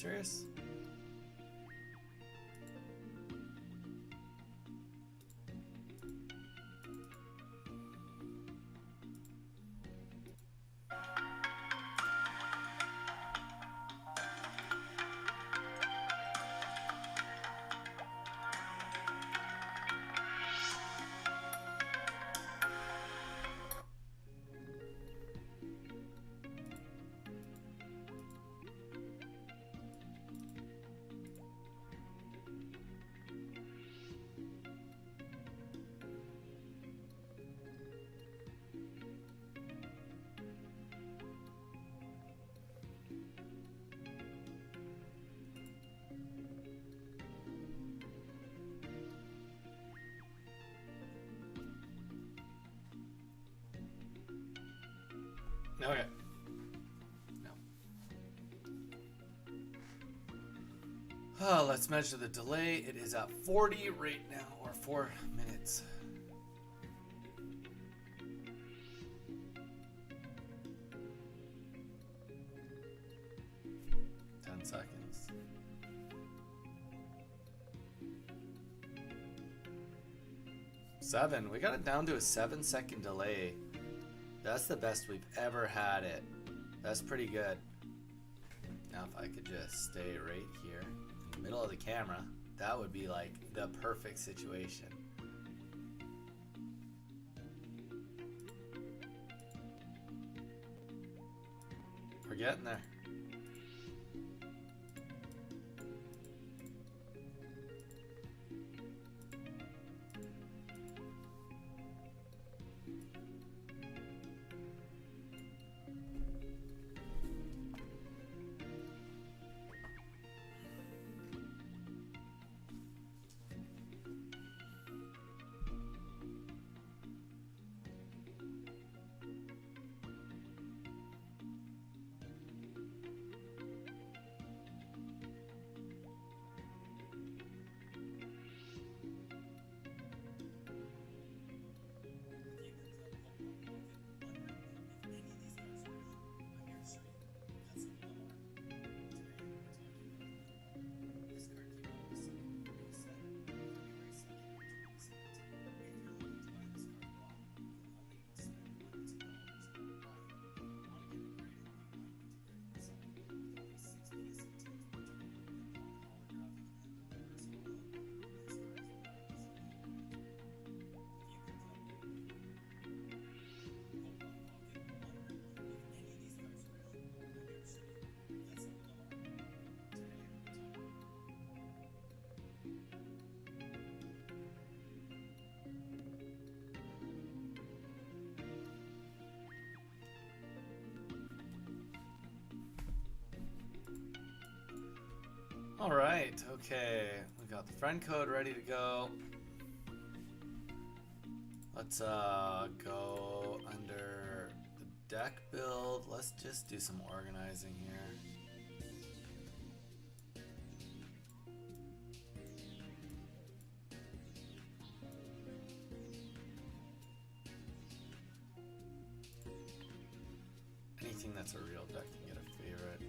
serious? Okay. No. Oh, let's measure the delay. It is at 40 right now, or 4 minutes. Seconds. Seven. We got it down to a 7-second delay. That's the best we've ever had it. That's pretty good. Now if I could just stay right here in the middle of the camera, that would be like the perfect situation. We're getting there. All right, okay. We got the friend code ready to go. Let's go under the deck build. Let's just do some organizing here. Anything that's a real deck can get a favorite.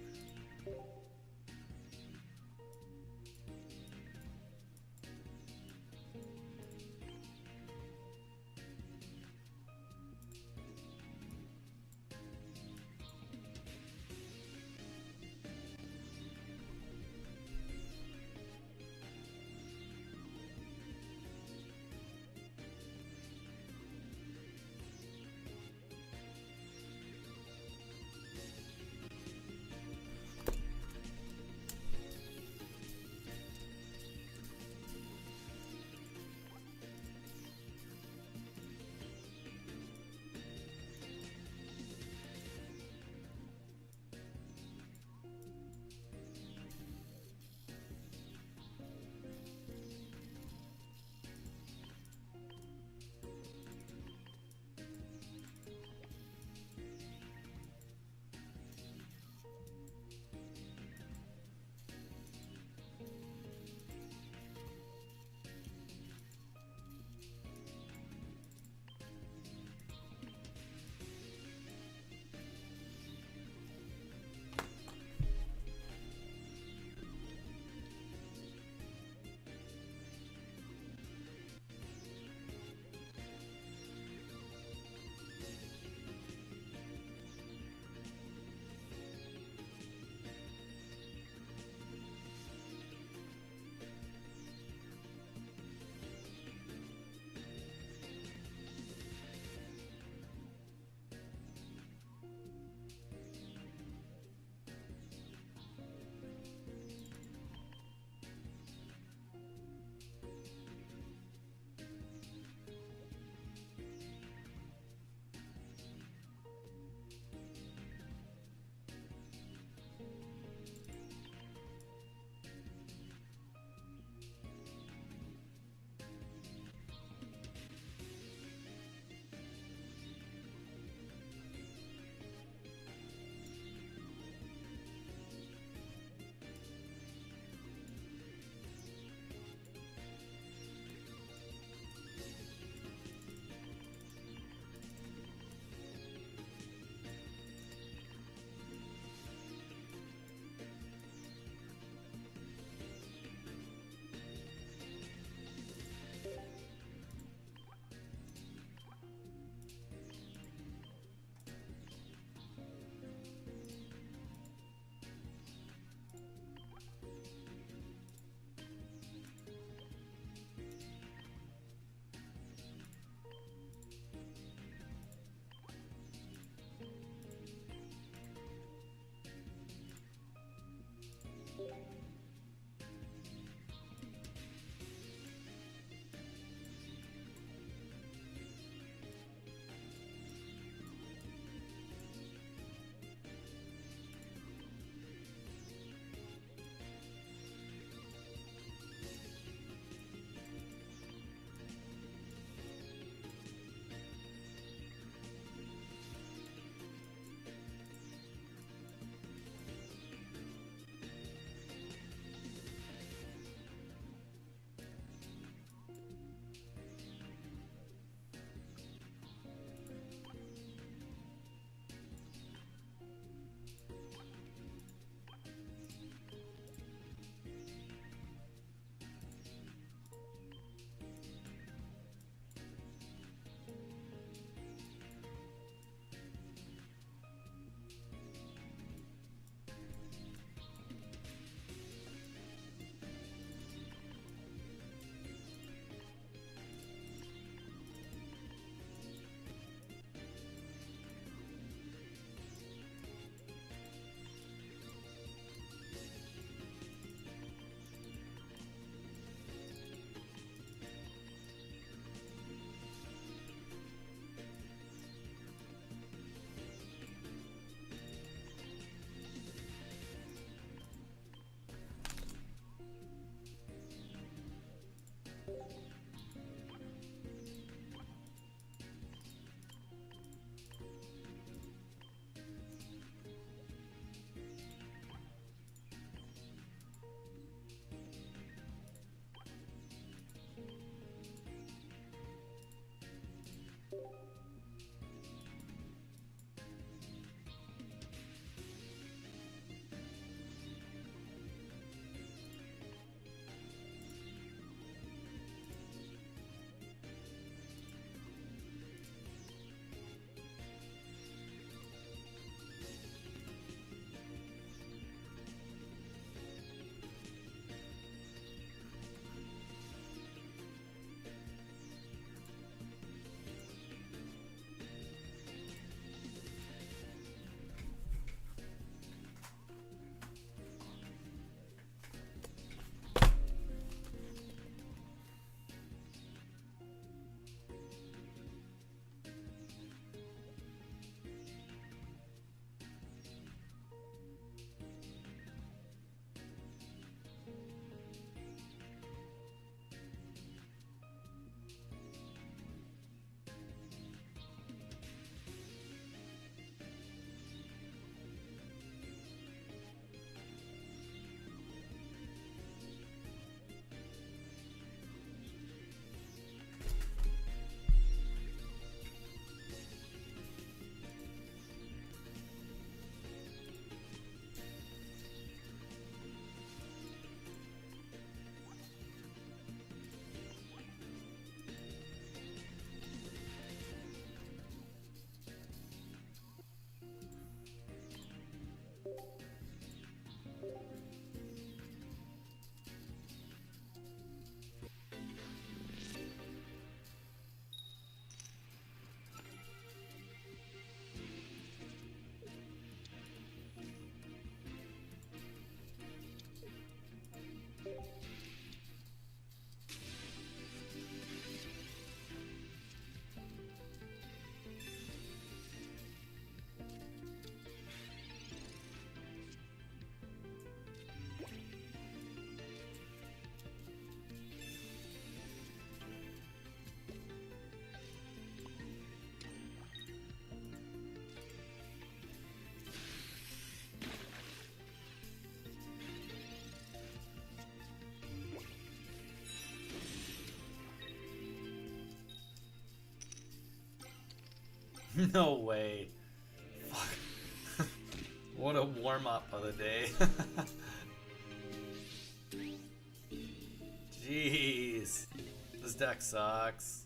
No way. Fuck. What a warm-up of the day. Jeez. This deck sucks.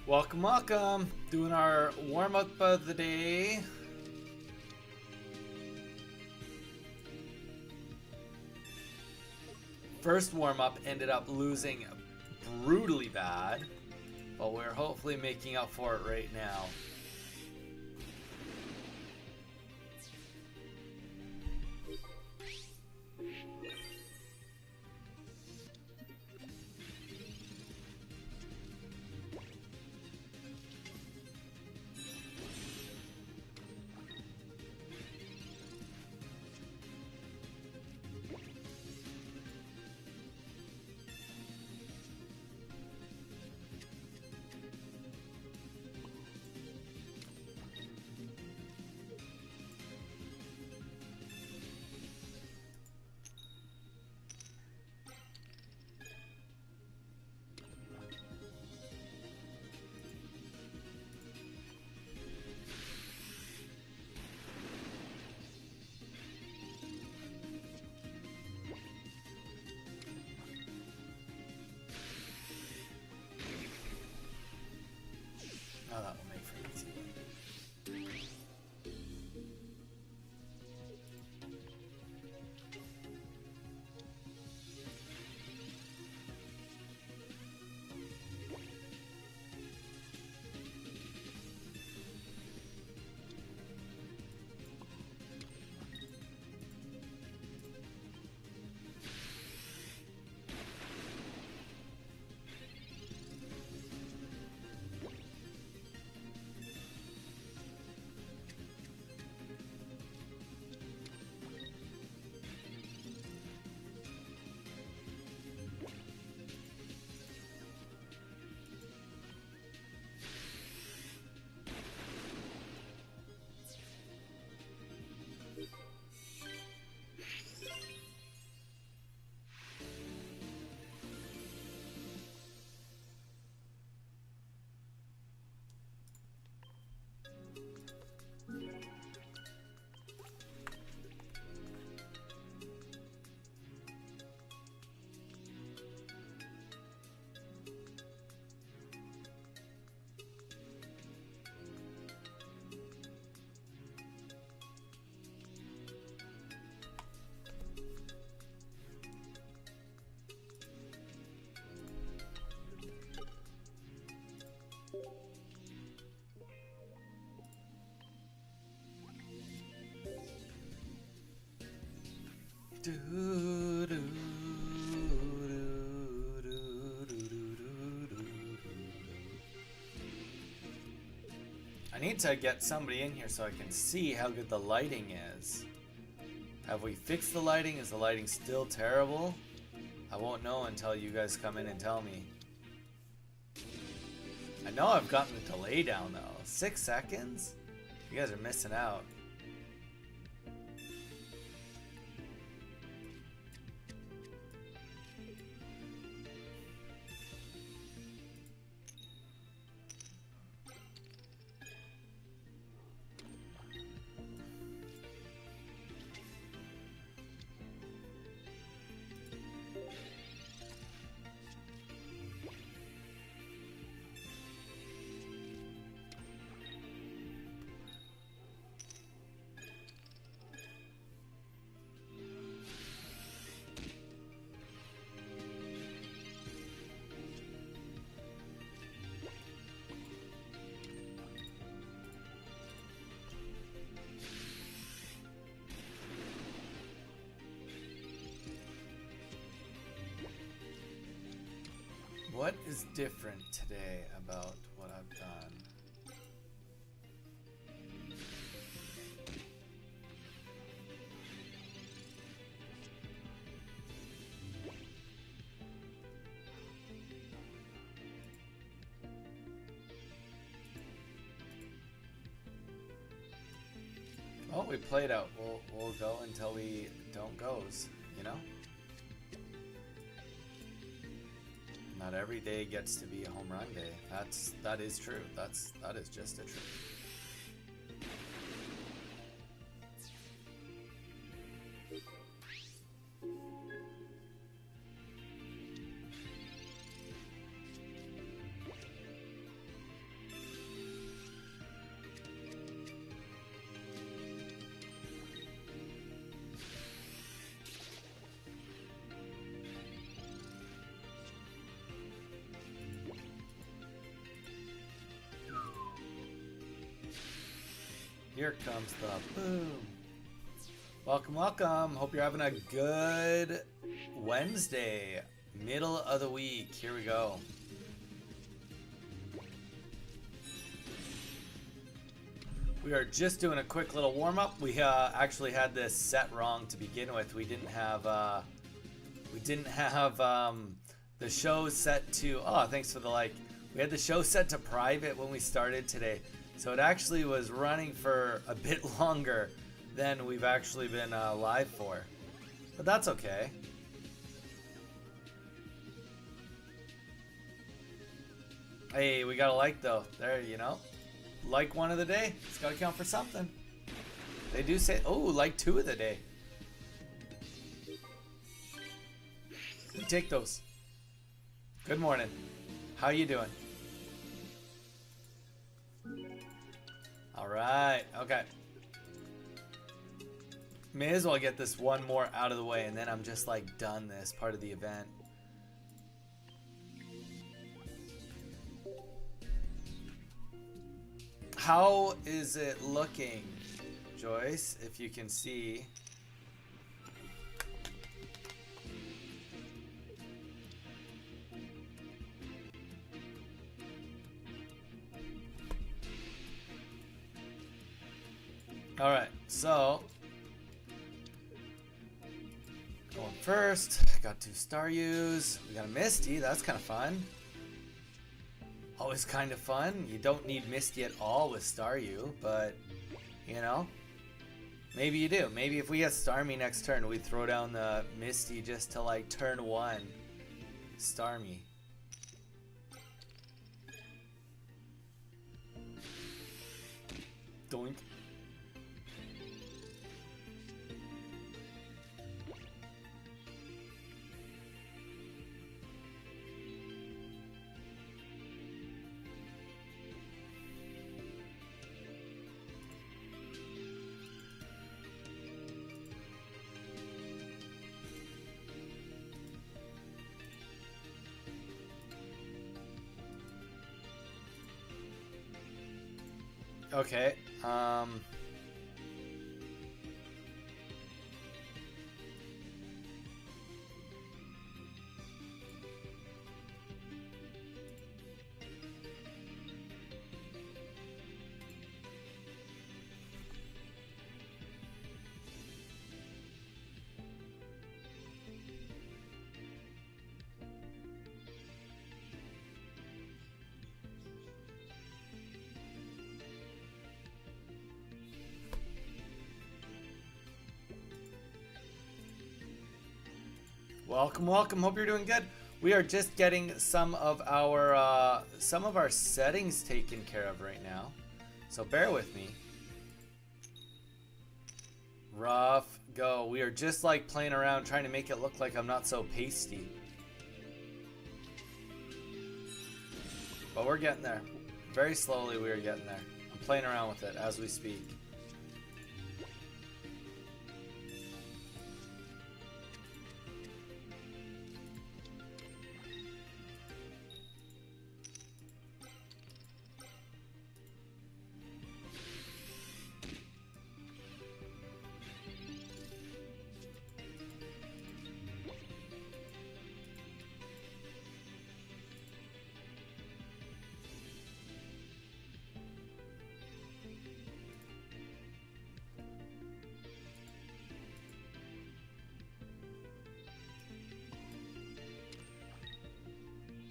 Welcome, welcome. Doing our warm-up of the day. First warm-up ended up losing brutally bad, but we're hopefully making up for it right now. Do, do, do, do, do, do, do. I need to get somebody in here so I can see how good the lighting is. Have we fixed the lighting? Is the lighting still terrible? I won't know until you guys come in and tell me. I know I've gotten the delay down though. 6 seconds? You guys are missing out. What is different today about what I've done? Well, we played out. We'll go until we don't goes, you know? Not every day gets to be a home run day. That is true. That is just a truth. Here comes the boom. Welcome, welcome. Hope you're having a good Wednesday, middle of the week. Here we go. We are just doing a quick little warm-up. We actually had this set wrong to begin with. We didn't have the show set to. Oh, thanks for the like. We had the show set to private when we started today. So it actually was running for a bit longer than we've actually been live for. But that's okay. Hey, we got a like though. There, you know. Like one of the day. It's got to count for something. They do say, oh, like 2 of the day. You take those. Good morning. How you doing? Alright, okay. May as well get this one more out of the way and then I'm just like done this part of the event. How is it looking, Joyce, if you can see? Alright, so going first, got 2 Staryus. We got a Misty, that's kind of fun. Always kind of fun. You don't need Misty at all with Staryu, but you know, maybe you do. Maybe if we had Starmie next turn, we'd throw down the Misty just to like turn 1 Starmie. Doink. Okay, Welcome, welcome. Hope you're doing good. We are just getting some of our settings taken care of right now, so bear with me. Rough go. We are just like playing around, trying to make it look like I'm not so pasty. But we're getting there. Very slowly, we are getting there. I'm playing around with it as we speak.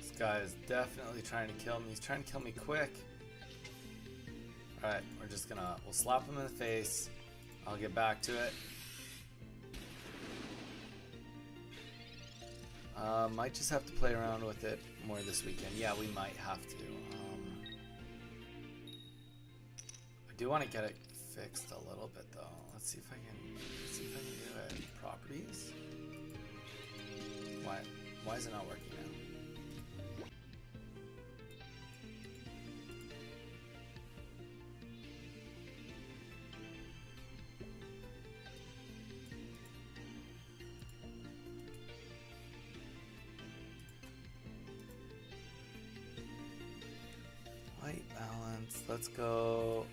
This guy is definitely trying to kill me. He's trying to kill me quick. Alright, we'll slap him in the face. I'll get back to it. Might just have to play around with it more this weekend. Yeah, we might have to. I do want to get it fixed a little bit though. Let's see if I can do it. Properties? Why is it not working now? White balance. Let's go.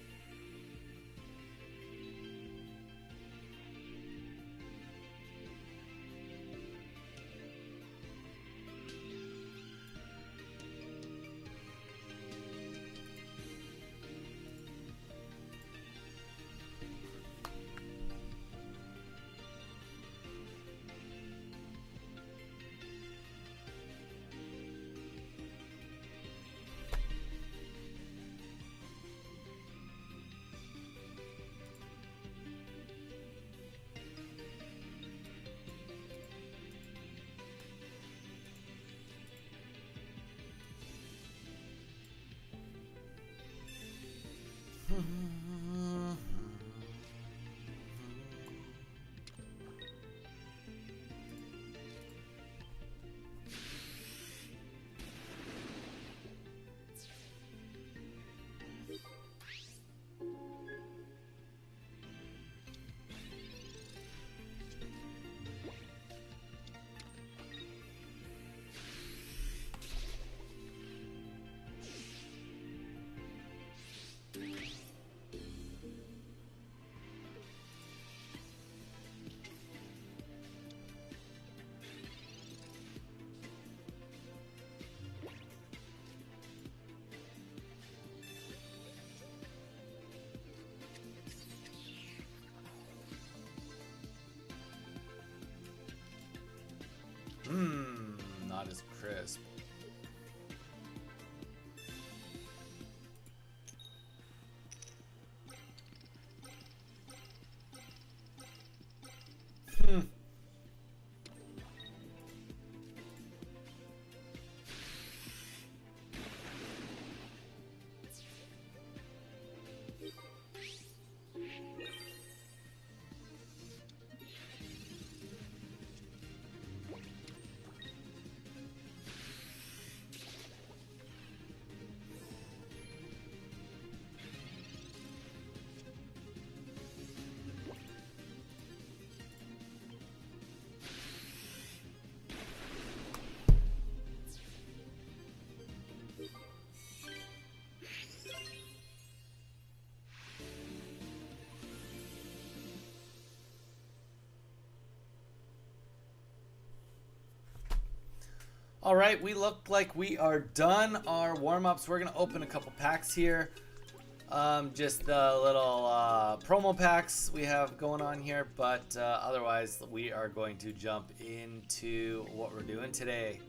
Not as crisp. All right, we look like we are done our warm-ups. We're gonna open a couple packs here. Just the little promo packs we have going on here, but otherwise we are going to jump into what we're doing today.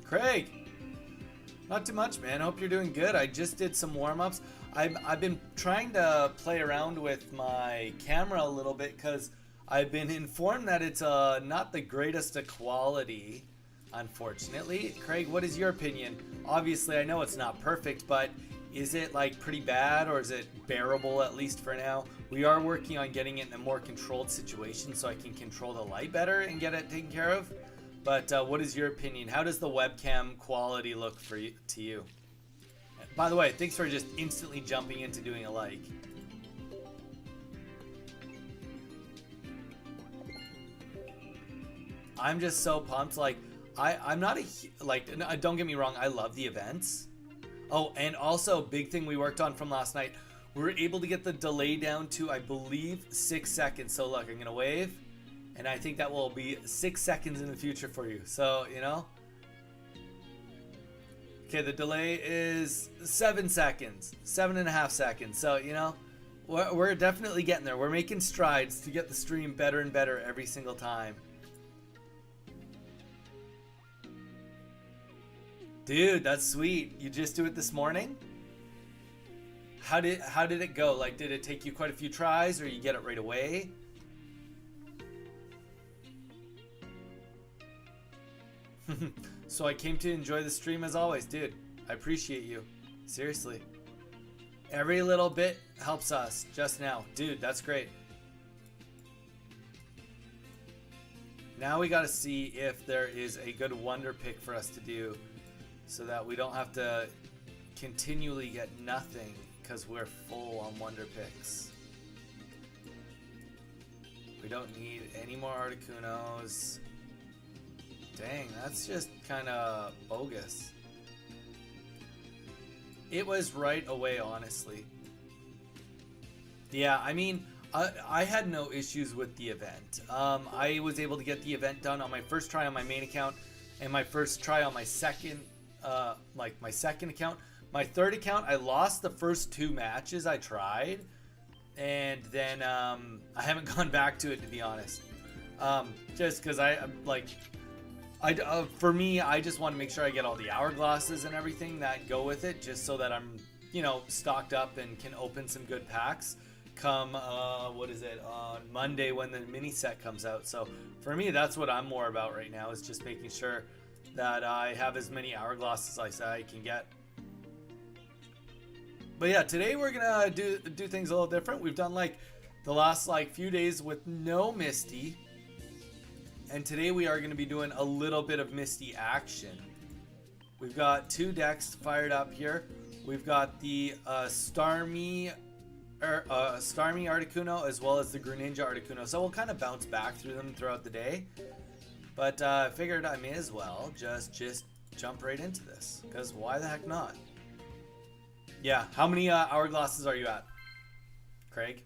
Craig, not too much, man. Hope you're doing good. I just did some warm-ups. I've been trying to play around with my camera a little bit because I've been informed that it's not the greatest of quality, unfortunately. Craig, what is your opinion? Obviously, I know it's not perfect, but is it like pretty bad, or is it bearable, at least for now? We are working on getting it in a more controlled situation so I can control the light better and get it taken care of. But what is your opinion? How does the webcam quality look for you, to you? By the way, thanks for just instantly jumping into doing a like. I'm just so pumped. Like, I'm not don't get me wrong, I love the events. Oh, and also, big thing we worked on from last night, we were able to get the delay down to, I believe, 6 seconds. So look, I'm going to wave, and I think that will be 6 seconds in the future for you. So, you know. Okay, the delay is 7 seconds, 7.5 seconds. So, you know, we're definitely getting there. We're making strides to get the stream better and better every single time. Dude, that's sweet. You just do it this morning? How did it go? Like, did it take you quite a few tries, or you get it right away? So I came to enjoy the stream as always, dude. I appreciate you. Seriously. Every little bit helps us just now. Dude, that's great. Now we got to see if there is a good wonder pick for us to do, so that we don't have to continually get nothing because we're full on wonder picks. We don't need any more Articunos. Dang, that's just kind of bogus. It was right away, honestly. Yeah, I mean, I had no issues with the event. I was able to get the event done on my first try on my main account, and my first try on my second my second account. My third account, I lost the first 2 matches I tried, and then I haven't gone back to it, to be honest. Just because for me, I just want to make sure I get all the hourglasses and everything that go with it, just so that I'm, you know, stocked up and can open some good packs come on Monday when the mini set comes out. So for me, that's what I'm more about right now, is just making sure that I have as many hourglasses as I can get. But yeah, today we're gonna do things a little different. We've done like the last few days with no Misty, and today we are gonna be doing a little bit of Misty action. We've got 2 decks fired up here. We've got the Starmie Articuno as well as the Greninja Articuno. So we'll kind of bounce back through them throughout the day. But I figured I may as well just jump right into this, because why the heck not? Yeah, how many hourglasses are you at, Craig?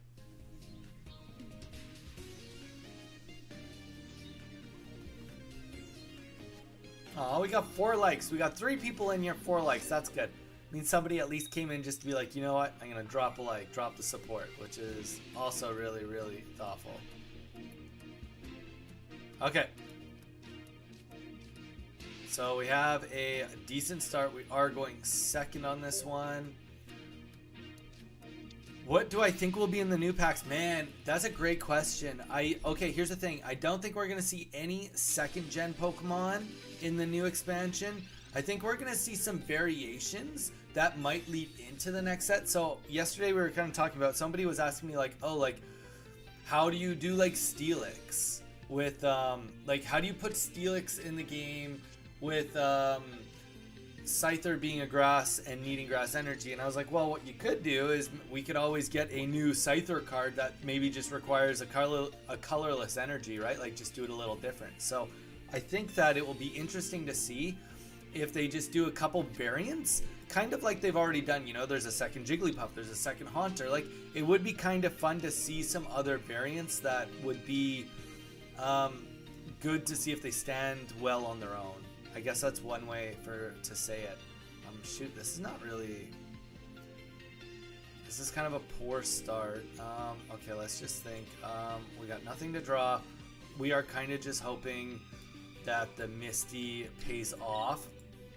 Oh, we got 4 likes. We got 3 people in here, 4 likes. That's good. I mean, somebody at least came in just to be like, you know what? I'm going to drop a like, drop the support, which is also really, really thoughtful. Okay. So we have a decent start. We are going second on this one. What do I think will be in the new packs? Man, that's a great question. Okay, here's the thing. I don't think we're going to see any second gen Pokemon in the new expansion. I think we're going to see some variations that might lead into the next set. So yesterday we were kind of talking about, somebody was asking me like, oh, like, how do you do like Steelix with, like, how do you put Steelix in the game with Scyther being a grass and needing grass energy? And I was like, well, what you could do is we could always get a new Scyther card that maybe just requires a colorless energy, right? Like, just do it a little different. So I think that it will be interesting to see if they just do a couple variants, kind of like they've already done. You know, there's a second Jigglypuff, there's a second Haunter. Like, it would be kind of fun to see some other variants that would be good to see if they stand well on their own. I guess that's one way to say it. Shoot, this is not really... This is kind of a poor start. Okay, let's just think. We got nothing to draw. We are kind of just hoping that the Misty pays off.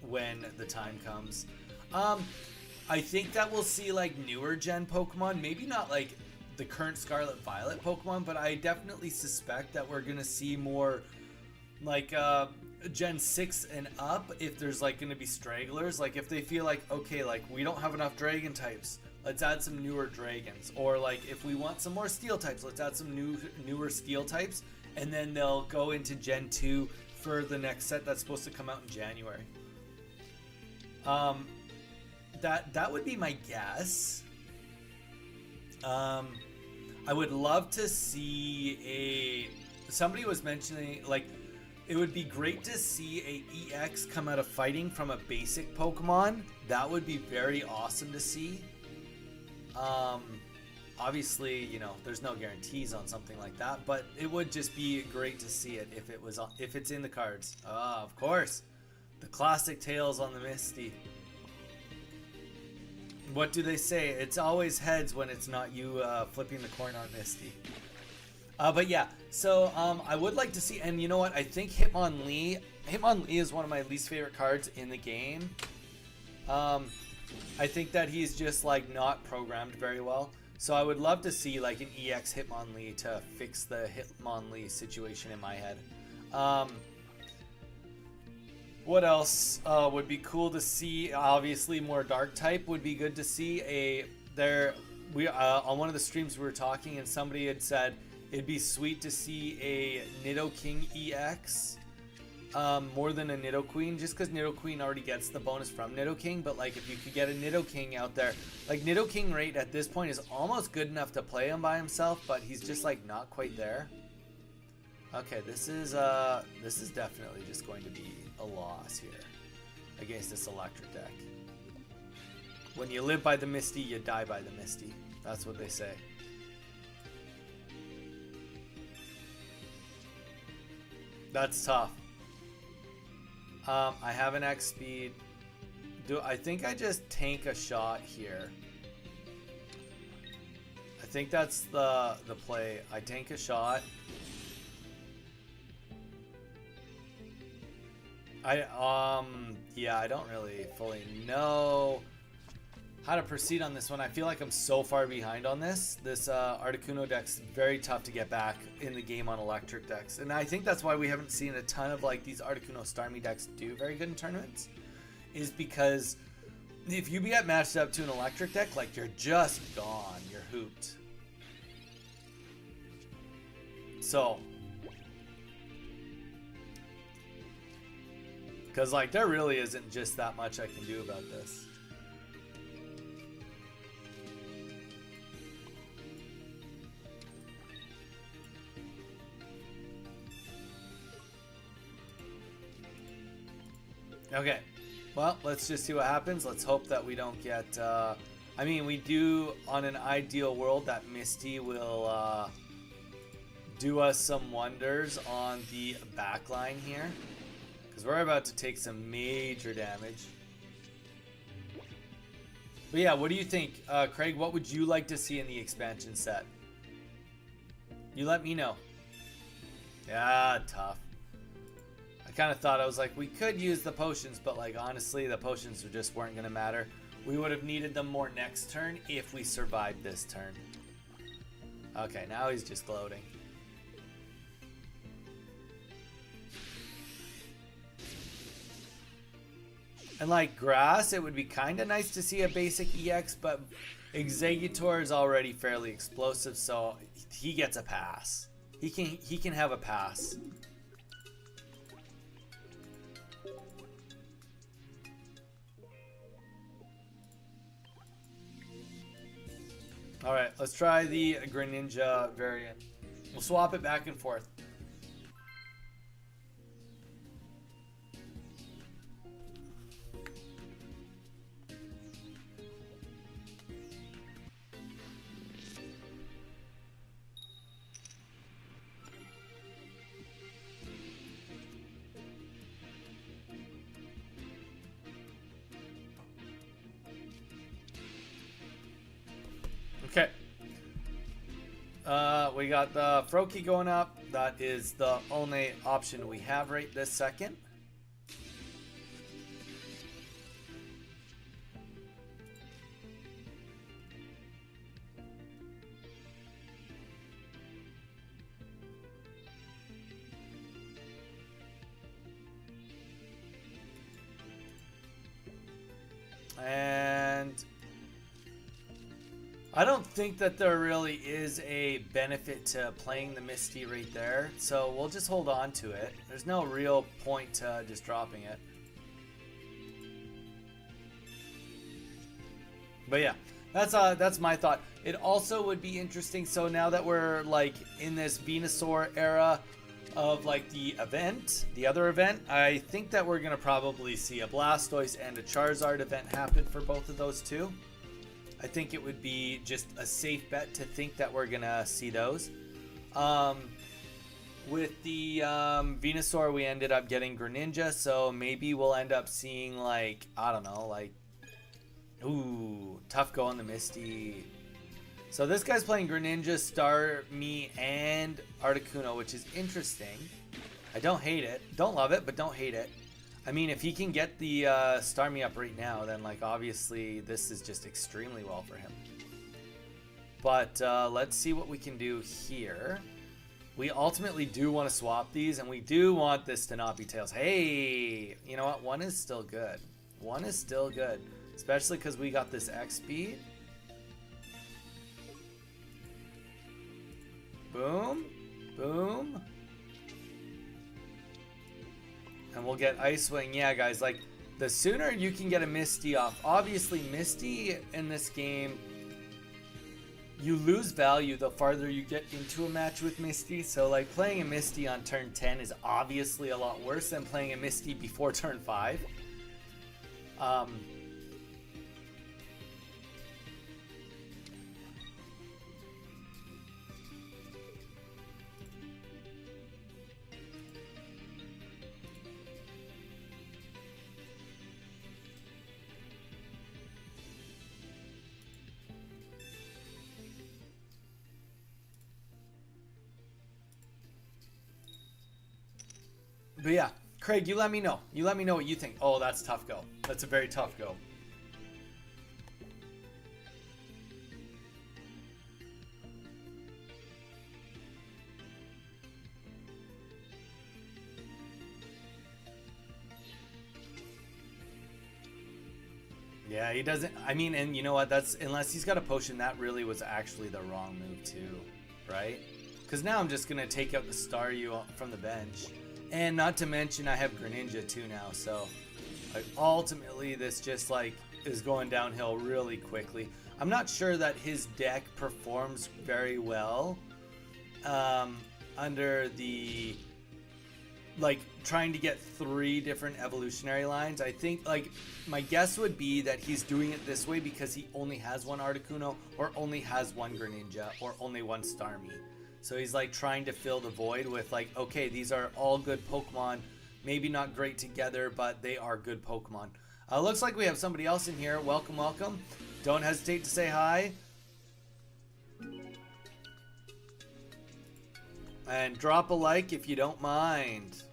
when the time comes. I think that we'll see like newer gen Pokemon, maybe not like the current Scarlet Violet Pokemon, but I definitely suspect that we're gonna see more like Gen 6 and up if there's like gonna be stragglers. Like if they feel like, okay, like we don't have enough dragon types, let's add some newer dragons. Or like if we want some more steel types, let's add some newer steel types, and then they'll go into Gen 2 for the next set that's supposed to come out in January. That would be my guess. I would love to see somebody was mentioning like it would be great to see a EX come out of fighting from a basic Pokemon. That would be very awesome to see. Obviously, you know, there's no guarantees on something like that, but it would just be great to see it if it's in the cards. Of course, the classic tails on the Misty. What do they say? It's always heads when it's not you flipping the coin on Misty. But yeah, so I would like to see, and you know what? I think Hitmonlee is one of my least favorite cards in the game. I think that he's just like not programmed very well. So I would love to see like an EX Hitmonlee to fix the Hitmonlee situation in my head. What else would be cool to see? Obviously, more dark type would be good to see. On one of the streams we were talking, and somebody had said it'd be sweet to see a Nidoking EX more than a Nidoqueen, just because Nidoqueen already gets the bonus from Nidoking. But like, if you could get a Nidoking out there, like Nidoking rate at this point is almost good enough to play him by himself, but he's just like not quite there. Okay, this is definitely just going to be a loss here against this electric deck. When you live by the Misty, you die by the Misty. That's what they say. That's tough. I have an X speed. I think I just tank a shot here. I think that's the play. I tank a shot. Yeah, I don't really fully know how to proceed on this one. I feel like I'm so far behind on this. This Articuno deck's very tough to get back in the game on electric decks. And I think that's why we haven't seen a ton of like these Articuno Starmie decks do very good in tournaments. Is because if you get matched up to an electric deck, like you're just gone. You're hooped. So... because like there really isn't just that much I can do about this. Okay, well, let's just see what happens. Let's hope that we don't get I mean, we do, on an ideal world, that Misty will do us some wonders on the back line here. Because we're about to take some major damage. But yeah, what do you think? Craig, what would you like to see in the expansion set? You let me know. Yeah, tough. I kind of thought, I was like, we could use the potions, but like honestly, the potions just weren't going to matter. We would have needed them more next turn if we survived this turn. Okay, now he's just gloating. And like grass, it would be kind of nice to see a basic EX, but Exeggutor is already fairly explosive, so he gets a pass. He can have a pass. All right, let's try the Greninja variant. We'll swap it back and forth. Okay. We got the Froakie going up. That is the only option we have right this second. I don't think that there really is a benefit to playing the Misty right there, so we'll just hold on to it. There's no real point to just dropping it. But yeah, that's my thought. It also would be interesting, so now that we're like in this Venusaur era of like the event, the other event, I think that we're gonna probably see a Blastoise and a Charizard event happen for both of those two. I think it would be just a safe bet to think that we're gonna see those. With the Venusaur, we ended up getting Greninja, so maybe we'll end up seeing like, I don't know, like, ooh, tough go on the Misty. So this guy's playing Greninja, Starmie, and Articuno, which is interesting. I don't hate it. Don't love it, but don't hate it. I mean, if he can get the Starmie up right now, then like obviously this is just extremely well for him. But let's see what we can do here. We ultimately do want to swap these, and we do want this to not be Tails. Hey, you know what? One is still good. One is still good, especially because we got this X speed. Boom, boom. And we'll get Ice Wing. Yeah, guys, like, the sooner you can get a Misty off. Obviously, Misty in this game, you lose value the farther you get into a match with Misty. So, like, playing a Misty on turn 10 is obviously a lot worse than playing a Misty before turn 5. But yeah, Craig, you let me know. You let me know what you think. Oh, that's a tough go. That's a very tough go. Yeah, he doesn't. I mean, and you know what? That's, unless he's got a potion, that really was actually the wrong move too, right? Because now I'm just gonna take out the Staryu from the bench. And not to mention, I have Greninja too now, so like, ultimately this just like is going downhill really quickly. I'm not sure that his deck performs very well under the, like, trying to get 3 different evolutionary lines. I think, like, my guess would be that he's doing it this way because he only has one Articuno, or only has one Greninja, or only one Starmie. So he's like trying to fill the void with like, okay, these are all good Pokemon. Maybe not great together, but they are good Pokemon. Looks like we have somebody else in here. Welcome, welcome. Don't hesitate to say hi. And drop a like if you don't mind.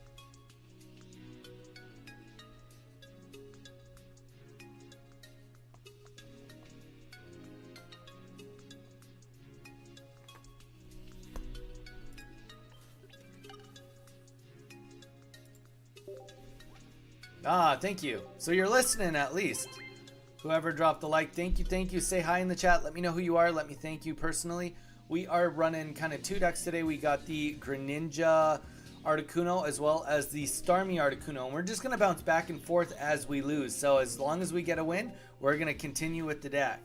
Ah, thank you. So you're listening at least. Whoever dropped the like, thank you, thank you. Say hi in the chat. Let me know who you are. Let me thank you personally. We are running kind of 2 decks today. We got the Greninja Articuno as well as the Starmie Articuno. And we're just going to bounce back and forth as we lose. So as long as we get a win, we're going to continue with the deck.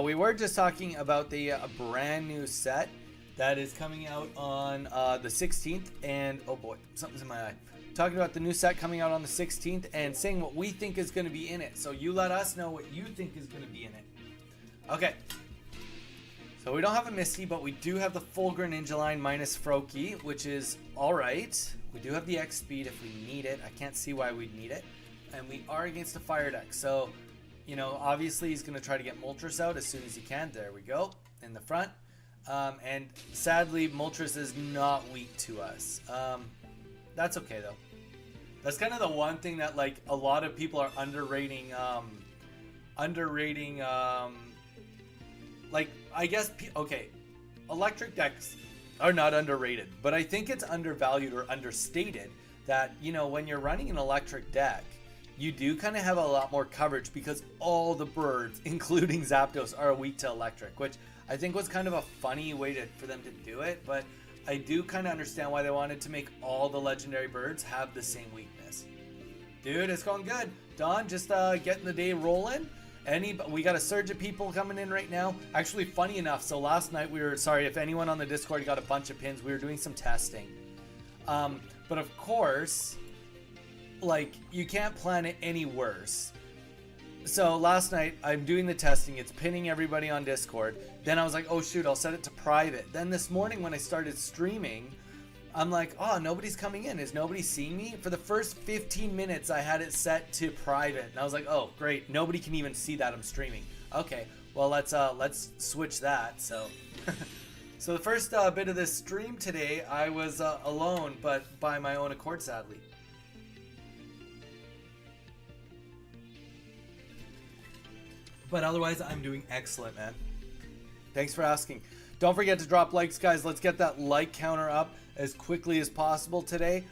We were just talking about the brand new set that is coming out on the 16th, and oh boy, something's in my eye. Talking about the new set coming out on the 16th and saying what we think is going to be in it. So you let us know what you think is going to be in it. Okay. So we don't have a Misty, but we do have the full Greninja line minus Froakie, which is alright. We do have the X speed if we need it. I can't see why we'd need it. And we are against a fire deck, so you know, obviously he's going to try to get Moltres out as soon as he can. There we go, in the front. And sadly, Moltres is not weak to us. That's okay, though. That's kind of the one thing that like a lot of people are underrating. Like I guess okay, electric decks are not underrated, but I think it's undervalued or understated that, you know, when you're running an electric deck, you do kind of have a lot more coverage because all the birds, including Zapdos, are weak to electric, which I think was kind of a funny way for them to do it, but I do kind of understand why they wanted to make all the legendary birds have the same weakness. Dude, it's going good. Don, just getting the day rolling. We got a surge of people coming in right now. Actually, funny enough, so last night sorry if anyone on the Discord got a bunch of pins, we were doing some testing. But of course, like, you can't plan it any worse. So last night, I'm doing the testing. It's pinning everybody on Discord. Then I was like, oh shoot, I'll set it to private. Then this morning when I started streaming, I'm like, oh, nobody's coming in. Is nobody seeing me? For the first 15 minutes, I had it set to private. And I was like, oh, great. Nobody can even see that I'm streaming. Okay, well, let's switch that. So so the first bit of this stream today, I was alone, but by my own accord, sadly. But otherwise, I'm doing excellent, man. Thanks for asking. Don't forget to drop likes, guys. Let's get that like counter up as quickly as possible today.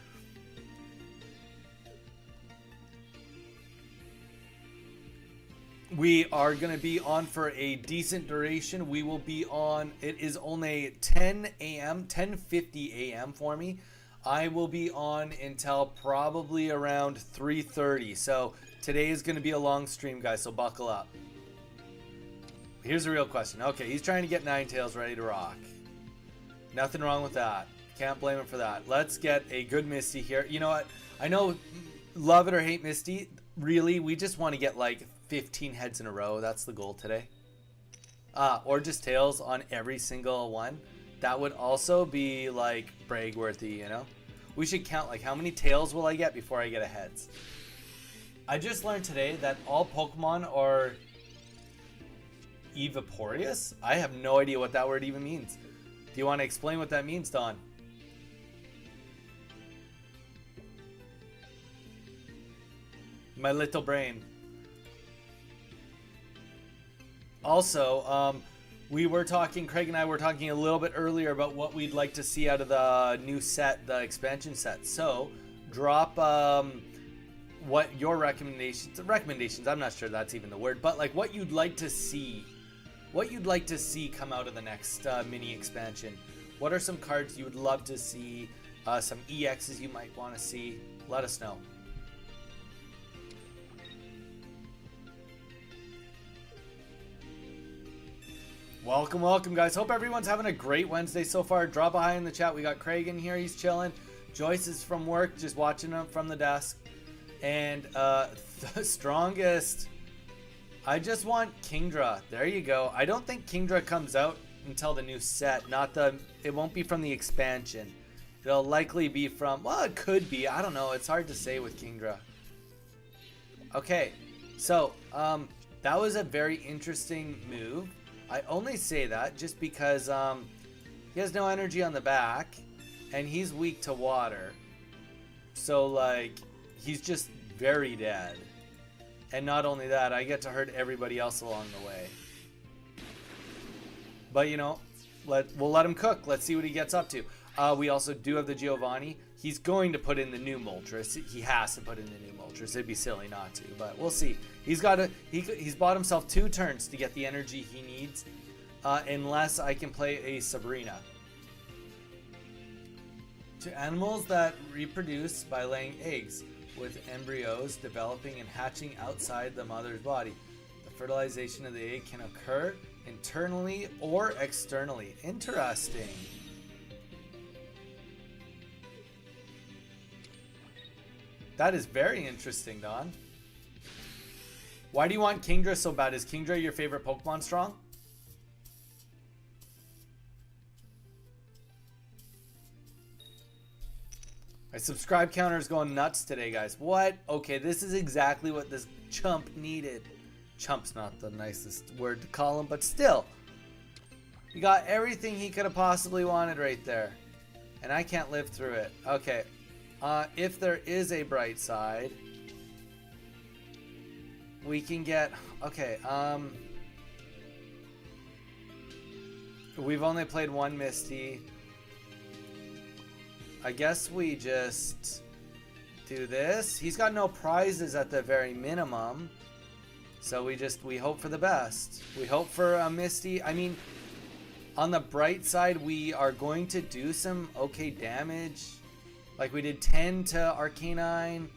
We are going to be on for a decent duration. We will be on, it is only 10 a.m., 10:50 a.m. for me. I will be on until probably around 3:30. So today is going to be a long stream, guys, so buckle up. Here's a real question. Okay, he's trying to get Ninetales ready to rock. Nothing wrong with that. Can't blame him for that. Let's get a good Misty here. You know what? I know, love it or hate Misty. Really, we just want to get like 15 heads in a row. That's the goal today. Or just tails on every single one. That would also be like brag-worthy, you know? We should count like how many tails will I get before I get a heads. I just learned today that all Pokemon are Evaporious? I have no idea what that word even means. Do you want to explain what that means, Don? My little brain. Also, Craig and I were talking a little bit earlier about what we'd like to see out of the new set, the expansion set. So, drop what your recommendations, I'm not sure that's even the word, but like what you'd like to see. What you'd like to see come out of the next mini expansion. What are some cards you would love to see? Some EXs you might want to see? Let us know. Welcome, guys. Hope everyone's having a great Wednesday so far. Drop a hi in the chat. We got Craig in here. He's chilling. Joyce is from work, just watching him from the desk. And the strongest... I just want Kingdra. There you go. I don't think Kingdra comes out until the new set. It won't be from the expansion. It'll likely be from... Well, it could be. I don't know. It's hard to say with Kingdra. Okay. So, that was a very interesting move. I only say that just because he has no energy on the back. And he's weak to water. So, like, he's just very dead. And not only that, I get to hurt everybody else along the way. But, you know, we'll let him cook. Let's see what he gets up to. We also do have the Giovanni. He's going to put in the new Moltres. He has to put in the new Moltres. It'd be silly not to, but we'll see. He's bought himself 2 turns to get the energy he needs, unless I can play a Sabrina. To animals that reproduce by laying eggs, with embryos developing and hatching outside the mother's body. The fertilization of the egg can occur internally or externally. Interesting. That is very interesting, Don. Why do you want Kingdra so bad? Is Kingdra your favorite Pokemon strong? My subscribe counter is going nuts today, guys. What? Okay, this is exactly what this chump needed. Chump's not the nicest word to call him, but still. He got everything he could have possibly wanted right there. And I can't live through it. Okay. If there is a bright side, we can get, okay, we've only played one Misty. I guess we just do this. He's got no prizes at the very minimum. So we hope for the best. We hope for a Misty. I mean, on the bright side, we are going to do some okay damage. Like we did 10 to Arcanine.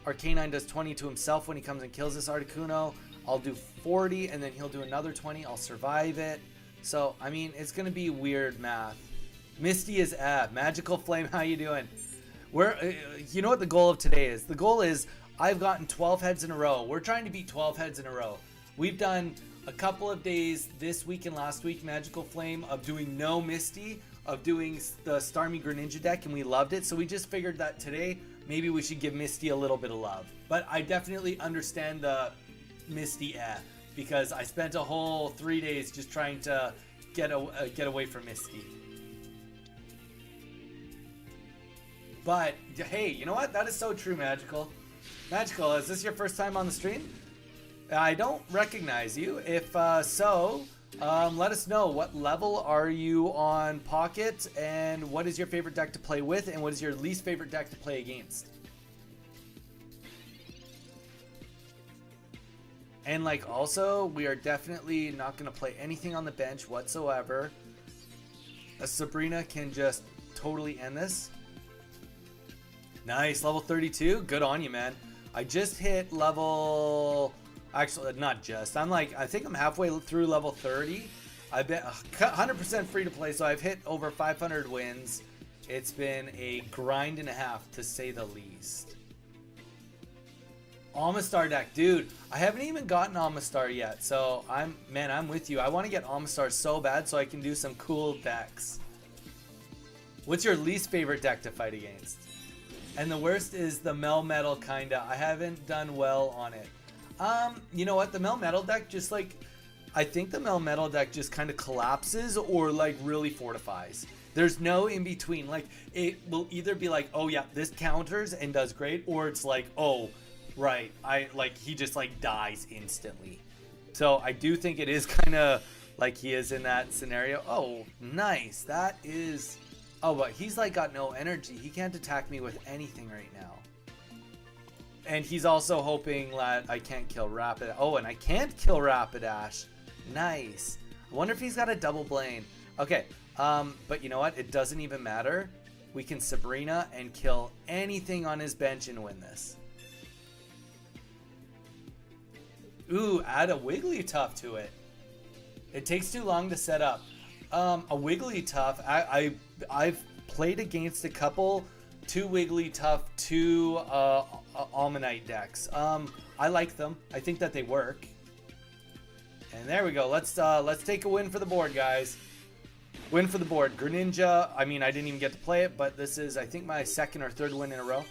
Arcanine does 20 to himself when he comes and kills this Articuno. I'll do 40 and then he'll do another 20. I'll survive it. So, I mean, it's going to be weird math. Misty is Magical Flame, how you doing? You know what the goal of today is? The goal is I've gotten 12 heads in a row. We're trying to beat 12 heads in a row. We've done a couple of days this week and last week, Magical Flame, of doing no Misty, of doing the Starmie Greninja deck, and we loved it. So we just figured that today, maybe we should give Misty a little bit of love. But I definitely understand the Misty because I spent a whole 3 days just trying to get away from Misty. But, hey, you know what? That is so true, Magical. Magical, is this your first time on the stream? I don't recognize you. If so, let us know. What level are you on Pocket? And what is your favorite deck to play with? And what is your least favorite deck to play against? And, like, also, we are definitely not going to play anything on the bench whatsoever. Sabrina can just totally end this. Nice, level 32. Good on you, man. I just hit level... Actually, not just. I think I'm halfway through level 30. I've been 100% free to play, so I've hit over 500 wins. It's been a grind and a half, to say the least. Amistar deck. Dude, I haven't even gotten Amistar yet, so I'm with you. I want to get Amistar so bad so I can do some cool decks. What's your least favorite deck to fight against? And the worst is the Melmetal, kinda. I haven't done well on it. You know what? The Melmetal deck just I think the Melmetal deck just kind of collapses or really fortifies. There's no in between. Like, it will either be like, oh yeah, this counters and does great, or it's like, oh, right, he just dies instantly. So I do think it is kind of like he is in that scenario. Oh, nice. That is... Oh, but he's got no energy. He can't attack me with anything right now. And he's also hoping that I can't kill Rapid. Oh, and I can't kill Rapidash. Nice. I wonder if he's got a double Blaine. Okay, but you know what? It doesn't even matter. We can Sabrina and kill anything on his bench and win this. Ooh, add a Wigglytuff to it. It takes too long to set up. A Wigglytuff, I've played against a couple 2 Wigglytuff, 2 Almanite decks. I like them. I think that they work. And there we go. Let's take a win for the board, guys. Win for the board. Greninja, I mean, I didn't even get to play it, but this is, I think, my 2nd or 3rd win in a row.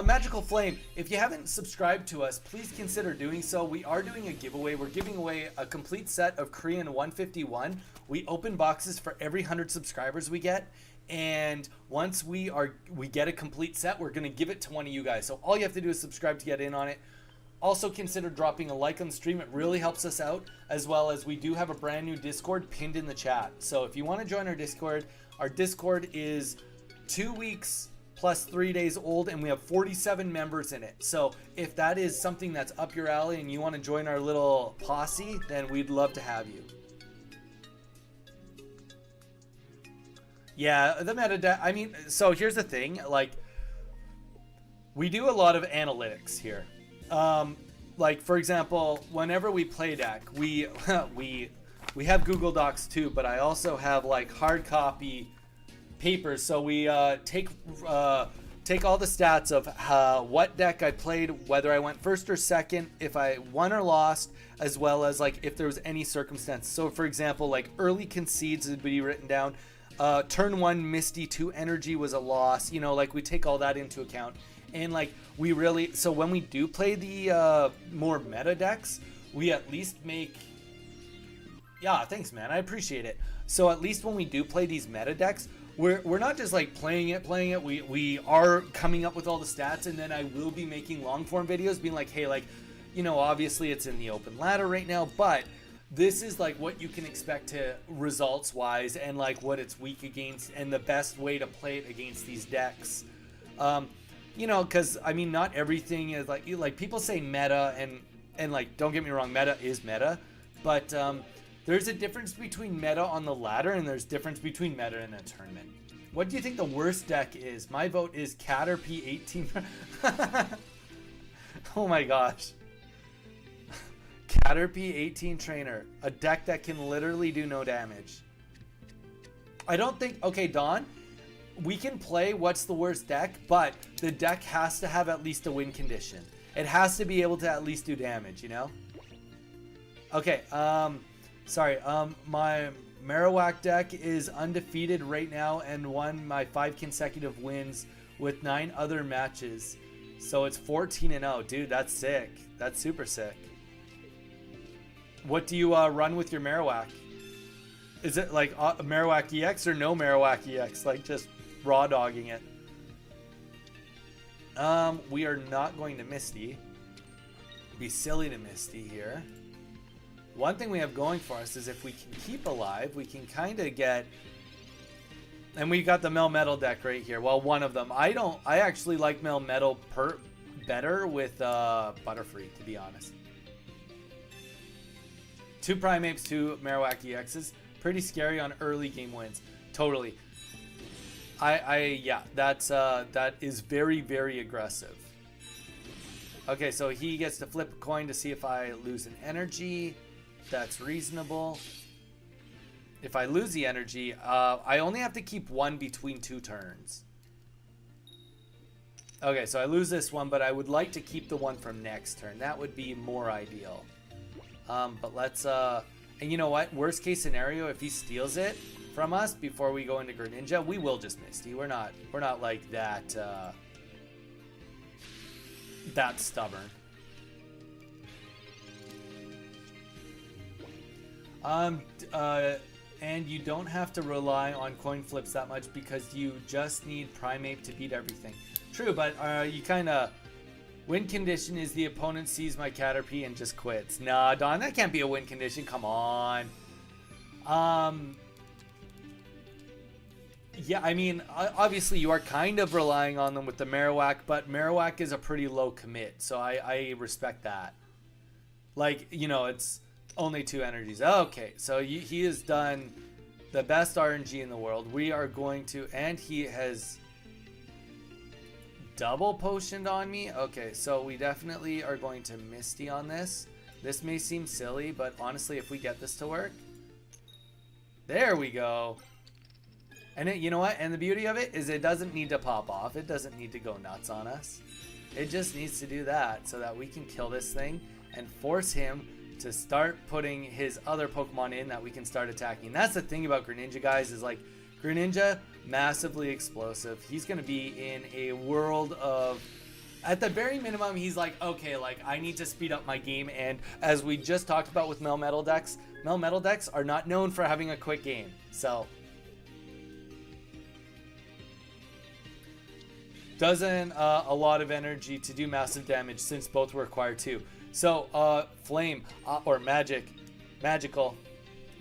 Magical Flame, if you haven't subscribed to us, please consider doing so. We are doing a giveaway. We're giving away a complete set of Korean 151. We open boxes for every 100 subscribers we get. And once we get a complete set, we're going to give it to one of you guys. So all you have to do is subscribe to get in on it. Also consider dropping a like on the stream. It really helps us out, as well as we do have a brand new Discord pinned in the chat. So if you want to join our Discord is 2 weeks plus 3 days old, and we have 47 members in it. So if that is something that's up your alley and you want to join our little posse, then we'd love to have you. Yeah, the meta, I mean, so here's the thing, we do a lot of analytics here. For example, whenever we play deck, we have Google Docs too, but I also have hard copy papers. So we take all the stats of what deck I played, whether I went first or second, if I won or lost, as well as if there was any circumstance. So for example, early concedes would be written down. Turn 1 Misty 2 energy was a loss. You know, we take all that into account. And we really, so when we do play the more meta decks, we at least make, yeah, thanks man, I appreciate it. So at least when we do play these meta decks, we're not just like playing it. We are coming up with all the stats, and then I will be making long form videos being like, hey, like, you know, obviously it's in the open ladder right now, but this is like what you can expect to results wise, and like what it's weak against, and the best way to play it against these decks. You know, because I mean, not everything is like people say meta, and like, don't get me wrong, meta is meta, but there's a difference between meta on the ladder, and there's difference between meta in a tournament. What do you think the worst deck is? My vote is Caterpie 18. Oh my gosh. Caterpie 18 Trainer. A deck that can literally do no damage. I don't think... Okay, Don, we can play what's the worst deck, but the deck has to have at least a win condition. It has to be able to at least do damage, you know? Okay, sorry, my Marowak deck is undefeated right now and won my 5 consecutive wins with 9 other matches. So it's 14-0. Dude, that's sick. That's super sick. What do you run with your Marowak? Is it like Marowak EX or no Marowak EX? Like just raw dogging it. We are not going to Misty. It'd be silly to Misty here. One thing we have going for us is if we can keep alive, we can kind of get... And we got the Melmetal deck right here. Well, one of them. I actually like Melmetal better with Butterfree, to be honest. 2 Primeapes, 2 Marowak EXs. Pretty scary on early game wins. Totally. Yeah, that is very, very aggressive. Okay, so he gets to flip a coin to see if I lose an energy. That's reasonable. If I lose the energy, I only have to keep 1 between 2 turns. Okay, so I lose this one, but I would like to keep the one from next turn. That would be more ideal. But let's, and you know what? Worst case scenario, if he steals it from us before we go into Greninja, we will just Misty. We're not like that, that stubborn. And you don't have to rely on coin flips that much because you just need Primeape to beat everything. True, but you kind of... Win condition is the opponent sees my Caterpie and just quits. Nah, Don, that can't be a win condition. Come on. Yeah, I mean, obviously you are kind of relying on them with the Marowak, but Marowak is a pretty low commit, so I respect that. Like, you know, it's only 2 energies. Okay, so he has done the best RNG in the world. We are going to, and he has double potioned on me. Okay, so we definitely are going to Misty on this. This may seem silly, but honestly, if we get this to work, there we go. And you know what? And the beauty of it is it doesn't need to pop off. It doesn't need to go nuts on us. It just needs to do that so that we can kill this thing and force him to start putting his other Pokemon in that we can start attacking. And that's the thing about Greninja, guys, is like Greninja, massively explosive. He's going to be in a world of... At the very minimum, he's like, okay, like, I need to speed up my game. And as we just talked about with Melmetal decks are not known for having a quick game. So... doesn't a lot of energy to do massive damage since both require 2. So, Flame, or Magical,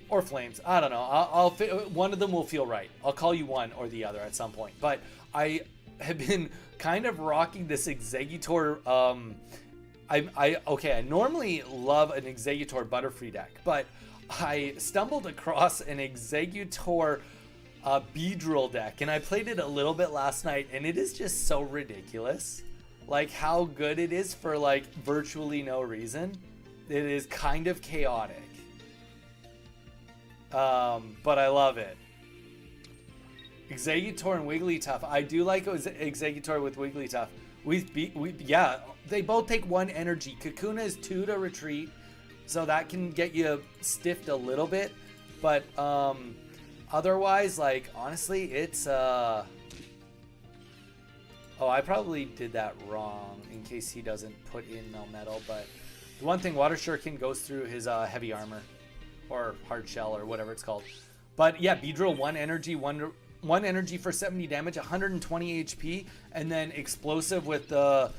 or Flames. I don't know. One of them will feel right. I'll call you one or the other at some point. But I have been kind of rocking this Exeggutor. I normally love an Exeggutor Butterfree deck, but I stumbled across an Exeggutor Beedrill deck, and I played it a little bit last night, and it is just so ridiculous. Like how good it is for like virtually no reason. It is kind of chaotic. But I love it. Exeggutor and Wigglytuff. I do like Exeggutor with Wigglytuff. Yeah, they both take 1 energy. Kakuna is 2 to retreat, so that can get you stiffed a little bit. But otherwise, like honestly, it's oh, I probably did that wrong in case he doesn't put in Melmetal, but the one thing, Water Shuriken goes through his heavy armor or hard shell or whatever it's called. But yeah, Beedrill 1 energy, 1 one energy for 70 damage, 120 HP, and then explosive with the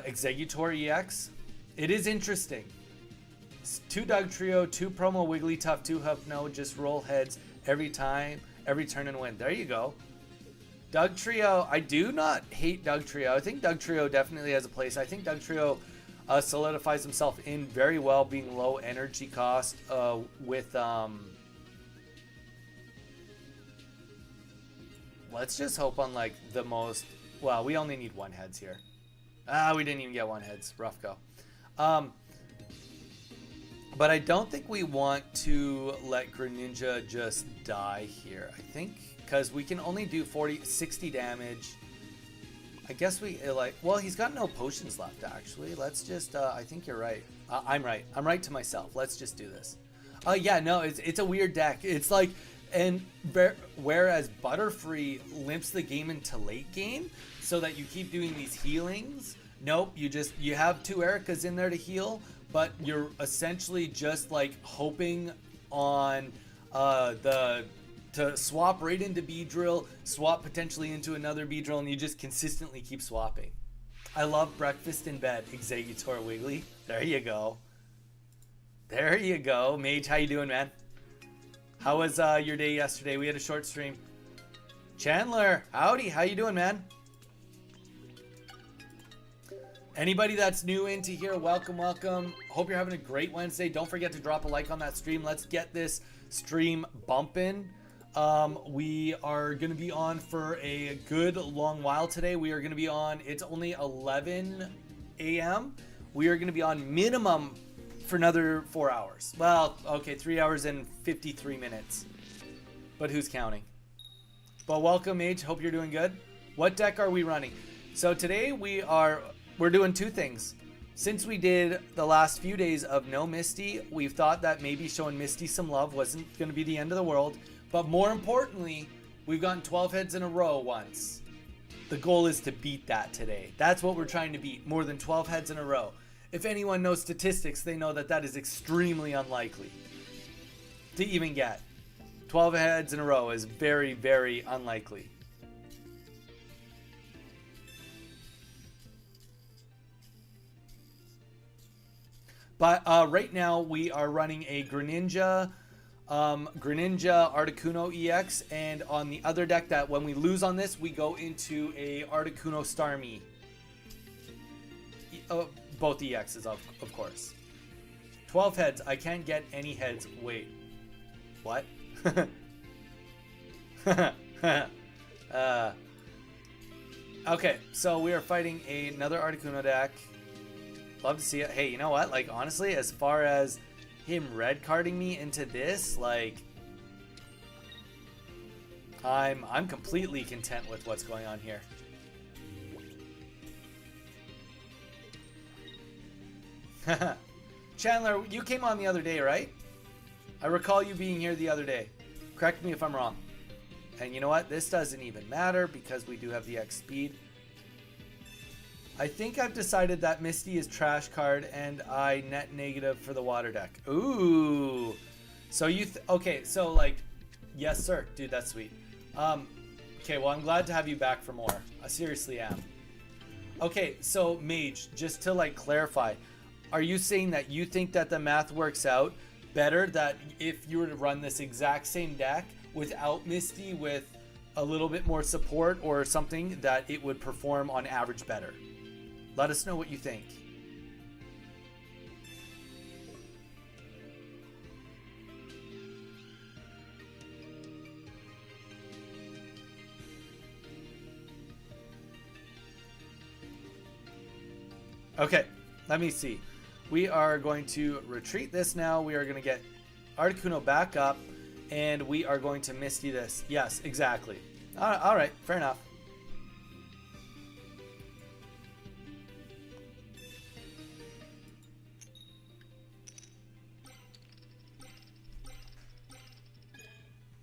Executor EX. It is interesting. It's 2 Doug Trio, 2 Promo Wigglytuff, 2 Hypno, just roll heads every time, every turn and win. There you go. Doug Trio, I do not hate Doug Trio. I think Doug Trio definitely has a place. I think Doug Trio solidifies himself in very well, being low energy cost with... let's just hope on like the most... Well, we only need 1 heads here. We didn't even get 1 heads. Rough go. But I don't think we want to let Greninja just die here. I think because we can only do 60 damage. I guess we like, well, he's got no potions left actually. Let's just, I think you're right. I'm right. I'm right to myself. Let's just do this. Yeah, no, it's a weird deck. It's like, and whereas Butterfree limps the game into late game so that you keep doing these healings. Nope, you have 2 Ericas in there to heal, but you're essentially just like hoping on to swap right into Beedrill, swap potentially into another Beedrill, and you just consistently keep swapping. I love breakfast in bed, Executor Wiggly. There you go. There you go. Mage, how you doing, man? How was your day yesterday? We had a short stream. Chandler, howdy. How you doing, man? Anybody that's new into here, welcome, welcome. Hope you're having a great Wednesday. Don't forget to drop a like on that stream. Let's get this stream bumping. We are going to be on for a good long while today. We are going to be on, it's only 11 a.m. We are going to be on minimum for another 4 hours. Well, okay, 3 hours and 53 minutes. But who's counting? But welcome, Mage. Hope you're doing good. What deck are we running? So today we're doing 2 things. Since we did the last few days of no Misty, we've thought that maybe showing Misty some love wasn't going to be the end of the world. But more importantly, we've gotten 12 heads in a row once. The goal is to beat that today. That's what we're trying to beat, more than 12 heads in a row. If anyone knows statistics, they know that that is extremely unlikely to even get. 12 heads in a row is very, very unlikely. But right now we are running a Greninja Articuno EX, and on the other deck that when we lose on this, we go into a Articuno Starmie. Both EXs, of course. 12 heads. I can't get any heads. Wait. What? Okay, so we are fighting another Articuno deck. Love to see it. Hey, you know what? Like, honestly, as far as him red carding me into this, like, I'm completely content with what's going on here. Chandler, you came on the other day, right? I recall you being here the other day. Correct me if I'm wrong. And you know what? This doesn't even matter because we do have the X speed. I think I've decided that Misty is trash card and I net negative for the water deck. Ooh. So you... okay, so like... yes, sir. Dude, that's sweet. Okay, well, I'm glad to have you back for more. I seriously am. Okay, so Mage, just to like clarify, are you saying that you think that the math works out better that if you were to run this exact same deck without Misty with a little bit more support or something, that it would perform on average better? Let us know what you think. Okay, let me see. We are going to retreat this now. We are going to get Articuno back up, and we are going to Misty this. Yes, exactly. All right, fair enough.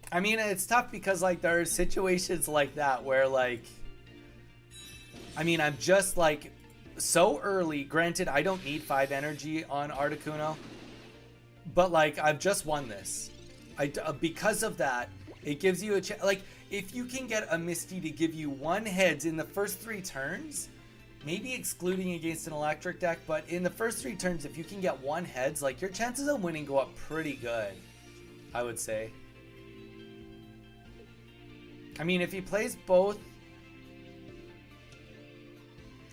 I mean, it's tough because, like, there are situations like that where, like, I mean, I'm just, like, so early. Granted, I don't need 5 energy on Articuno, but, like, I've just won this. Because of that, it gives you a chance. Like, if you can get a Misty to give you 1 heads in the first 3 turns, maybe excluding against an electric deck, but in the first 3 turns, if you can get 1 heads, like, your chances of winning go up pretty good, I would say. I mean, if he plays both,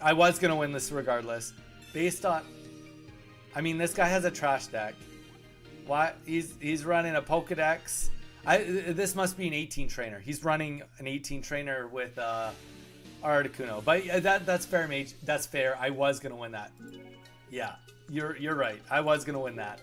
I was going to win this regardless. Based on, I mean, this guy has a trash deck. Why? He's running a Pokedex. This must be an 18 trainer. He's running an 18 trainer with Articuno. But that's fair, mage. That's fair. I was gonna win that. Yeah, you're right. I was gonna win that.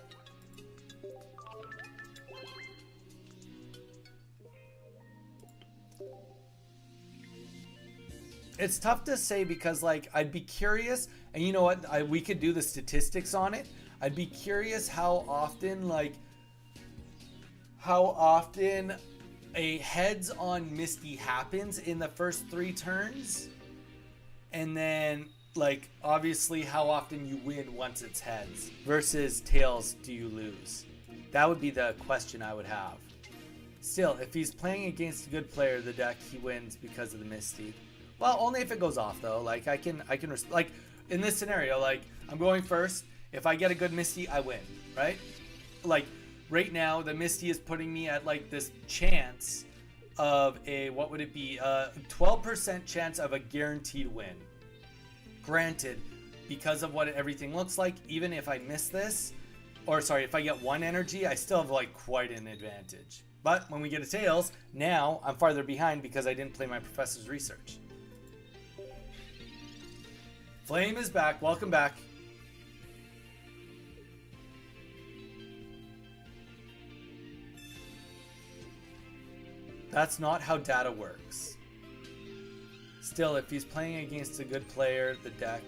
It's tough to say because, like, I'd be curious, and you know what? We could do the statistics on it. I'd be curious how often, like, a heads on Misty happens in the first 3 turns, and then, like, obviously how often you win once it's heads versus tails do you lose. That would be the question I would have. Still, if he's playing against a good player of the deck, he wins because of the Misty. Well, only if it goes off though. Like, I can like, in this scenario, like, I'm going first. If I get a good Misty, I win, right? Like, right now, the Misty is putting me at, like, this chance of a, what would it be? 12% chance of a guaranteed win. Granted, because of what everything looks like, even if I miss this, or sorry, if I get 1 energy, I still have, like, quite an advantage. But when we get a tails, now I'm farther behind because I didn't play my professor's research. Flame is back. Welcome back. That's not how data works. Still, if he's playing against a good player, the deck,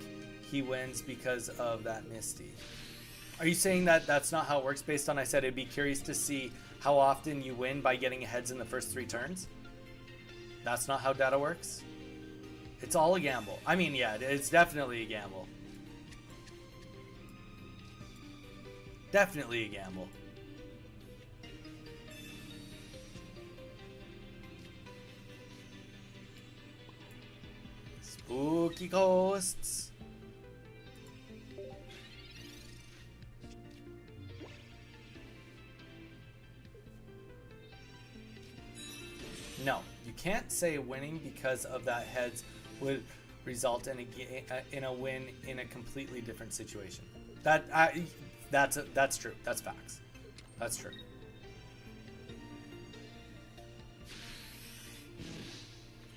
he wins because of that Misty. Are you saying that that's not how it works based on I said I'd be curious to see how often you win by getting heads in the first 3 turns? That's not how data works? It's all a gamble. I mean, yeah, it's definitely a gamble. Definitely a gamble. Spooky ghosts. No, you can't say winning because of that heads would result in a win in a completely different situation. That's true. That's facts. That's true.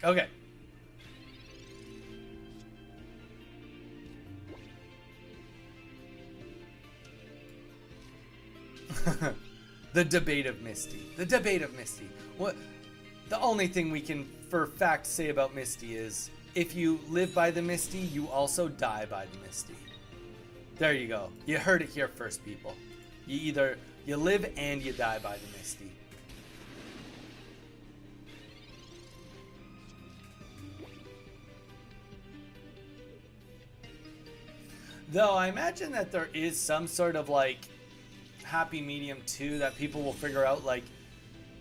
Okay. The debate of Misty. The debate of Misty. What? The only thing we can for fact say about Misty is if you live by the Misty, you also die by the Misty. There you go. You heard it here first, people. You live and you die by the Misty. Though I imagine that there is some sort of, like, happy medium too that people will figure out. Like,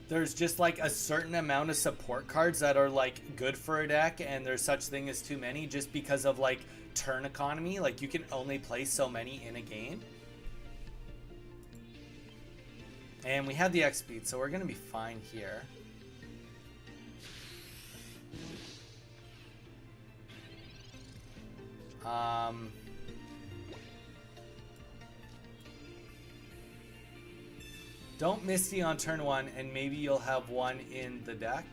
there's just, like, a certain amount of support cards that are, like, good for a deck, and there's such thing as too many just because of, like, turn economy. Like, you can only play so many in a game. And we have the X speed, so we're gonna be fine here. Don't Misty on turn 1, and maybe you'll have 1 in the deck.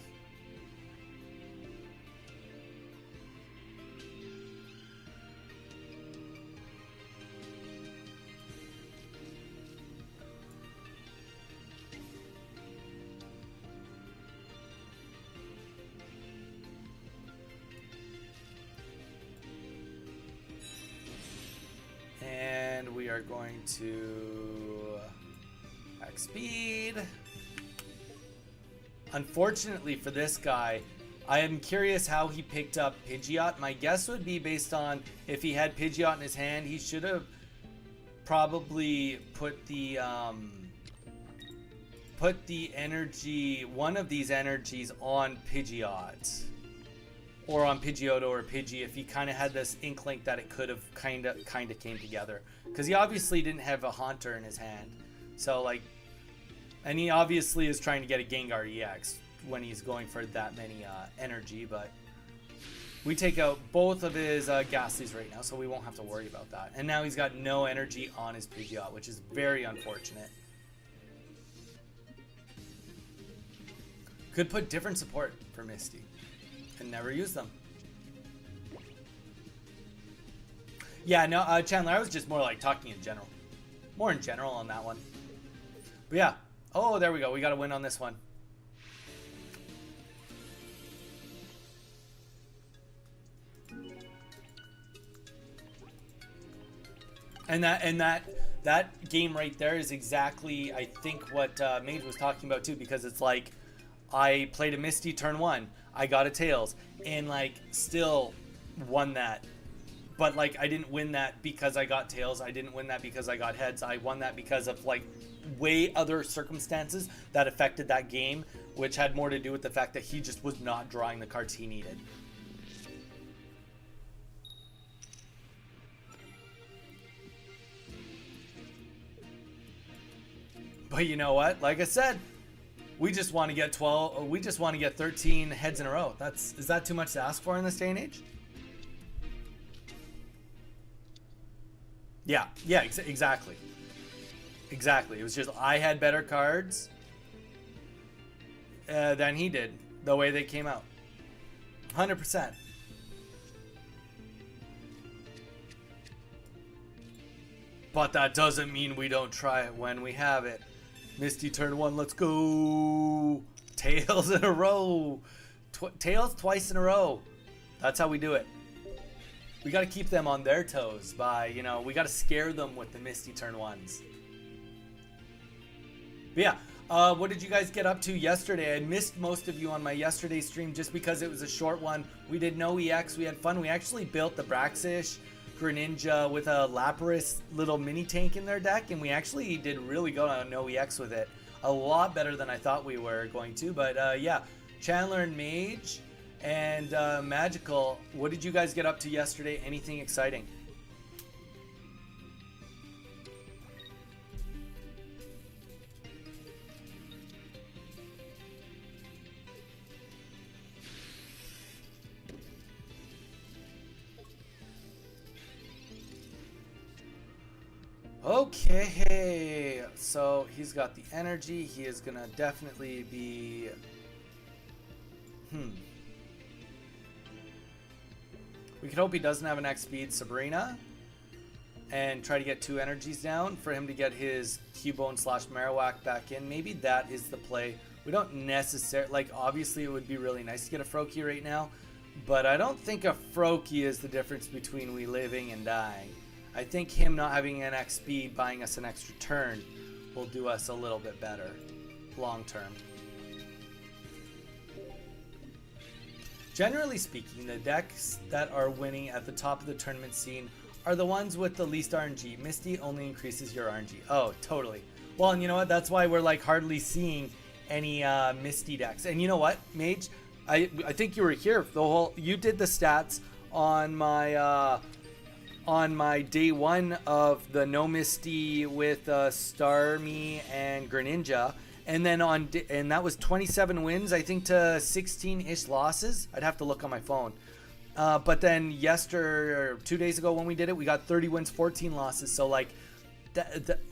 And we are going to X speed. Unfortunately for this guy, I am curious how he picked up Pidgeot. My guess would be based on if he had Pidgeot in his hand, he should have probably put put the energy, one of these energies on Pidgeot. Or on Pidgeotto or Pidgey if he kind of had this inkling that it could have kind of came together. Because he obviously didn't have a Haunter in his hand. So, like, and he obviously is trying to get a Gengar EX when he's going for that many energy. But we take out both of his Ghastlies right now, so we won't have to worry about that. And now he's got no energy on his Pidgeot, which is very unfortunate. Could put different support for Misty. And never use them. Yeah, no, Chandler, I was just more like talking in general. More in general on that one. But yeah. Oh, there we go. We got to win on this one. And that game right there is exactly, I think, what Mage was talking about too, because it's like I played a Misty turn 1. I got a Tails and like still won that. But like I didn't win that because I got Tails. I didn't win that because I got Heads. I won that because of like way other circumstances that affected that game, which had more to do with the fact that he just was not drawing the cards he needed. But you know what? Like I said, we just want to get 12. We just want to get 13 heads in a row. Is that too much to ask for in this day and age? Yeah, exactly. Exactly. It was just I had better cards than he did. The way they came out, 100%. But that doesn't mean we don't try it when we have it. Misty turn 1, let's go. Tails in a row. Tails twice in a row. That's how we do it. We got to keep them on their toes by, you know, we got to scare them with the Misty turn 1s. But yeah, what did you guys get up to yesterday? I missed most of you on my yesterday stream just because it was a short one. We did no EX. We had fun. We actually built the Braxish Greninja with a Lapras little mini tank in their deck, and we actually did really good on no EX with it. A lot better than I thought we were going to. But yeah, Chandler and Mage and Magical, what did you guys get up to yesterday? Anything exciting? Okay, so he's got the energy. He is gonna definitely be... We could hope he doesn't have an X-Speed Sabrina and try to get 2 energies down for him to get his Cubone / Marowak back in. Maybe that is the play. We don't necessarily... Like, obviously, it would be really nice to get a Froakie right now, but I don't think a Froakie is the difference between we living and dying. I think him not having an X speed buying us an extra turn will do us a little bit better long term. Generally speaking, the decks that are winning at the top of the tournament scene are the ones with the least RNG. Misty only increases your RNG. Oh, totally. Well, and you know what? That's why we're like hardly seeing any Misty decks. And you know what, Mage? I think you were here the whole. You did the stats on my day 1 of the No Misty with Starmie and Greninja, and then and that was 27 wins, I think, to 16-ish losses. I'd have to look on my phone. But then 2 days ago when we did it, we got 30 wins, 14 losses. So like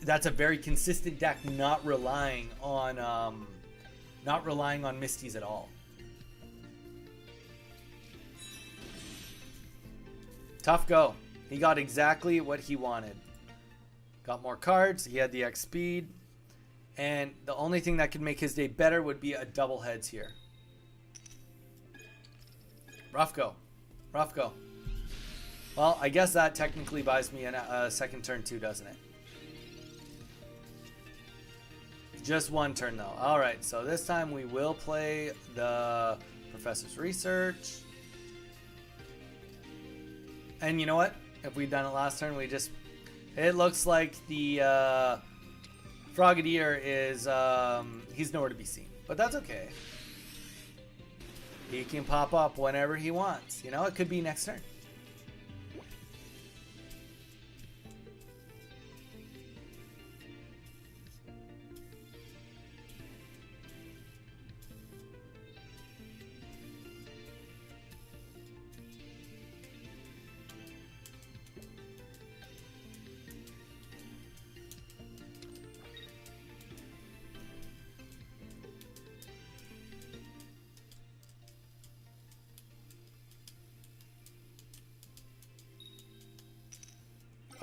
that's a very consistent deck, not relying on Misties at all. Tough go. He got exactly what he wanted. Got more cards. He had the X speed. And the only thing that could make his day better would be a double heads here. Rough go. Rough go. Well, I guess that technically buys me a second turn too, doesn't it? Just one turn though. Alright, so this time we will play the Professor's Research. And you know what? If we'd done it last turn, it looks like the Frogadier is, he's nowhere to be seen. But that's okay. He can pop up whenever he wants. You know, it could be next turn.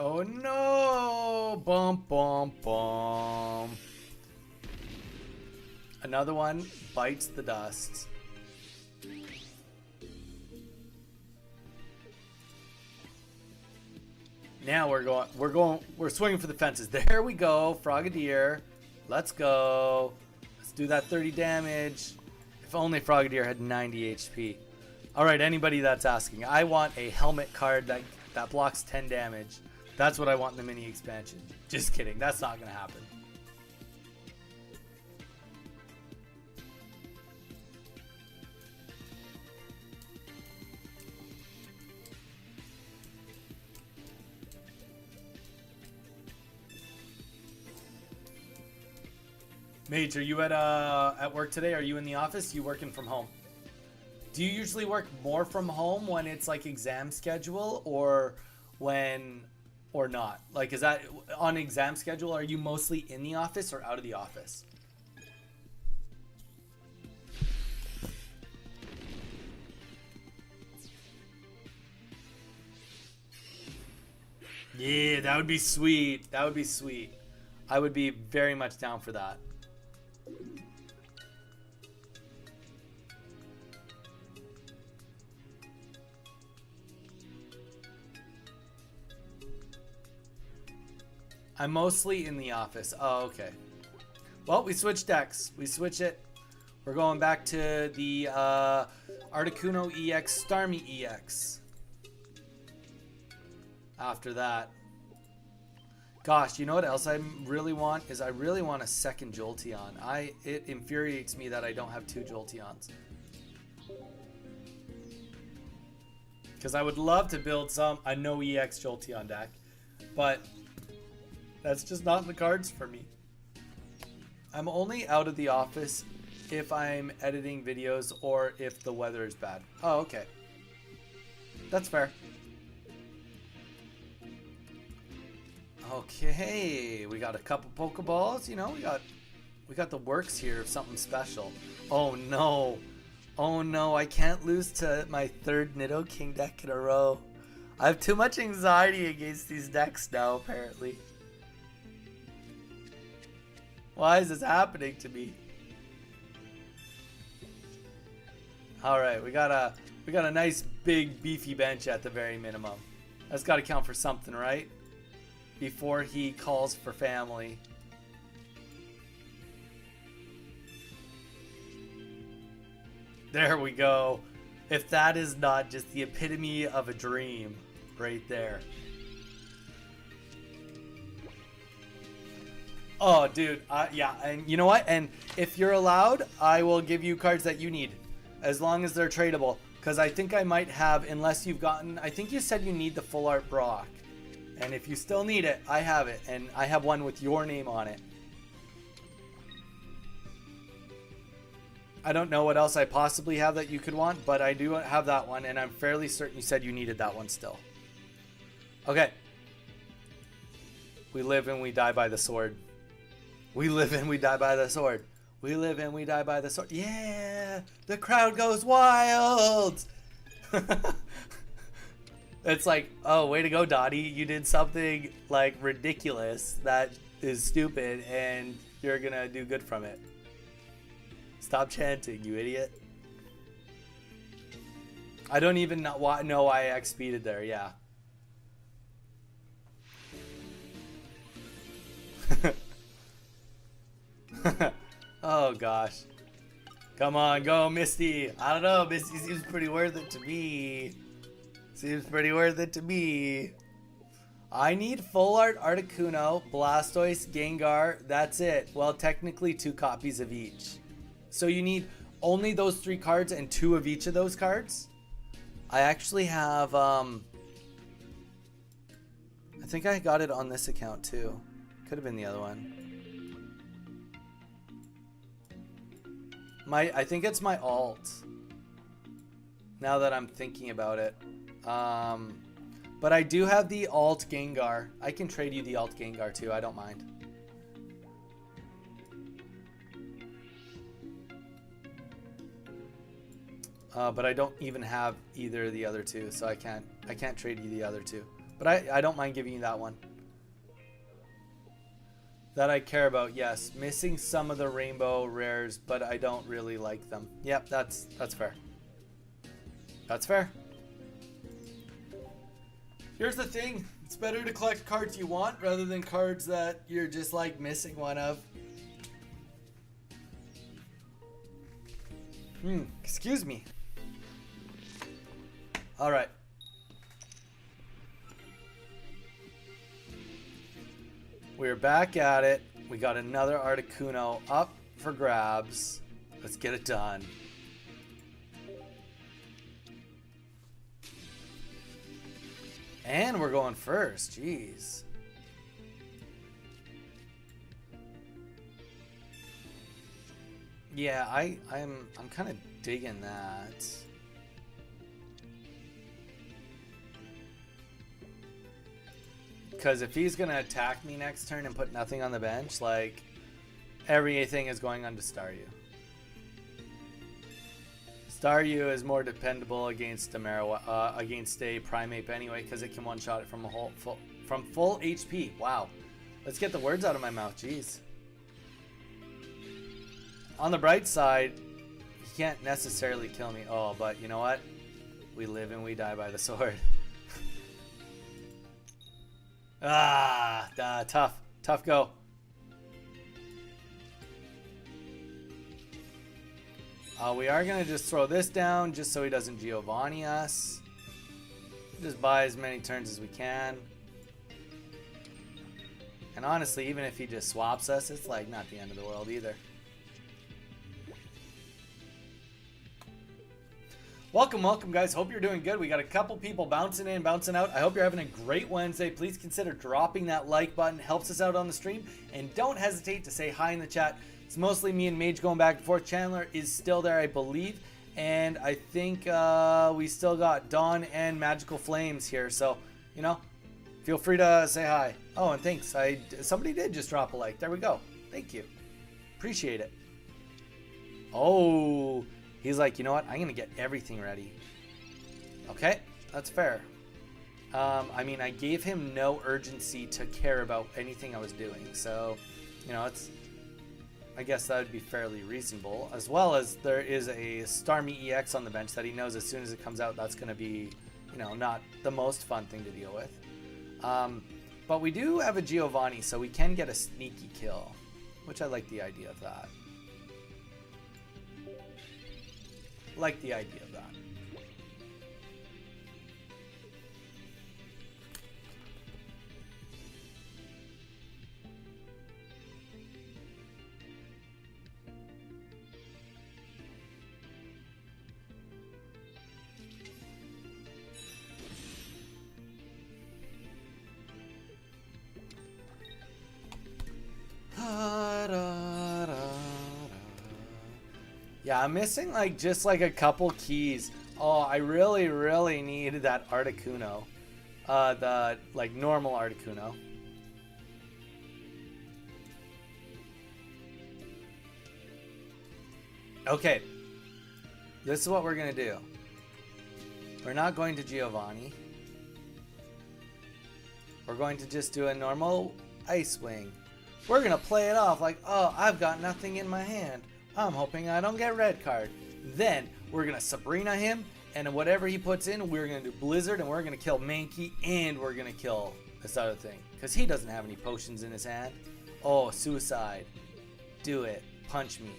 Oh no! Bum, bum, bum. Another one bites the dust. Now we're swinging for the fences. There we go, Frogadier. Let's go. Let's do that 30 damage. If only Frogadier had 90 HP. Alright, anybody that's asking. I want a helmet card that blocks 10 damage. That's what I want in the mini expansion. Just kidding. That's not going to happen. Mage, are you at work today? Are you in the office? You working from home? Do you usually work more from home when it's like exam schedule or when... or not? Like, is that on exam schedule? Are you mostly in the office or out of the office? Yeah, that would be sweet. That would be sweet. I would be very much down for that. I'm mostly in the office. Oh, okay. Well, we switched decks. We switch it. We're going back to the Articuno EX, Starmie EX. After that. Gosh, you know what else I really want? Is I really want a second Jolteon. It infuriates me that I don't have 2 Jolteons. Because I would love to build a no EX Jolteon deck. But... that's just not in the cards for me. I'm only out of the office if I'm editing videos or if the weather is bad. Oh, okay. That's fair. Okay, we got a couple Pokeballs. You know, we got the works here of something special. Oh no. Oh no, I can't lose to my 3rd Nidoking deck in a row. I have too much anxiety against these decks now, apparently. Why is this happening to me? All right, we got a nice big beefy bench at the very minimum. That's got to count for something, right? Before he calls for family. There we go. If that is not just the epitome of a dream right there. Oh, dude. Yeah, and you know what? And if you're allowed, I will give you cards that you need. As long as they're tradable. Because I think I might have, unless you've gotten... I think you said you need the full art Brock. And if you still need it, I have it. And I have one with your name on it. I don't know what else I possibly have that you could want, but I do have that one. And I'm fairly certain you said you needed that one still. Okay. We live and we die by the sword. We live and we die by the sword. We live and we die by the sword. Yeah! The crowd goes wild! It's like, oh, way to go, Dottie. You did something, like, ridiculous that is stupid, and you're gonna do good from it. Stop chanting, you idiot. I don't even know why I XP'd there, yeah. Oh gosh. Come on, go Misty. I don't know, Misty seems pretty worth it to me. Seems pretty worth it to me. I need full art Articuno, Blastoise, Gengar. That's it. Well, technically 2 copies of each. So you need only those 3 cards and 2 of each of those cards. I actually have, I think I got it on this account too. Could have been the other one. I think it's my alt. Now that I'm thinking about it. But I do have the alt Gengar. I can trade you the alt Gengar too. I don't mind. But I don't even have either of the other 2, so I can't trade you the other 2. But I don't mind giving you that one. That I care about, yes. Missing some of the rainbow rares, but I don't really like them. Yep, that's fair. That's fair. Here's the thing. It's better to collect cards you want rather than cards that you're just like missing one of. Excuse me. All right. We're back at it. We got another Articuno up for grabs. Let's get it done. And we're going first. Jeez. Yeah, I'm kind of digging that. Because if he's going to attack me next turn and put nothing on the bench, like, everything is going on to Staryu. Staryu is more dependable against against a Primeape anyway, because it can one-shot it from full HP. Wow. Let's get the words out of my mouth. Jeez. On the bright side, he can't necessarily kill me. Oh, but you know what? We live and we die by the sword. Tough go. We are going to just throw this down just so he doesn't Giovanni us. Just buy as many turns as we can. And honestly, even if he just swaps us, it's like not the end of the world either. Welcome guys. Hope you're doing good. We got a couple people bouncing in, bouncing out. I hope you're having a great Wednesday. Please consider dropping that like button. Helps us out on the stream. And don't hesitate to say hi in the chat. It's mostly me and Mage going back and forth. Chandler is still there, I believe. And I think we still got Dawn and Magical Flames here. So, you know, feel free to say hi. Oh, and thanks. Somebody did just drop a like. There we go. Thank you. Appreciate it. Oh, he's like, you know what? I'm going to get everything ready. Okay, that's fair. I mean, I gave him no urgency to care about anything I was doing. So, you know, I guess that would be fairly reasonable. As well as there is a Starmie EX on the bench that he knows as soon as it comes out, that's going to be, you know, not the most fun thing to deal with. But we do have a Giovanni, so we can get a sneaky kill, which I like the idea of that. Like the idea of that. Yeah, I'm missing like just like a couple keys. Oh, I really need that Articuno. The like normal Articuno. Okay. This is what we're gonna do. We're not going to Giovanni. We're going to just do a normal Ice Wing. We're gonna play it off like, oh, I've got nothing in my hand. I'm hoping I don't get red card. Then we're gonna Sabrina him, and whatever he puts in, we're gonna do Blizzard, and we're gonna kill Mankey, and we're gonna kill this other thing, because he doesn't have any potions in his hand. Oh, suicide. Do it. Punch me.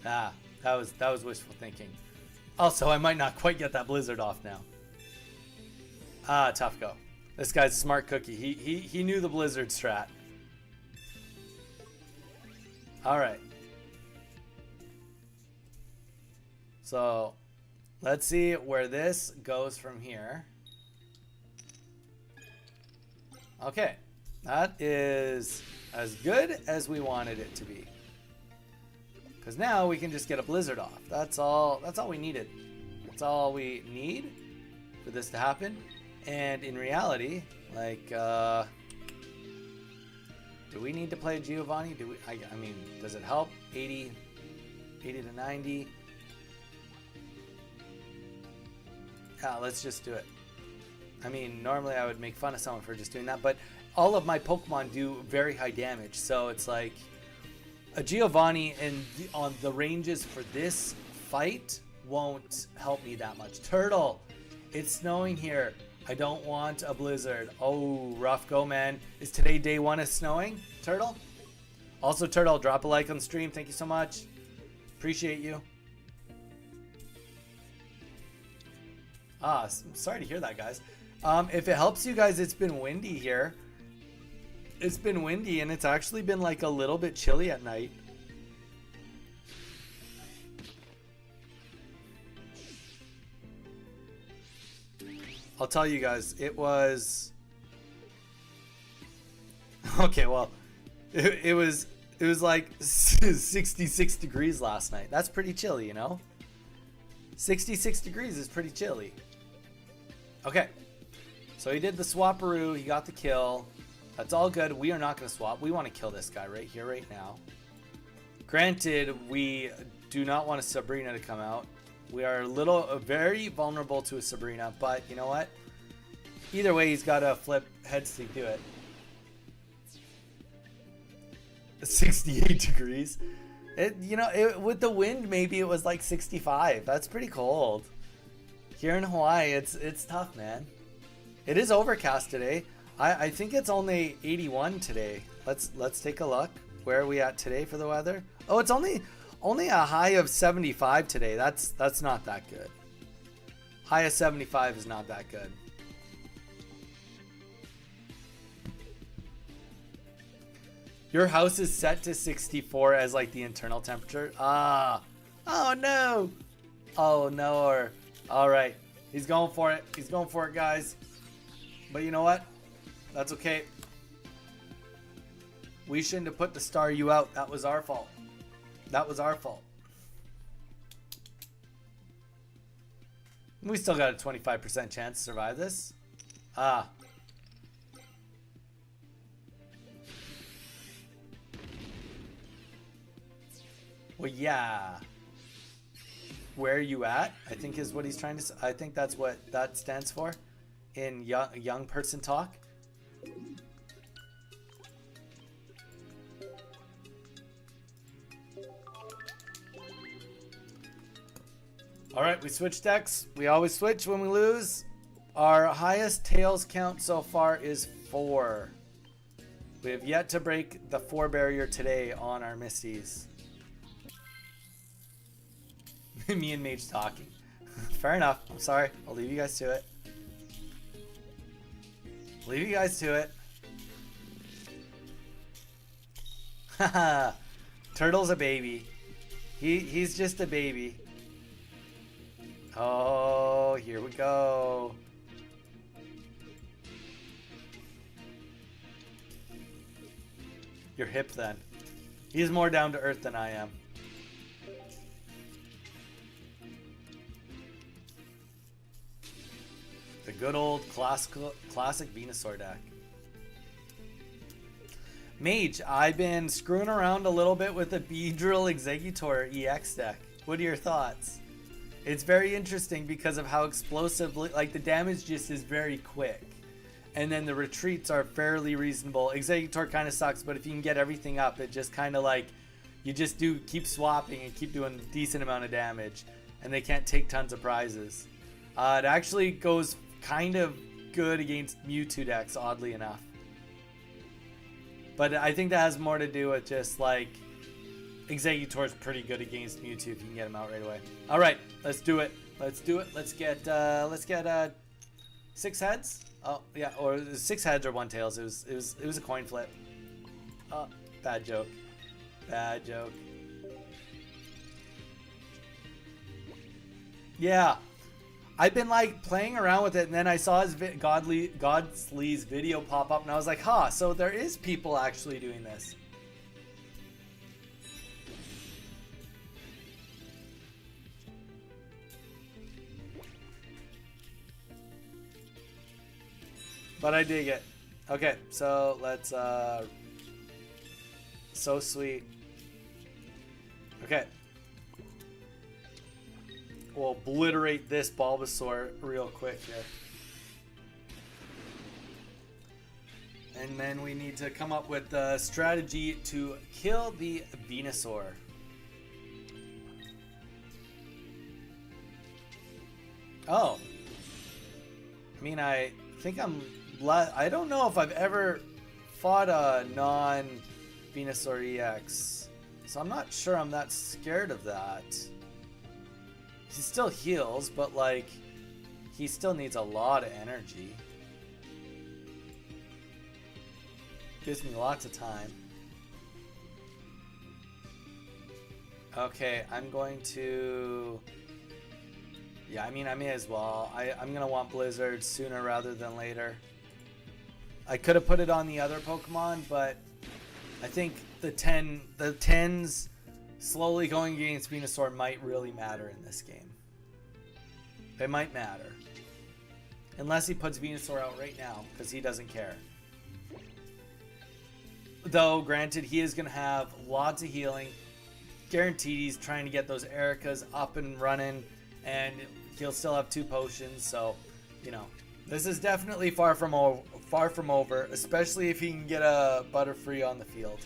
Ah, that was wishful thinking. Also, I might not quite get that Blizzard off now. Ah, tough go. This guy's a smart cookie. He knew the Blizzard strat. All right. So let's see where this goes from here. Okay. That is as good as we wanted it to be. Because now we can just get a Blizzard off. That's all we needed. That's all we need for this to happen. And in reality, like, do we need to play Giovanni? Do we? I mean, does it help? 80 to 90. Yeah, let's just do it. I mean, normally I would make fun of someone for just doing that, but all of my Pokemon do very high damage, so it's like a Giovanni on the ranges for this fight won't help me that much. Turtle, it's snowing here. I don't want a blizzard. Oh, rough go, man. Is today day 1 of snowing, Turtle? Also, Turtle, drop a like on the stream. Thank you so much. Appreciate you. I'm sorry to hear that, guys. If it helps you guys, it's been windy here. It's been windy, and it's actually been like a little bit chilly at night. I'll tell you guys, it was... Okay, well, it was like 66 degrees last night. That's pretty chilly, you know? 66 degrees is pretty chilly. Okay, so he did the swapperoo. He got the kill. That's all good. We are not going to swap. We want to kill this guy right here, right now. Granted, we do not want a Sabrina to come out. We are very vulnerable to a Sabrina, but you know what? Either way, he's got to flip heads to do it. 68 degrees. With the wind, maybe it was like 65. That's pretty cold. Here in Hawaii, it's tough, man. It is overcast today. I think it's only 81 today. Let's take a look. Where are we at today for the weather? Oh, it's only a high of 75 today. That's not that good. High of 75 is not that good. Your house is set to 64 as like the internal temperature. Oh no. Oh no. All right. He's going for it. He's going for it, guys. But you know what? That's okay. We shouldn't have put the Star U out. That was our fault. That was our fault. We still got a 25% chance to survive this. Well, yeah. Where are you at? I think is what he's trying to say. I think that's what that stands for in young person talk. All right, we switch decks. We always switch when we lose. Our highest tails count so far is 4. We have yet to break the 4 barrier today on our Misties. Me and Mage talking. Fair enough. I'm sorry. I'll leave you guys to it. Leave you guys to it. Haha. Turtle's a baby. He's just a baby. Oh, here we go. You're hip then. He's more down to earth than I am. The good old classic Venusaur deck. Mage, I've been screwing around a little bit with the Beedrill Exeggutor EX deck. What are your thoughts? It's very interesting because of how explosively, like the damage just is very quick. And then the retreats are fairly reasonable. Exeggutor kind of sucks, but if you can get everything up, it just kind of like, you just keep swapping and keep doing a decent amount of damage. And they can't take tons of prizes. It actually goes kind of good against Mewtwo decks, oddly enough. But I think that has more to do with just like Exeggutor's pretty good against Mewtwo if you can get him out right away. All right, let's do it. Let's do it. Let's get 6 heads Oh yeah, or 6 heads or 1 tails. It was a coin flip. Oh, bad joke. Bad joke. Yeah. I've been like playing around with it, and then I saw his Godsley's video pop up, and I was like, huh, so there is people actually doing this. But I dig it. Okay, so let's so sweet. Okay. We'll obliterate this Bulbasaur real quick here. And then we need to come up with a strategy to kill the Venusaur. Oh. I mean, I think I don't know if I've ever fought a non-Venusaur EX. So I'm not sure I'm that scared of that. He still heals, but like, he still needs a lot of energy. Gives me lots of time. Okay, I'm going to... Yeah, I mean, I may as well. I'm going to want Blizzard sooner rather than later. I could have put it on the other Pokemon, but I think the 10s slowly going against Venusaur might really matter in this game. It might matter. Unless he puts Venusaur out right now, because he doesn't care. Though, granted, he is going to have lots of healing. Guaranteed he's trying to get those Ericas up and running, and he'll still have 2 potions, so, you know. This is definitely far from over, especially if he can get a Butterfree on the field.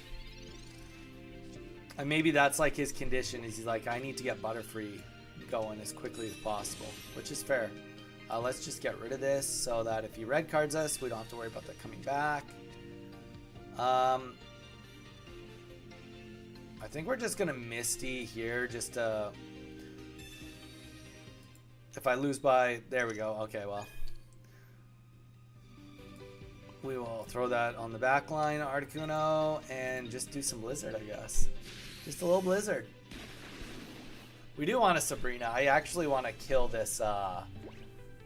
And maybe that's like his condition, is he's like, I need to get Butterfree going as quickly as possible, which is fair. Let's just get rid of this so that if he red cards us, we don't have to worry about that coming back. I think we're just gonna Misty here, just if I lose by, there we go. Okay, well, we will throw that on the back line, Articuno, and just do some Blizzard, I guess. Just a little Blizzard. We do want a Sabrina. I actually want to kill this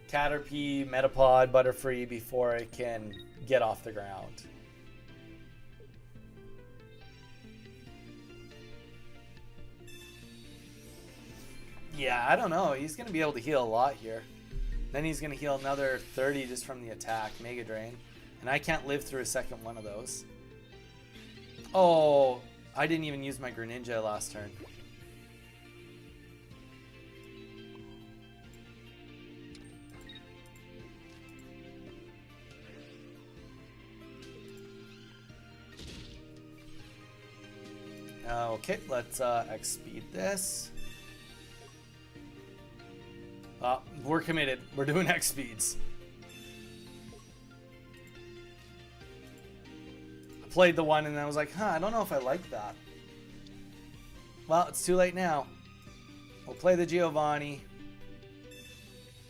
Caterpie, Metapod, Butterfree before it can get off the ground. Yeah, I don't know. He's going to be able to heal a lot here. Then he's going to heal another 30 just from the attack, Mega Drain. And I can't live through a second one of those. Oh, I didn't even use my Greninja last turn. Okay, let's X-speed this. We're committed. We're doing X speeds. I played the one and I was like, I don't know if I like that. Well, it's too late now. We'll play the Giovanni.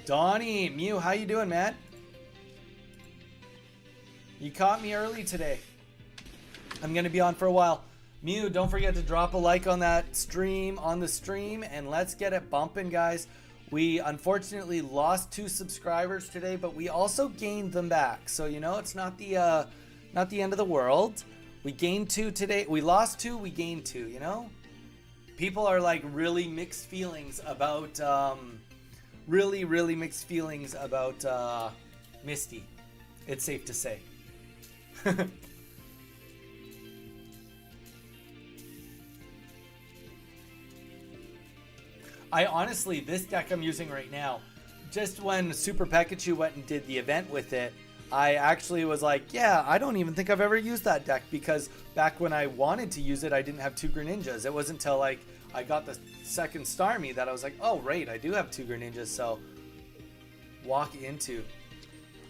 Donnie, Mew, how you doing, man? You caught me early today. I'm going to be on for a while. Mew, don't forget to drop a like on that stream, and let's get it bumping, guys. We unfortunately lost 2 subscribers today, but we also gained them back. So, you know, it's not the end of the world. We gained 2 today. We lost 2, we gained 2, you know? People are like really mixed feelings about, really mixed feelings about Misty. It's safe to say. I honestly, this deck I'm using right now, just when Super Pikachu went and did the event with it, I actually was like, yeah, I don't even think I've ever used that deck, because back when I wanted to use it, I didn't have 2 Greninjas. It wasn't until like I got the second Starmie that I was like, oh, right, I do have 2 Greninjas, so walk into.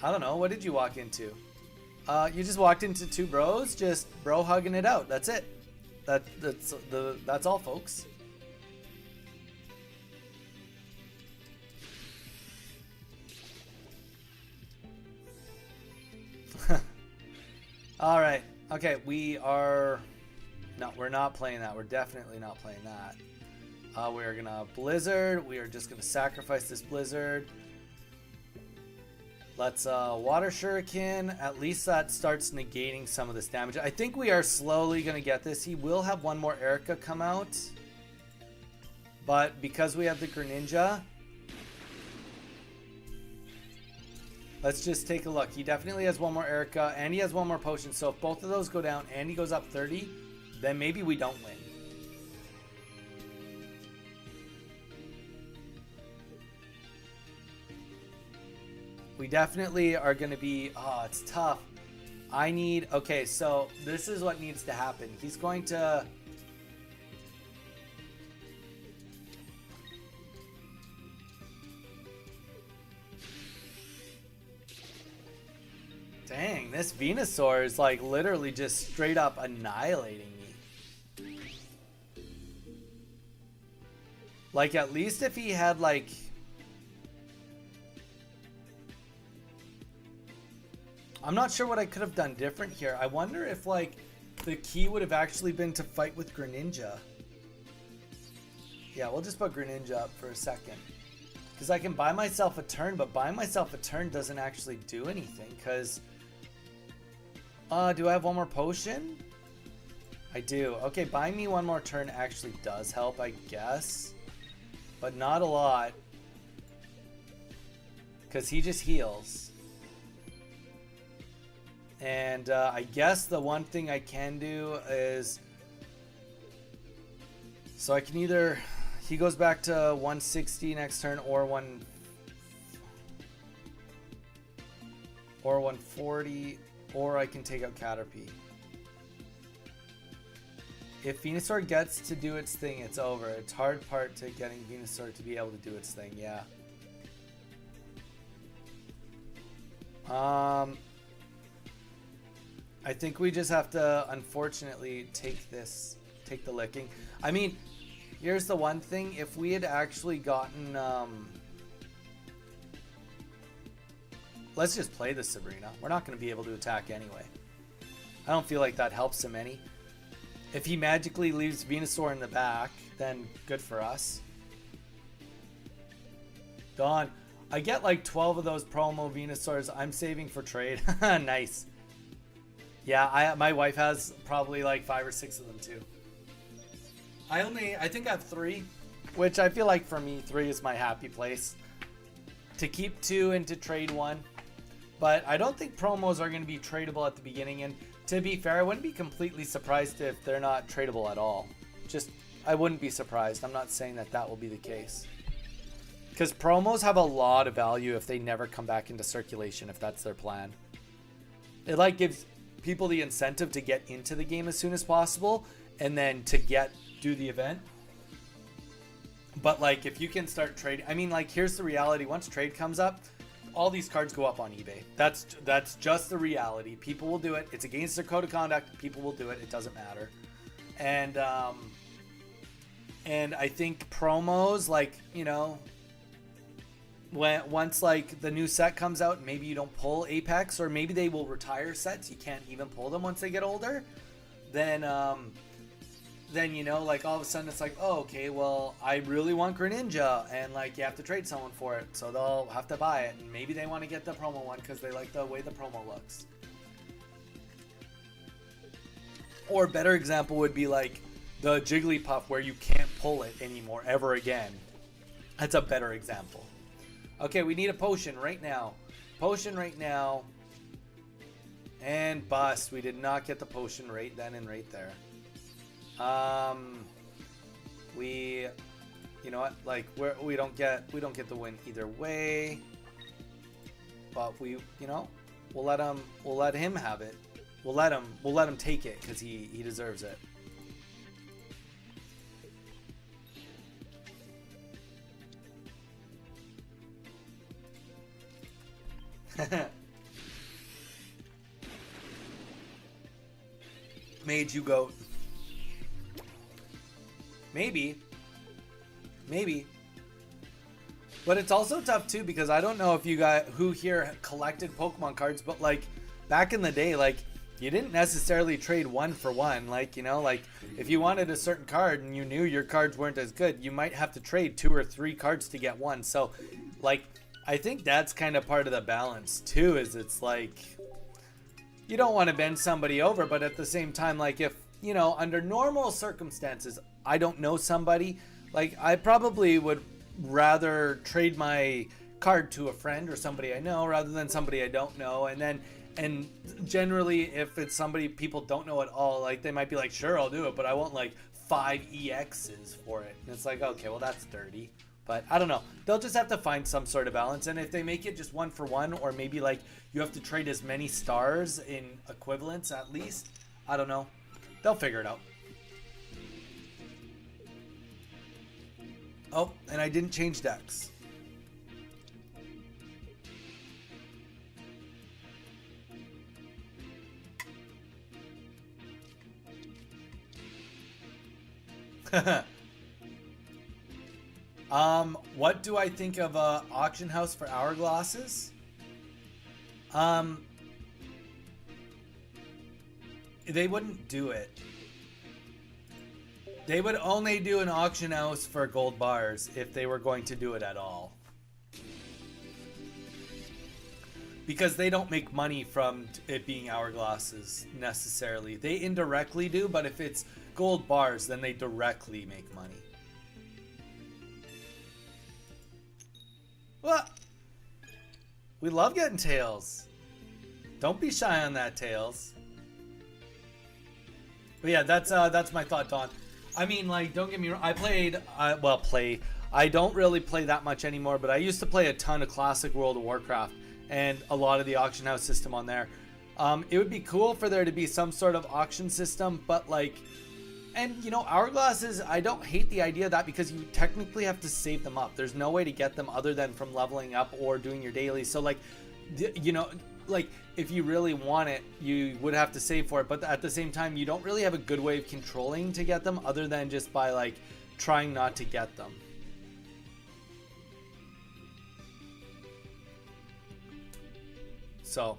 I don't know, what did you walk into? You just walked into 2 bros, just bro hugging it out. That's it. That's all, folks. All right. Okay, we are... No, we're not playing that. We're definitely not playing that. We're going to Blizzard. We are just going to sacrifice this Blizzard. Let's Water Shuriken. At least that starts negating some of this damage. I think we are slowly going to get this. He will have one more Erica come out. But because we have the Greninja... Let's just take a look. He definitely has one more Erica, and he has one more potion. So if both of those go down and he goes up 30, then maybe we don't win. We definitely are going to be... Oh, it's tough. I need... Okay, so this is what needs to happen. He's going to... Dang, this Venusaur is like literally just straight up annihilating me. Like, at least if he had like... I'm not sure what I could have done different here. I wonder if like the key would have actually been to fight with Greninja. Yeah, we'll just put Greninja up for a second. Because I can buy myself a turn, but buying myself a turn doesn't actually do anything. Because... do I have one more potion? I do. Okay, buying me one more turn actually does help, I guess. But not a lot. Because he just heals. And I guess the one thing I can do is... So I can either... He goes back to 160 next turn or 140... Or I can take out Caterpie. If Venusaur gets to do its thing, it's over. It's hard part to getting Venusaur to be able to do its thing, yeah. I think we just have to, unfortunately, take the licking. I mean, here's the one thing. If we had actually gotten... Let's just play the Sabrina. We're not going to be able to attack anyway. I don't feel like that helps him any. If he magically leaves Venusaur in the back, then good for us. Dawn. I get like 12 of those promo Venusaurs I'm saving for trade. Nice. Yeah, my wife has probably like 5 or 6 of them too. I think I have 3, which I feel like for me 3 is my happy place. To keep 2 and to trade 1. But I don't think promos are going to be tradable at the beginning. And to be fair, I wouldn't be completely surprised if they're not tradable at all. Just, I wouldn't be surprised. I'm not saying that that will be the case. Because promos have a lot of value if they never come back into circulation, if that's their plan. It like gives people the incentive to get into the game as soon as possible. And then to do the event. But like, if you can start trading, I mean, like, here's the reality. Once trade comes up, all these cards go up on eBay. That's just the reality. People will do it. It's against their code of conduct. People will do it. It doesn't matter. And I think promos, like, you know, once like the new set comes out, maybe you don't pull Apex, or maybe they will retire sets. You can't even pull them once they get older. Then, you know, like, all of a sudden it's like, oh, okay, well, I really want Greninja, and, like, you have to trade someone for it, so they'll have to buy it, and maybe they want to get the promo one because they like the way the promo looks. Or a better example would be, like, the Jigglypuff where you can't pull it anymore, ever again. That's a better example. Okay, we need a potion right now. Potion right now. And bust. We did not get the potion right then and right there. You know what, like, we don't get the win either way, but we, you know, we'll let him have it. We'll let him take it because he deserves it. Made you goat. Maybe. But it's also tough too, because I don't know if you guys who here collected Pokemon cards, but like back in the day, like You didn't necessarily trade one for one. Like, like if you wanted a certain card and you knew your cards weren't as good, you might have to trade 2 or 3 cards to get one. So, like, I think that's kind of part of the balance too, is it's like, you don't want to bend somebody over, but at the same time, like if, under normal circumstances, I don't know somebody, like I probably would rather trade my card to a friend or somebody I know rather than somebody I don't know. And generally, if it's somebody people don't know at all, like they might be like, sure, I'll do it, but I want like 5 EXs for it. And it's like, okay, well, that's dirty. But I don't know. They'll just have to find some sort of balance. And if they make it just 1 for 1, or maybe like you have to trade as many stars in equivalents at least, I don't know. They'll figure it out. Oh, and I didn't change decks. What do I think of a auction house for hourglasses? They wouldn't do it. They would only do an auction house for gold bars if they were going to do it at all. Because they don't make money from it being hourglasses necessarily. They indirectly do, but if it's gold bars, then they directly make money. Well, we love getting tails. Don't be shy on that, Tails. But yeah, that's my thought, Don. I mean, like, don't get me wrong. I don't really play that much anymore, but I used to play a ton of classic World of Warcraft and a lot of the auction house system on there. It would be cool for there to be some sort of auction system, but like, and hourglasses, I don't hate the idea of that because you technically have to save them up. There's no way to get them other than from leveling up or doing your daily. So like, like if you really want it, you would have to save for it. But at the same time, you don't really have a good way of controlling to get them other than just by like trying not to get them. So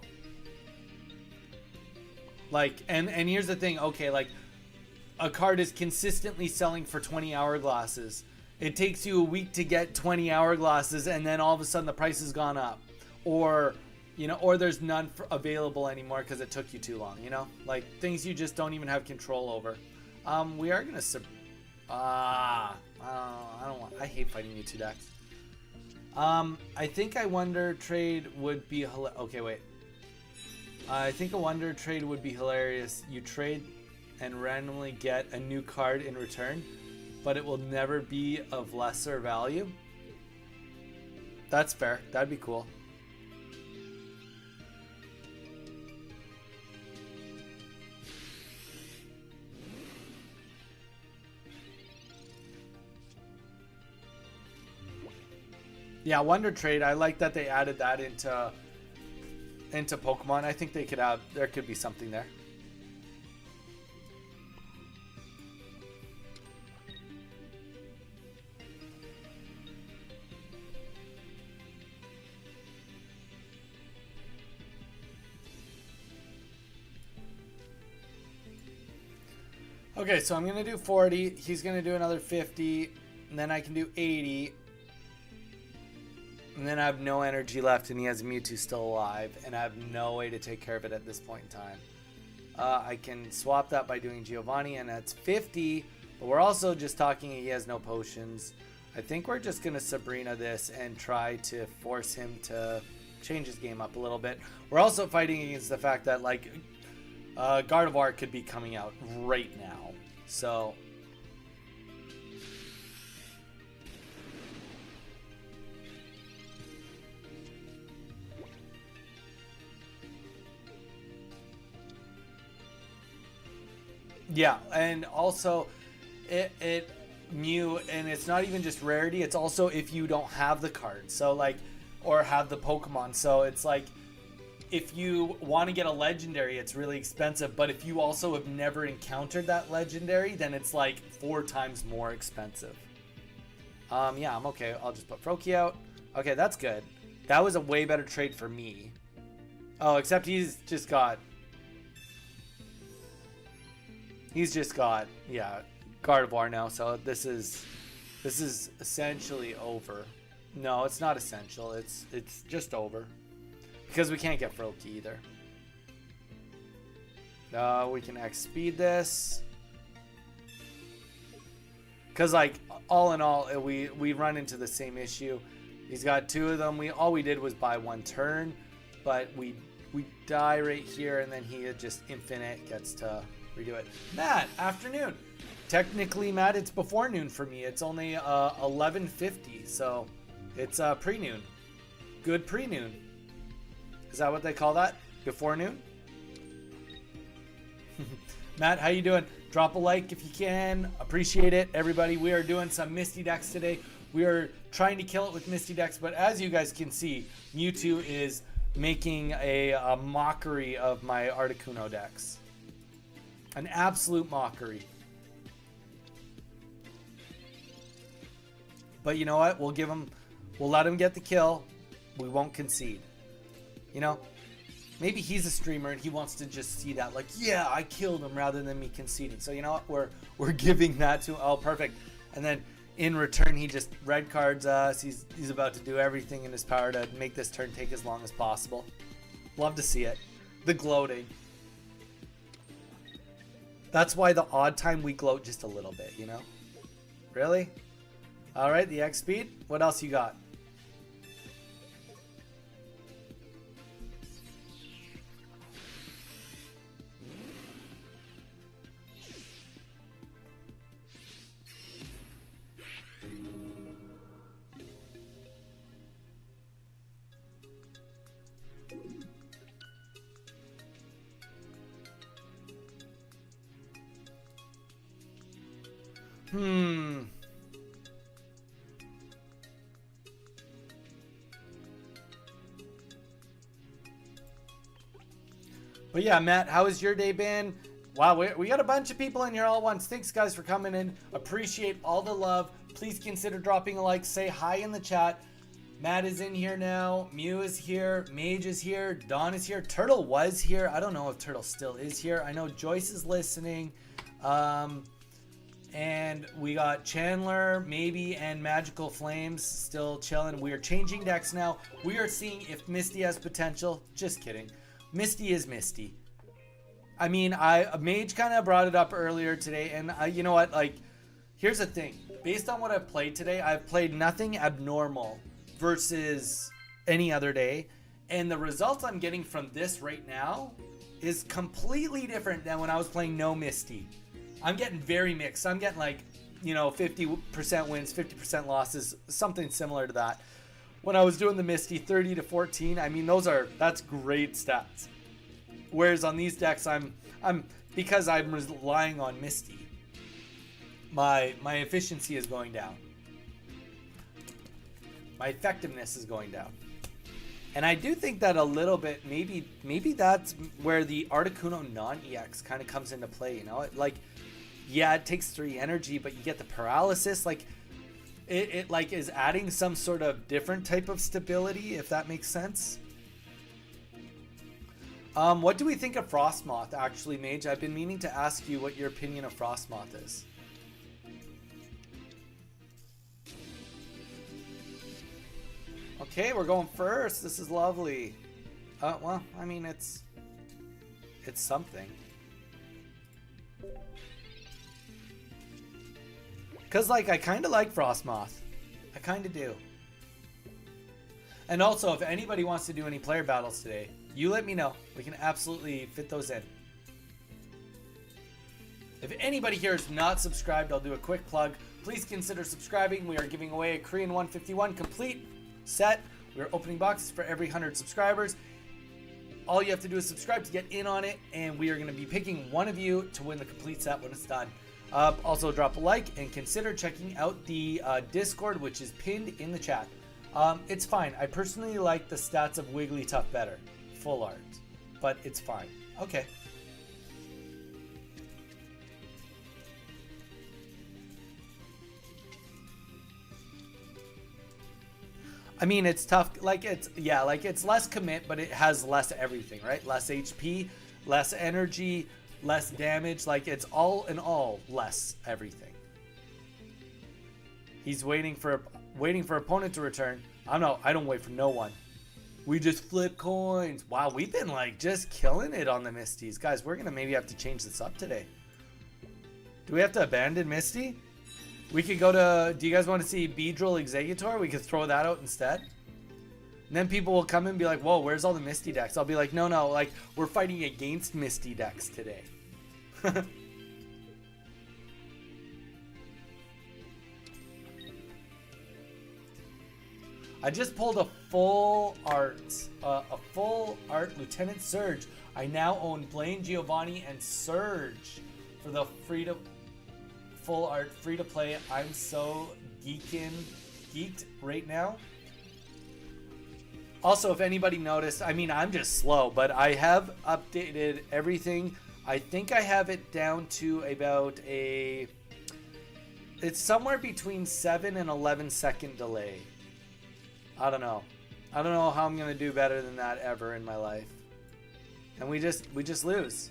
like, and here's the thing. Okay, like a card is consistently selling for 20 hourglasses. It takes you a week to get 20 hourglasses, and then all of a sudden the price has gone up, or or there's none available anymore because it took you too long. Like things you just don't even have control over. We are gonna I hate fighting you two decks. I think I wonder trade would be okay. Wait. I think a wonder trade would be hilarious. You trade and randomly get a new card in return, but it will never be of lesser value. That's fair. That'd be cool. Yeah, Wonder Trade. I like that they added that into Pokemon. I think there could be something there. Okay, so I'm going to do 40. He's going to do another 50. And then I can do 80. And then I have no energy left, and he has Mewtwo still alive. And I have no way to take care of it at this point in time. I can swap that by doing Giovanni, and that's 50. But we're also just talking he has no potions. I think we're just going to Sabrina this and try to force him to change his game up a little bit. We're also fighting against the fact that, like, Gardevoir could be coming out right now. So yeah, and also it Mew, and it's not even just rarity, it's also if you don't have the card. So like, or have the Pokemon. So it's like, if you want to get a legendary, it's really expensive, but if you also have never encountered that legendary, then it's like 4 times more expensive. Yeah, I'm okay. I'll just put Froakie out. Okay, that's good. That was a way better trade for me. Oh, except he's just got... He's just got, yeah, Gardevoir now, so this is essentially over. No, it's not essential. It's just over. Because we can't get Froakie either. We can X speed this. Because, like, all in all, we run into the same issue. He's got two of them. All we did was buy one turn, but we die right here, and then he just infinite gets to redo it. Matt, afternoon. Technically, Matt, it's before noon for me. It's only 11:50, so it's pre-noon. Good pre-noon. Is that what they call that? Before noon? Matt, how you doing? Drop a like if you can. Appreciate it, everybody. We are doing some Misty decks today. We are trying to kill it with Misty decks, but as you guys can see, Mewtwo is making a mockery of my Articuno decks. An absolute mockery. But you know what? We'll let him get the kill. We won't concede. You know? Maybe he's a streamer and he wants to just see that, like, yeah, I killed him, rather than me conceding. So you know what? We're giving that to him. Oh, perfect. And then in return, he just red cards us. He's about to do everything in his power to make this turn take as long as possible. Love to see it. The gloating. That's why the odd time we gloat just a little bit, you know? Really? All right, the X speed. What else you got? But yeah, Matt, how has your day been? Wow, we got a bunch of people in here all at once. Thanks, guys, for coming in. Appreciate all the love. Please consider dropping a like. Say hi in the chat. Matt is in here now. Mew is here. Mage is here. Dawn is here. Turtle was here. I don't know if Turtle still is here. I know Joyce is listening. And we got Chandler, maybe, and Magical Flames still chilling. We are changing decks now. We are seeing if Misty has potential. Just kidding. Misty is Misty. I mean, Mage kind of brought it up earlier today, and you know what? Like, here's the thing. Based on what I've played today, I've played nothing abnormal versus any other day, and the results I'm getting from this right now is completely different than when I was playing no Misty. I'm getting very mixed. I'm getting, like, you know, 50% wins, 50% losses, something similar to that. When I was doing the Misty, 30-14, I mean, that's great stats. Whereas on these decks, because I'm relying on Misty, my efficiency is going down. My effectiveness is going down. And I do think that a little bit, maybe that's where the Articuno non-EX kind of comes into play, you know? Like, yeah, it takes 3 energy, but you get the paralysis, like, it like is adding some sort of different type of stability, if that makes sense. What do we think of Frostmoth, actually, Mage? I've been meaning to ask you what your opinion of Frostmoth is. Okay, we're going first. This is lovely. Well, I mean, it's something. Because, like, I kind of like Frostmoth. I kind of do. And also, if anybody wants to do any player battles today, you let me know. We can absolutely fit those in. If anybody here is not subscribed, I'll do a quick plug. Please consider subscribing. We are giving away a Korean 151 complete set. We are opening boxes for every 100 subscribers. All you have to do is subscribe to get in on it, and we are going to be picking one of you to win the complete set when it's done. Also, drop a like and consider checking out the Discord, which is pinned in the chat. It's fine. I personally like the stats of Wigglytuff better. Full art. But it's fine. Okay. I mean, it's tough. Like, it's less commit, but it has less everything, right? Less HP, less energy, less damage. Like, it's all in all less everything. He's waiting for opponent to return. I don't wait for no one. We just flip coins. Wow, we've been like just killing it on the Misties. Guys, we're gonna maybe have to change this up today. Do we have to abandon Misty? We could go to, do you guys want to see Beedrill Executor? We could throw that out instead. And then people will come and be like, whoa, where's all the Misty decks? I'll be like, no, like, we're fighting against Misty decks today. I just pulled a full art Lieutenant Surge. I now own Blaine, Giovanni, and Surge for the full art free to play. I'm so geeked right now. Also, if anybody noticed, I mean, I'm just slow, but I have updated everything. I think I have it down to about it's somewhere between 7 and 11 second delay. I don't know how I'm gonna do better than that ever in my life. And we just lose.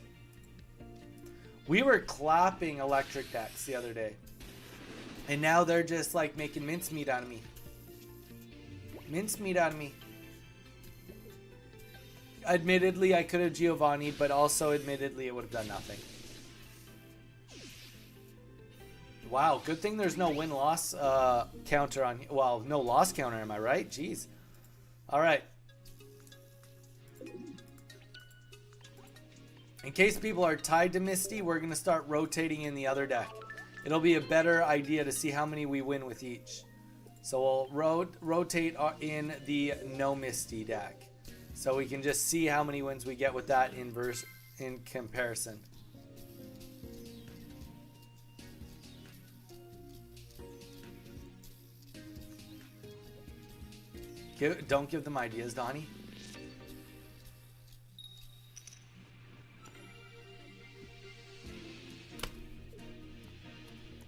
We were clapping electric decks the other day, and now they're just like making mincemeat out of me. Admittedly, I could have Giovanni, but also admittedly it would have done nothing. Wow, good thing there's no win-loss counter on... Well, no loss counter, am I right? Jeez. Alright. In case people are tied to Misty, we're going to start rotating in the other deck. It'll be a better idea to see how many we win with each. So we'll rotate in the no Misty deck. So we can just see how many wins we get with that in comparison. Don't give them ideas, Donnie.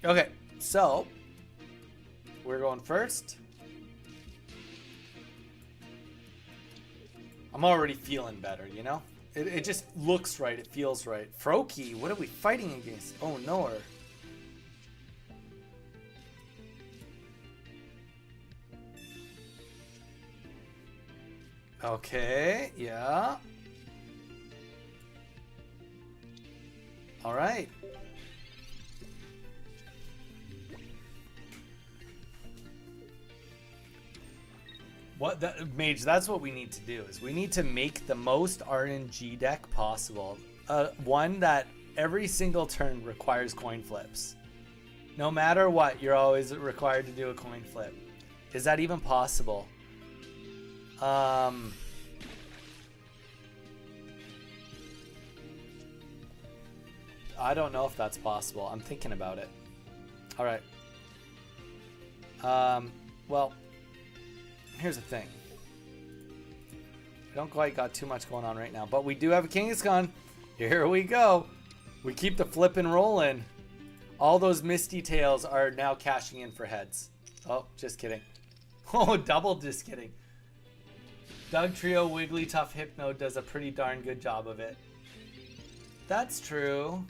Okay, so we're going first. I'm already feeling better, you know? It just looks right. It feels right. Froakie, what are we fighting against? Oh, no. Okay, yeah. All right. Mage, that's what we need to do, is we need to make the most RNG deck possible. One that every single turn requires coin flips. No matter what, you're always required to do a coin flip. Is that even possible? I don't know if that's possible. I'm thinking about it. All right. Well, here's the thing. We don't quite got too much going on right now, but we do have a Kangaskhan. Here we go. We keep the flipping rolling. All those Misty Tails are now cashing in for heads. Oh, just kidding. Oh, double just kidding. Doug Trio Wigglytuff Hypno does a pretty darn good job of it. That's true.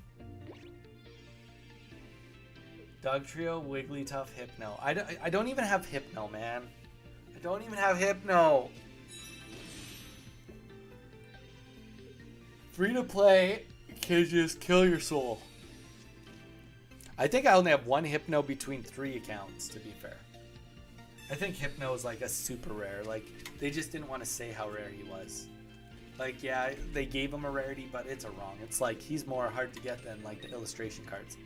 Doug Trio Wigglytuff Hypno. I don't even have Hypno, man. I don't even have Hypno. Free to play can just kill your soul. I think I only have one Hypno between 3 accounts, to be fair. I think Hypno is like a super rare. Like, they just didn't want to say how rare he was. Like, yeah, they gave him a rarity, but it's a wrong. It's like he's more hard to get than like the illustration cards.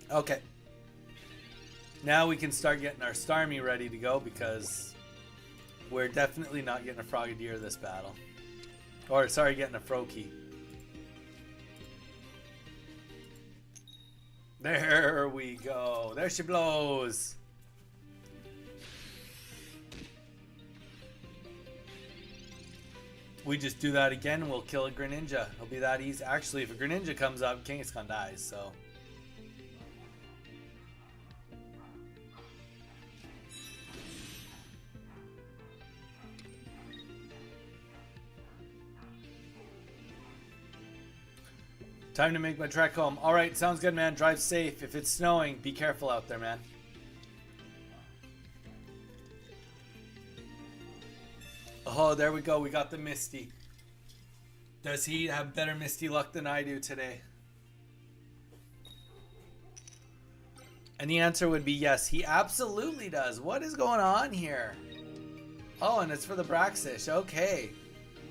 Okay. Now we can start getting our Starmie ready to go, because we're definitely not getting a Frogadier this battle. Or, sorry, getting a Froakie. There we go. There she blows. We just do that again and we'll kill a Greninja. It'll be that easy. Actually, if a Greninja comes up, Kangaskhan dies, so... Time to make my trek home. All right, sounds good, man. Drive safe. If it's snowing, be careful out there, man. Oh, there we go. We got the Misty. Does he have better Misty luck than I do today? And the answer would be yes. He absolutely does. What is going on here? Oh, and it's for the Braxish. Okay.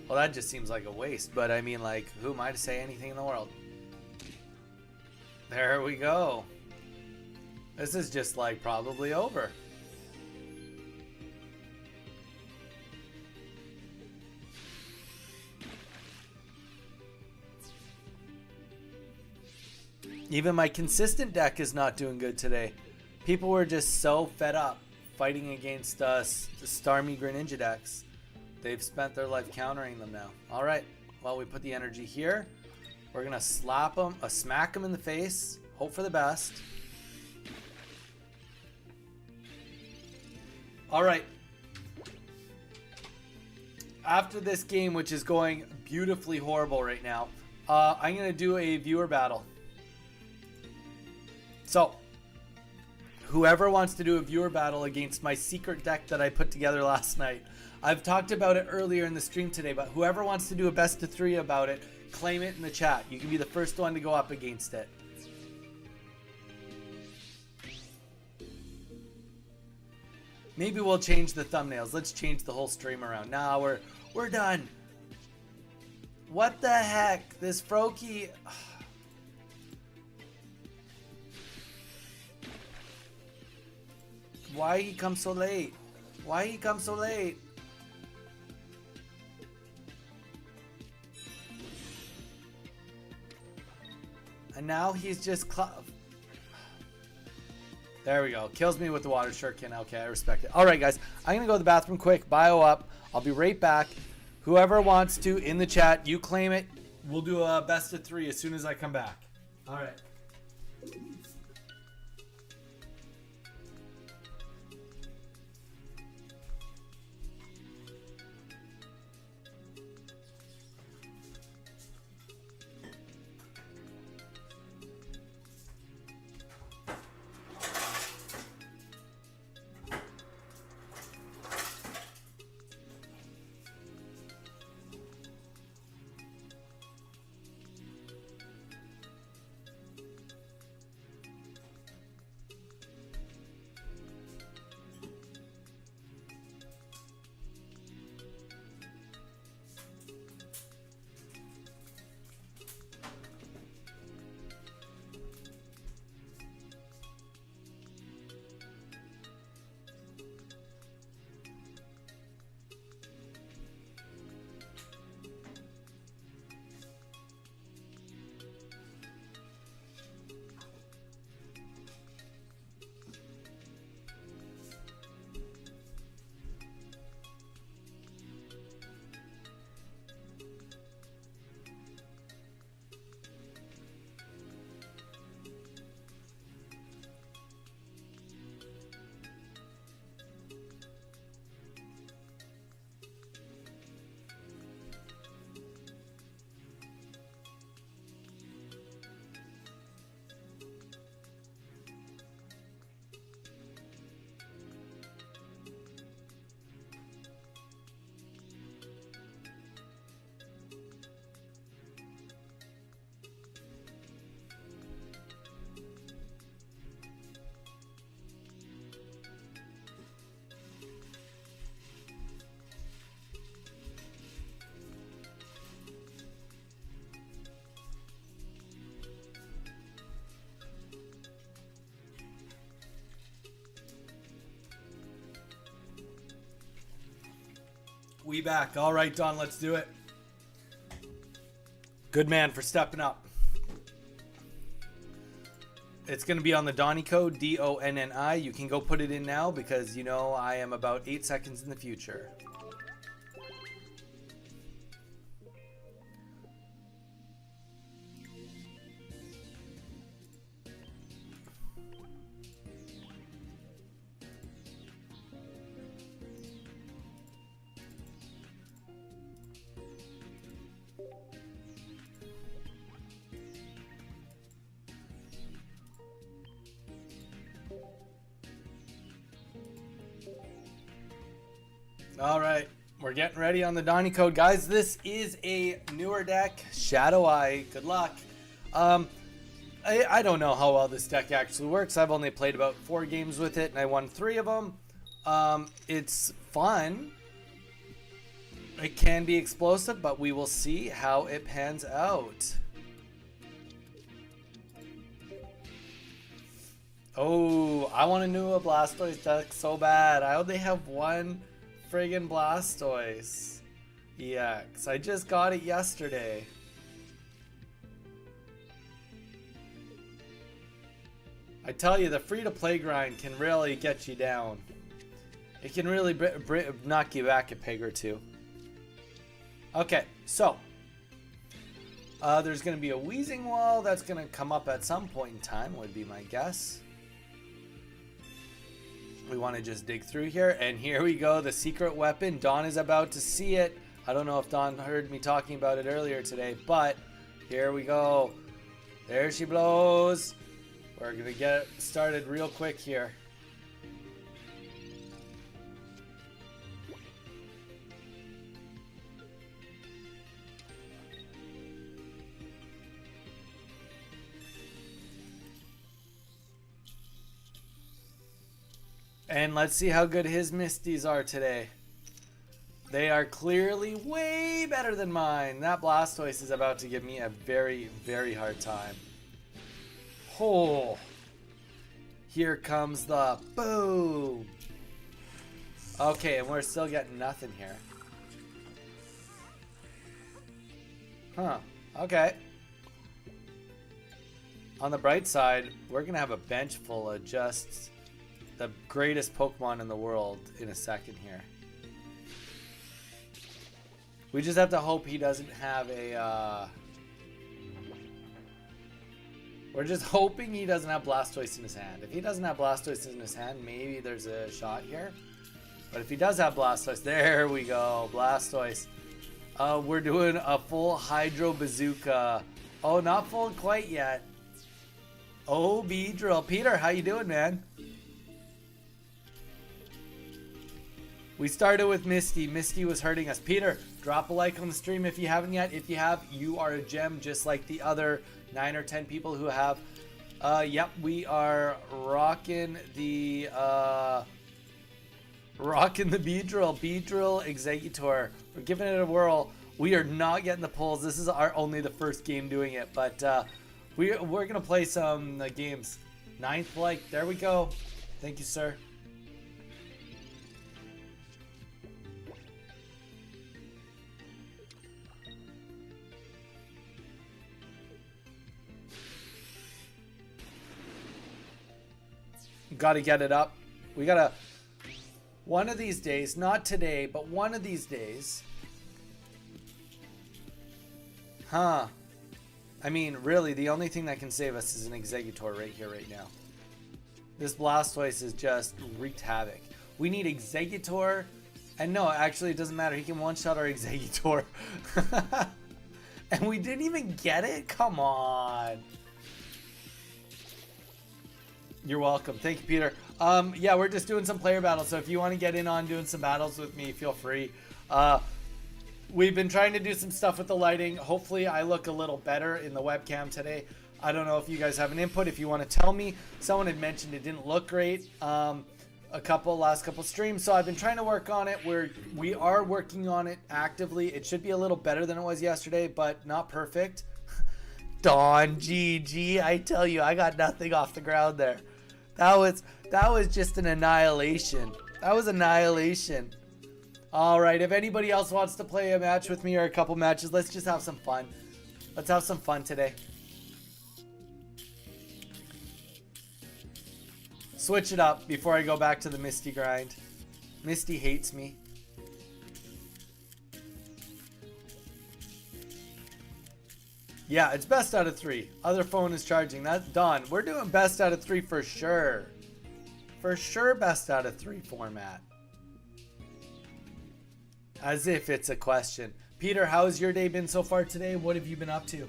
Well, that just seems like a waste. But I mean, like, who am I to say anything in the world? There we go. This is just like probably over. Even my consistent deck is not doing good today. People were just so fed up fighting against us, the Starmie Greninja decks. They've spent their life countering them now. All right. Well, we put the energy here. We're going to slap them, smack them in the face. Hope for the best. All right. After this game, which is going beautifully horrible right now, I'm going to do a viewer battle. So, whoever wants to do a viewer battle against my secret deck that I put together last night, I've talked about it earlier in the stream today, but whoever wants to do a best of 3 about it, claim it in the chat. You can be the first one to go up against it. Maybe we'll change the thumbnails. Let's change the whole stream around. Nah, we're done. What the heck? This Froakie... Why he come so late? Why he come so late? And now he's just... There we go. Kills me with the water shuriken. Okay, I respect it. Alright, guys. I'm going to go to the bathroom quick. Bio up. I'll be right back. Whoever wants to, in the chat, you claim it. We'll do a best of 3 as soon as I come back. Alright. We back. All right, Don, let's do it. Good man for stepping up. It's going to be on the Donnie code, D-O-N-N-I. You can go put it in now because, you know, I am about 8 seconds in the future. Alright, we're getting ready on the Donny Code. Guys, this is a newer deck, Shadow Eye. Good luck. I don't know how well this deck actually works. I've only played about 4 games with it, and I won 3 of them. It's fun. It can be explosive, but we will see how it pans out. Oh, I want to do a Blastoise deck so bad. I only have one friggin' Blastoise EX. I just got it yesterday. I tell you, the free-to-play grind can really get you down. It can really knock you back a peg or two. Okay, so there's going to be a Wheezing Wall that's going to come up at some point in time, would be my guess. We want to just dig through here, and here we go, the secret weapon. Dawn is about to see it. I don't know if Dawn heard me talking about it earlier today, but here we go. There she blows. We're going to get started real quick here. And let's see how good his Misties are today. They are clearly way better than mine. That Blastoise is about to give me a very, very hard time. Oh, here comes the boom. Okay, and we're still getting nothing here. Huh, okay. On the bright side, we're going to have a bench full of just the greatest Pokemon in the world in a second here. We just have to hope he doesn't have a... We're just hoping he doesn't have Blastoise in his hand. If he doesn't have Blastoise in his hand, maybe there's a shot here. But if he does have Blastoise, there we go, Blastoise. We're doing a full Hydro Bazooka. Oh, not full quite yet. Oh, Beedrill. Peter, how you doing, man? We started with Misty. Misty was hurting us. Peter, drop a like on the stream if you haven't yet. If you have, you are a gem just like the other 9 or 10 people who have. Yep, we are rocking the Beedrill. Beedrill Executor. We're giving it a whirl. We are not getting the pulls. This is our only the first game doing it, but we're gonna play some games. 9th like, there we go. Thank you, sir. Gotta get it up. We gotta, one of these days, not today, but one of these days. Huh. I mean, really, the only thing that can save us is an Executor right here, right now. This Blastoise is just wreaked havoc. We need Executor, and no, actually, it doesn't matter. He can one-shot our Executor. And we didn't even get it? Come on. You're welcome. Thank you, Peter. Yeah, we're just doing some player battles, so if you want to get in on doing some battles with me, feel free. We've been trying to do some stuff with the lighting. Hopefully, I look a little better in the webcam today. I don't know if you guys have an input. If you want to tell me, someone had mentioned it didn't look great last couple streams, so I've been trying to work on it. We are working on it actively. It should be a little better than it was yesterday, but not perfect. Dawn, GG, I tell you, I got nothing off the ground there. That was just an annihilation. That was annihilation. All right, if anybody else wants to play a match with me or a couple matches, let's just have some fun. Let's have some fun today. Switch it up before I go back to the Misty grind. Misty hates me. Yeah, it's best out of 3. Other phone is charging. That's done. We're doing best out of 3 for sure. For sure, best out of 3 format. As if it's a question. Peter, how's your day been so far today? What have you been up to?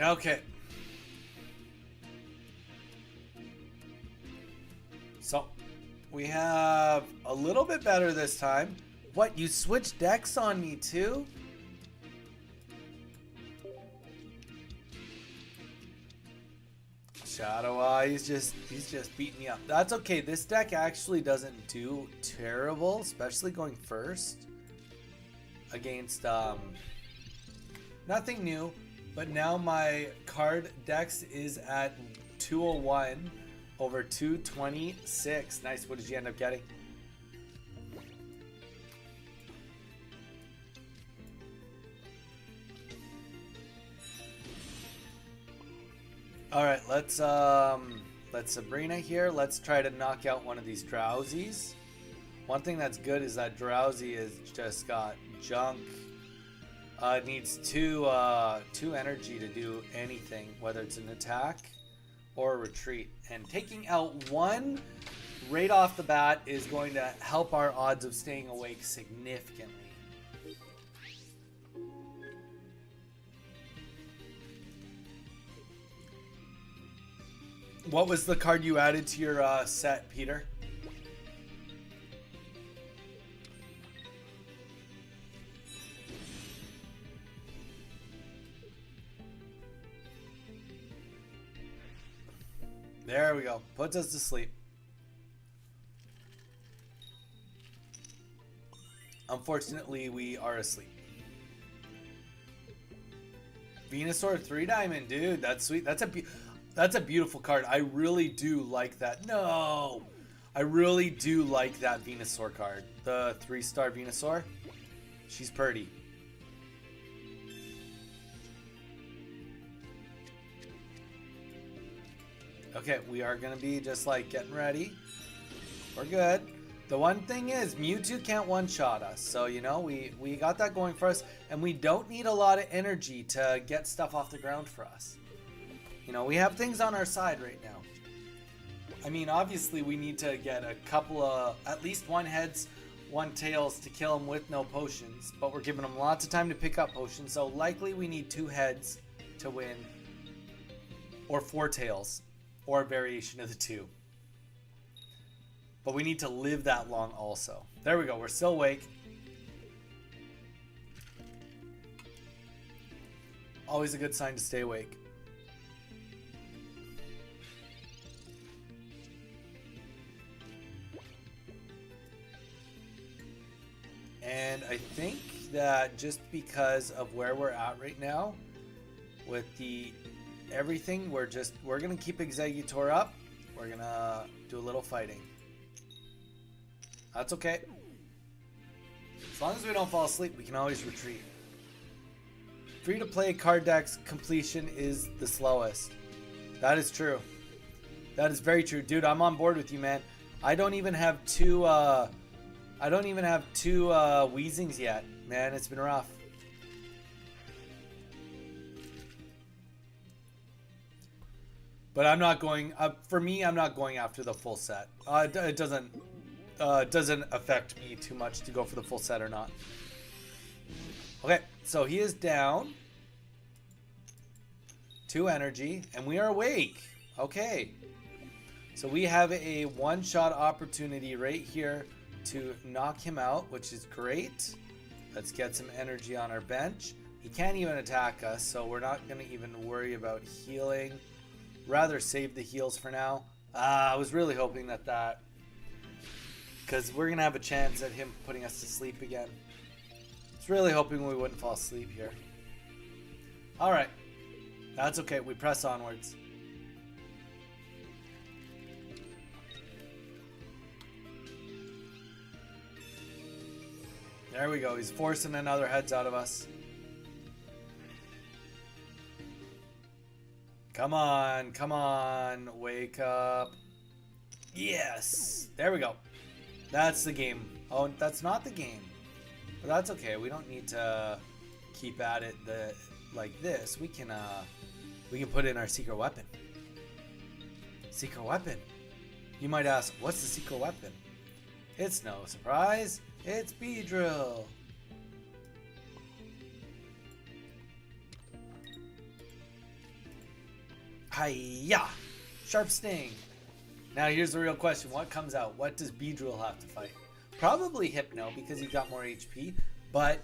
Okay. So, we have a little bit better this time. What, you switched decks on me too? Shadow Eye, he's just beating me up. That's okay. This deck actually doesn't do terrible, especially going first against nothing new. But now my card dex is at 201 over 226. Nice. What did you end up getting? All right, let's Sabrina here. Let's try to knock out one of these drowsies. One thing that's good is that drowsy is just got junk. Needs two energy to do anything, whether it's an attack or a retreat. And taking out one right off the bat is going to help our odds of staying awake significantly. What was the card you added to your set, Peter? There we go. Puts us to sleep. Unfortunately, we are asleep. Venusaur 3 Diamond, dude. That's sweet. That's a beautiful card. I really do like that. No! I really do like that Venusaur card. The 3-star Venusaur. She's pretty. Okay, we are going to be just like getting ready. We're good. The one thing is, Mewtwo can't one-shot us. So, you know, we got that going for us. And we don't need a lot of energy to get stuff off the ground for us. You know, we have things on our side right now. I mean, obviously we need to get a couple of, at least one heads, one tails to kill them with no potions. But we're giving them lots of time to pick up potions. So likely we need 2 heads to win. Or 4 tails. Or a variation of the 2. But we need to live that long also. There we go. We're still awake. Always a good sign to stay awake. And I think that just because of where we're at right now with the everything, we're gonna keep Exeggutor up. We're gonna do a little fighting. That's okay. As long as we don't fall asleep, we can always retreat. Free to play card decks completion is the slowest. That is true. That is very true, dude. I'm on board with you, man. I don't even have two Weezings yet, man. It's been rough. But I'm not going. For me, I'm not going after the full set. It doesn't affect me too much to go for the full set or not. Okay, so he is down 2 energy, and we are awake. Okay, so we have a one-shot opportunity right here to knock him out, which is great. Let's get some energy on our bench. He can't even attack us, so we're not going to even worry about healing. Rather save the heals for now. I was really hoping that because we're going to have a chance at him putting us to sleep again. I was really hoping we wouldn't fall asleep here. Alright. That's okay. We press onwards. There we go. He's forcing another heads out of us. Come on, come on, wake up. Yes, there we go. That's the game. Oh, that's not the game. But that's okay. We don't need to keep at it like this. We can put in our secret weapon. Secret weapon. You might ask, what's the secret weapon? It's no surprise. It's Beedrill. Hiya! Sharp Sting. Now here's the real question. What comes out? What does Beedrill have to fight? Probably Hypno because he's got more HP. But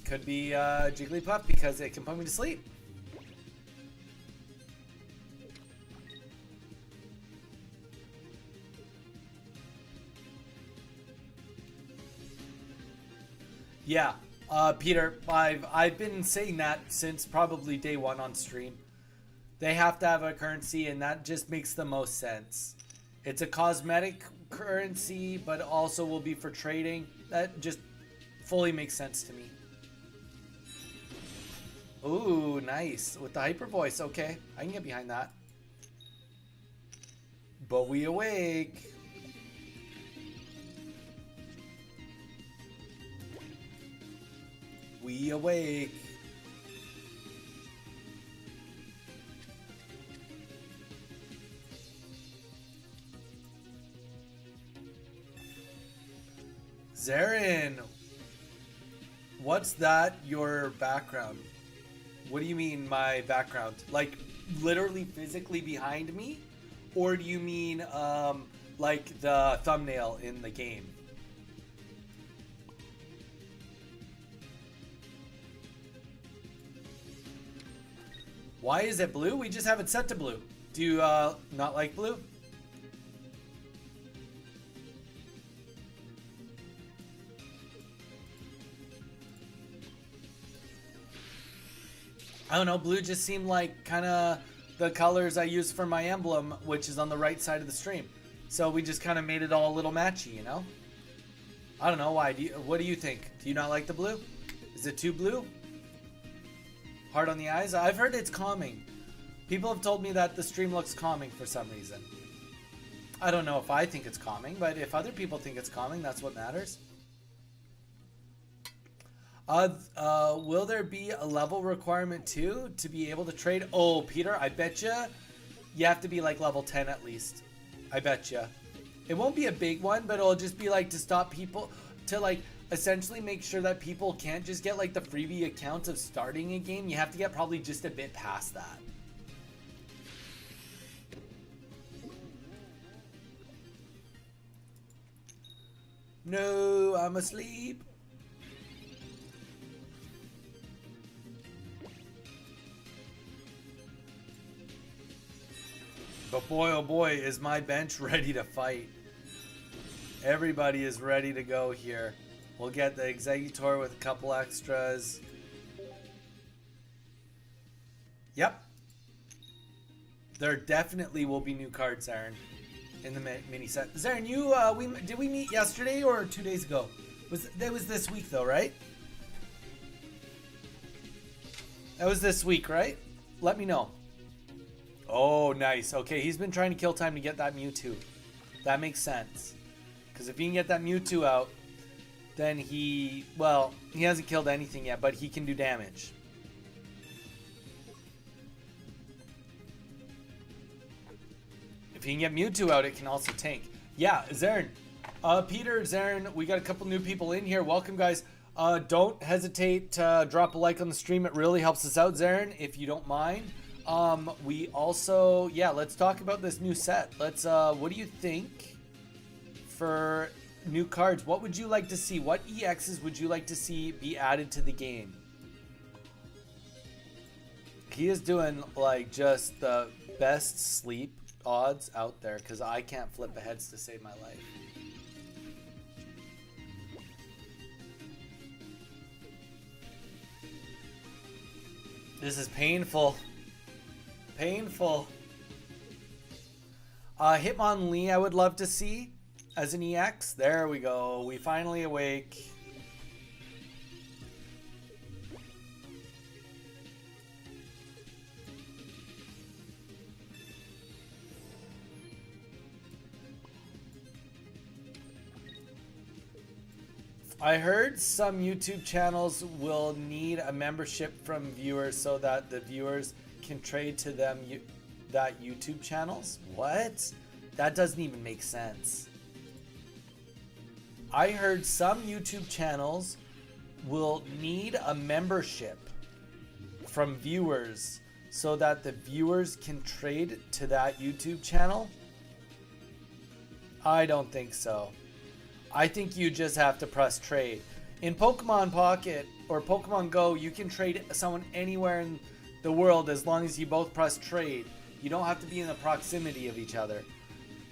could be Jigglypuff because it can put me to sleep. Yeah, Peter, I've been saying that since probably day one on stream. They have to have a currency, and that just makes the most sense. It's a cosmetic currency, but also will be for trading. That just fully makes sense to me. Ooh, nice. With the hyper voice, okay. I can get behind that. But we awake. We awake. Zarin, what's that your background? What do you mean my background? Like literally physically behind me? Or do you mean like the thumbnail in the game? Why is it blue? We just have it set to blue. Do you not like blue? I don't know, blue just seemed like kind of the colors I use for my emblem, which is on the right side of the stream. So we just kind of made it all a little matchy, you know? I don't know why. What do you think? Do you not like the blue? Is it too blue? Hard on the eyes? I've heard it's calming. People have told me that the stream looks calming for some reason. I don't know if I think it's calming, but if other people think it's calming, that's what matters. Will there be a level requirement too to be able to trade? Oh, Peter, I bet you have to be like level 10 at least. I bet you. It won't be a big one, but it'll just be like to stop people, to like essentially make sure that people can't just get like the freebie accounts of starting a game. You have to get probably just a bit past that. No, I'm asleep. But boy, oh boy, is my bench ready to fight. Everybody is ready to go here. We'll get the Exeggutor with a couple extras. Yep. There definitely will be new cards, Aaron, in the mini set. Zarin, you did we meet yesterday or 2 days ago? That was this week though, right? That was this week, right? Let me know. Oh, nice. Okay, he's been trying to kill time to get that Mewtwo. That makes sense. Because if he can get that Mewtwo out, then he hasn't killed anything yet, but he can do damage. If he can get Mewtwo out, it can also tank. Yeah, Zarin. Peter, Zarin, we got a couple new people in here. Welcome, guys. Don't hesitate to drop a like on the stream. It really helps us out, Zarin, if you don't mind. We also, yeah, let's talk about this new set. Let's, what do you think for new cards? What would you like to see? What EXs would you like to see be added to the game? He is doing, like, just the best sleep odds out there because I can't flip aheads to save my life. This is painful. Painful. Hitmonlee I would love to see as an EX. There we go. We finally awake. I heard some YouTube channels will need a membership from viewers so that the viewers can trade to them that YouTube channels. What? That doesn't even make sense. I heard some YouTube channels will need a membership from viewers so that the viewers can trade to that YouTube channel? I don't think so. I think you just have to press trade. In Pokemon Pocket or Pokemon Go, you can trade someone anywhere in the world as long as you both press trade. You don't have to be in the proximity of each other.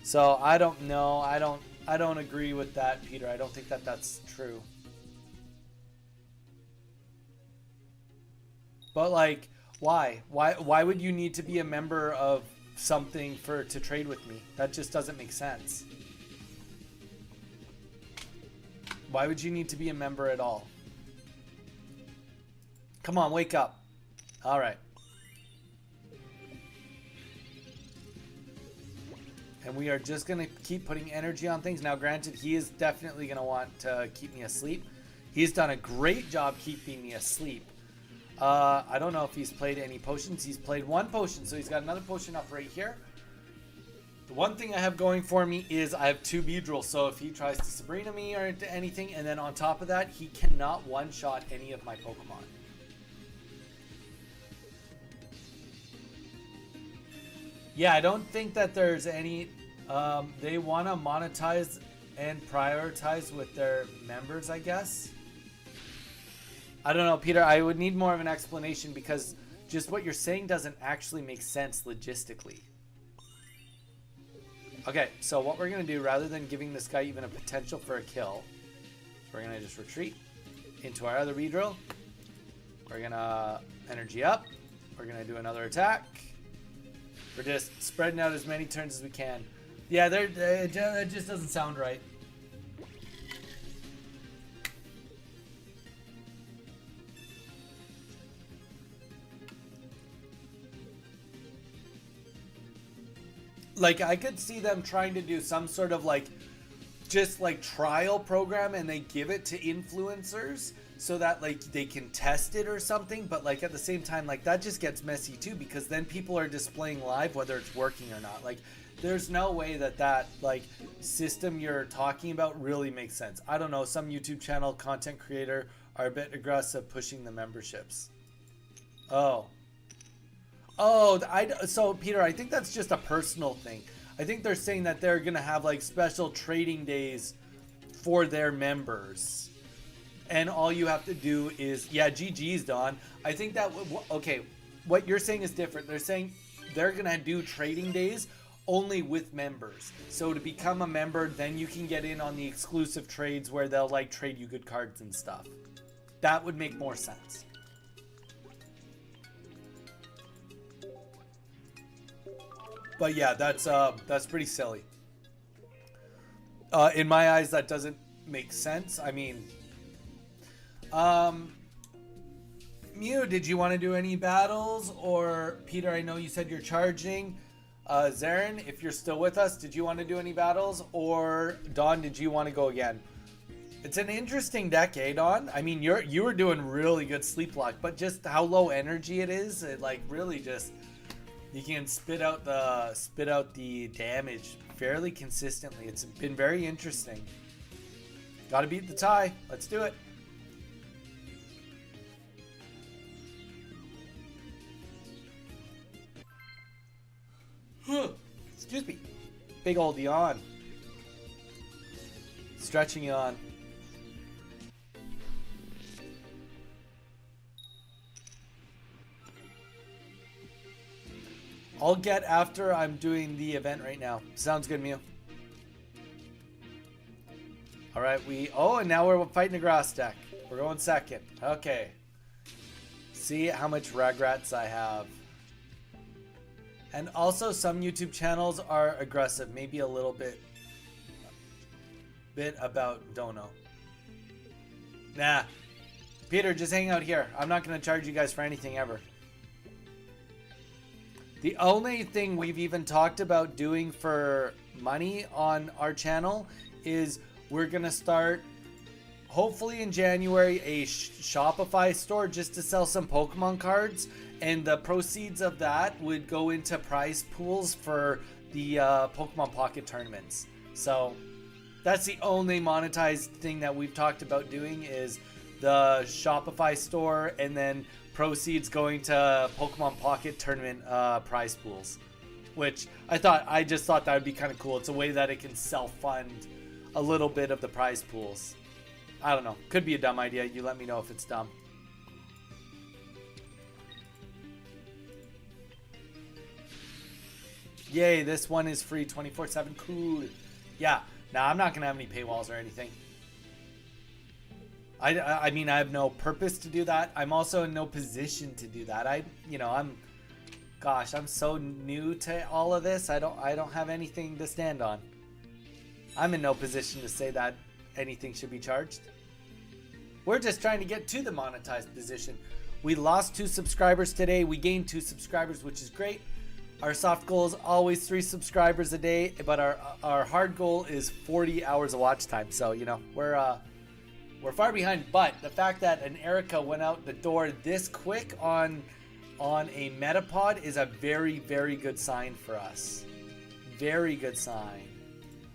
So I don't know. I don't agree with that, Peter. I don't think that that's true. But like, why? Why would you need to be a member of something to trade with me? That just doesn't make sense. Why would you need to be a member at all? Come on, wake up. All right. And we are just going to keep putting energy on things. Now, granted, he is definitely going to want to keep me asleep. He's done a great job keeping me asleep. I don't know if he's played any potions. He's played one potion, so he's got another potion up right here. The one thing I have going for me is I have 2 Beedrill, so if he tries to Sabrina me or into anything, and then on top of that, he cannot one-shot any of my Pokemon. Yeah, I don't think that there's any... they want to monetize and prioritize with their members, I guess. I don't know, Peter. I would need more of an explanation because just what you're saying doesn't actually make sense logistically. Okay, so what we're going to do, rather than giving this guy even a potential for a kill, we're going to just retreat into our other Beedrill. We're going to energy up. We're going to do another attack. We're just spreading out as many turns as we can. Yeah, it just doesn't sound right. Like, I could see them trying to do some sort of like, just like trial program, and they give it to influencers so that like they can test it or something. But like at the same time, like that just gets messy too, because then people are displaying live whether it's working or not. Like, there's no way that like system you're talking about really makes sense. I don't know. Some YouTube channel content creator are a bit aggressive pushing the memberships. So Peter, I think that's just a personal thing. I think they're saying that they're gonna have like special trading days for their members, and all you have to do is, yeah, GG's, Don. I think that, okay, what you're saying is different. They're saying they're gonna do trading days only with members. So to become a member, then you can get in on the exclusive trades where they'll like trade you good cards and stuff. That would make more sense. But yeah, that's pretty silly. In my eyes, that doesn't make sense. I mean, Mew, did you want to do any battles? Or Peter, I know you said you're charging. Zarin, if you're still with us, did you want to do any battles? Or Dawn, did you want to go again? It's an interesting deck, eh, Dawn? I mean, you were doing really good sleep lock, but just how low energy it is, it like really just, you can spit out the damage fairly consistently. It's been very interesting. Got to beat the tie. Let's do it. Excuse me. Big old yawn. Stretching yawn. I'll get after I'm doing the event right now. Sounds good, Mew. Alright, and now we're fighting a grass deck. We're going second. Okay. See how much regrets I have. And also, some YouTube channels are aggressive. Maybe a little bit about Dono. Nah. Peter, just hang out here. I'm not going to charge you guys for anything ever. The only thing we've even talked about doing for money on our channel is we're going to start, hopefully in January, a Shopify store just to sell some Pokemon cards. And the proceeds of that would go into prize pools for the Pokemon Pocket tournaments. So that's the only monetized thing that we've talked about doing, is the Shopify store, and then proceeds going to Pokemon Pocket Tournament prize pools, which I just thought that would be kind of cool. It's a way that it can self-fund a little bit of the prize pools. I don't know. Could be a dumb idea. You let me know if it's dumb. Yay, this one is free 24/7. Cool. Yeah. Now, I'm not going to have any paywalls or anything. I mean, I have no purpose to do that. I'm also in no position to do that. Gosh, I'm so new to all of this. I don't have anything to stand on. I'm in no position to say that anything should be charged. We're just trying to get to the monetized position. We lost 2 subscribers today. We gained 2 subscribers, which is great. Our soft goal is always 3 subscribers a day, but our hard goal is 40 hours of watch time. So, you know, we're far behind. But the fact that an Erica went out the door this quick on a Metapod is a very, very good sign for us. Very good sign.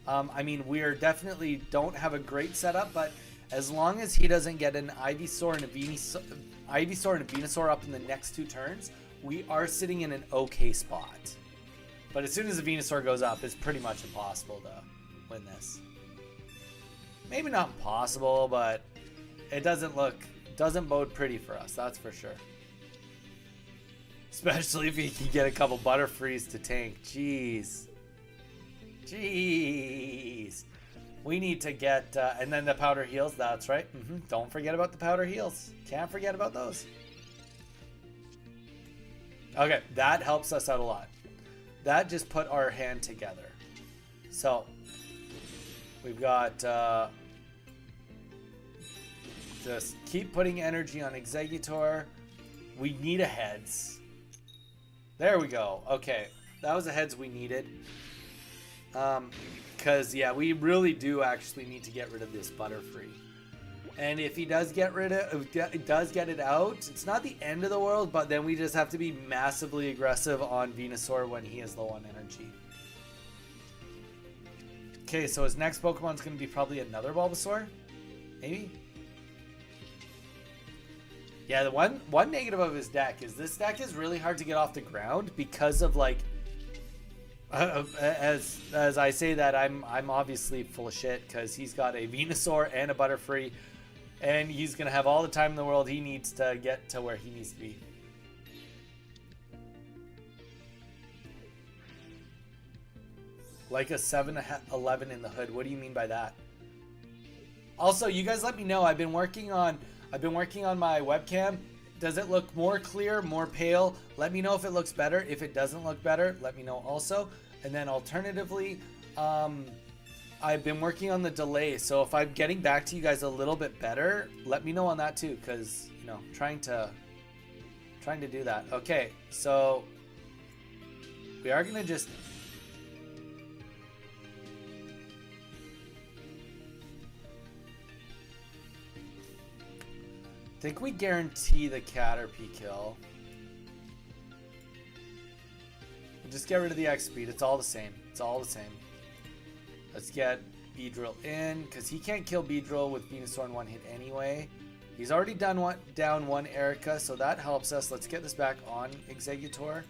I mean, we're definitely don't have a great setup, but as long as he doesn't get an Ivysaur and a Venusaur up in the next 2 turns, we are sitting in an okay spot. But as soon as the Venusaur goes up, it's pretty much impossible to win this. Maybe not impossible, but it doesn't bode pretty for us, that's for sure. Especially if he can get a couple Butterfrees to tank. Jeez. We need to get, and then the Powder Heals, that's right. Don't forget about the Powder Heals. Can't forget about those. Okay, that helps us out a lot. That just put our hand together. So, we've got, just keep putting energy on Exeggutor. We need a heads. There we go. Okay, that was the heads we needed. Because, yeah, we really do actually need to get rid of this Butterfree. And if he does get it out, it's not the end of the world, but then we just have to be massively aggressive on Venusaur when he has low on energy. Okay, so his next Pokemon's going to be probably another Bulbasaur? Maybe? Yeah, the one negative of his deck is this deck is really hard to get off the ground because of, like, as I say that, I'm obviously full of shit because he's got a Venusaur and a Butterfree, and he's going to have all the time in the world he needs to get to where he needs to be. Like a 7-11 in the hood. What do you mean by that? Also, you guys let me know. I've been working on my webcam. Does it look more clear, more pale? Let me know if it looks better. If it doesn't look better, let me know also. And then alternatively, I've been working on the delay. So if I'm getting back to you guys a little bit better, let me know on that too, because, you know, trying to do that. Okay, so we are gonna just think we guarantee the Caterpie kill. We'll just get rid of the X speed. It's all the same. It's all the same. Let's get Beedrill in, because he can't kill Beedrill with Venusaur in one hit anyway. He's already down one Erica, so that helps us. Let's get this back on Exeggutor.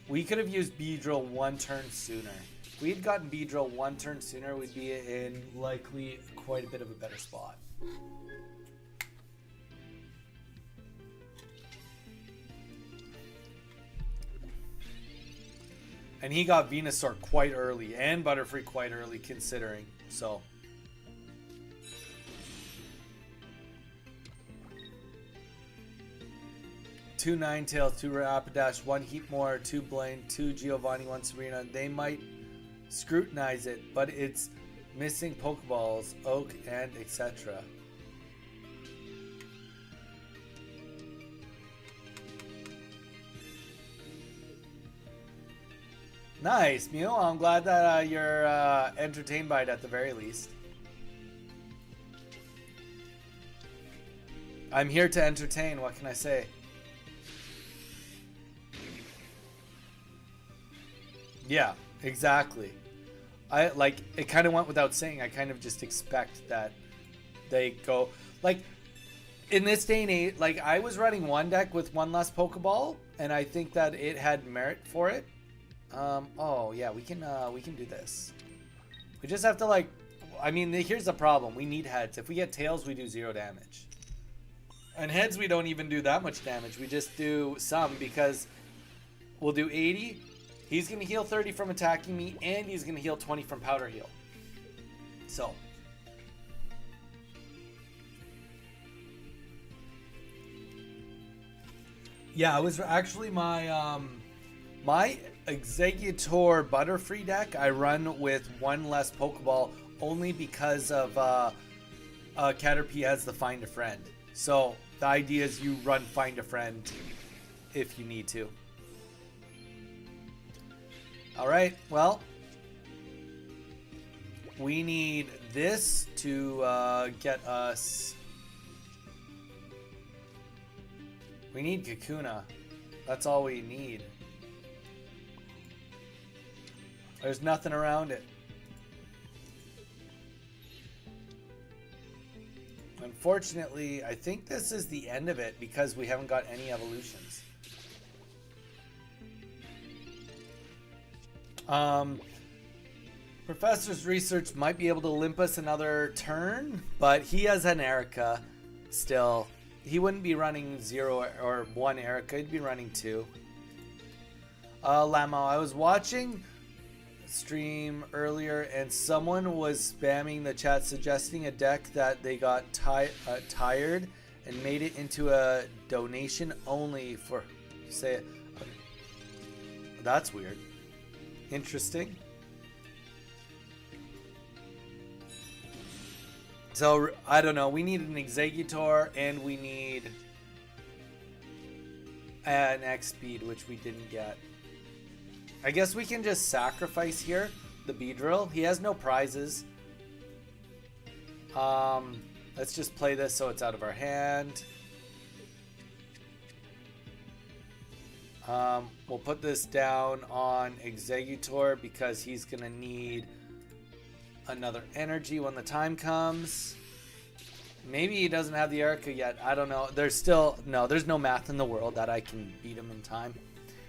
We could have used Beedrill 1 turn sooner. If we had gotten Beedrill 1 turn sooner, we'd be in likely quite a bit of a better spot. And he got Venusaur quite early, and Butterfree quite early, considering. So, two Ninetales, 2 Rapidash, 1 Heatmore, 2 Blaine, 2 Giovanni, 1 Serena. They might scrutinize it, but it's missing Pokeballs, Oak, and etc. Nice, Mew. I'm glad that you're entertained by it at the very least. I'm here to entertain. What can I say? Yeah, exactly. It kind of went without saying. I kind of just expect that they go, like, in this day and age, like I was running one deck with one less Pokeball, and I think that it had merit for it. Oh yeah, we can do this. We just have to like, I mean, here's the problem. We need heads. If we get tails, we do 0 damage. And heads, we don't even do that much damage. We just do some because we'll do 80. He's going to heal 30 from attacking me, and he's going to heal 20 from powder heal. So. Yeah, it was actually my my Executor Butterfree deck. I run with one less Pokeball only because of Caterpie has the Find a Friend. So the idea is you run Find a Friend if you need to. All right, well, we need this to get us. We need Kakuna. That's all we need. There's nothing around it. Unfortunately, I think this is the end of it because we haven't got any evolutions. Professor's research might be able to limp us another turn, but he has an Erica still. He wouldn't be running 0 or 1 Erica, he'd be running 2. Lamo, I was watching stream earlier and someone was spamming the chat suggesting a deck that they got tired and made it into a donation only for, say, that's weird. Interesting. So, I don't know. We need an Executor and we need an X-Speed, which we didn't get. I guess we can just sacrifice here the Beedrill. He has no prizes. Let's just play this so it's out of our hand. We'll put this down on Executor because he's going to need another energy when the time comes. Maybe he doesn't have the Erica yet. I don't know. There's no math in the world that I can beat him in time.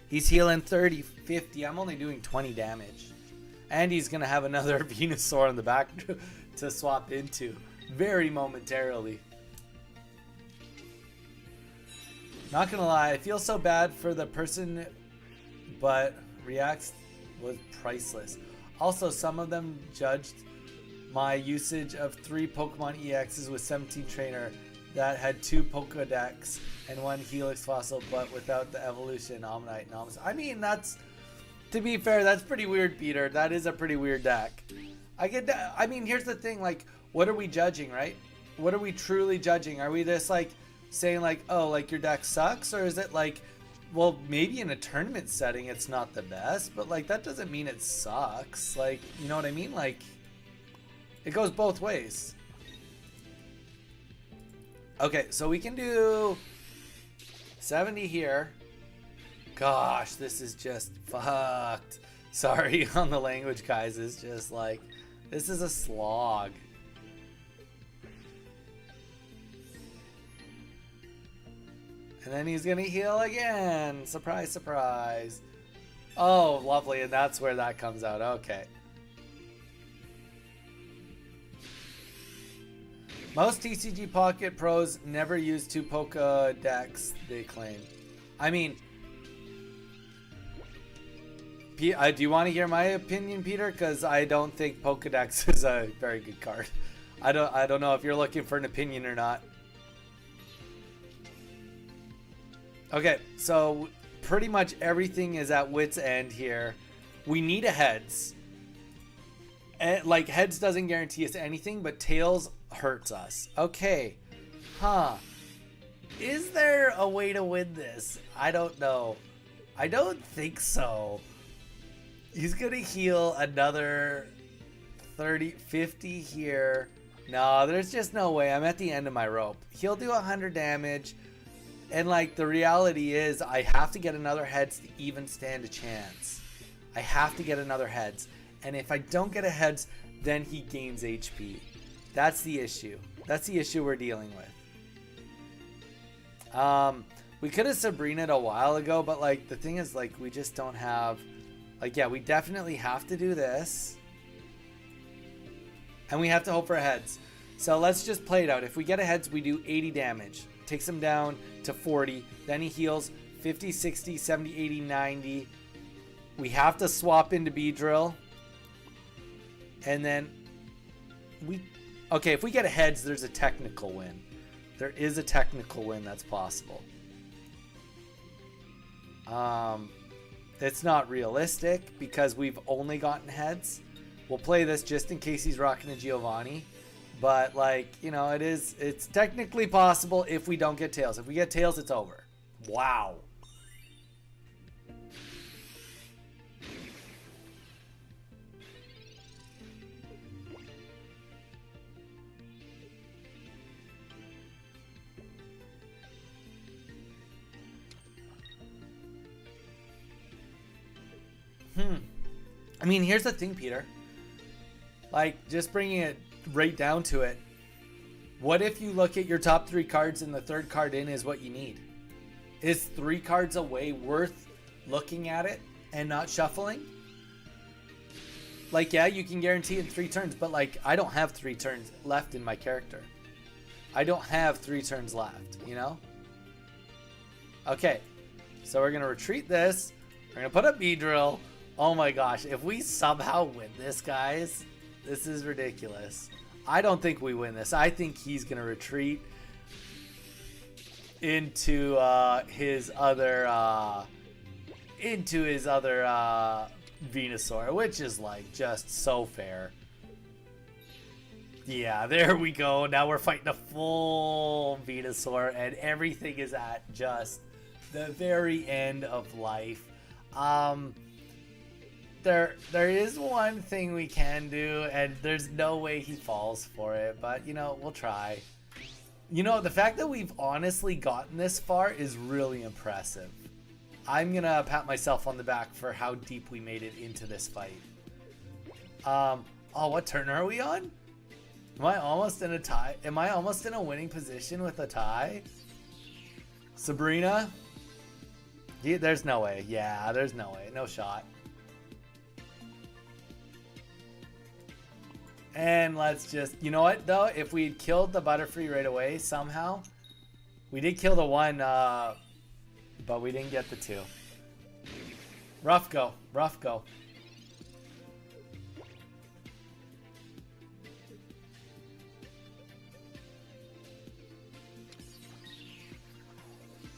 He's healing 30, 50. I'm only doing 20 damage. And he's going to have another Venusaur on the back to swap into very momentarily. Not going to lie, I feel so bad for the person, but Reacts was priceless. Also, some of them judged my usage of 3 Pokemon EXs with 17 trainer that had 2 Pokedex and 1 Helix Fossil, but without the evolution, Omnite and Omnis. I mean, that's, to be fair, that's pretty weird, Peter. That is a pretty weird deck. I mean, here's the thing, like, what are we judging, right? What are we truly judging? Are we just, like, saying, like, oh, like, your deck sucks? Or is it, like, well, maybe in a tournament setting it's not the best, but, like, that doesn't mean it sucks. Like, you know what I mean? Like, it goes both ways. Okay, so we can do 70 here. Gosh, this is just fucked. Sorry on the language, guys. It's just like, this is a slog. And then he's gonna heal again. Surprise, surprise. Oh, lovely, and that's where that comes out. Okay. Most TCG Pocket Pros never use 2 Pokedex, they claim. I mean, do you want to hear my opinion, Peter? Because I don't think Pokedex is a very good card. I don't know if you're looking for an opinion or not. Okay, so pretty much everything is at wit's end here. We need a heads. And, like, heads doesn't guarantee us anything, but tails hurts us. Okay. Huh. Is there a way to win this? I don't know. I don't think so. He's going to heal another 30, 50 here. No, there's just no way. I'm at the end of my rope. He'll do 100 damage. And, like, the reality is I have to get another heads to even stand a chance. I have to get another heads. And if I don't get a heads, then he gains HP. That's the issue. That's the issue we're dealing with. We could have Sabrina'd a while ago, but like the thing is, like, we just don't have, like, yeah, we definitely have to do this, and we have to hope for heads. So let's just play it out. If we get a heads, we do 80 damage, takes him down to 40, then he heals 50, 60, 70, 80, 90. We have to swap into Beedrill, and then okay, if we get a heads, there's a technical win. There is a technical win that's possible. It's not realistic because we've only gotten heads. We'll play this just in case he's rocking a Giovanni. But, like, you know, it's technically possible if we don't get tails. If we get tails, it's over. Wow. I mean, here's the thing, Peter. Like, just bringing it right down to it. What if you look at your top 3 cards and the third card in is what you need? Is 3 cards away worth looking at it and not shuffling? Like, yeah, you can guarantee in 3 turns, but, like, I don't have 3 turns left in my character. I don't have 3 turns left, you know? Okay, so we're going to retreat this. We're going to put up Beedrill. Oh my gosh, if we somehow win this, guys, this is ridiculous. I don't think we win this. I think he's going to retreat into his other Venusaur, which is like just so fair. Yeah, there we go. Now we're fighting a full Venusaur, and everything is at just the very end of life. There is one thing we can do, and there's no way he falls for it, but, you know, we'll try. You know, the fact that we've honestly gotten this far is really impressive. I'm gonna pat myself on the back for how deep we made it into this fight. Oh, what turn are we on? Am I almost in a tie? Am I almost in a winning position with a tie? Sabrina? Yeah, there's no way. Yeah, there's no way. No shot. And let's just, you know what though? If we had killed the Butterfree right away somehow, we did kill the one, but we didn't get the 2. Rough go, rough go.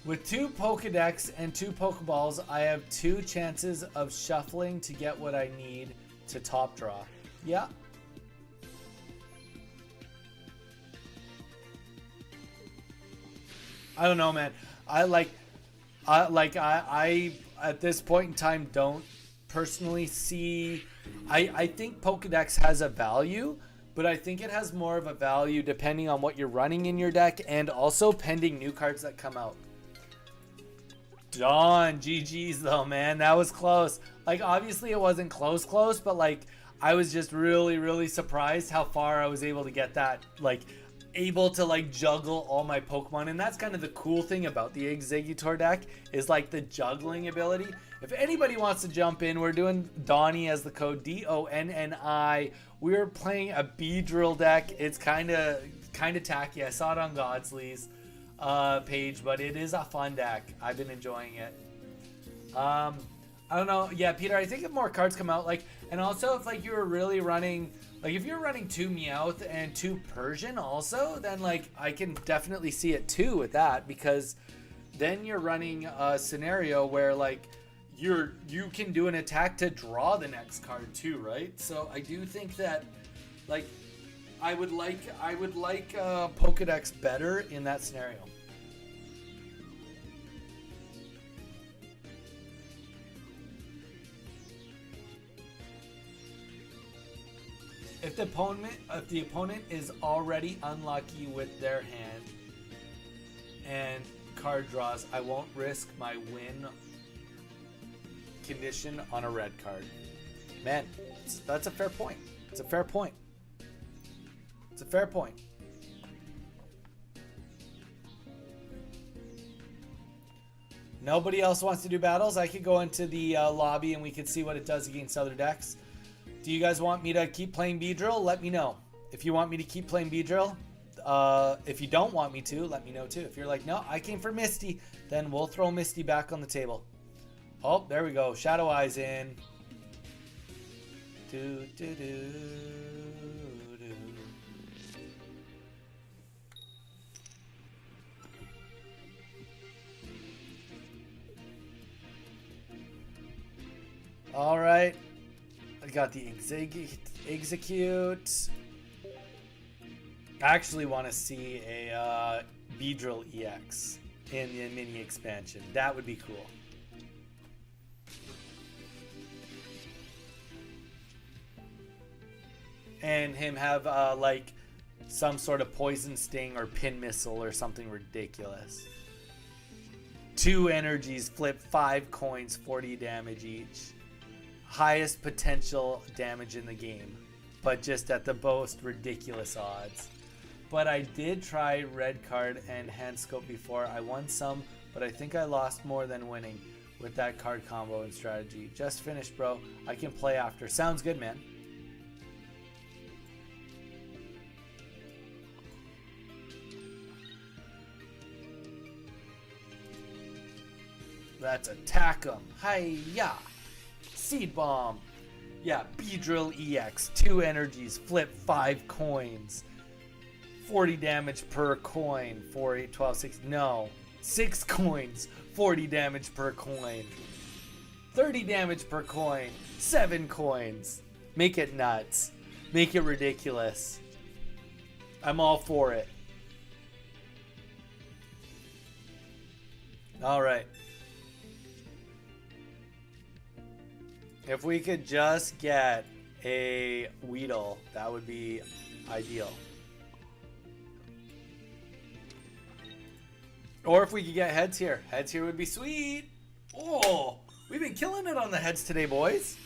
With 2 Pokedex and 2 Pokeballs, I have 2 chances of shuffling to get what I need to top draw. Yeah. I don't know, man. I at this point in time don't personally see. I think Pokedex has a value, but I think it has more of a value depending on what you're running in your deck and also pending new cards that come out. Dawn, GG's though, man. That was close. Like, obviously it wasn't close, but like I was just really surprised how far I was able to get that, like, able to like juggle all my Pokemon. And that's kind of the cool thing about the Exeggutor deck, is like the juggling ability. If anybody wants to jump in, we're doing Donnie as the code, DONNI. We're playing a Beedrill deck. It's kind of tacky. I saw it on Godsley's page, but it is a fun deck. I've been enjoying it. I don't know. Yeah, Peter, I think if more cards come out, like, and also if like you were really running, like if you're running 2 Meowth and 2 Persian also, then like I can definitely see it too with that, because then you're running a scenario where like you can do an attack to draw the next card too, right? So I do think that like I would like Pokedex better in that scenario. If the opponent is already unlucky with their hand and card draws, I won't risk my win condition on a red card. Man, that's a fair point. It's a fair point. It's a fair point. Nobody else wants to do battles. I could go into the lobby and we could see what it does against other decks. Do you guys want me to keep playing Beedrill? Let me know. If you want me to keep playing Beedrill, if you don't want me to, let me know too. If you're like, no, I came for Misty, then we'll throw Misty back on the table. Oh, there we go. Shadow Eyes in. Do, do, do, do. All right. I got the execute. I actually want to see a Beedrill EX in the mini expansion. That would be cool. And him have like some sort of poison sting or pin missile or something ridiculous. 2 energies, flip 5 coins, 40 damage each. Highest potential damage in the game, but just at the most ridiculous odds. But I did try red card and hand scope before. I won some, but I think I lost more than winning with that card combo and strategy. Just finished, bro. I can play after. Sounds good, man. Let's attack him. Hi-ya. Seed Bomb. Yeah, Beedrill EX. 2 energies. Flip 5 coins. 40 damage per coin. 4, 8, 12, 6. No. 6 coins. 40 damage per coin. 30 damage per coin. 7 coins. Make it nuts. Make it ridiculous. I'm all for it. Alright. If we could just get a Weedle, that would be ideal. Or if we could get heads here. Heads here would be sweet. Oh, we've been killing it on the heads today, boys.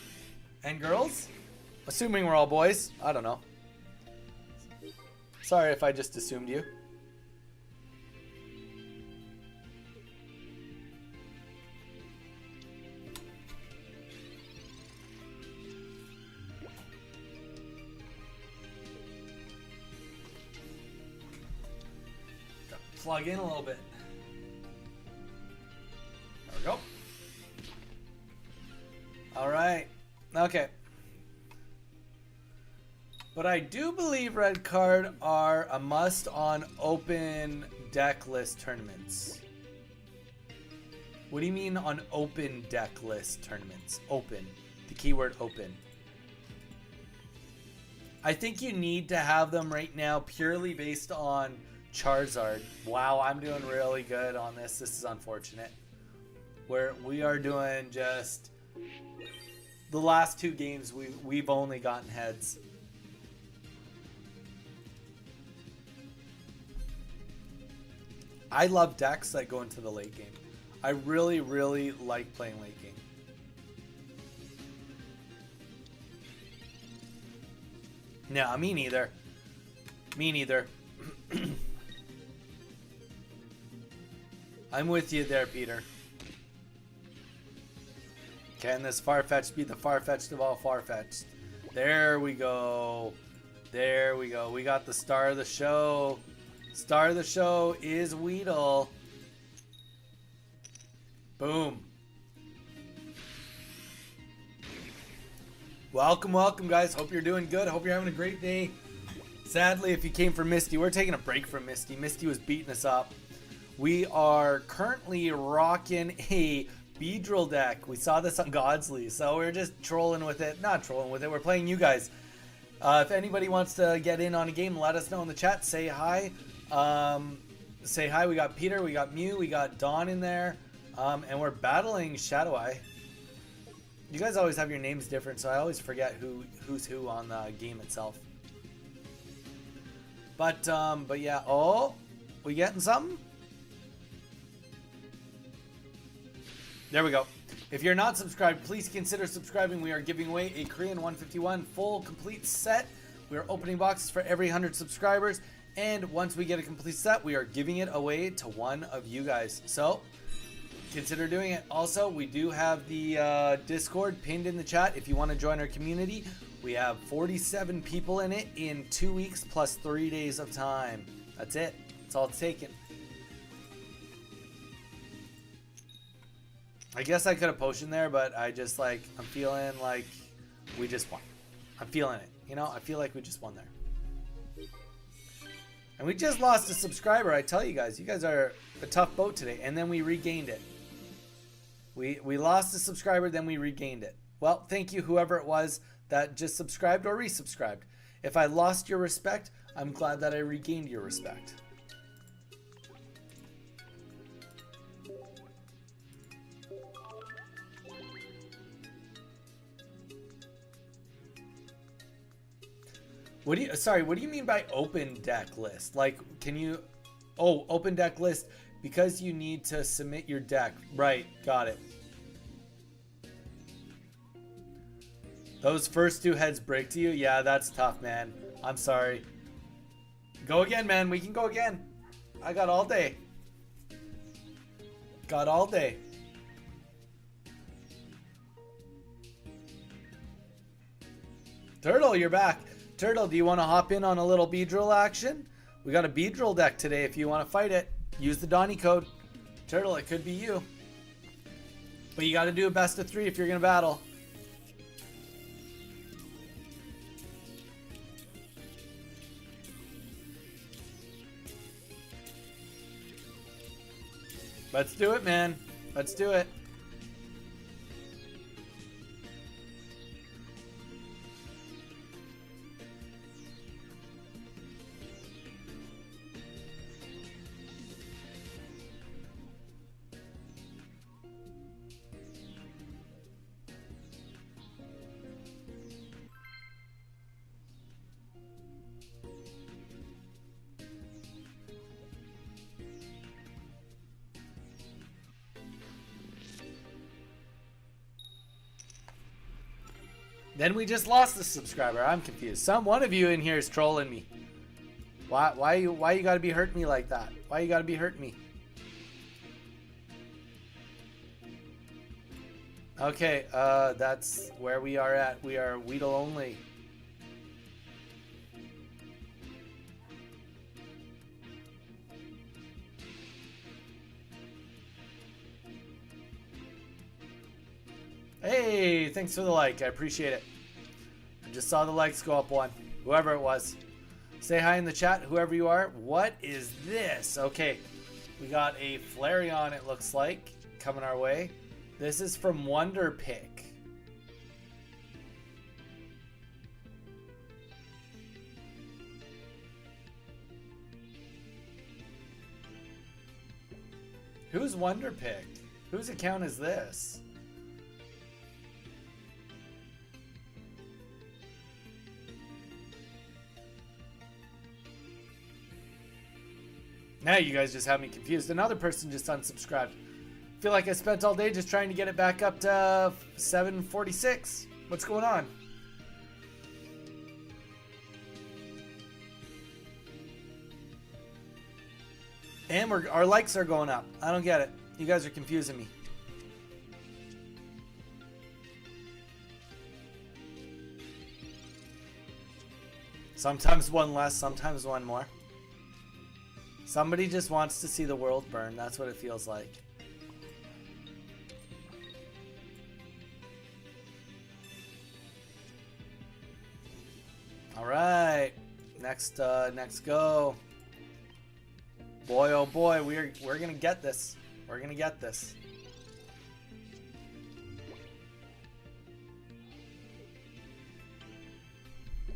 And girls. Assuming we're all boys. I don't know. Sorry if I just assumed you. Plug in a little bit. There we go. All right. Okay. But I do believe red card are a must on open deck list tournaments. What do you mean on open deck list tournaments? Open. The keyword open. I think you need to have them right now purely based on Charizard. Wow, I'm doing really good on this. This is unfortunate. We are doing just the last 2 games we've only gotten heads. I love decks that go into the late game. I really, really like playing late game. No, me neither. Me neither. I'm with you there, Peter. Can this Farfetch'd be the Farfetch'd of all Farfetch'd? There we go. There we go. We got the star of the show. Star of the show is Weedle. Boom. Welcome, welcome, guys. Hope you're doing good. Hope you're having a great day. Sadly, if you came for Misty, we're taking a break from Misty. Misty was beating us up. We are currently rocking a Beedrill deck. We saw this on Godsley, so we're just trolling with it. Not trolling with it. We're playing you guys. If anybody wants to get in on a game, let us know in the chat. Say hi. Say hi. We got Peter. We got Mew. We got Dawn in there. And we're battling Shadow Eye. You guys always have your names different, so I always forget who's who on the game itself. But yeah. Oh, we getting something? There we go. If you're not subscribed, please consider subscribing. We are giving away a Korean 151 full complete set. We are opening boxes for every 100 subscribers. And once we get a complete set, we are giving it away to one of you guys. So consider doing it. Also, we do have the Discord pinned in the chat if you want to join our community. We have 47 people in it in 2 weeks plus 3 days of time. That's it. That's all it's taken. I guess I could have potioned there, but I just like, I'm feeling like we just won. I'm feeling it. You know, I feel like we just won there. And we just lost a subscriber. I tell you guys are a tough boat today. And then we regained it. We lost a subscriber, then we regained it. Well, thank you, whoever it was that just subscribed or resubscribed. If I lost your respect, I'm glad that I regained your respect. What do you mean by open deck list? Like, can you, oh, open deck list because you need to submit your deck. Right, got it. Those first 2 heads break to you? Yeah, that's tough, man. I'm sorry. Go again, man. We can go again. I got all day. Got all day. Turtle, you're back. Turtle, do you want to hop in on a little Beedrill action? We got a Beedrill deck today if you want to fight it. Use the Donnie code. Turtle, it could be you. But you got to do a best of 3 if you're going to battle. Let's do it, man. Let's do it. Then we just lost the subscriber. I'm confused. One of you in here is trolling me. Why you gotta be hurting me like that? Why you gotta be hurting me? Okay, that's where we are at. We are Weedle only. Hey, thanks for the like. I appreciate it. I just saw the likes go up 1. Whoever it was. Say hi in the chat, whoever you are. What is this? Okay, we got a Flareon, it looks like, coming our way. This is from Wonder Pick. Who's Wonder Pick? Whose account is this? Now you guys just have me confused. Another person just unsubscribed. I feel like I spent all day just trying to get it back up to 746. What's going on? And our likes are going up. I don't get it. You guys are confusing me. Sometimes one less, sometimes one more. Somebody just wants to see the world burn. That's what it feels like. All right, next go. Boy, oh boy, we're gonna get this. We're gonna get this.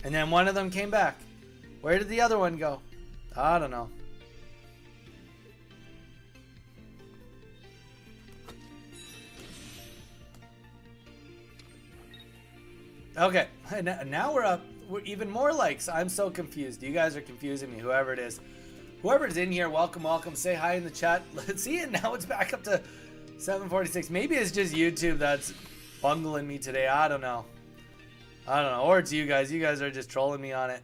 And then one of them came back. Where did the other one go? I don't know. Okay, now we're up. We're even more likes. I'm so confused. You guys are confusing me, whoever it is. Whoever's in here, welcome, welcome. Say hi in the chat. Let's see it. Now it's back up to 746. Maybe it's just YouTube that's bungling me today. I don't know. I don't know. Or it's you guys. You guys are just trolling me on it.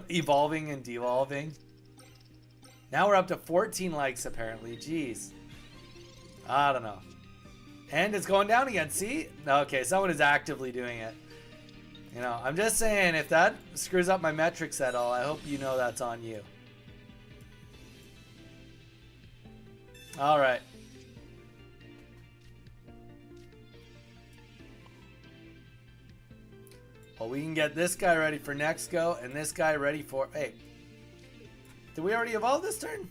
Evolving and devolving. Now we're up to 14 likes apparently. Jeez. I don't know. And it's going down again. See? Okay, someone is actively doing it. You know, I'm just saying, if that screws up my metrics at all, I hope you know that's on you. All right. Well, we can get this guy ready for next go, and this guy ready for... Hey. Did we already evolve this turn?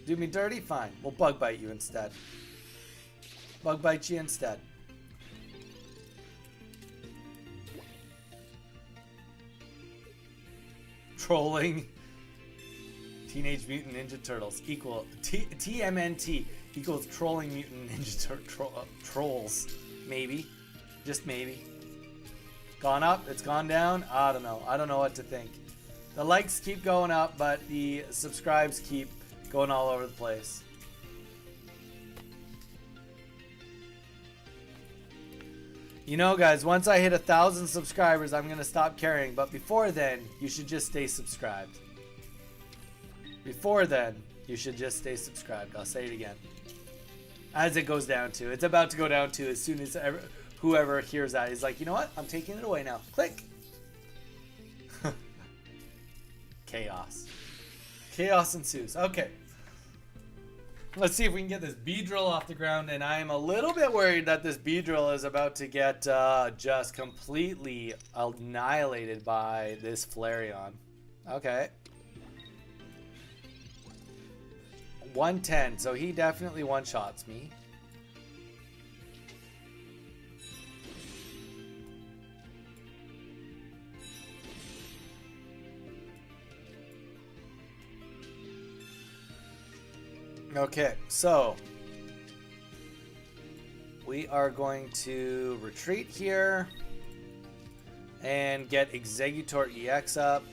Do me dirty? Fine. We'll bug bite you instead. Bug bite you instead. Trolling. Teenage Mutant Ninja Turtles equal... TMNT equals Trolling Mutant Ninja Trolls. Maybe. Just maybe. Gone up, it's gone down. I don't know. I don't know what to think. The likes keep going up, but the subscribes keep going all over the place. You know, guys, once I hit 1,000 subscribers, I'm going to stop caring. But before then, you should just stay subscribed. Before then, you should just stay subscribed. I'll say it again. As it goes down to. It's about to go down to as soon as whoever hears that is like, you know what? I'm taking it away now. Click. Chaos. Chaos ensues. Okay. Let's see if we can get this Beedrill off the ground. And I am a little bit worried that this Beedrill is about to get just completely annihilated by this Flareon. Okay. 110. So he definitely one-shots me. Okay, so we are going to retreat here and get Exeggutor EX up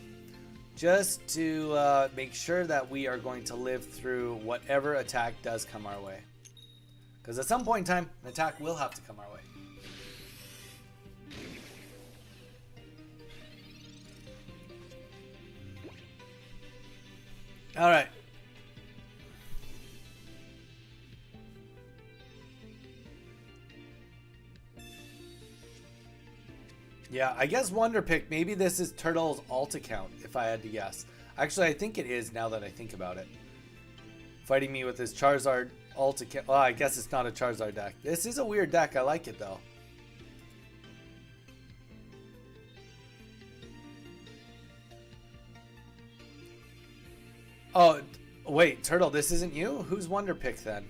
just to make sure that we are going to live through whatever attack does come our way. Because at some point in time, an attack will have to come our way. All right. Yeah, I guess Wonder Pick, maybe this is Turtle's alt account, if I had to guess. Actually, I think it is now that I think about it. Fighting me with his Charizard alt account. Oh, I guess it's not a Charizard deck. This is a weird deck. I like it, though. Oh, wait, Turtle, this isn't you? Who's Wonder Pick, then?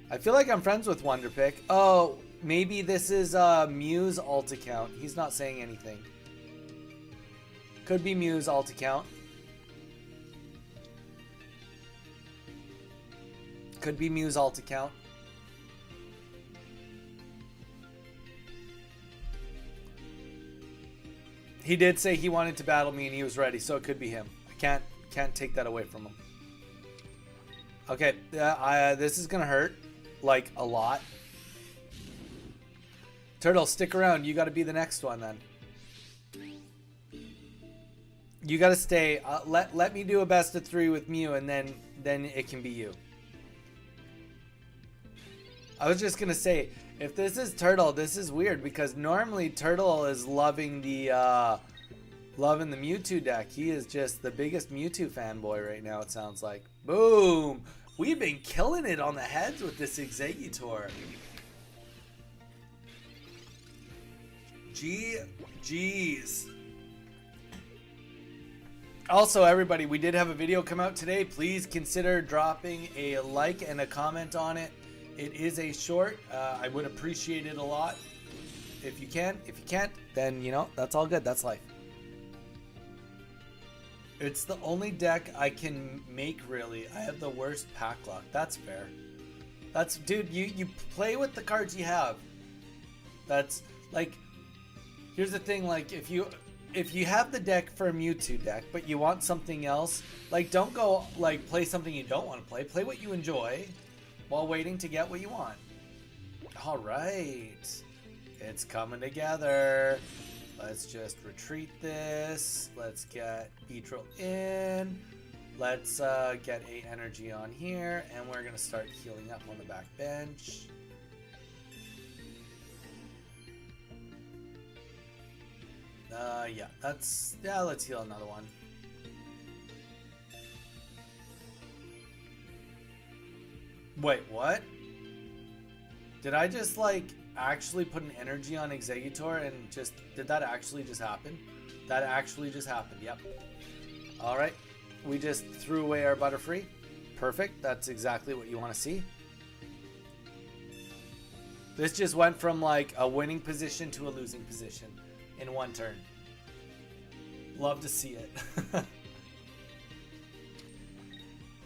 I feel like I'm friends with Wonder Pick. Oh... Maybe this is Mew's alt account. He's not saying anything. Could be Mew's alt account. Could be Mew's alt account. He did say he wanted to battle me and he was ready, so it could be him. I can't take that away from him. Okay, this is gonna hurt, like, a lot. Turtle, stick around. You got to be the next one then. You got to stay. Let me do a best of 3 with Mew, and then it can be you. I was just gonna say, if this is Turtle, this is weird because normally Turtle is loving the Mewtwo deck. He is just the biggest Mewtwo fanboy right now. It sounds like. Boom! We've been killing it on the heads with this Exeggutor. GG's. Also, everybody, we did have a video come out today. Please consider dropping a like and a comment on it. It is a short. I would appreciate it a lot if you can. If you can't, then, you know, that's all good. That's life. It's the only deck I can make, really. I have the worst pack luck. That's fair. That's, dude, you play with the cards you have. That's, like... Here's the thing, like, if you have the deck for a Mewtwo deck, but you want something else, like, don't go, like, play something you don't want to play. Play what you enjoy while waiting to get what you want. All right. It's coming together. Let's just retreat this. Let's get Beedrill in. Let's get a energy on here, and we're gonna start healing up on the back bench. Yeah, let's heal another one. Wait, what? Did I just like actually put an energy on Executor and just did that actually just happen? That actually just happened. Yep. All right. We just threw away our Butterfree. Perfect. That's exactly what you want to see. This just went from like a winning position to a losing position in one turn. Love to see it.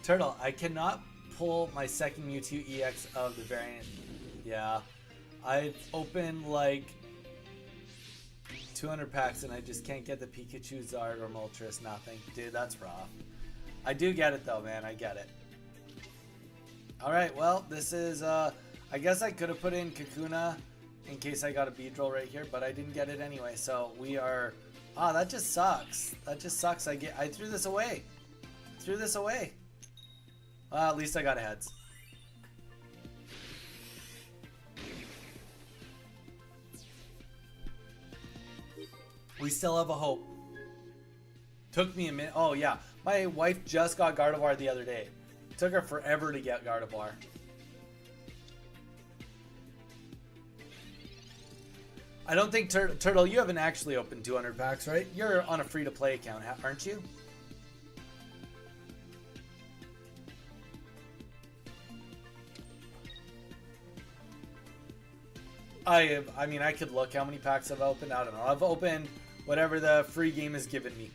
Turtle, I cannot pull my second Mewtwo EX of the variant. Yeah. I've opened like 200 packs and I just can't get the Pikachu, Zard, or Moltres. Nothing. Dude, that's rough. I do get it though, man. I get it. Alright, well, this is, I guess I could have put in Kakuna in case I got a Beedrill right here, but I didn't get it anyway. So we are, that just sucks. That just sucks. I threw this away. Threw this away. Well, at least I got a heads. We still have a hope. Took me a minute. Oh, yeah. My wife just got Gardevoir the other day. Took her forever to get Gardevoir. I don't think... Turtle, you haven't actually opened 200 packs, right? You're on a free-to-play account, aren't you? I mean, I could look how many packs I've opened. I don't know. I've opened whatever the free game has given me.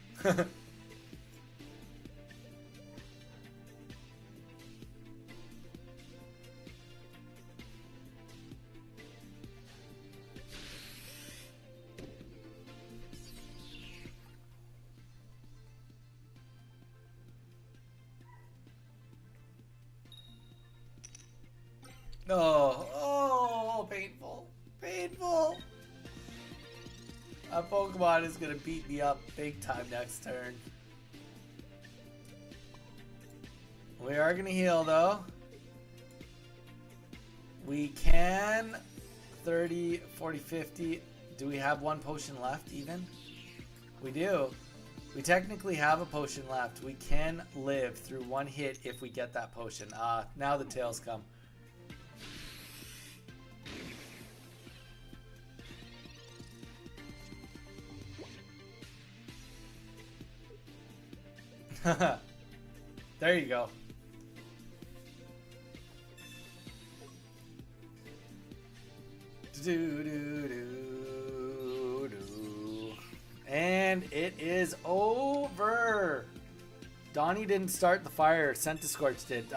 Oh, painful. Painful. A Pokemon is going to beat me up big time next turn. We are going to heal, though. We can. 30, 40, 50. Do we have one potion left, even? We do. We technically have a potion left. We can live through one hit if we get that potion. Now the tails come. There you go. And it is over. Donnie didn't start the fire. Centiskorch did.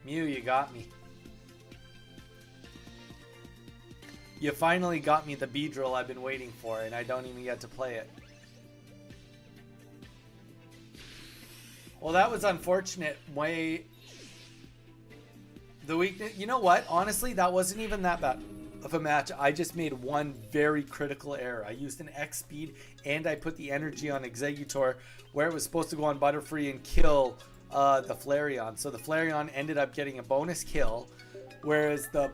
Mew, you got me. You finally got me the Beedrill I've been waiting for, and I don't even get to play it. Well, that was unfortunate. The weakness. You know what? Honestly, that wasn't even that bad of a match. I just made one very critical error. I used an X speed, and I put the energy on Executor where it was supposed to go on Butterfree and kill the Flareon. So the Flareon ended up getting a bonus kill, whereas the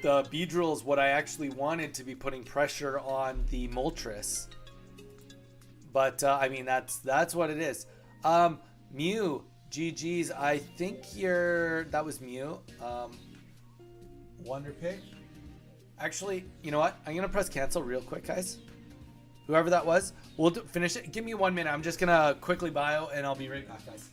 Beedrill is what I actually wanted to be putting pressure on the Moltres. But I mean, that's what it is. Mew, GG's. I think that was Mew. Wonder Pig. Actually, you know what? I'm going to press cancel real quick, guys. Whoever that was, we'll finish it. Give me 1 minute. I'm just going to quickly bio, and I'll be right back, guys.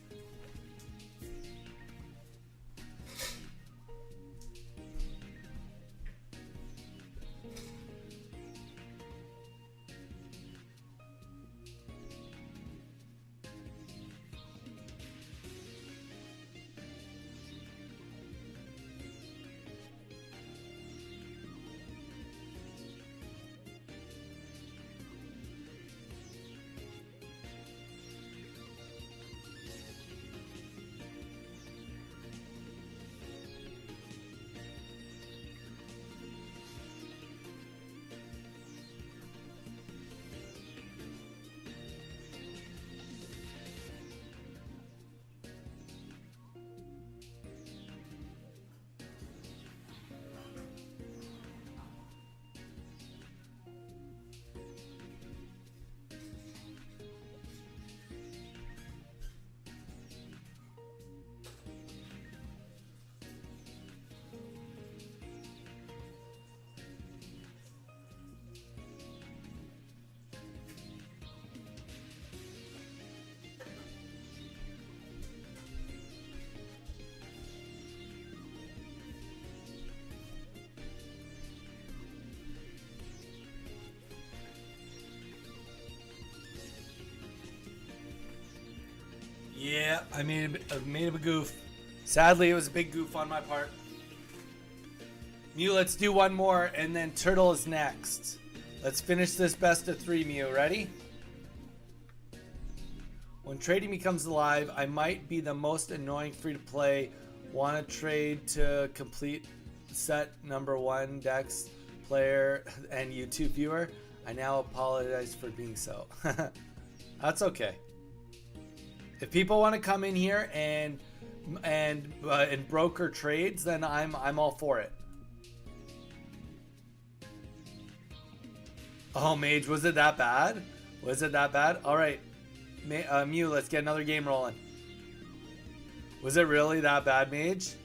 Yeah, I made a goof. Sadly, it was a big goof on my part. Mew, let's do one more, and then Turtle is next. Let's finish this best of 3, Mew. Ready? When trading becomes alive, I might be the most annoying free-to-play. Want to trade to complete set number 1 Dex player and YouTube viewer? I now apologize for being so. That's okay. If people want to come in here and broker trades, then I'm all for it. Oh, Mage, was it that bad? Was it that bad? All right, Mew, let's get another game rolling. Was it really that bad, Mage?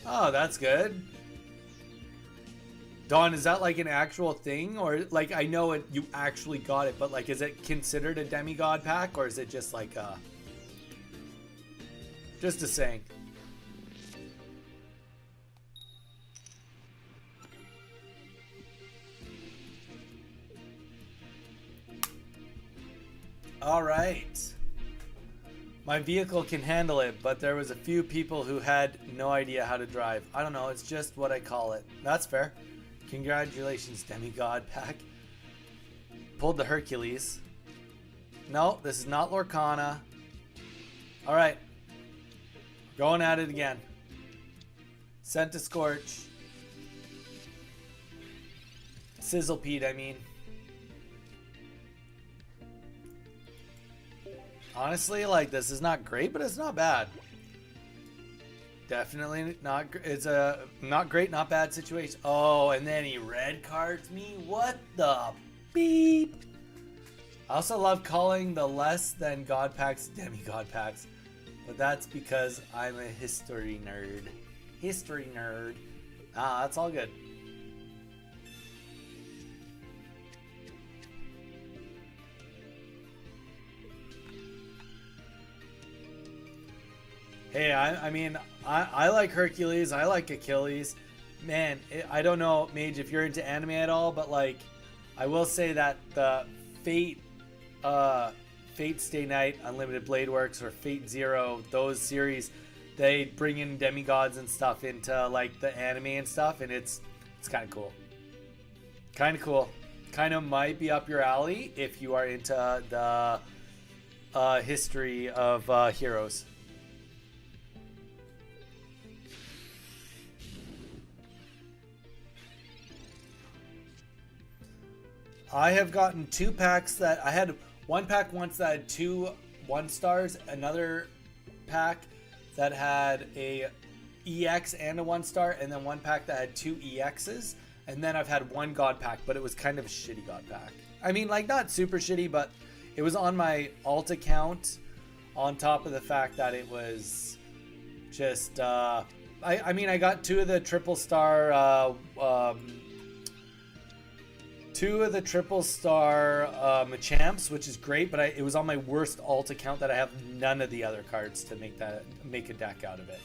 Oh, that's good. Don, is that like an actual thing, or like I know it, you actually got it, but like is it considered a demigod pack, or is it just like just a saying? All right. My vehicle can handle it, but there was a few people who had no idea how to drive. I don't know, it's just what I call it. That's fair. Congratulations, demigod pack. Pulled the Hercules. No, this is not Lorcana. All right. Going at it again. Sent to Scorch. Sizzlepede, I mean. Honestly, like, this is not great, but it's not bad. Definitely not. It's a not great, not bad situation. Oh, and then he red cards me. What the beep? I also love calling the less than god packs demigod packs, but that's because I'm a history nerd. History nerd. Ah, that's all good. Hey, I mean, I like Hercules. I like Achilles. Man, I don't know, Mage, if you're into anime at all, but like, I will say that the Fate Stay Night, Unlimited Blade Works, or Fate Zero, those series, they bring in demigods and stuff into like the anime and stuff, and it's kind of cool. Kind of cool. Kind of might be up your alley if you are into the history of heroes. I have gotten 2 packs that I had one pack once that had 2 1-stars, another pack that had a EX and a 1-star, and then one pack that had 2 EXs, and then I've had one god pack, but it was kind of a shitty god pack. I mean, like, not super shitty, but it was on my alt account, on top of the fact that it was just I mean, I got 2 of the triple star Machamps, which is great, but it was on my worst alt account that I have none of the other cards to make a deck out of it.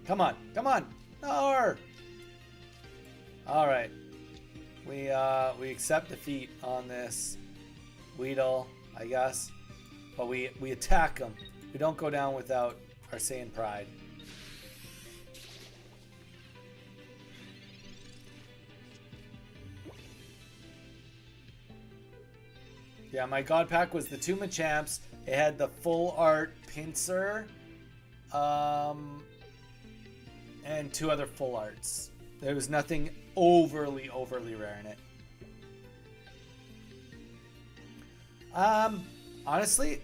Come on, come on, no! All right, we accept defeat on this Weedle, I guess, but we attack them. We don't go down without our Saiyan pride. Yeah, my god pack was the 2 Machamps. It had the full art Pinsir, and 2 other full arts. There was nothing overly rare in it. Honestly,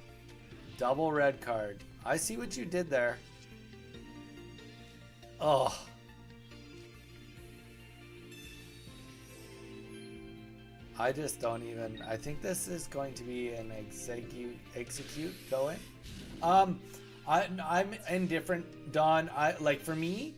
double red card. I see what you did there. Oh. I just don't even. I think this is going to be an execute going. I'm indifferent, Don. Like, for me,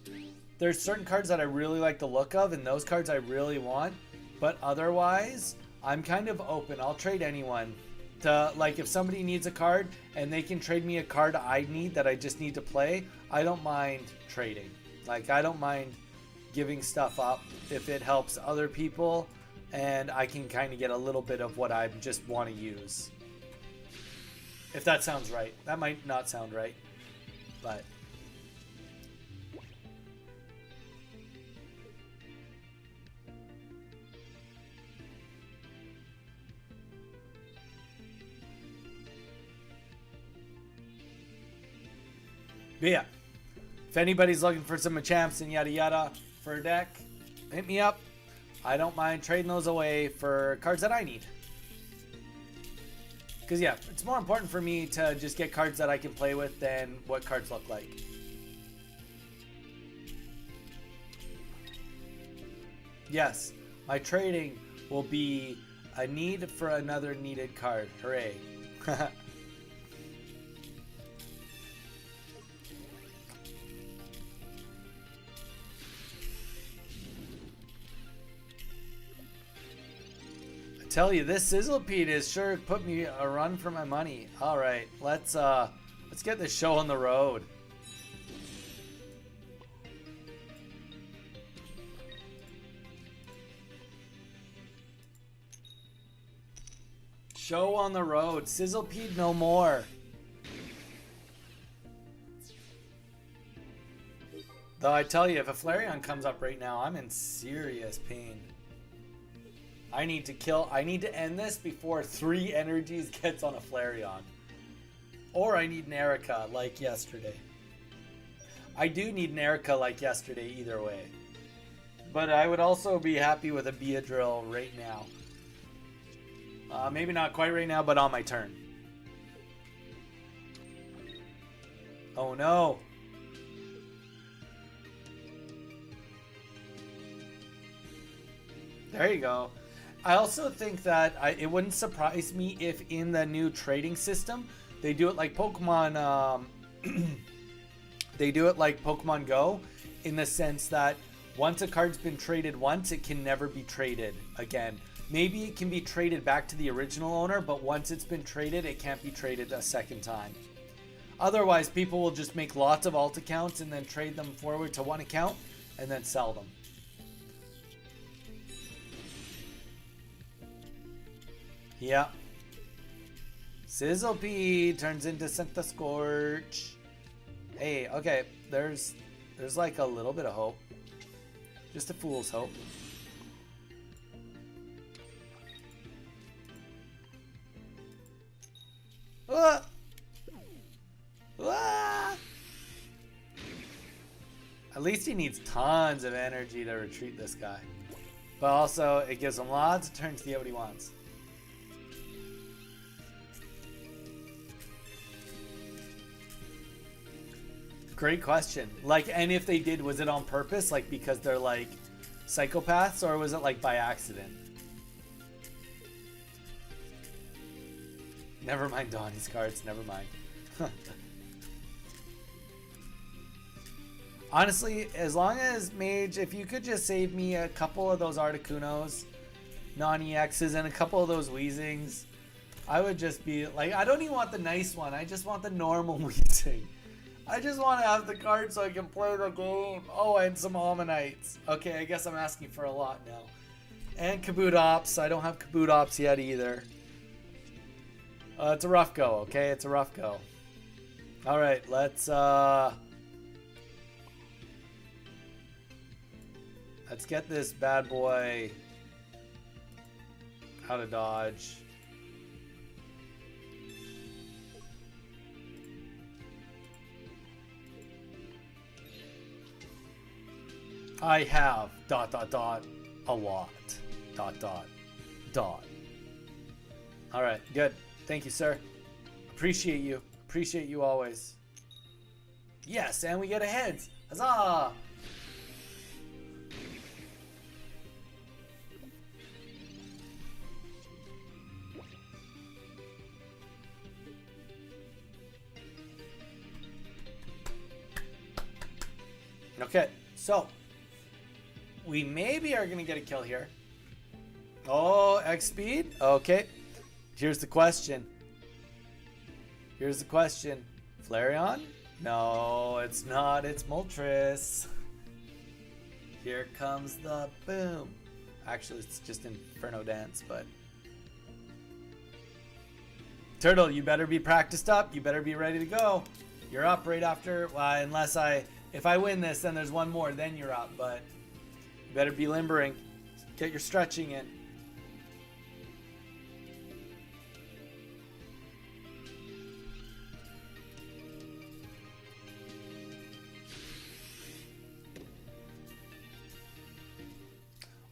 there's certain cards that I really like the look of, and those cards I really want. But otherwise, I'm kind of open. I'll trade anyone. To, like, if somebody needs a card and they can trade me a card I need that I just need to play, I don't mind trading. Like, I don't mind giving stuff up if it helps other people and I can kind of get a little bit of what I just want to use. If that sounds right. That might not sound right, but... But yeah, if anybody's looking for some Machamps and yada yada for a deck, hit me up. I don't mind trading those away for cards that I need. Because yeah, it's more important for me to just get cards that I can play with than what cards look like. Yes, my trading will be a need for another needed card. Hooray. Tell you, this Sizzlepede is sure put me a run for my money. All right, let's get this show on the road. Show on the road. Sizzlepede no more. Though I tell you, if a Flareon comes up right now, I'm in serious pain. I need to end this before 3 energies gets on a Flareon. Or I need an Erica like yesterday. I do need an Erica like yesterday either way. But I would also be happy with a Beedrill right now. Maybe not quite right now, but on my turn. Oh no. There you go. I also think that it wouldn't surprise me if in the new trading system they do it like Pokemon. They do it like Pokemon Go, in the sense that once a card's been traded once, it can never be traded again. Maybe it can be traded back to the original owner, but once it's been traded, it can't be traded a second time. Otherwise, people will just make lots of alt accounts and then trade them forward to one account and then sell them. Yeah. Sizzlepede turns into Scorch. Hey, okay, there's like a little bit of hope. Just a fool's hope. Ah! Ah! At least he needs tons of energy to retreat this guy. But also, it gives him lots of turns to get what he wants. Great question. Like, and if they did, was it on purpose? Like, because they're like psychopaths, or was it like by accident? Never mind Donnie's cards, never mind. Honestly, as long as Mage, if you could just save me a couple of those Articunos, non-EXs, and a couple of those Weezings, I would just be like, I don't even want the nice one, I just want the normal Weezing. I just want to have the card so I can play the game. Oh, and some Ammonites. Okay, I guess I'm asking for a lot now. And Kabootops. I don't have Kabootops yet either. It's a rough go, okay? It's a rough go. Alright, let's get this bad boy out of dodge. I have ... a lot ... Alright, good. Thank you, sir. Appreciate you. Appreciate you always. Yes, and we get a heads. Huzzah! Okay, so we maybe are going to get a kill here. Oh, X speed? Okay. Here's the question. Here's the question. Flareon? No, it's not. It's Moltres. Here comes the boom. Actually, it's just Inferno Dance, but... Turtle, you better be practiced up. You better be ready to go. You're up right after... Well, unless if I win this, then there's one more. Then you're up, but... You better be limbering. Get your stretching in.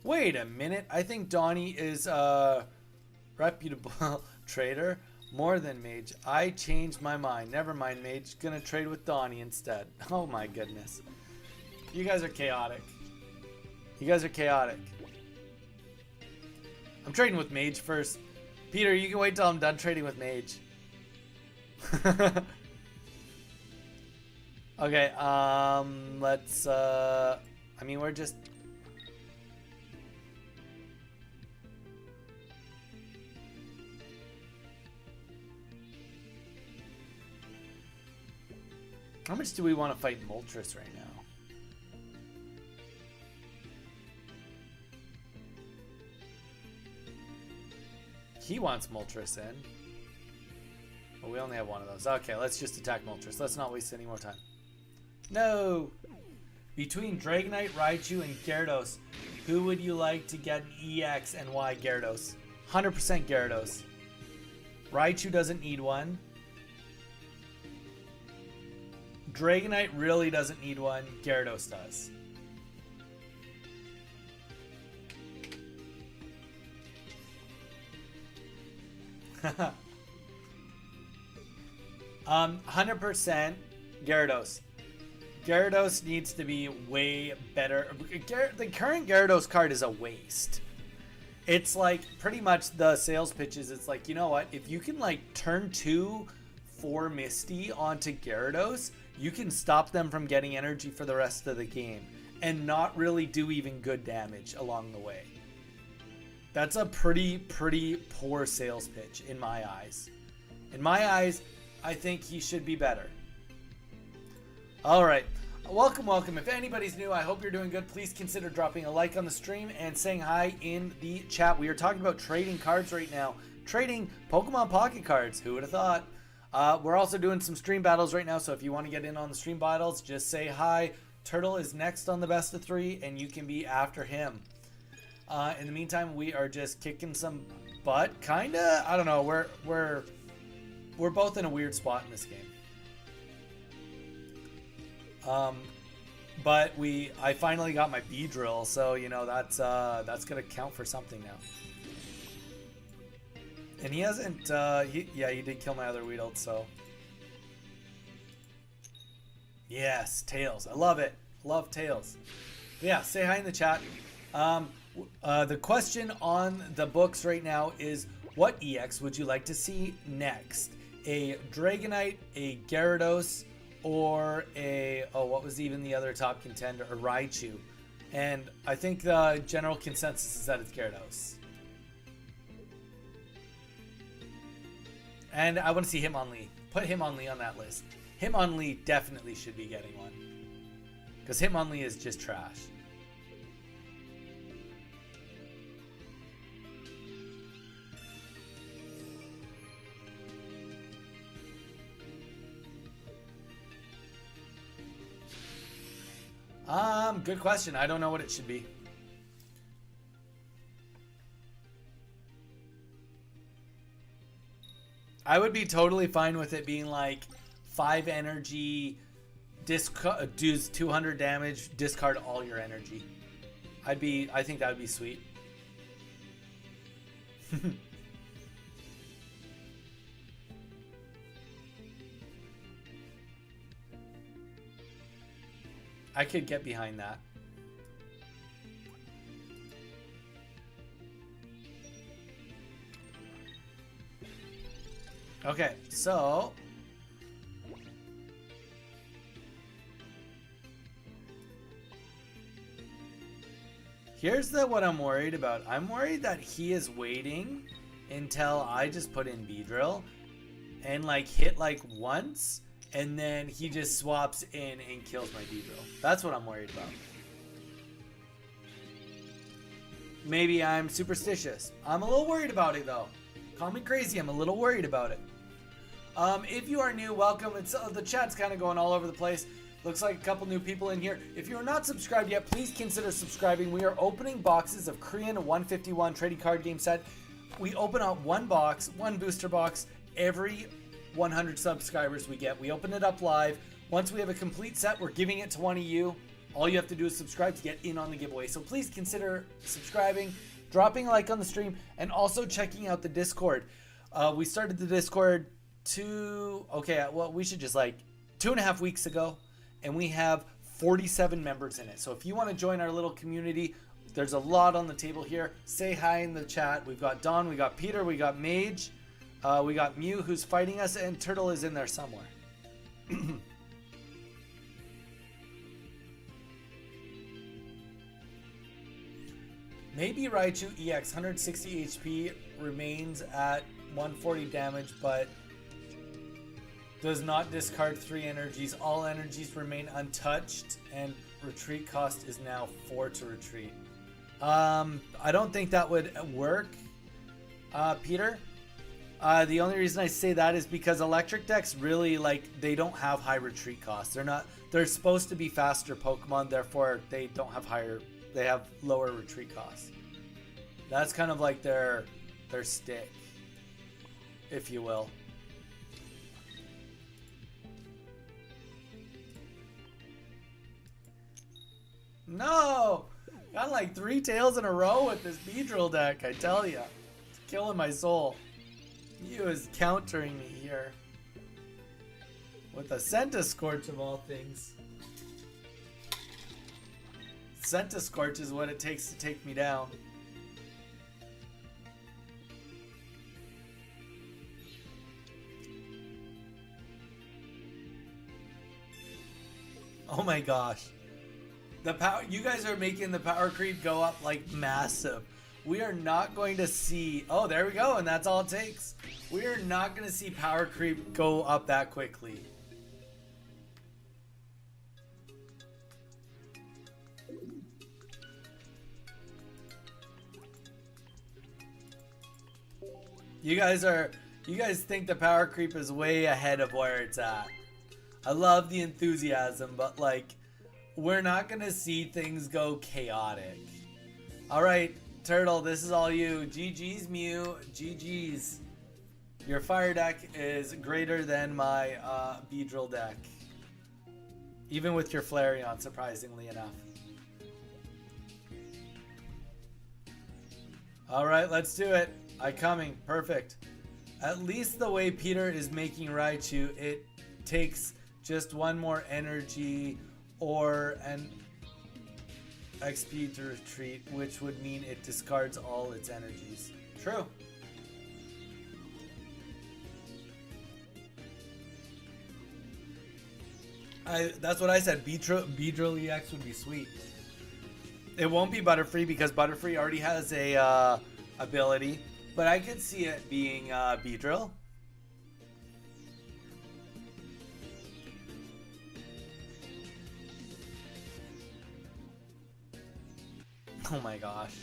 Wait a minute. I think Donnie is a reputable trader. More than Mage. I changed my mind. Never mind, Mage. Gonna trade with Donnie instead. Oh my goodness. You guys are chaotic. You guys are chaotic. I'm trading with Mage first. Peter, you can wait till I'm done trading with Mage. Okay, let's, I mean, we're just... How much do we want to fight Moltres right now? He wants Moltres in. Well, we only have one of those. Okay, let's just attack Moltres. Let's not waste any more time. No! Between Dragonite, Raichu, and Gyarados, who would you like to get an EX and why Gyarados? 100% Gyarados. Raichu doesn't need one. Dragonite really doesn't need one. Gyarados does. 100% Gyarados. Gyarados needs to be way better. The current Gyarados card is a waste. It's like pretty much the sales pitches. It's like, you know what? If you can like turn 2 for Misty onto Gyarados, you can stop them from getting energy for the rest of the game and not really do even good damage along the way. That's a pretty poor sales pitch in my eyes. In my eyes, I think he should be better. All right. Welcome. If anybody's new, I hope you're doing good. Please consider dropping a like on the stream and saying hi in the chat. We are talking about trading cards right now. Trading Pokemon Pocket cards. Who would have thought? We're also doing some stream battles right now, so if you want to get in on the stream battles, just say hi. Turtle is next on the best of 3, and you can be after him. In the meantime, we are just kicking some butt, kinda. I don't know. We're both in a weird spot in this game. But I finally got my Beedrill, so you know that's gonna count for something now. And he hasn't, he did kill my other Weedle, so. Yes, Tails. I love it. Love Tails. But yeah, say hi in the chat. The question on the books right now is, what EX would you like to see next? A Dragonite, a Gyarados, or a, what was even the other top contender? A Raichu. And I think the general consensus is that it's Gyarados. And I want to see Hitmonlee. Put Hitmonlee on that list. Hitmonlee definitely should be getting one. Because Hitmonlee is just trash. Good question. I don't know what it should be. I would be totally fine with it being like 5 energy, does 200 damage, discard all your energy. I think that would be sweet. I could get behind that. Okay, so here's what I'm worried about. I'm worried that he is waiting until I just put in Beedrill and like hit like once, and then he just swaps in and kills my Beedrill. That's what I'm worried about. Maybe I'm superstitious. I'm a little worried about it though. Call me crazy, I'm a little worried about it. If you are new, welcome. It's the chat's kind of going all over the place. Looks like a couple new people in here. If you are not subscribed yet, please consider subscribing. We are opening boxes of Korean 151 trading card game set. We open up one box, one booster box, every 100 subscribers we get. We open it up live. Once we have a complete set, we're giving it to one of you. All you have to do is subscribe to get in on the giveaway. So please consider subscribing, dropping a like on the stream, and also checking out the Discord. We started the Discord we should just 2.5 weeks ago, and we have 47 members in it. So if you want to join our little community, there's a lot on the table here. Say hi in the chat. We've got Don, we got Peter, we got Mage, we got Mew who's fighting us, and Turtle is in there somewhere. Maybe Raichu EX 160 HP remains at 140 damage, but does not discard 3 energies. All energies remain untouched, and retreat cost is now 4 to retreat. I don't think that would work, Peter. The only reason I say that is because electric decks really, they don't have high retreat costs. They're supposed to be faster Pokemon, therefore they don't have they have lower retreat costs. That's kind of like their stick, if you will. No! Got like 3 tails in a row with this Beedrill deck, I tell ya. It's killing my soul. He is countering me here. With a Centiskorch of all things. Centiskorch is what it takes to take me down. Oh my gosh. You guys are making the power creep go up like massive. We are not going to see, oh, there we go, and that's all it takes. We are not going to see power creep go up that quickly. You guys think the power creep is way ahead of where it's at. I love the enthusiasm, but we're not gonna see things go chaotic. Alright, Turtle, this is all you. GG's, Mew. GG's. Your fire deck is greater than my Beedrill deck. Even with your Flareon, surprisingly enough. Alright, let's do it. Coming. Perfect. At least the way Peter is making Raichu, it takes just 1 more energy or an XP to retreat, which would mean it discards all its energies. True. That's what I said. Beedrill EX would be sweet. It won't be Butterfree because Butterfree already has a ability, but I could see it being Beedrill. Oh my gosh.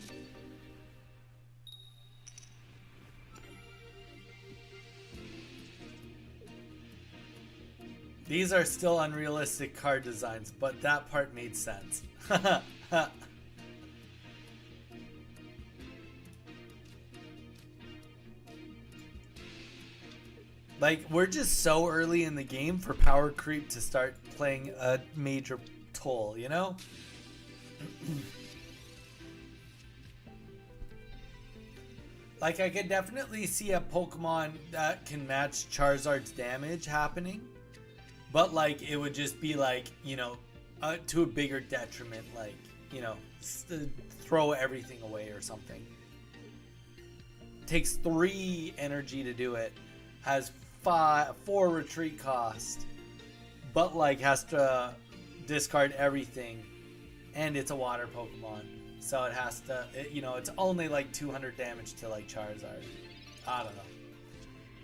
These are still unrealistic card designs, but that part made sense. We're just so early in the game for power creep to start playing a major toll, you know? I could definitely see a Pokemon that can match Charizard's damage happening, but it would just be to a bigger detriment, throw everything away or something. Takes 3 energy to do it, has 4 retreat cost, but has to discard everything, and it's a water Pokemon. So it has to, it's only 200 damage to Charizard. I don't know.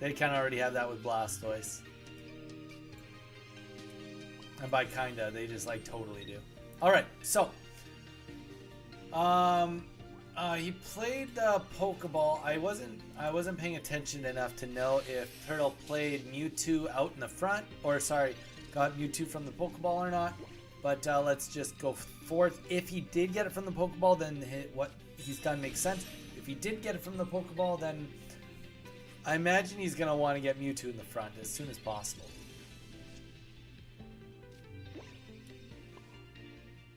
They kind of already have that with Blastoise. And by kinda, they just totally do. Alright, so. He played the Pokeball. I wasn't paying attention enough to know if Turtle played Mewtwo out in the front, or sorry, got Mewtwo from the Pokeball or not. But let's just go forth. If he did get it from the Pokeball, then what he's done makes sense. If he did get it from the Pokeball, then I imagine he's going to want to get Mewtwo in the front as soon as possible.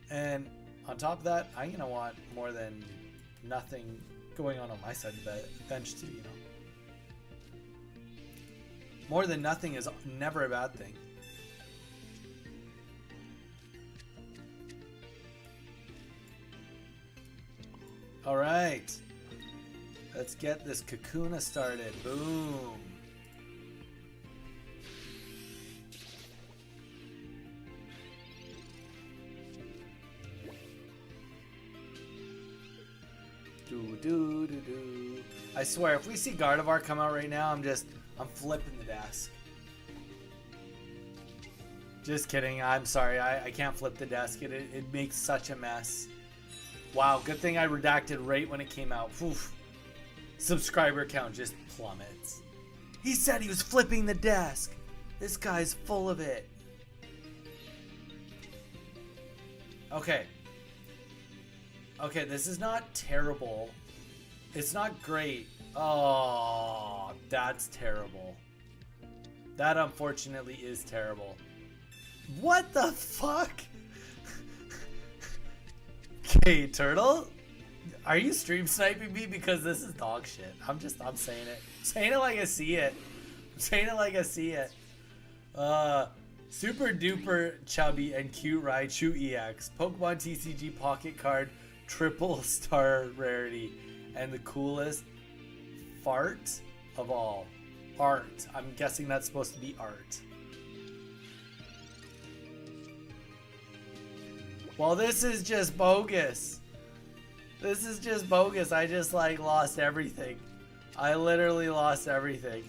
And on top of that, I'm going to want more than nothing going on my side of the bench too, you know. More than nothing is never a bad thing. All right, let's get this Kakuna started. Boom. Do. I swear, if we see Gardevoir come out right now, I'm flipping the desk. Just kidding. I'm sorry. I can't flip the desk. It makes such a mess. Wow, good thing I redacted right when it came out. Oof. Subscriber count just plummets. He said he was flipping the desk. This guy's full of it. Okay. Okay, this is not terrible. It's not great. Oh, that's terrible. That unfortunately is terrible. What the fuck? Okay, Turtle? Are you stream sniping me? Because this is dog shit. I'm saying it. I'm saying it like I see it. I'm saying it like I see it. Super duper chubby and cute Raichu EX. Pokemon TCG pocket card. Triple star rarity. And the coolest fart of all. Art. I'm guessing that's supposed to be art. Well, this is just bogus. This is just bogus. I just like lost everything. I literally lost everything.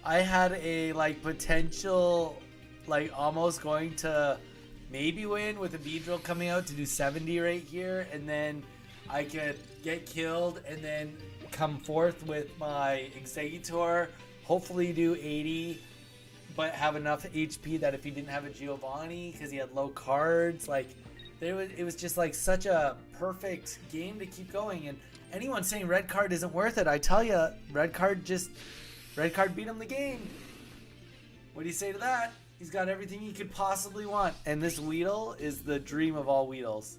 I had a like potential, like almost going to maybe win with a Beedrill coming out to do 70 right here, and then I could get killed and then come forth with my Exeggutor, hopefully do 80, but have enough HP that if he didn't have a Giovanni because he had low cards, like it was just like such a perfect game to keep going. And anyone saying red card isn't worth it, I tell you, red card beat him the game. What do you say to that? He's got everything he could possibly want, and this Weedle is the dream of all Weedles.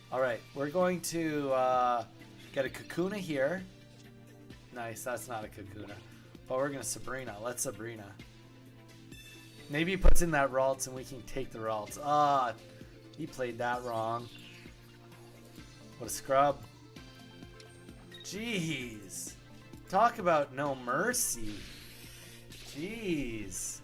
All right, we're going to get a Kakuna here. Nice, that's not a Kakuna. But we're going to Sabrina. Let's Sabrina. Maybe he puts in that Ralts and we can take the Ralts. Ah, he played that wrong. What a scrub. Jeez. Talk about no mercy. Jeez.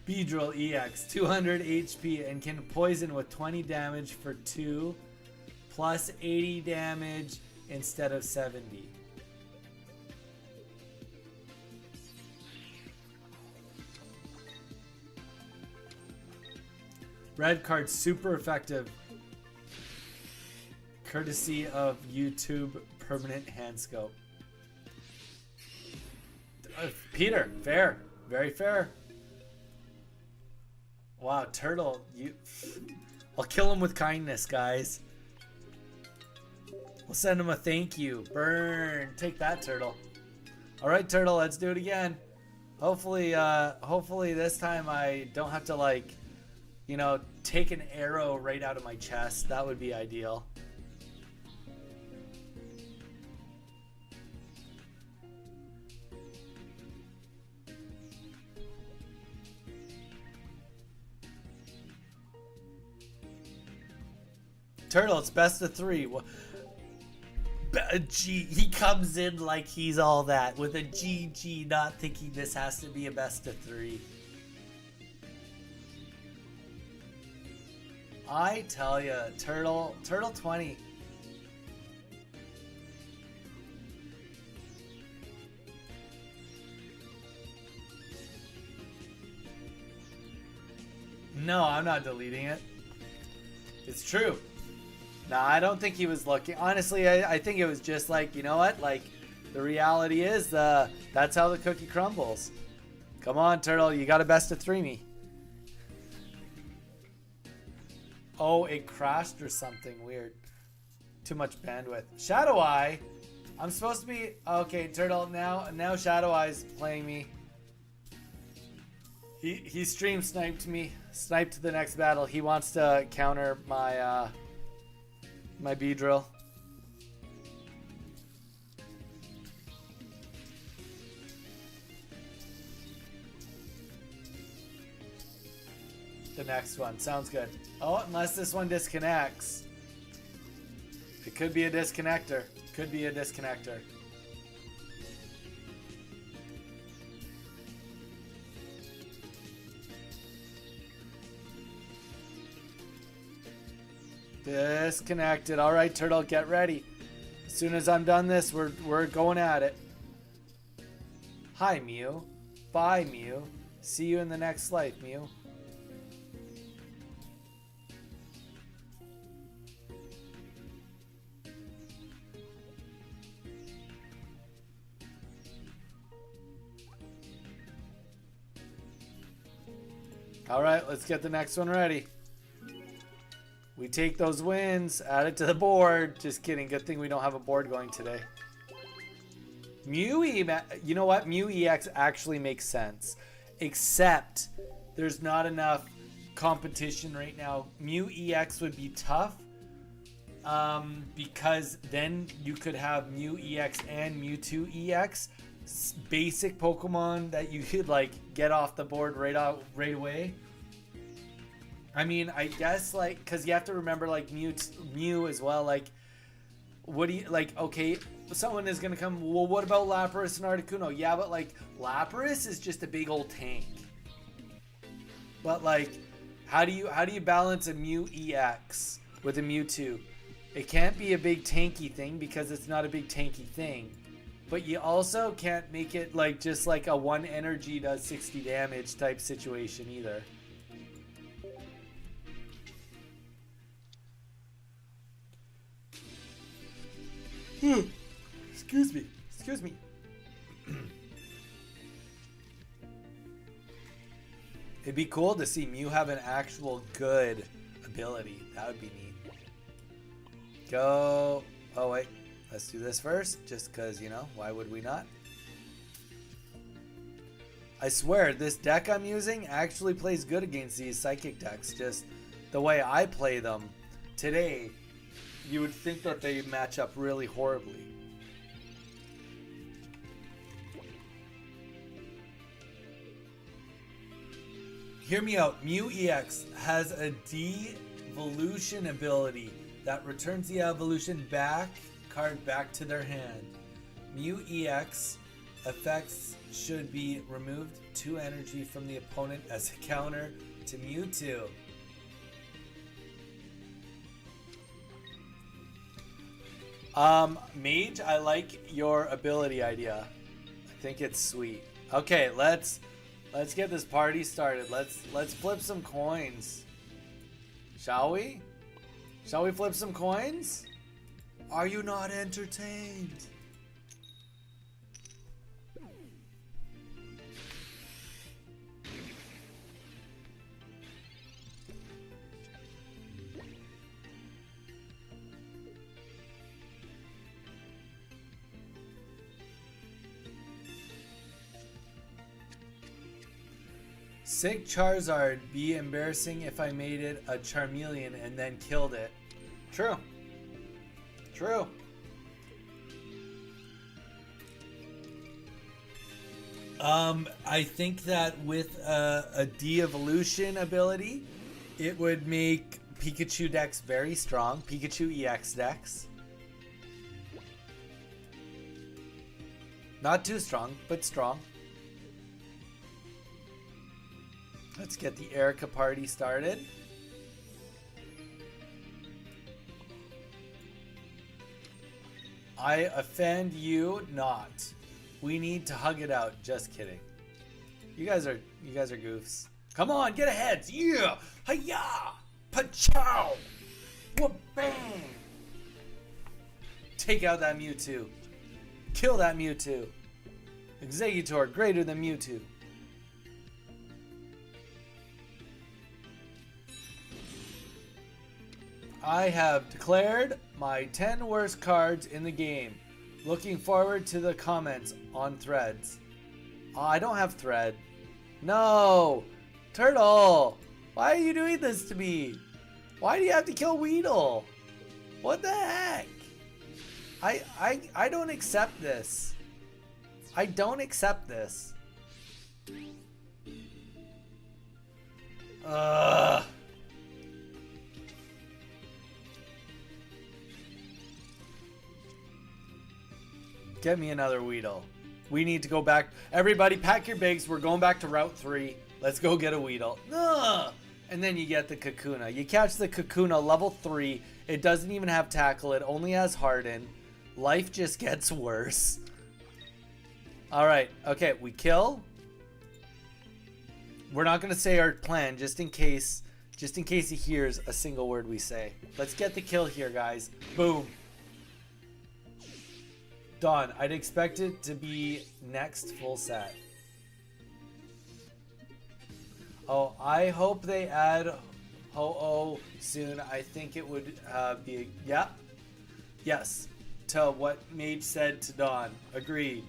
Beedrill EX, 200 HP and can poison with 20 damage for 2, plus 80 damage instead of 70. Red card super effective. Courtesy of YouTube permanent hand scope. Peter, fair. Very fair. Wow, Turtle, I'll kill him with kindness, guys. We'll send him a thank you. Burn. Take that, Turtle. All right, Turtle, let's do it again. Hopefully this time I don't have to, like, you know, take an arrow right out of my chest. That would be ideal. Turtle, it's best of 3. He comes in like he's all that with a GG, not thinking this has to be a best of 3. I tell you, Turtle 20. No, I'm not deleting it. It's true. No, I don't think he was looking. Honestly, I think it was just like, you know what? Like, the reality is that's how the cookie crumbles. Come on, Turtle. You got a best of 3 me. Oh, it crashed or something weird. Too much bandwidth. Shadow Eye? I'm supposed to be... Okay, Turtle, now Shadow Eye's playing me. He stream sniped me. Sniped the next battle. He wants to counter my my B drill. The next one. Sounds good. Oh, unless this one disconnects. It could be a disconnector. Could be a disconnector. Disconnected. All right, Turtle, get ready. As soon as I'm done this, we're going at it. Hi, Mew. Bye, Mew. See you in the next life, Mew. All right, let's get the next one ready. We take those wins, add it to the board. Just kidding. Good thing we don't have a board going today. Mew you know what? Mew EX actually makes sense. Except there's not enough competition right now. Mew EX would be tough. Because then you could have Mew EX and Mewtwo EX. Basic Pokemon that you could like get off the board right away. I mean, I guess like because you have to remember like Mew as well. Like, what do you like? Okay, someone is gonna come. Well, what about Lapras and Articuno? Yeah, but like Lapras is just a big old tank. But like, how do you balance a Mew EX with a Mewtwo? It can't be a big tanky thing because it's not a big tanky thing. But you also can't make it like just like a 1 energy does 60 damage type situation either. Excuse me. Excuse me. It'd be cool to see Mew have an actual good ability. That would be neat. Go. Oh, wait. Let's do this first, just because, you know, why would we not? I swear, this deck I'm using actually plays good against these psychic decks. Just the way I play them today, you would think that they match up really horribly. Hear me out. Mew EX has a devolution ability that returns the evolution card back to their hand. Mew EX effects should be removed 2 energy from the opponent as a counter to Mewtwo. Mage, I like your ability idea. I think it's sweet. Okay, let's get this party started. Let's flip some coins. Shall we? Shall we flip some coins? Are you not entertained? Sick Charizard. Be embarrassing if I made it a Charmeleon and then killed it. True. True. I think that with a de-evolution ability, it would make Pikachu decks very strong. Pikachu EX decks. Not too strong, but strong. Let's get the Erica party started. I offend you not. We need to hug it out. Just kidding. You guys are goofs. Come on, get ahead. Yeah. Hiya. Pachow. Whoop bang. Take out that Mewtwo. Kill that Mewtwo. Exeggutor greater than Mewtwo. I have declared my 10 worst cards in the game. Looking forward to the comments on threads. I don't have thread. No! Turtle! Why are you doing this to me? Why do you have to kill Weedle? What the heck? I don't accept this. I don't accept this. Ugh. Get me another Weedle. We need to go back. Everybody pack your bags. We're going back to Route 3. Let's go get a Weedle. Ugh. And then you get the Kakuna. You catch the Kakuna level 3. It doesn't even have Tackle. It only has Harden. Life just gets worse. Alright. Okay, we kill. We're not going to say our plan just in case he hears a single word we say. Let's get the kill here, guys. Boom. Done. I'd expect it to be next full set. Oh, I hope they add Ho-Oh soon. I think it would be... Yeah. Yes. To what Mage said to Dawn. Agreed.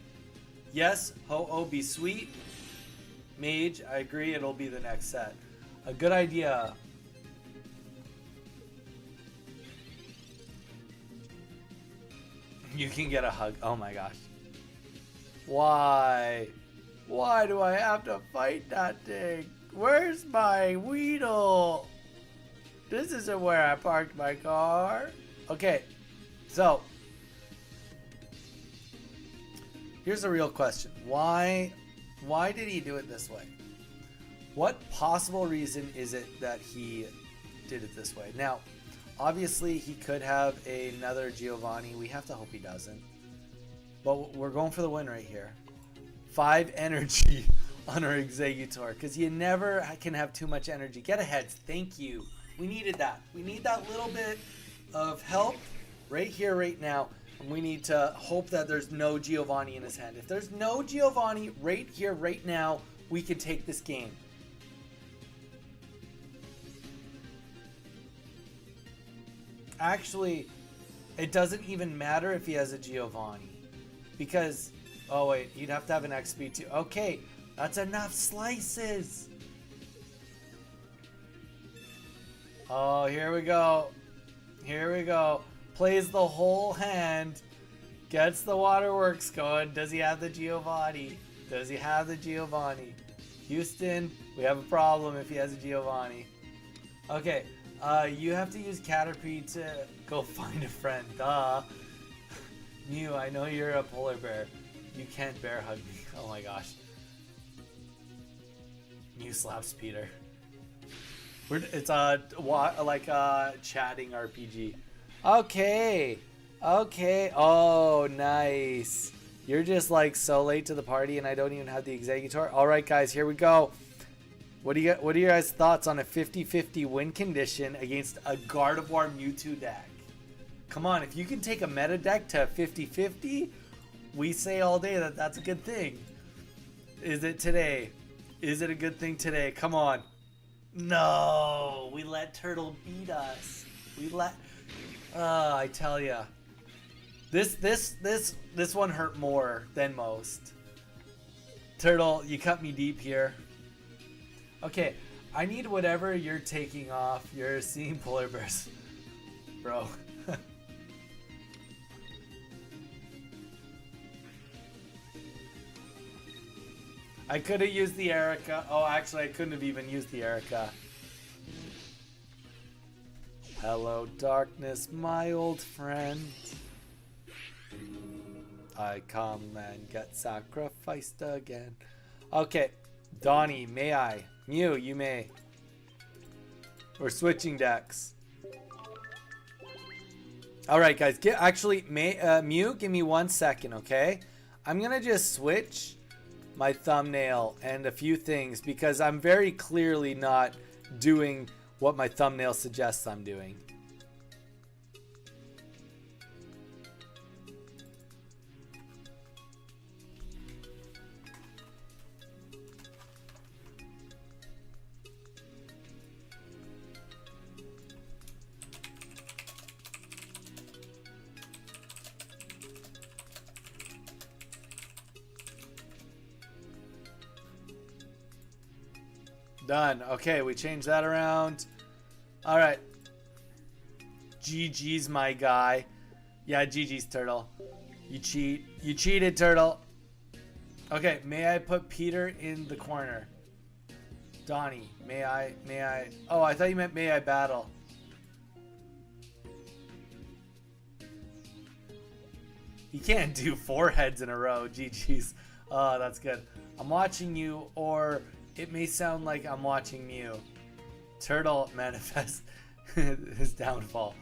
Yes, Ho-Oh be sweet. Mage, I agree. It'll be the next set. A good idea. You can get a hug. Oh my gosh. Why? Why do I have to fight that thing? Where's my Weedle? This isn't where I parked my car. Okay, so here's a real question. Why did he do it this way? What possible reason is it that he did it this way? Now, obviously, he could have another Giovanni. We have to hope he doesn't. But we're going for the win right here. 5 energy on our Exeggutor, because you never can have too much energy. Get ahead. Thank you. We needed that. We need that little bit of help right here, right now. And we need to hope that there's no Giovanni in his hand. If there's no Giovanni right here, right now, we can take this game. Actually, it doesn't even matter if he has a Giovanni. Because, oh wait, you'd have to have an XP too. Okay, that's enough slices. Oh, here we go. Here we go. Plays the whole hand. Gets the waterworks going. Does he have the Giovanni? Does he have the Giovanni? Houston, we have a problem if he has a Giovanni. Okay. You have to use Caterpie to go find a friend. Duh. Mew, I know you're a polar bear. You can't bear hug me. Oh my gosh. Mew slaps Peter. It's like a chatting RPG. Okay. Okay. Oh, nice. You're just like so late to the party and I don't even have the Exeggutor. All right, guys, here we go. What are your guys' thoughts on a 50-50 win condition against a Gardevoir Mewtwo deck? Come on, if you can take a meta deck to 50-50, we say all day that that's a good thing. Is it today? Is it a good thing today? Come on. No, we let Turtle beat us. I tell ya. This one hurt more than most. Turtle, you cut me deep here. Okay, I need whatever you're taking off. You're seeing polar bears. Bro. I could have used the Erica. Oh, actually, I couldn't have even used the Erica. Hello, darkness, my old friend. I come and get sacrificed again. Okay, Donnie, may I? Mew, you may. We're switching decks. All right, guys. Mew, give me 1 second, okay? I'm gonna just switch my thumbnail and a few things because I'm very clearly not doing what my thumbnail suggests I'm doing. Done. Okay, we changed that around. All right. GG's my guy. Yeah, GG's, Turtle. You cheat. You cheated, Turtle. Okay, may I put Peter in the corner? Donnie, may I? Oh, I thought you meant may I battle. You can't do 4 heads in a row. GG's. Oh, that's good. I'm watching you, or it may sound like I'm watching Mew. Turtle manifest his downfall.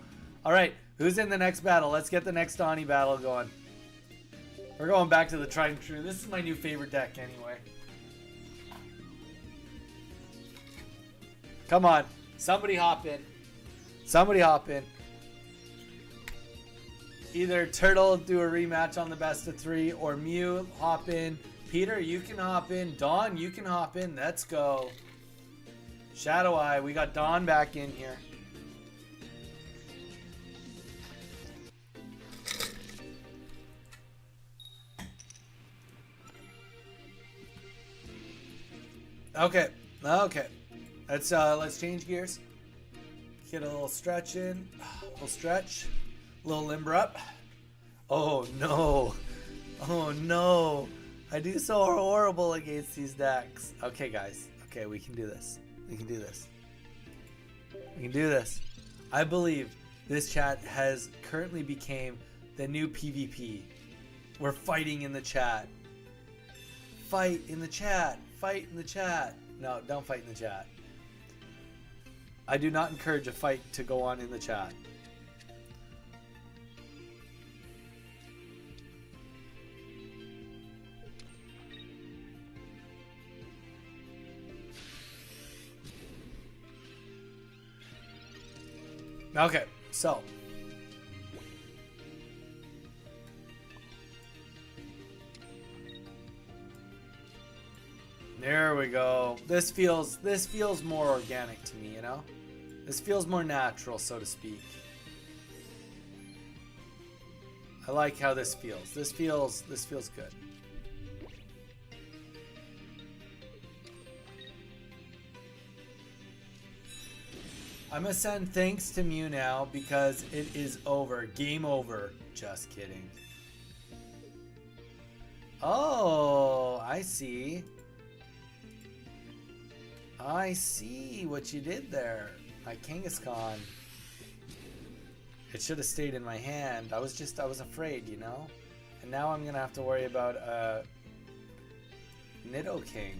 Alright, who's in the next battle? Let's get the next Donnie battle going. We're going back to the tried and true. This is my new favorite deck anyway. Come on. Somebody hop in. Somebody hop in. Either Turtle do a rematch on the best of 3 or Mew hop in. Peter, you can hop in. Dawn, you can hop in. Let's go. Shadow Eye, we got Dawn back in here. Okay. Let's change gears. Get a little stretch in. A little stretch. A little limber up. Oh no. Oh no. I do so horrible against these decks. Okay, guys. Okay, we can do this. We can do this. We can do this. I believe this chat has currently became the new PvP. We're fighting in the chat. Fight in the chat. Fight in the chat. No, don't fight in the chat. I do not encourage a fight to go on in the chat. Okay, so there we go. This feels more organic to me, you know? This feels more natural, so to speak. I like how this feels. This feels good. I'm gonna send thanks to Mew now because it is over. Game over. Just kidding. Oh, I see. I see what you did there. My Kangaskhan. It should have stayed in my hand. I was afraid, you know? And now I'm gonna have to worry about Nidoking.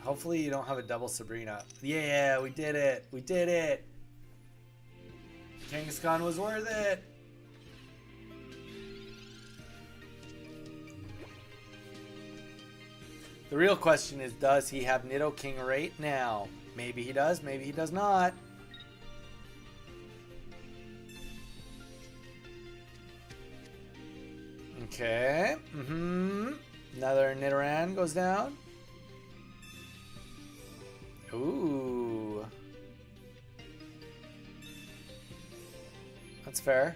Hopefully you don't have a double Sabrina. Yeah, we did it. We did it. Kangaskhan was worth it. The real question is, does he have Nidoking right now? Maybe he does, maybe he does not. Okay. Another Nidoran goes down. Ooh. That's fair.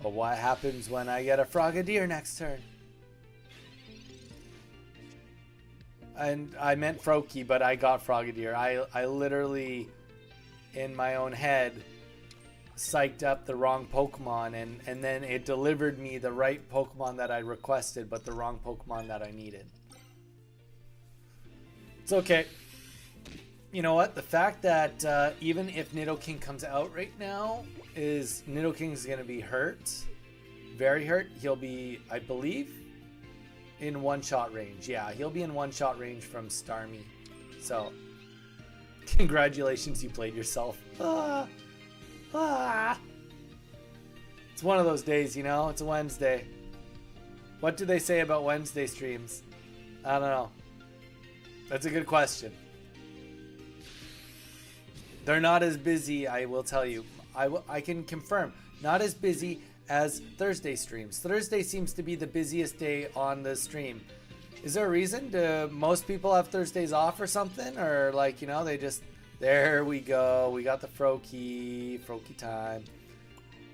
But what happens when I get a Frogadier next turn? And I meant Froakie, but I got Frogadier. I literally, in my own head, psyched up the wrong Pokemon, and then it delivered me the right Pokemon that I requested, but the wrong Pokemon that I needed. It's okay. You know what? The fact that even if Nidoking comes out right now, is Nidoking's going to be hurt. Very hurt. He'll be, I believe, in one-shot range. Yeah, he'll be in one-shot range from Starmie. So, congratulations, you played yourself. It's one of those days, you know? It's a Wednesday. What do they say about Wednesday streams? I don't know. That's a good question. They're not as busy, I will tell you. I can confirm. Not as busy as Thursday streams. Thursday seems to be the busiest day on the stream. Is there a reason? Do most people have Thursdays off or something? Or like, you know, they just... There we go. We got the Froakie. Froakie time.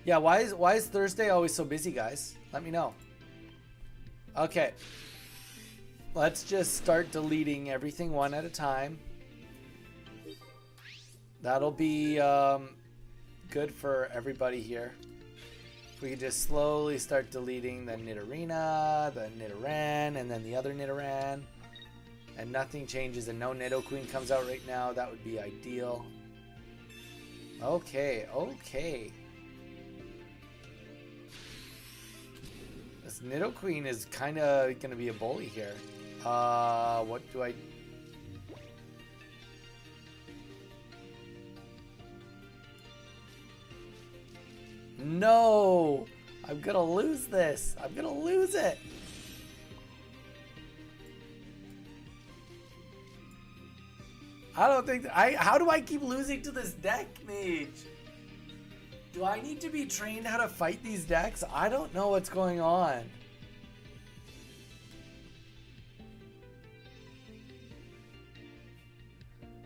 Yeah, why is Thursday always so busy, guys? Let me know. Okay. Let's just start deleting everything one at a time. That'll be good for everybody here. We can just slowly start deleting the Nidorina, the Nidoran, and then the other Nidoran. And nothing changes and no Nidoqueen comes out right now. That would be ideal. Okay, okay. This Nidoqueen is kind of going to be a bully here. What do I... No! I'm going to lose this. I'm going to lose it. I don't think... How do I keep losing to this deck, Mage? Do I need to be trained how to fight these decks? I don't know what's going on.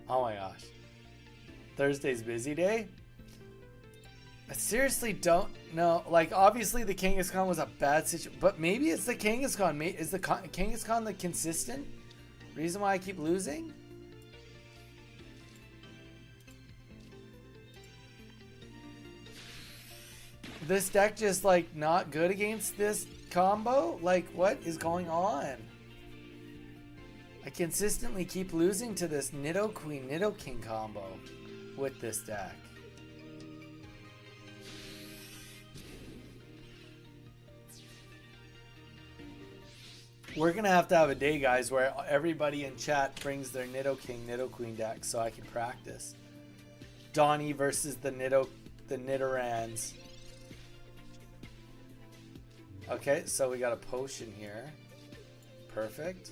Oh my gosh. Thursday's busy day? I seriously don't know. Like, obviously the Kangaskhan was a bad situation, but maybe it's the Kangaskhan. Is the Kangaskhan the consistent reason why I keep losing? This deck just, like, not good against this combo? Like, what is going on? I consistently keep losing to this Nidoqueen, Nidoking combo with this deck. We're going to have a day, guys, where everybody in chat brings their Nidoking, Nidoqueen deck so I can practice. Donnie versus the Nidorans. Okay, so we got a potion here. Perfect.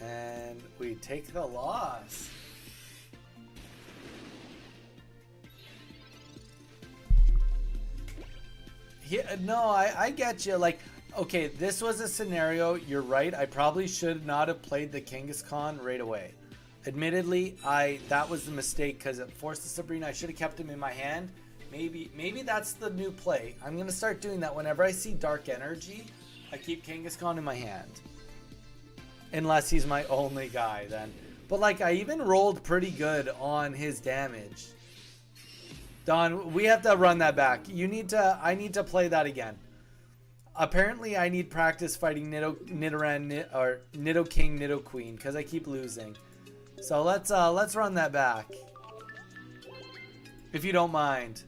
And we take the loss. Yeah, no, I get you. Like, okay, this was a scenario. You're right. I probably should not have played the Kangaskhan right away. Admittedly, that was the mistake because it forced the Sabrina. I should have kept him in my hand. Maybe that's the new play. I'm gonna start doing that whenever I see Dark Energy. I keep Kangaskhan in my hand, unless he's my only guy then. But like, I even rolled pretty good on his damage. Don, we have to run that back. I need to play that again. Apparently, I need practice fighting Nidoran or Nidoking, Nidoqueen because I keep losing. So let's run that back, if you don't mind.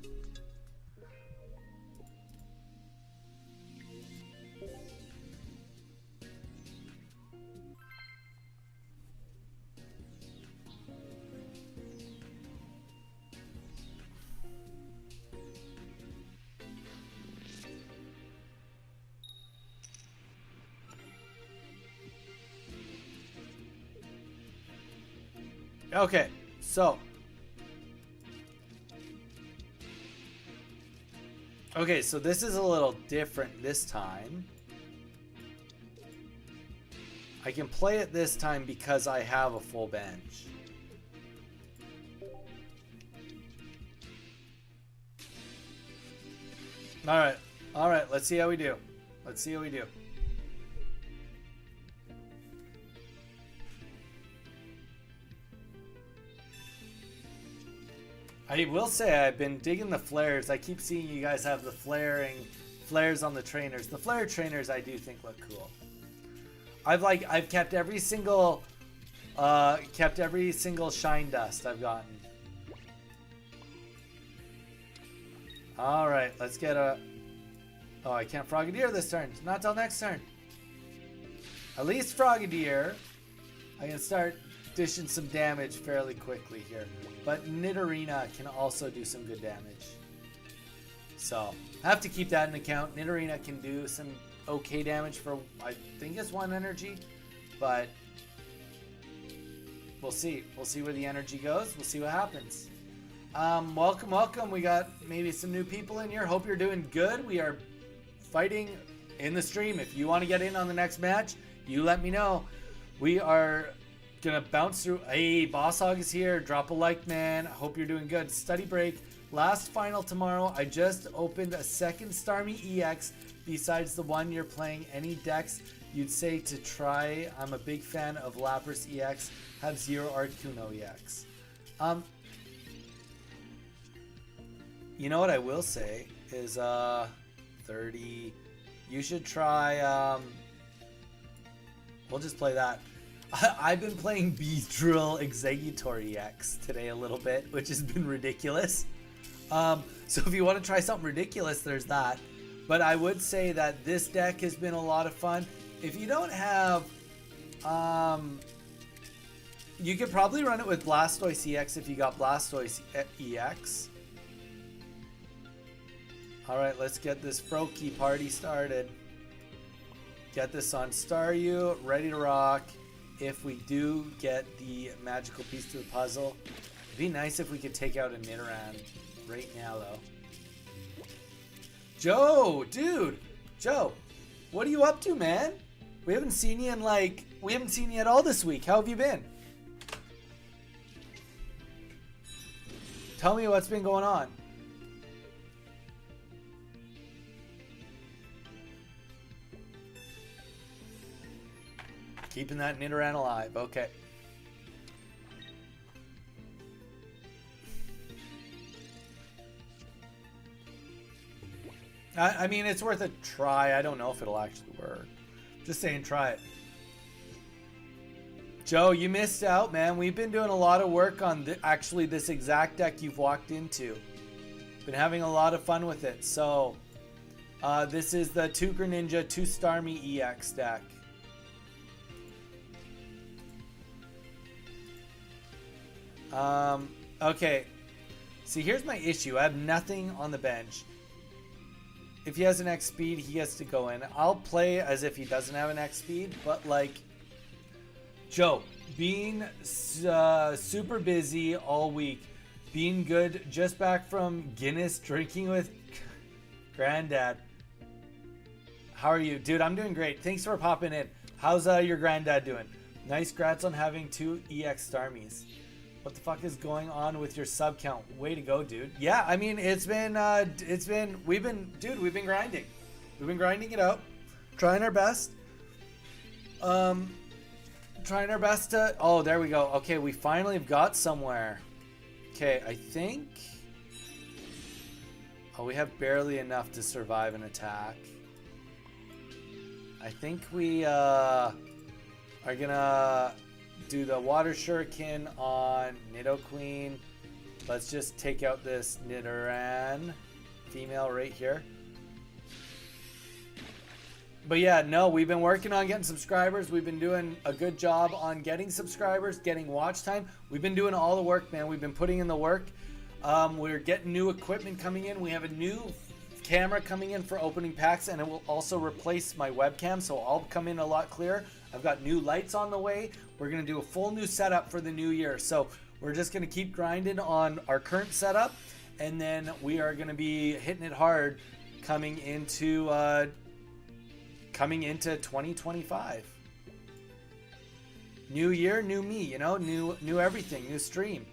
Okay, so. Okay, so this is a little different this time. I can play it this time because I have a full bench. Alright, let's see how we do. Let's see how we do. I will say I've been digging the flares. I keep seeing you guys have the flares on the trainers. The flare trainers I do think look cool. I've kept every single shine dust I've gotten. All right, let's get a. Oh, I can't Frogadier this turn. Not till next turn. At least Frogadier. I can start dishing some damage fairly quickly here. but Nidorina can also do some good damage. So, I have to keep that in account. Nidorina can do some okay damage for, I think it's 1 energy, but we'll see. We'll see where the energy goes. We'll see what happens. Welcome. We got maybe some new people in here. Hope you're doing good. We are fighting in the stream. If you want to get in on the next match, you let me know. We are gonna bounce through. Hey, Boss Hog is here. Drop a like, man. I hope you're doing good. Study break. Last final tomorrow. I just opened a second Starmie EX besides the one you're playing. Any decks you'd say to try? I'm a big fan of Lapras EX. Have Zero Articuno EX. You know what I will say is 30. You should try. We'll just play that. I've been playing Beedrill Exeggutor EX today a little bit, which has been ridiculous. So if you want to try something ridiculous, there's that. But I would say that this deck has been a lot of fun. If you don't have, you could probably run it with Blastoise EX if you got Blastoise EX. Alright, let's get this Froakie party started. Get this on Staryu, ready to rock. If we do get the magical piece to the puzzle, it'd be nice if we could take out a Nidoran right now, though. Joe, dude, Joe, what are you up to, man? We haven't seen you in we haven't seen you at all this week. How have you been? Tell me what's been going on. Keeping that Nidoran alive. Okay. I mean, it's worth a try. I don't know if it'll actually work. Just saying, try it. Joe, you missed out, man. We've been doing a lot of work on actually this exact deck you've walked into. Been having a lot of fun with it. So, this is the 2 Greninja, 2 Starmie EX deck. Okay. See, here's my issue. I have nothing on the bench. If he has an X speed, he gets to go in. I'll play as if he doesn't have an X speed, but like, Joe, being super busy all week, being good, just back from Guinness drinking with Granddad. How are you? Dude, I'm doing great. Thanks for popping in. How's your Granddad doing? Nice grats on having 2 EX Starmies. What the fuck is going on with your sub count? Way to go, dude. Yeah, I mean, we've been grinding. We've been grinding it out. Trying our best. Trying our best to, oh, there we go. Okay, we finally have got somewhere. Okay, I think, oh, we have barely enough to survive an attack. I think we, are gonna do the Water Shuriken on Nidoqueen. Let's just take out this Nidoran female right here. But yeah, no, we've been working on getting subscribers. We've been doing a good job on getting subscribers, getting watch time. We've been doing all the work, man. We've been putting in the work. We're getting new equipment coming in. We have a new camera coming in for opening packs, and it will also replace my webcam, so I'll come in a lot clearer. I've got new lights on the way. We're going to do a full new setup for the new year. So we're just going to keep grinding on our current setup, and then we are going to be hitting it hard coming into 2025. New year, new me, you know, new everything, new stream.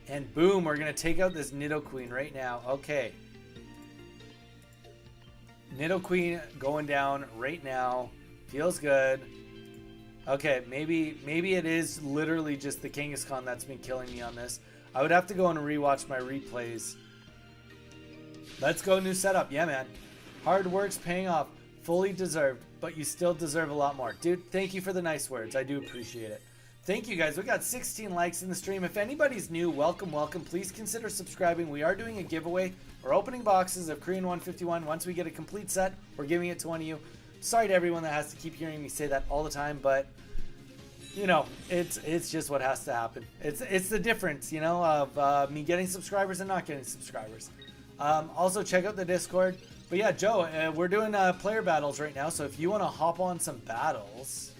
And boom, we're going to take out this Nidoqueen right now. Okay. Nidoqueen going down right now. Feels good. Okay, maybe it is literally just the Kangaskhan that's been killing me on this. I would have to go and rewatch my replays. Let's go, new setup. Yeah, man. Hard work's paying off. Fully deserved, but you still deserve a lot more. Dude, thank you for the nice words. I do appreciate it. Thank you, guys. We got 16 likes in the stream. If anybody's new, welcome. Please consider subscribing. We are doing a giveaway. We're opening boxes of Korean 151. Once we get a complete set, we're giving it to one of you. Sorry to everyone that has to keep hearing me say that all the time, but You know, it's just what has to happen. It's the difference, you know, of me getting subscribers and not getting subscribers. Also, check out the Discord. But yeah, Joe, we're doing player battles right now. So if you want to hop on some battles,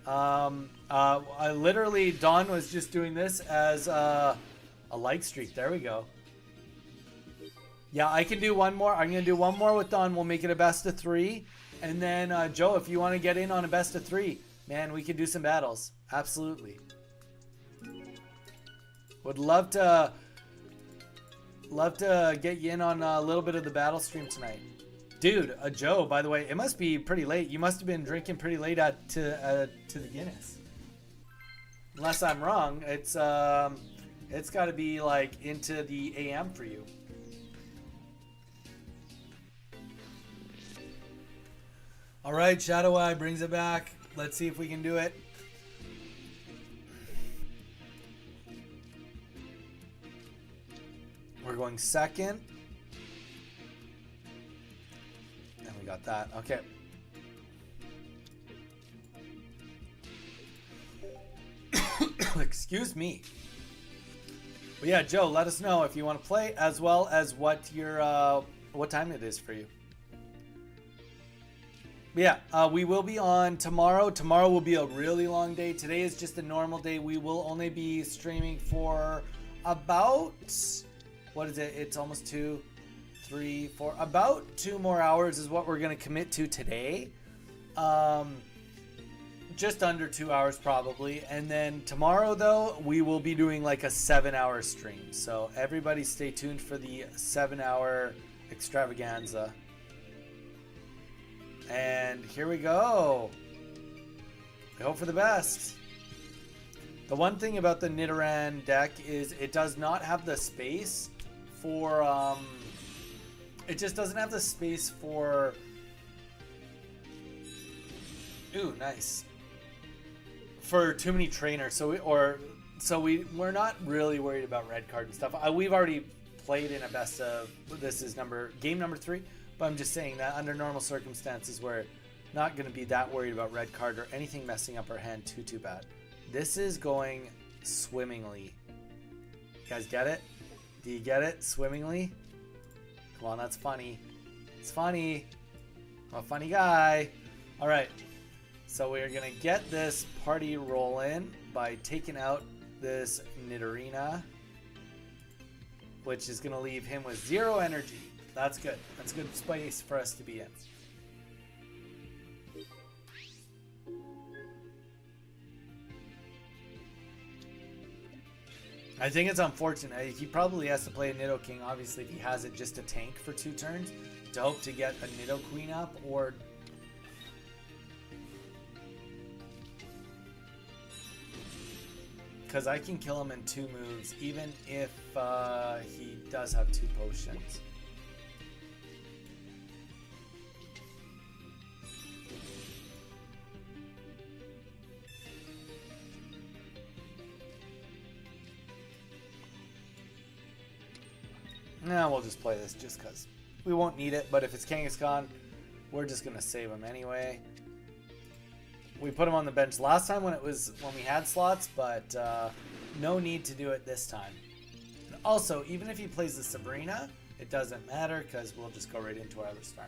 I literally, Don was just doing this as a like streak. There we go. Yeah, I can do one more. I'm going to do one more with Don. We'll make it a best of 3. And then, Joe, if you want to get in on a best of 3, man, we can do some battles. Absolutely. Would love to get you in on a little bit of the battle stream tonight. Dude, Joe, by the way, it must be pretty late. You must have been drinking pretty late to the Guinness. Unless I'm wrong, it's got to be like into the AM for you. All right, Shadow Eye brings it back. Let's see if we can do it. We're going second. And we got that. Okay. Excuse me. But yeah, Joe, let us know if you want to play, as well as what time it is for you. Yeah, we will be on tomorrow. Tomorrow will be a really long day. Today is just a normal day. We will only be streaming for about, what is it? It's almost 2, 3, 4. About 2 more hours is what we're going to commit to today. Just under 2 hours probably. And then tomorrow, though, we will be doing like a 7-hour stream. So everybody stay tuned for the 7-hour extravaganza. And here we go. I hope for the best. The one thing about the Nidoran deck is it does not have the space for it just doesn't have the space for, ooh, nice, for too many trainers. So we're not really worried about red card and stuff. We've already played in a best of, this is game number 3. But I'm just saying that under normal circumstances, we're not going to be that worried about red card or anything messing up our hand too bad. This is going swimmingly. You guys get it? Do you get it? Swimmingly? Come on, that's funny. It's funny. I'm a funny guy. All right. So we're going to get this party rolling by taking out this Nidorina, which is going to leave him with 0 energy. That's good. That's a good space for us to be in. I think it's unfortunate. He probably has to play a Nidoking, obviously, if he has it just to tank for 2 turns to hope to get a Nidoqueen up, or because I can kill him in 2 moves, even if he does have 2 potions. Nah, we'll just play this just because we won't need it, but if it's Kangaskhan, we're just going to save him anyway. We put him on the bench last time when we had slots, but no need to do it this time. And also, even if he plays the Sabrina, it doesn't matter because we'll just go right into our other star.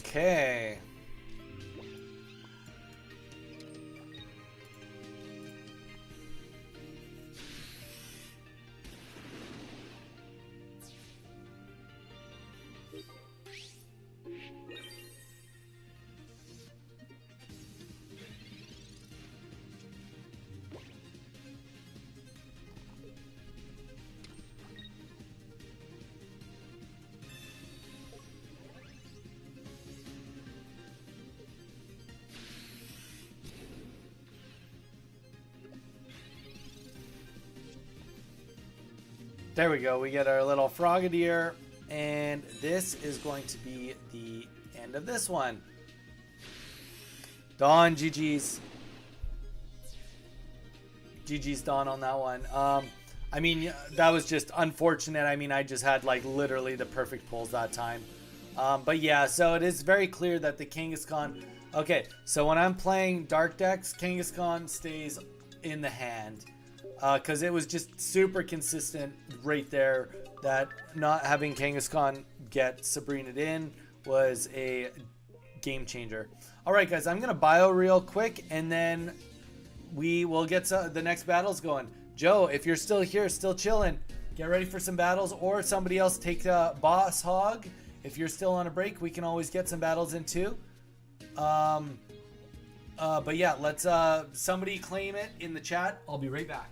Okay. There we go. We get our little Frogadier, and this is going to be the end of this one. Dawn, GG's. GG's Dawn on that one. I mean, that was just unfortunate. I mean, I just had like literally the perfect pulls that time. But yeah, so it is very clear that the Kangaskhan... Okay, so when I'm playing Dark decks, Kangaskhan stays in the hand. Because it was just super consistent right there that not having Kangaskhan get Sabrina'd in was a game changer. Alright guys, I'm going to bio real quick and then we will get the next battles going. Joe, if you're still here, still chilling, get ready for some battles, or somebody else take Boss Hog. If you're still on a break, we can always get some battles in too. But yeah, let's somebody claim it in the chat. I'll be right back.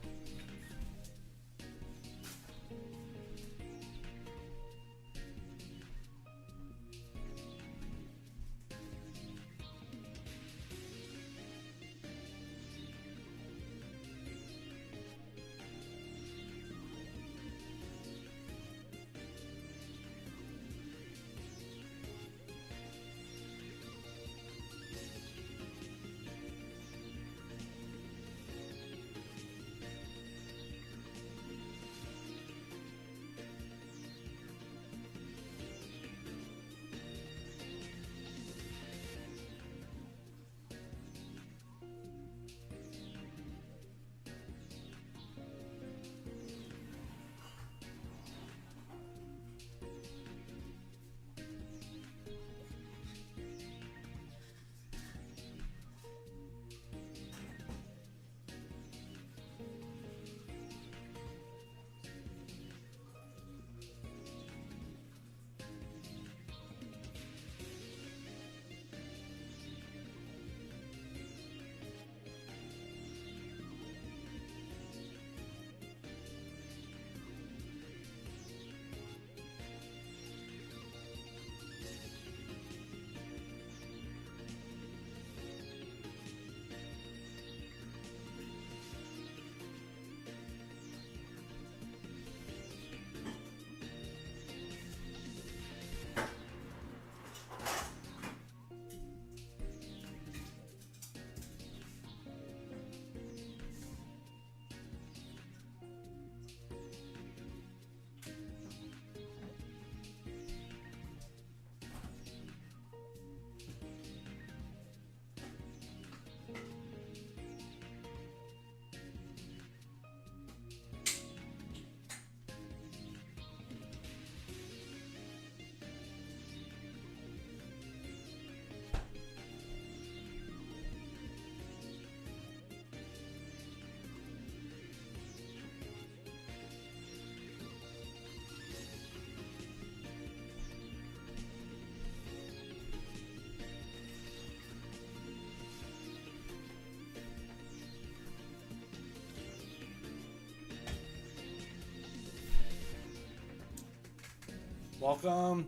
Welcome,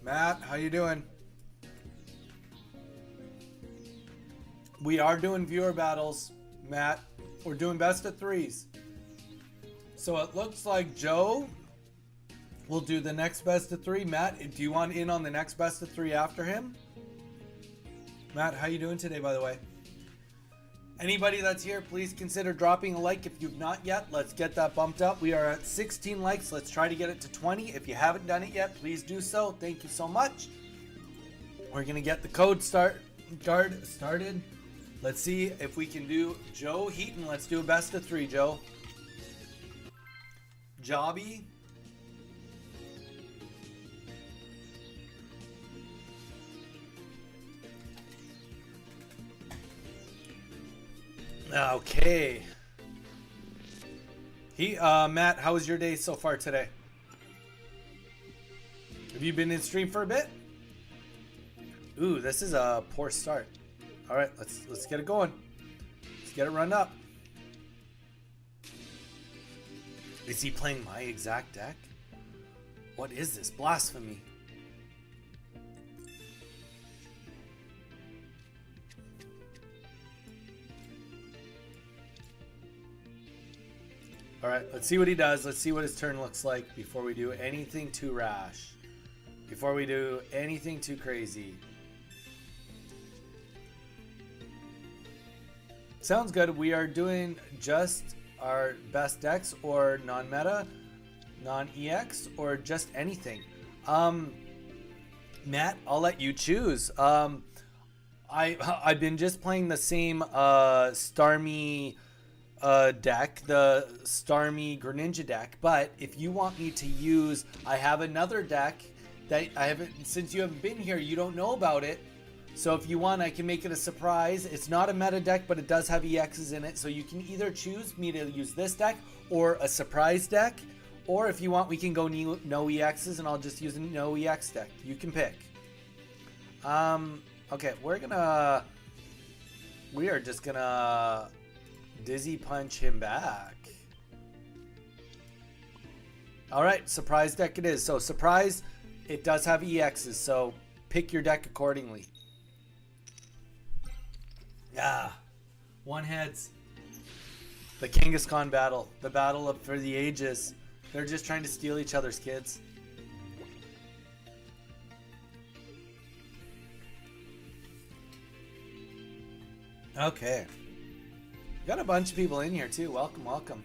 Matt. How you doing? We are doing viewer battles, Matt. We're doing best of threes. So it looks like Joe will do the next best of three. Matt, do you want in on the next best of three after him? Matt, how you doing today, by the way? Anybody that's here, please consider dropping a like if you've not yet. Let's get that bumped up. We are at 16 likes. Let's try to get it to 20. If you haven't done it yet, please do so. Thank you so much. We're going to get the code started. Let's see if we can do Joe Heaton. Let's do a best of three, Joe. Jobby. Okay. Matt, how was your day so far today? Have you been in stream for a bit? Ooh, this is a poor start. All right, let's get it going. Let's get it run up. Is he playing my exact deck? What is this? Blasphemy. All right, let's see what he does. Let's see what his turn looks like before we do anything too rash. Before we do anything too crazy. Sounds good. We are doing just our best decks or non-meta, non-EX, or just anything. Matt, I'll let you choose. I've been just playing the same Starmie deck, the Starmie Greninja deck, but if you want me to use, I have another deck that I haven't, since you haven't been here, you don't know about it. So if you want, I can make it a surprise. It's not a meta deck, but it does have EXs in it. So you can either choose me to use this deck or a surprise deck. Or if you want, we can go no EXs and I'll just use a no EX deck. You can pick. Okay, we are just gonna Dizzy Punch him back. All right, surprise deck it is. So surprise, it does have EXs, so pick your deck accordingly. Yeah, one heads. The Kangaskhan battle, the battle for the ages. They're just trying to steal each other's kids. Okay. Got a bunch of people in here too. Welcome, welcome.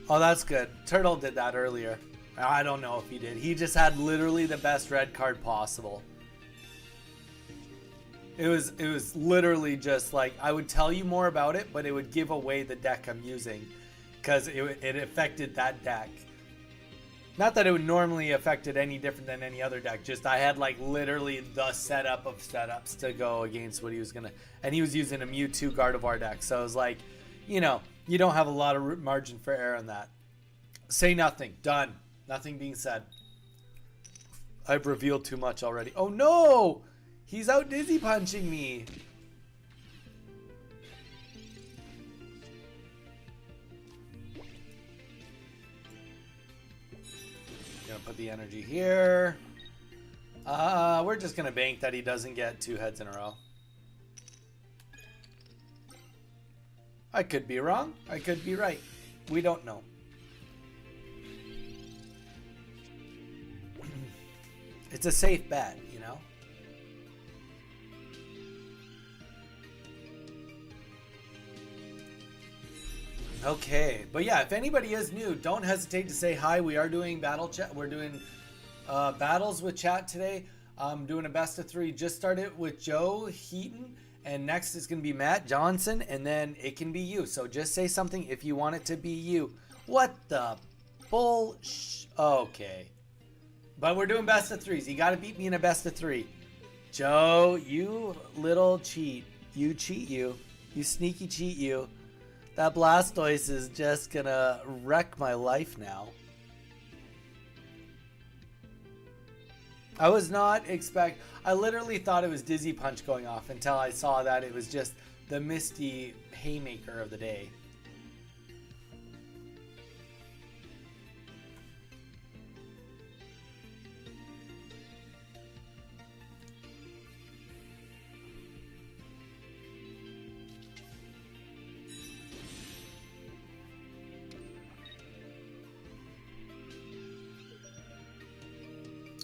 Oh, that's good. Turtle did that earlier. I don't know if he did. He just had literally the best red card possible. It was literally just like, I would tell you more about it, but it would give away the deck I'm using because it affected that deck. Not that it would normally affect it any different than any other deck, just I had like literally the setup of setups to go against what he was gonna, and he was using a Mewtwo Gardevoir deck, so I was like, you know, you don't have a lot of margin for error on that. Say nothing. Done. Nothing being said. I've revealed too much already. Oh no! He's out Dizzy Punching me. Gonna put the energy here. We're just gonna bank that he doesn't get 2 heads in a row. I could be wrong. I could be right. We don't know. It's a safe bet, you know? Okay, but yeah, if anybody is new, don't hesitate to say hi. We are doing battle chat. We're doing battles with chat today. I'm doing a best of 3. Just started with Joe Heaton, and next is going to be Matt Johnson, and then it can be you. So just say something if you want it to be you. What the okay. But we're doing best of 3s. You got to beat me in a best of 3. Joe, you little cheat. You cheat you. You sneaky cheat you. That Blastoise is just gonna wreck my life now. I was not I literally thought it was Dizzy Punch going off until I saw that it was just the Misty Haymaker of the day.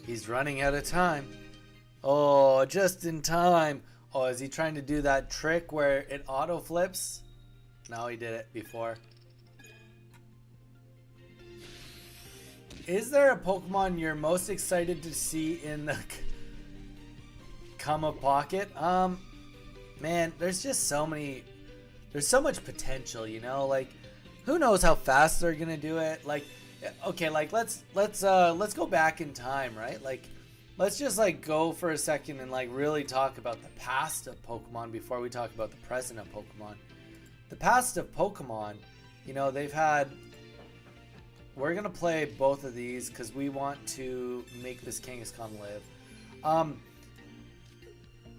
He's running out of time. Oh, just in time. Oh, is he trying to do that trick where it auto flips? No, he did it before. Is there a Pokemon you're most excited to see in the Kama Pocket? Man, there's just so many. There's so much potential, you know. Like, who knows how fast they're gonna do it? Like, okay, like let's go back in time, right? Like, let's just like go for a second and like really talk about the past of Pokemon before we talk about the present of Pokemon. The past of Pokemon, you know, they've had. We're gonna play both of these because we want to make this Kangaskhan live.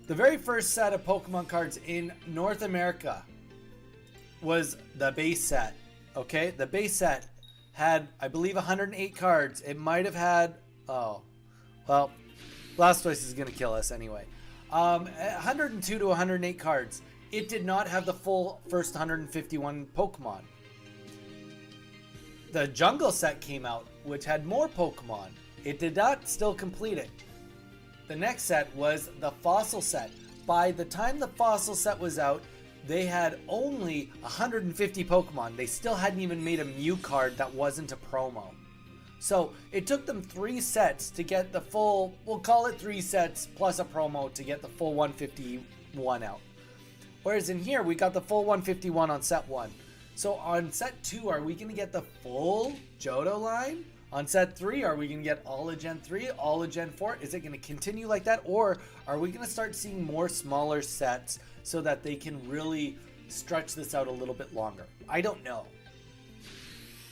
The very first set of Pokemon cards in North America was the base set. Okay, the base set had, I believe, 108 cards. It might have had, oh, well, Blastoise is gonna kill us anyway. 102 to 108 cards. It did not have the full first 151 Pokemon. The Jungle set came out, which had more Pokemon. It did not still complete it. The next set was the Fossil set. by the time the fossil set was out, they had only 150 Pokemon. They still hadn't even made a Mew card that wasn't a promo. So it took them 3 sets to get the full, we'll call it 3 sets plus a promo to get the full 151 out. Whereas in here, we got the full 151 on set 1. So on set 2, are we going to get the full Johto line? On set 3, are we going to get all of Gen 3, all of Gen 4? Is it going to continue like that? Or are we going to start seeing more smaller sets so that they can really stretch this out a little bit longer? I don't know.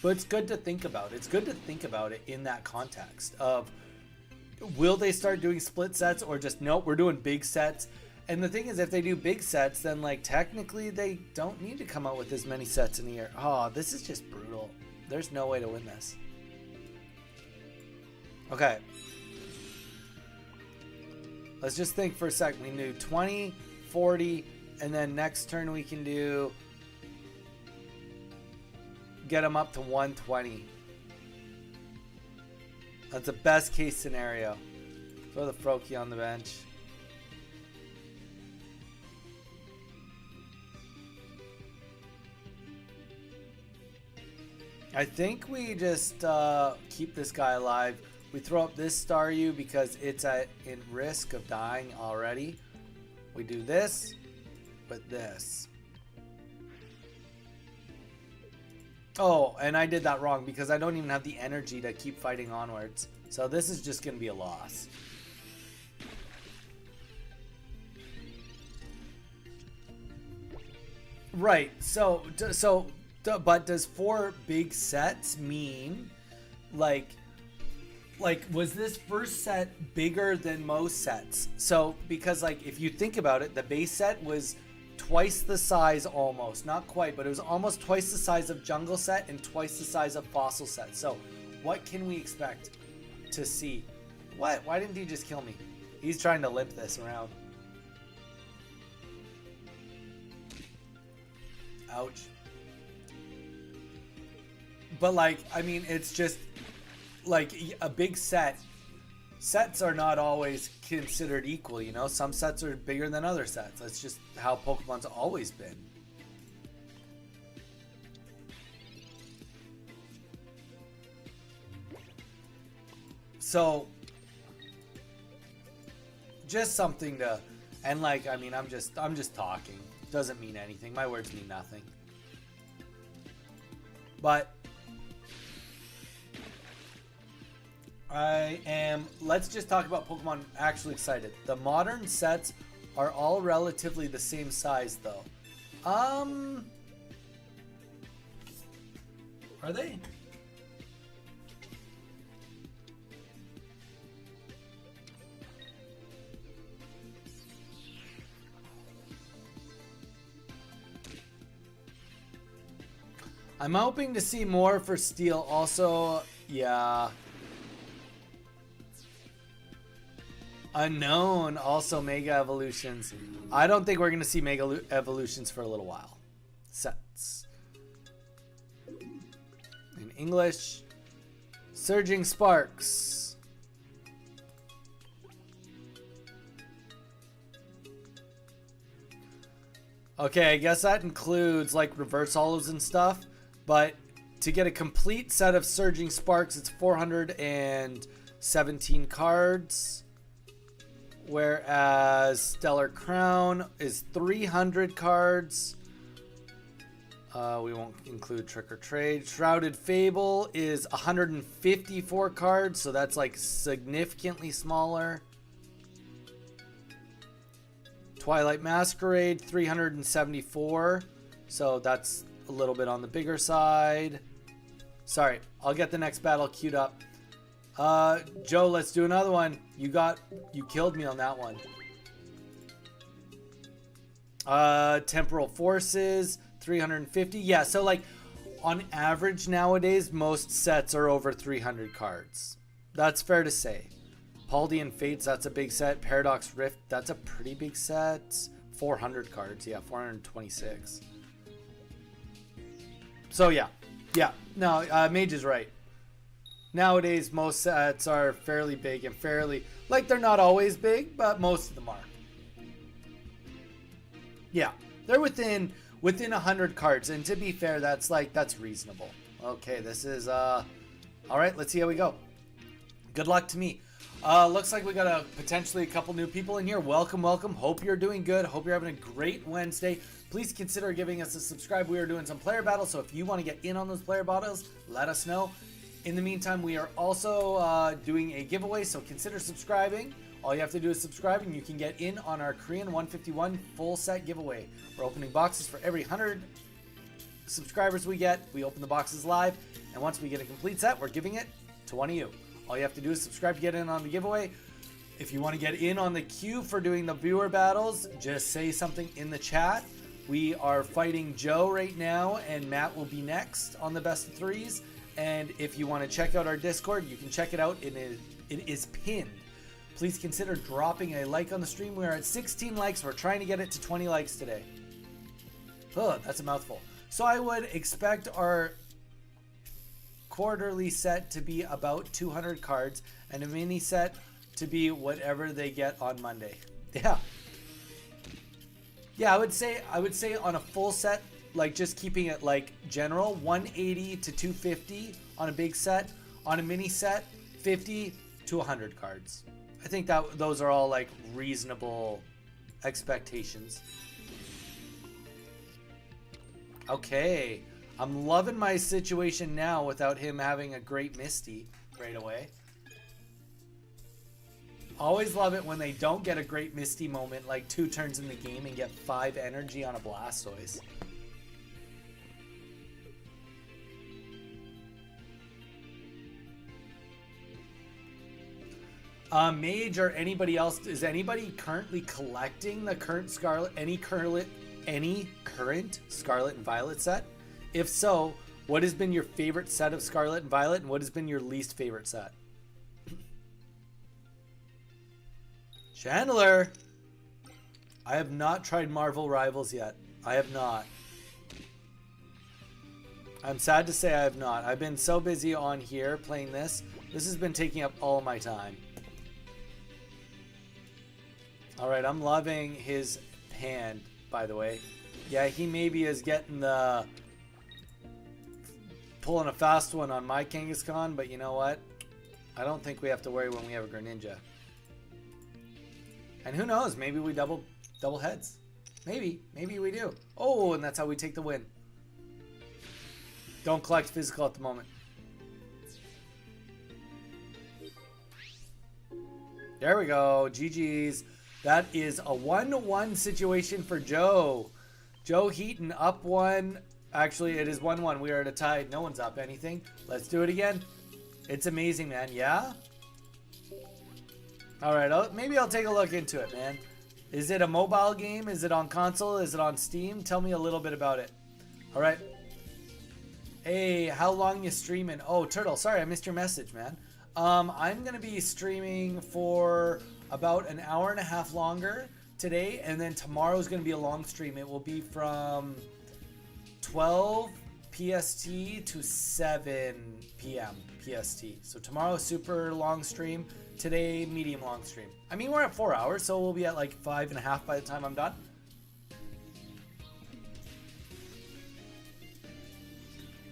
But it's good to think about. It's good to think about it in that context of, will they start doing split sets or just, nope, we're doing big sets? And the thing is, if they do big sets, then like technically they don't need to come out with as many sets in a year. Oh, this is just brutal. There's no way to win this. Okay. Let's just think for a second. We can do 20, 40, and then next turn we can do, get them up to 120. That's the best case scenario. Throw the Froakie on the bench. I think we just keep this guy alive. We throw up this Staryu because it's in risk of dying already. We do this with this. Oh, and I did that wrong because I don't even have the energy to keep fighting onwards. So this is just going to be a loss. Right. But does 4 big sets mean like was this first set bigger than most sets? So because like if you think about it, the base set was twice the size almost, not quite, but it was almost twice the size of Jungle set and twice the size of Fossil set. So what can we expect to see? What? Why didn't he just kill me? He's trying to limp this around. Ouch. But like, I mean, it's just like a big set. Sets are not always considered equal, you know? Some sets are bigger than other sets. That's just how Pokemon's always been. So, just something to, and like, I mean, I'm just talking. Doesn't mean anything. My words mean nothing. But let's just talk about Pokemon actually excited. The modern sets are all relatively the same size though. Are they? I'm hoping to see more for Steel. Also, yeah. Unknown, also Mega Evolutions. I don't think we're going to see Mega Evolutions for a little while. Sets. In English, Surging Sparks. Okay, I guess that includes like reverse hollows and stuff. But to get a complete set of Surging Sparks, it's 417 cards. Whereas Stellar Crown is 300 cards. We won't include Trick or Trade. Shrouded Fable is 154 cards, so that's like significantly smaller. Twilight Masquerade, 374. So that's a little bit on the bigger side. Sorry, I'll get the next battle queued up. Joe, let's do another one. You killed me on that one. Temporal Forces, 350. Yeah, so like on average nowadays, most sets are over 300 cards. That's fair to say. Paldean Fates, that's a big set. Paradox Rift, that's a pretty big set. 400 cards, yeah, 426. So yeah. No, Mage is right. Nowadays, most sets are fairly big and fairly, like they're not always big, but most of them are. Yeah, they're within 100 cards, and to be fair, that's reasonable. Okay, this is all right. Let's see how we go. Good luck to me. Looks like we got potentially a couple new people in here. Welcome, welcome. Hope you're doing good. Hope you're having a great Wednesday. Please consider giving us a subscribe. We are doing some player battles, so if you want to get in on those player battles, let us know. In the meantime, we are also doing a giveaway, so consider subscribing. All you have to do is subscribe, and you can get in on our Korean 151 full set giveaway. We're opening boxes for every 100 subscribers we get. We open the boxes live, and once we get a complete set, we're giving it to one of you. All you have to do is subscribe to get in on the giveaway. If you want to get in on the queue for doing the viewer battles, just say something in the chat. We are fighting Joe right now, and Matt will be next on the best of threes. And if you want to check out our Discord, you can check it out. It is pinned. Please consider dropping a like on the stream. We're at 16 likes. We're trying to get it to 20 likes today. Oh, that's a mouthful. So I would expect our quarterly set to be about 200 cards and a mini set to be whatever they get on Monday. Yeah. Yeah, I would say on a full set, like just keeping it like general, 180 to 250 on a big set. On a mini set, 50 to 100 cards. I think that those are all like reasonable expectations. Okay, I'm loving my situation now without him having a great Misty right away. Always love it when they don't get a great Misty moment like 2 turns in the game and get 5 energy on a Blastoise. Mage or anybody else, is anybody currently collecting the current any current Scarlet and Violet set? If so, what has been your favorite set of Scarlet and Violet, and what has been your least favorite set? Chandler! I have not tried Marvel Rivals yet. I have not. I'm sad to say I have not. I've been so busy on here playing this. This has been taking up all my time. Alright, I'm loving his hand, by the way. Yeah, he maybe is getting the... pulling a fast one on my Kangaskhan, but you know what? I don't think we have to worry when we have a Greninja. And who knows? Maybe we double heads. Maybe we do. Oh, and that's how we take the win. Don't collect physical at the moment. There we go. GG's. That is a 1-1 situation for Joe. Joe Heaton up 1. Actually, it is 1-1. We are at a tie. No one's up anything. Let's do it again. It's amazing, man. Yeah? Alright, maybe I'll take a look into it, man. Is it a mobile game? Is it on console? Is it on Steam? Tell me a little bit about it. Alright. Hey, how long you streaming? Oh, Turtle, sorry, I missed your message, man. I'm going to be streaming for about an hour and a half longer today, and then tomorrow's going to be a long stream. It will be from 12 PST to 7 p.m. PST. So tomorrow, super long stream. Today, medium long stream. I mean, we're at 4 hours, so we'll be at like 5.5 by the time I'm done.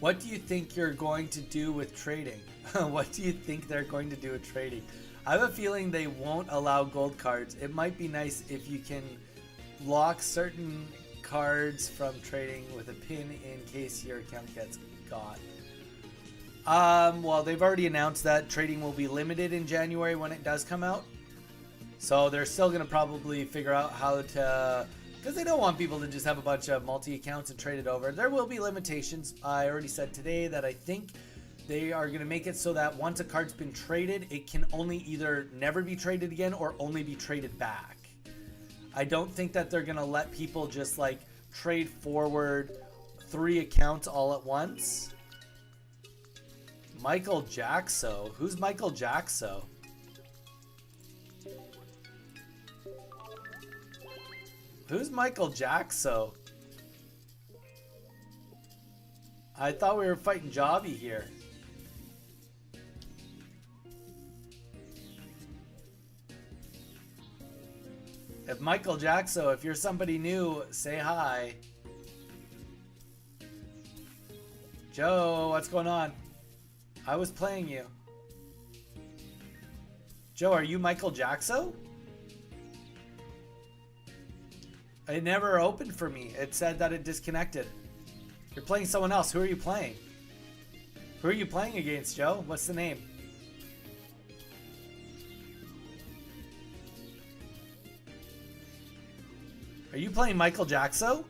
What do you think you're going to do with trading? What do you think they're going to do with trading? I have a feeling they won't allow gold cards. It might be nice if you can lock certain cards from trading with a pin in case your account gets got. Well, they've already announced that trading will be limited in January when it does come out. So they're still going to probably figure out how to... because they don't want people to just have a bunch of multi-accounts and trade it over. There will be limitations. I already said today that I think they are going to make it so that once a card's been traded, it can only either never be traded again or only be traded back. I don't think that they're going to let people just like trade forward 3 accounts all at once. Michael Jackso. Who's Michael Jackso? Who's Michael Jackso? I thought we were fighting Jobby here. If Michael Jackson, if you're somebody new, say hi. Joe, what's going on? I was playing you. Joe, are you Michael Jackson? It never opened for me. It said that it disconnected. You're playing someone else. Who are you playing? Who are you playing against, Joe? What's the name? Are you playing Michael Jackson?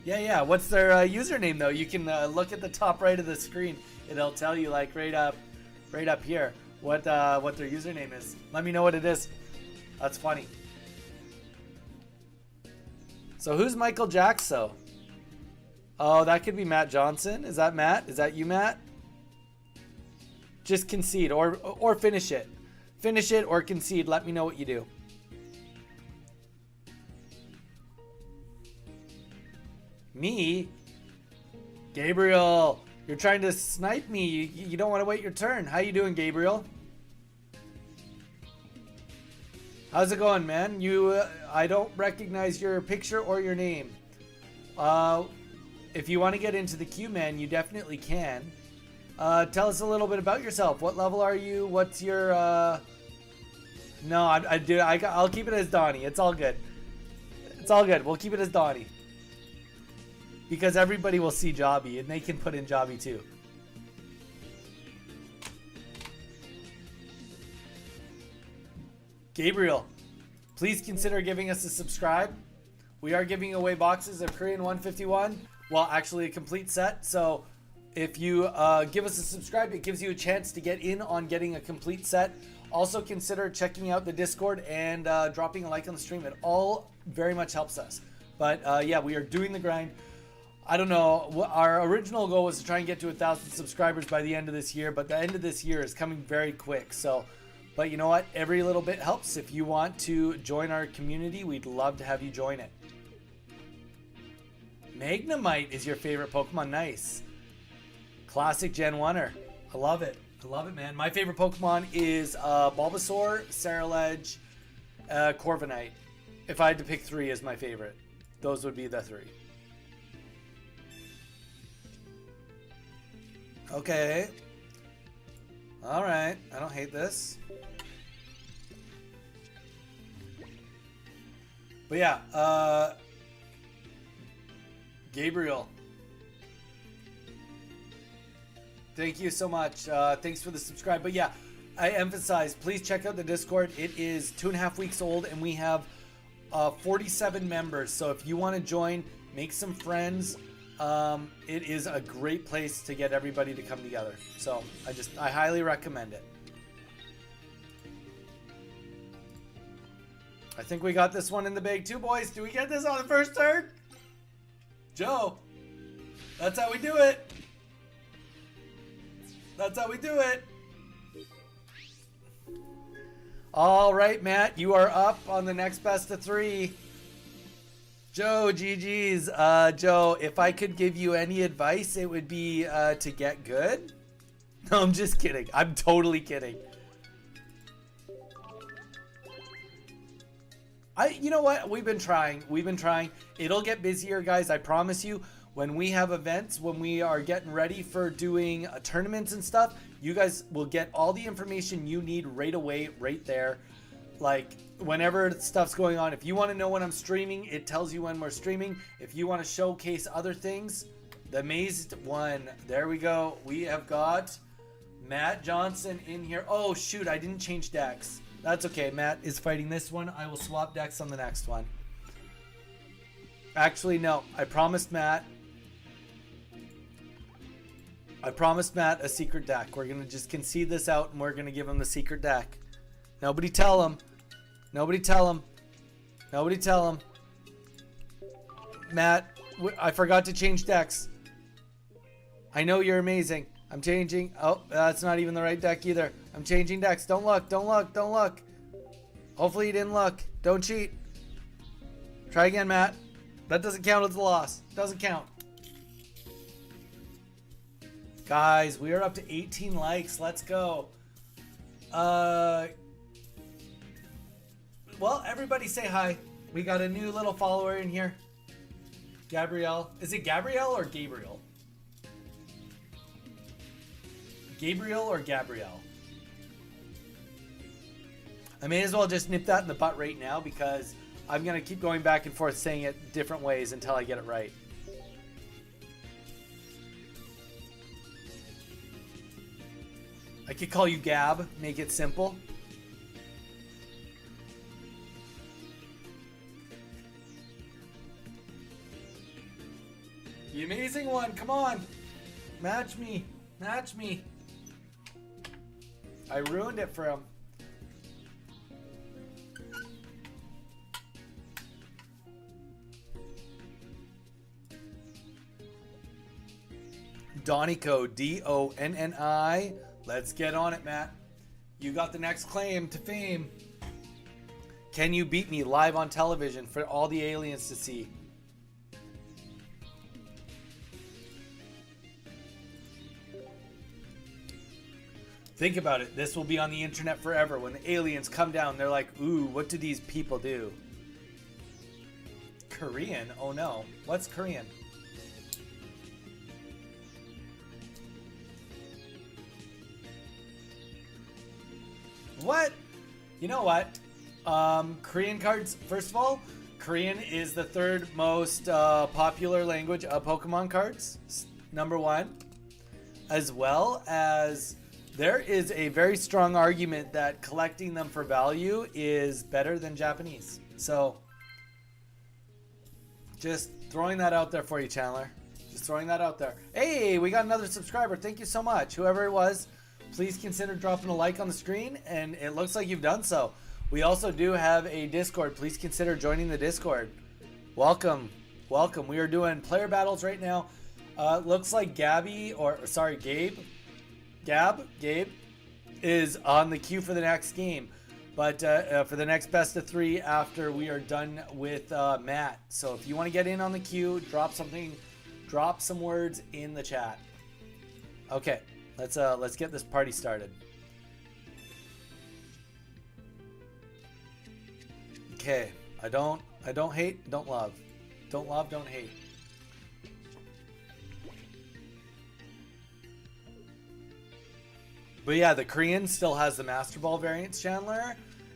Yeah. What's their username though? You can look at the top right of the screen. It'll tell you like right up here what their username is. Let me know what it is. That's funny. So who's Michael Jackson? Oh, that could be Matt Johnson. Is that Matt? Is that you, Matt? Just concede or finish it. Finish it or concede. Let me know what you do. Me? Gabriel, you're trying to snipe me. You don't want to wait your turn. How you doing, Gabriel? How's it going, man? I don't recognize your picture or your name. If you want to get into the queue, man, you definitely can. Tell us a little bit about yourself. What level are you? What's your... No, I'll keep it as Donnie. It's all good. It's all good. We'll keep it as Donnie. Because everybody will see Jobby, and they can put in Jobby too. Gabriel, please consider giving us a subscribe. We are giving away boxes of Korean 151. Well, actually a complete set. So if you give us a subscribe, it gives you a chance to get in on getting a complete set. Also consider checking out the Discord and dropping a like on the stream. It all very much helps us. But yeah, we are doing the grind. I don't know. Our original goal was to try and get to 1,000 subscribers by the end of this year, but the end of this year is coming very quick. So, but you know what? Every little bit helps. If you want to join our community, we'd love to have you join it. Magnemite is your favorite Pokemon. Nice. Classic Gen 1er. I love it. I love it, man. My favorite Pokemon is Bulbasaur, Ceruledge, Corviknight. If I had to pick three as my favorite, those would be the three. Okay. Alright. I don't hate this. But yeah, Gabriel. Thank you so much. Thanks for the subscribe. But yeah, I emphasize, please check out the Discord. It is 2.5 weeks old and we have 47 members. So if you want to join, make some friends. It is a great place to get everybody to come together. So I highly recommend it. I think we got this one in the bag too, boys. Do we get this on the first turn? Joe, that's how we do it. That's how we do it. All right, Matt, you are up on the next best of three. Joe, GG's. Joe, if I could give you any advice, it would be to get good. No, I'm just kidding. I'm totally kidding. You know what? We've been trying. It'll get busier, guys. I promise you. When we have events, when we are getting ready for doing tournaments and stuff, you guys will get all the information you need right away, right there. Like, whenever stuff's going on. If you want to know when I'm streaming, it tells you when we're streaming. If you want to showcase other things, the Amazed one. There we go. We have got Matt Johnson in here. Oh, shoot. I didn't change decks. That's okay. Matt is fighting this one. I will swap decks on the next one. Actually, no. I promised Matt a secret deck. We're going to just concede this out and we're going to give him the secret deck. Nobody tell him. Nobody tell him. Nobody tell him. Matt, I forgot to change decks. I know you're amazing. I'm changing. Oh, that's not even the right deck either. I'm changing decks. Don't look. Don't look. Don't look. Hopefully you didn't look. Don't cheat. Try again, Matt. That doesn't count as a loss. Doesn't count. Guys, we are up to 18 likes. Let's go. Well, everybody say hi. We got a new little follower in here. Gabrielle. Is it Gabrielle or Gabriel? Gabriel or Gabrielle? I may as well just nip that in the butt right now because I'm going to keep going back and forth saying it different ways until I get it right. I could call you Gab, make it simple. The amazing one, come on. Match me. Match me. I ruined it for him. Donico, D-O-N-N-I. Let's get on it, Matt. You got the next claim to fame. Can you beat me live on television for all the aliens to see? Think about it. This will be on the internet forever. When the aliens come down, they're like, ooh, what do these people do? Korean? Oh no. What's Korean? What? You know what? Korean cards, first of all, Korean is the third most popular language of Pokemon cards. Number one. As well as there is a very strong argument that collecting them for value is better than Japanese. So, just throwing that out there for you, Chandler. Just throwing that out there. Hey, we got another subscriber. Thank you so much. Whoever it was, please consider dropping a like on the screen, and it looks like you've done so. We also do have a Discord. Please consider joining the Discord. Welcome. Welcome. We are doing player battles right now. Looks like Gabe is on the queue for the next game. But for the next best of 3 after we are done with Matt. So if you want to get in on the queue, drop some words in the chat. Okay, let's get this party started. Okay, I don't hate, don't love. Don't love, don't hate. But yeah, the Korean still has the Master Ball variants, Chandler.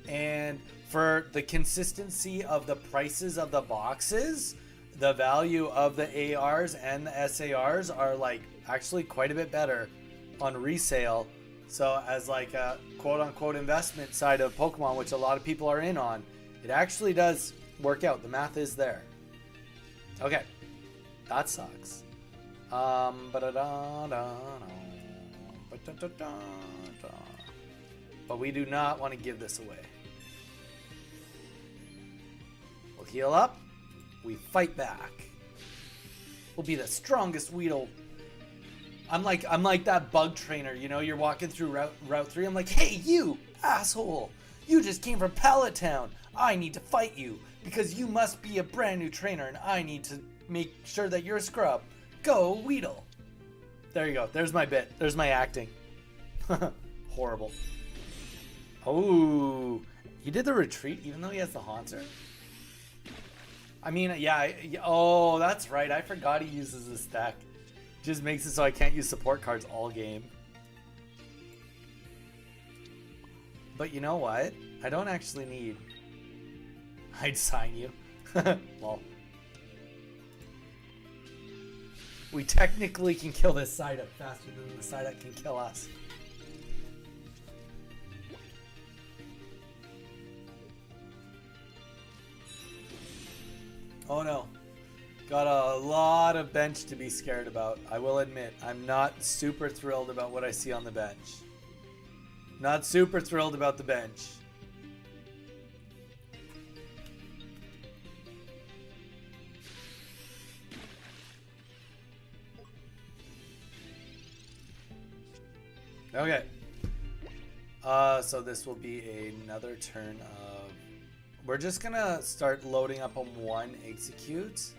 And for the consistency of the prices of the boxes, the value of the ARs and the SARs are like actually quite a bit better on resale. So as like a quote-unquote investment side of Pokemon, which a lot of people are in on, it actually does work out. The math is there. Okay, that sucks. But we do not want to give this away. We'll heal up. We fight back. We'll be the strongest Weedle. I'm like that bug trainer, you know, you're walking through Route 3. I'm like, hey, you asshole. You just came from Pallet Town. I need to fight you because you must be a brand new trainer and I need to make sure that you're a scrub. Go, Weedle. There you go. There's my bit. There's my acting. Horrible. Oh, he did the retreat even though he has the Haunter? I mean, yeah. Oh, that's right. I forgot he uses this deck. Just makes it so I can't use support cards all game. But you know what? I don't actually need... I'd sign you. Lol. We technically can kill this Psyduck faster than the Psyduck can kill us. Oh no. Got a lot of bench to be scared about. I will admit, I'm not super thrilled about what I see on the bench. Not super thrilled about the bench. Okay. So this will be another turn of... We're just gonna start loading up on one execute.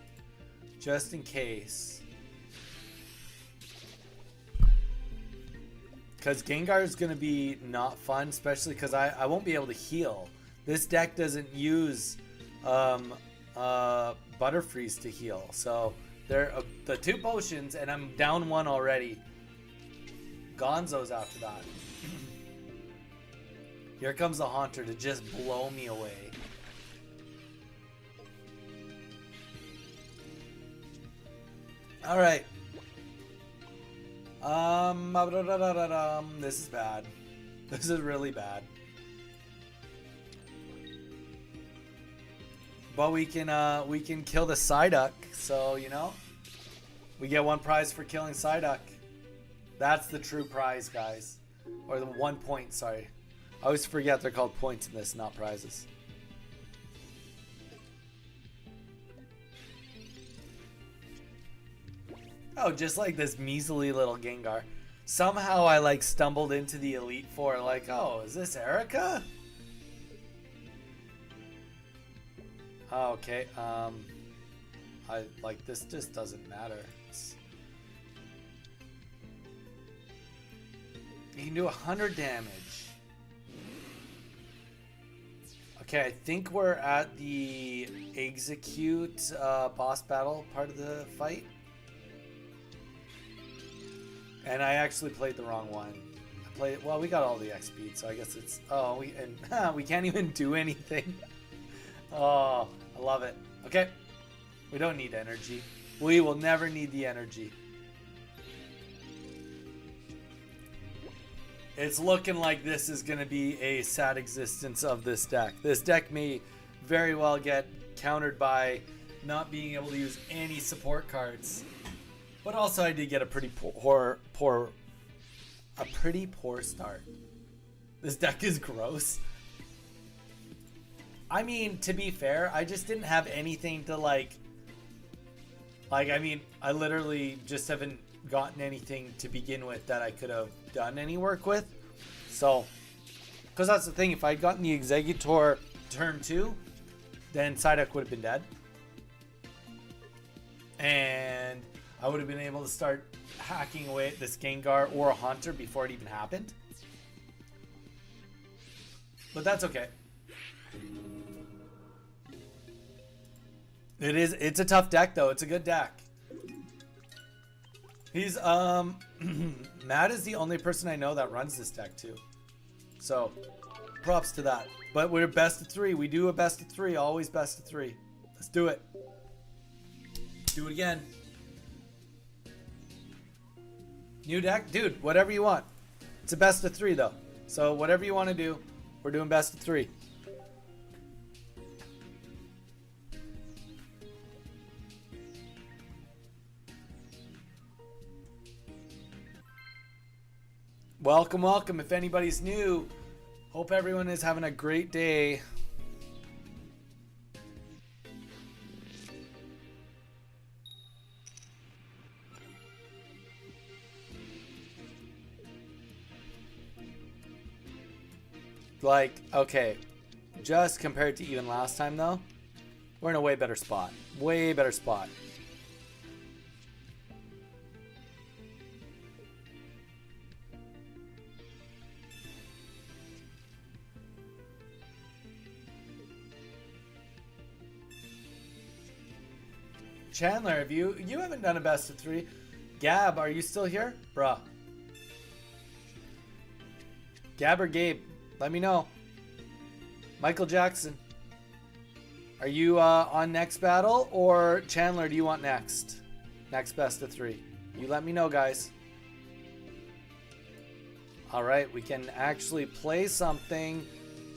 Just in case. Because Gengar is going to be not fun, especially because I won't be able to heal. This deck doesn't use Butterfreeze to heal. So they're the 2 potions, and I'm down 1 already. Gonzo's after that. Here comes the Haunter to just blow me away. All right. This is bad. This is really bad. But we can kill the Psyduck, so you know, we get 1 prize for killing Psyduck. That's the true prize, guys. Or the 1 point, sorry. I always forget they're called points in this, not prizes. Oh, just like this measly little Gengar. Somehow I like stumbled into the Elite Four, like, oh, is this Erica? Oh, okay, I like this just doesn't matter. You can do 100 damage. Okay, I think we're at the execute boss battle part of the fight. And I actually played the wrong one. I played, well, we got all the XP, so I guess it's, oh, we can't even do anything. Oh, I love it. Okay, we don't need energy. We will never need the energy. It's looking like this is going to be a sad existence of this deck. This deck may very well get countered by not being able to use any support cards. But also I did get a pretty poor start. This deck is gross. I mean, to be fair, I just didn't have anything to like, I mean, I literally just haven't gotten anything to begin with that I could have done any work with. So, because that's the thing, if I'd gotten the Executor turn 2, then Psyduck would have been dead. And I would have been able to start hacking away at this Gengar or a Haunter before it even happened. But that's okay. It's a tough deck though. It's a good deck. He's Matt is the only person I know that runs this deck too. So props to that. But we're best of 3. We do a best of 3, always best of 3. Let's do it. Do it again. New deck? Dude, whatever you want. It's a best of 3 though. So whatever you want to do, we're doing best of 3. Welcome, welcome. If anybody's new, hope everyone is having a great day. Like, okay, just compared to even last time though, we're in a way better spot. Way better spot. Chandler, have you haven't done a best of 3. Gab, are you still here? Bruh. Gab or Gabe, let me know. Michael Jackson, are you on next battle, or Chandler, do you want next? Next best of 3. You let me know, guys. Alright, we can actually play something.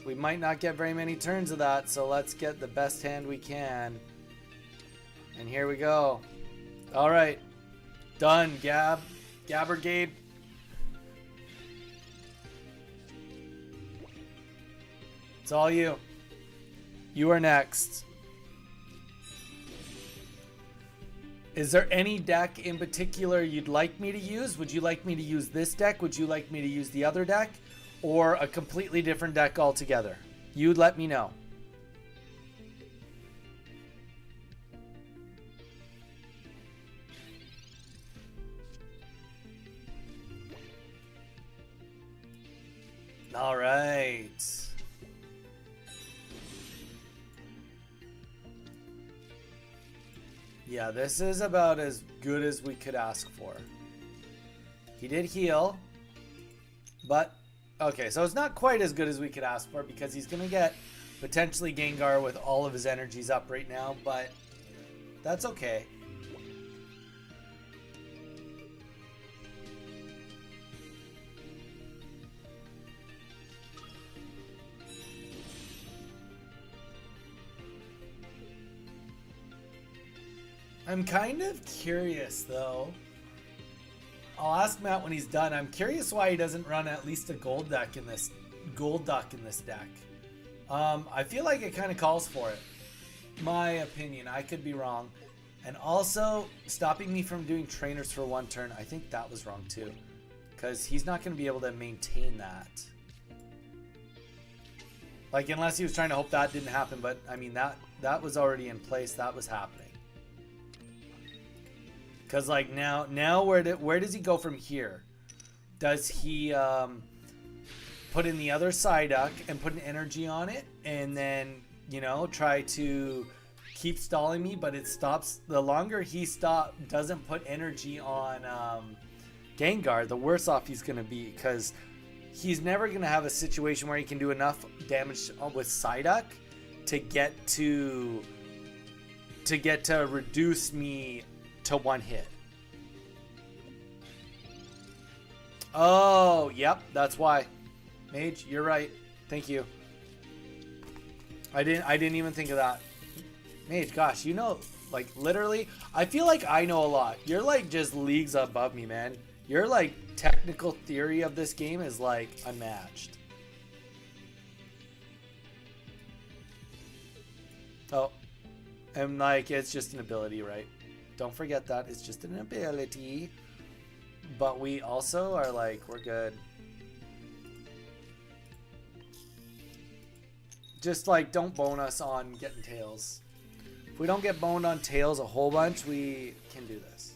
We might not get very many turns of that, so let's get the best hand we can. And here we go. All right. Done, Gab. Gab or Gabe. It's all you. You are next. Is there any deck in particular you'd like me to use? Would you like me to use this deck? Would you like me to use the other deck? Or a completely different deck altogether? You'd let me know. All right. Yeah, this is about as good as we could ask for. He did heal, but okay, so it's not quite as good as we could ask for because he's gonna get potentially Gengar with all of his energies up right now, but that's okay. I'm kind of curious though. I'll ask Matt when he's done. I'm curious why he doesn't run at least a gold duck in this deck. I feel like it kind of calls for it. My opinion. I could be wrong. And also stopping me from doing trainers for one turn. I think that was wrong too, because he's not going to be able to maintain that. Like unless he was trying to hope that didn't happen. But I mean that was already in place. That was happening. Because like now where does he go from here? Does he put in the other Psyduck and put an energy on it and then, you know, try to keep stalling me, but it stops? The longer he doesn't put energy on Gengar, the worse off he's going to be, because he's never going to have a situation where he can do enough damage with Psyduck to get to reduce me to one hit. Oh, yep, that's why. Mage, you're right. Thank you. I didn't even think of that. Mage, gosh, you know, like literally, I feel like I know a lot. You're like just leagues above me, man. Your like technical theory of this game is like unmatched. Oh, and like it's just an ability, right? Don't forget that it's just an ability. But we also are like, we're good. Just like, don't bone us on getting tails. If we don't get boned on tails a whole bunch, we can do this.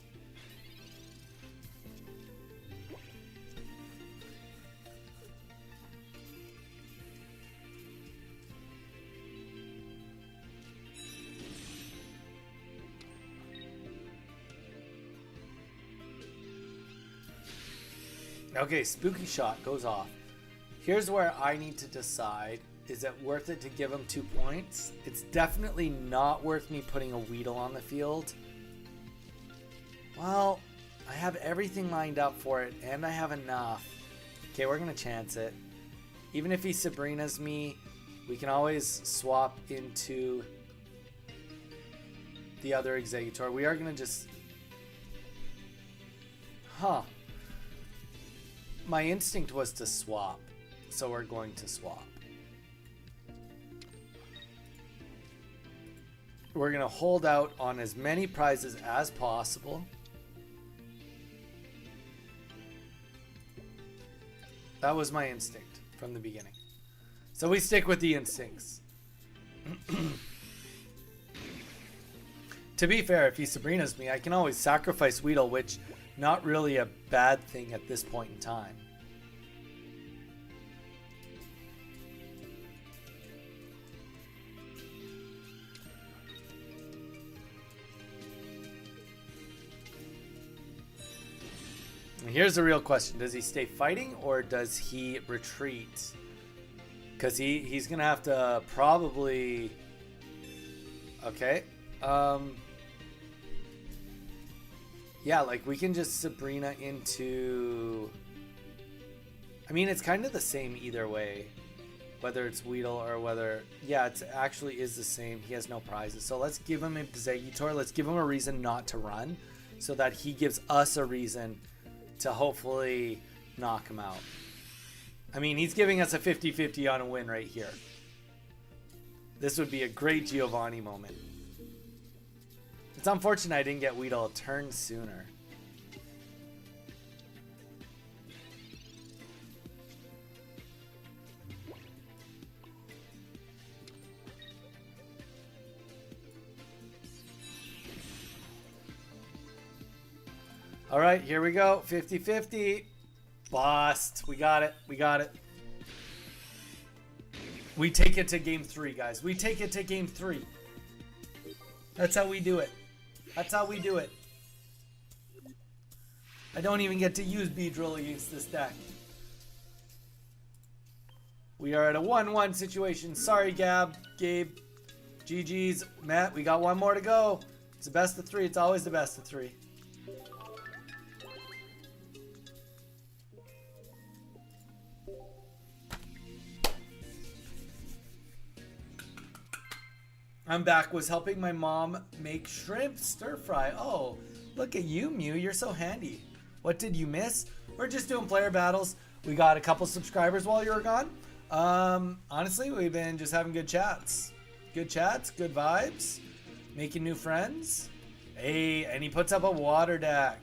Okay, Spooky Shot goes off. Here's where I need to decide, is it worth it to give him 2 points? It's definitely not worth me putting a Weedle on the field. Well, I have everything lined up for it, and I have enough. Okay, we're going to chance it. Even if he Sabrina's me, we can always swap into the other Exeggutor. We are going to just... Huh. My instinct was to swap, so we're going to swap. We're going to hold out on as many prizes as possible. That was my instinct from the beginning. So we stick with the instincts. To be fair, if he Sabrina's me, I can always sacrifice Weedle, which... not really a bad thing at this point in time. And here's the real question. Does he stay fighting or does he retreat? Because he's going to have to probably... Okay. Yeah, like we can just Sabrina into... I mean, it's kind of the same either way. Whether it's Weedle or whether... Yeah, it actually is the same. He has no prizes. So let's give him a Exeggutor. Let's give him a reason not to run. So that he gives us a reason to hopefully knock him out. I mean, he's giving us a 50-50 on a win right here. This would be a great Giovanni moment. It's unfortunate I didn't get Weedle a turn sooner. All right, here we go. 50-50. Bust. We got it. We got it. We take it to game 3, guys. We take it to game 3. That's how we do it. That's how we do it. I don't even get to use Beedrill against this deck. We are at a 1-1 situation. Sorry, Gabe. GG's. Matt, we got one more to go. It's the best of 3. It's always the best of 3. I'm back. Was helping my mom make shrimp stir fry. Oh, look at you, Mew. You're so handy. What did you miss? We're just doing player battles. We got a couple subscribers while you were gone. Honestly, we've been just having good chats. Good chats, good vibes, making new friends. Hey, and he puts up a water deck.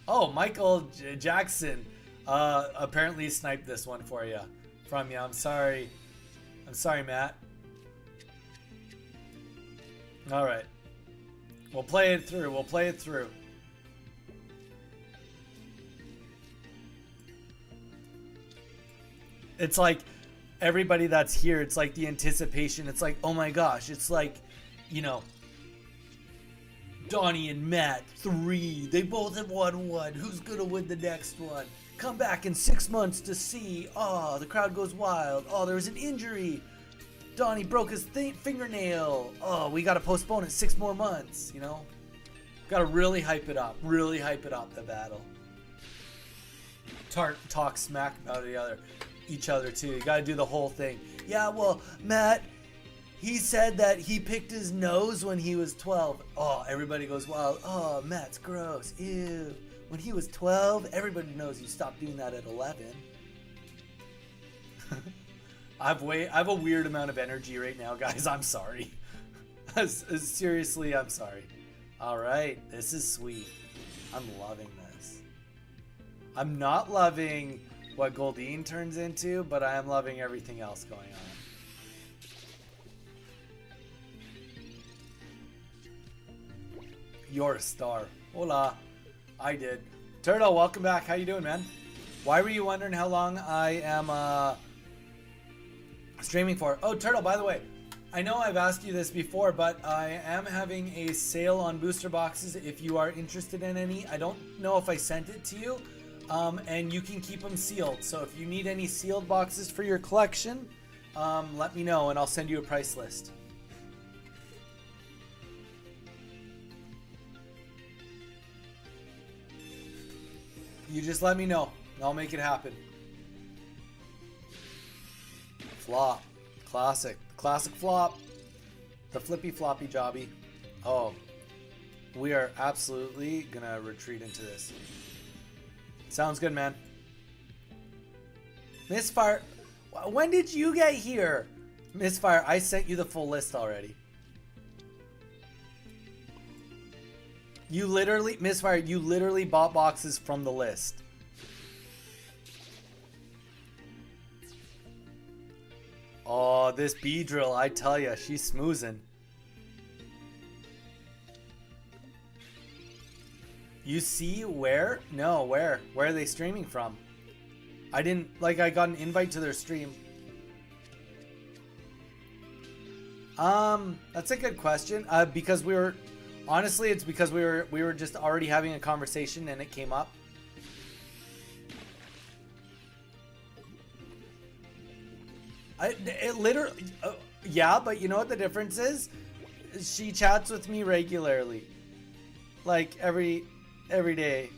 Oh, Michael Jackson apparently sniped this one for you. From you. I'm sorry. I'm sorry, Matt. All right. We'll play it through. We'll play it through. It's like everybody that's here, it's like the anticipation. It's like, oh my gosh. It's like, you know, Donnie and Matt, 3. They both have won one. Who's going to win the next one? Come back in 6 months to see. Oh, the crowd goes wild. Oh, there was an injury. Donnie broke his fingernail. Oh, we got to postpone it 6 more months, you know? Got to really hype it up. Really hype it up, the battle. Talk smack about each other, too. You got to do the whole thing. Yeah, well, Matt, he said that he picked his nose when he was 12. Oh, everybody goes wild. Oh, Matt's gross. Ew. When he was 12, everybody knows you stopped doing that at 11. I have a weird amount of energy right now, guys. I'm sorry. Seriously, I'm sorry. All right, this is sweet. I'm loving this. I'm not loving what Goldeen turns into, but I am loving everything else going on. You're a star. Hola. I did. Turtle, welcome back. How you doing, man? Why were you wondering how long I am streaming for? Oh, Turtle, by the way, I know I've asked you this before, but I am having a sale on booster boxes if you are interested in any. I don't know if I sent it to you, and you can keep them sealed. So if you need any sealed boxes for your collection, let me know and I'll send you a price list. You just let me know. I'll make it happen. Flop. Classic. Classic flop. The flippy floppy jobby. Oh. We are absolutely gonna retreat into this. Sounds good, man. Misfire. When did you get here? Misfire, I sent you the full list already. You literally, Misfire, you literally bought boxes from the list. Oh, this Beedrill, I tell ya, she's smoozing. You see where? No, where? Where are they streaming from? I didn't, like, I got an invite to their stream. That's a good question. Because we were... Honestly, it's because we were just already having a conversation and it came up. It literally, yeah, but you know what the difference is? She chats with me regularly, like every day,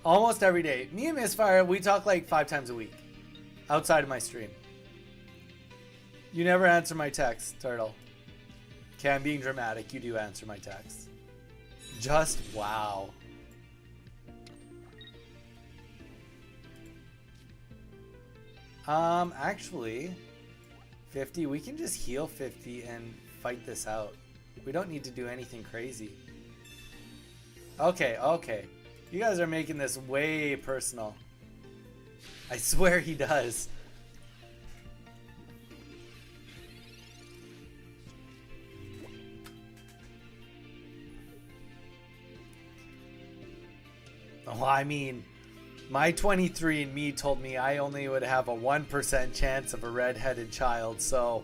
almost every day. Me and Misfire, we talk like 5 times a week, outside of my stream. You never answer my text, Turtle. Okay, I'm being dramatic. You do answer my text. Just wow. Actually, 50. We can just heal 50 and fight this out. We don't need to do anything crazy. Okay, okay. You guys are making this way personal. I swear he does. Well, I mean, my 23andMe told me I only would have a 1% chance of a redheaded child, so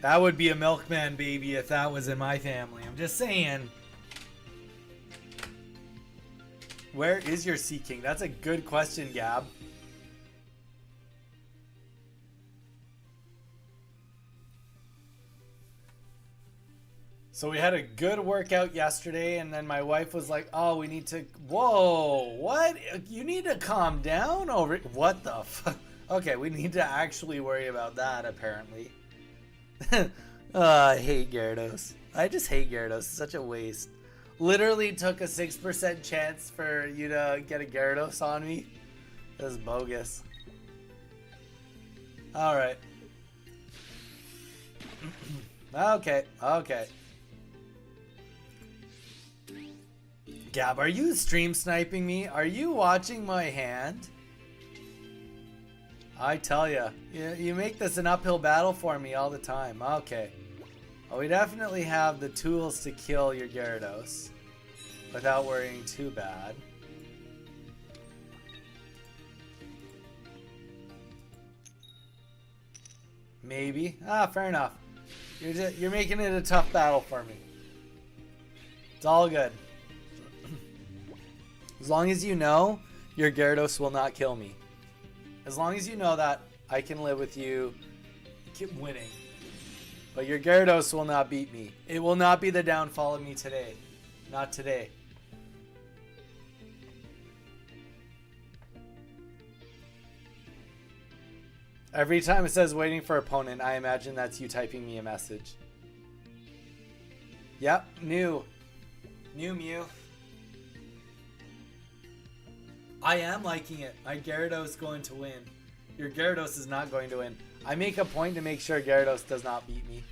that would be a milkman baby if that was in my family. I'm just saying. Where is your Sea King? That's a good question, Gab. So we had a good workout yesterday, and then my wife was like, oh, we need to... Whoa, what? You need to calm down over... What the fuck? Okay, we need to actually worry about that, apparently. I hate Gyarados. I just hate Gyarados. It's such a waste. Literally took a 6% chance for you to get a Gyarados on me. That's bogus. Alright. Okay, okay. Gab, are you stream sniping me? Are you watching my hand? I tell ya, you make this an uphill battle for me all the time. Okay. Well, we definitely have the tools to kill your Gyarados without worrying too bad. Maybe. Ah, fair enough. You're making it a tough battle for me. It's all good. As long as you know, your Gyarados will not kill me. As long as you know that, I can live with you keep winning. But your Gyarados will not beat me. It will not be the downfall of me today. Not today. Every time it says waiting for opponent, I imagine that's you typing me a message. Yep, new. New Mew. I am liking it. My Gyarados is going to win. Your Gyarados is not going to win. I make a point to make sure Gyarados does not beat me.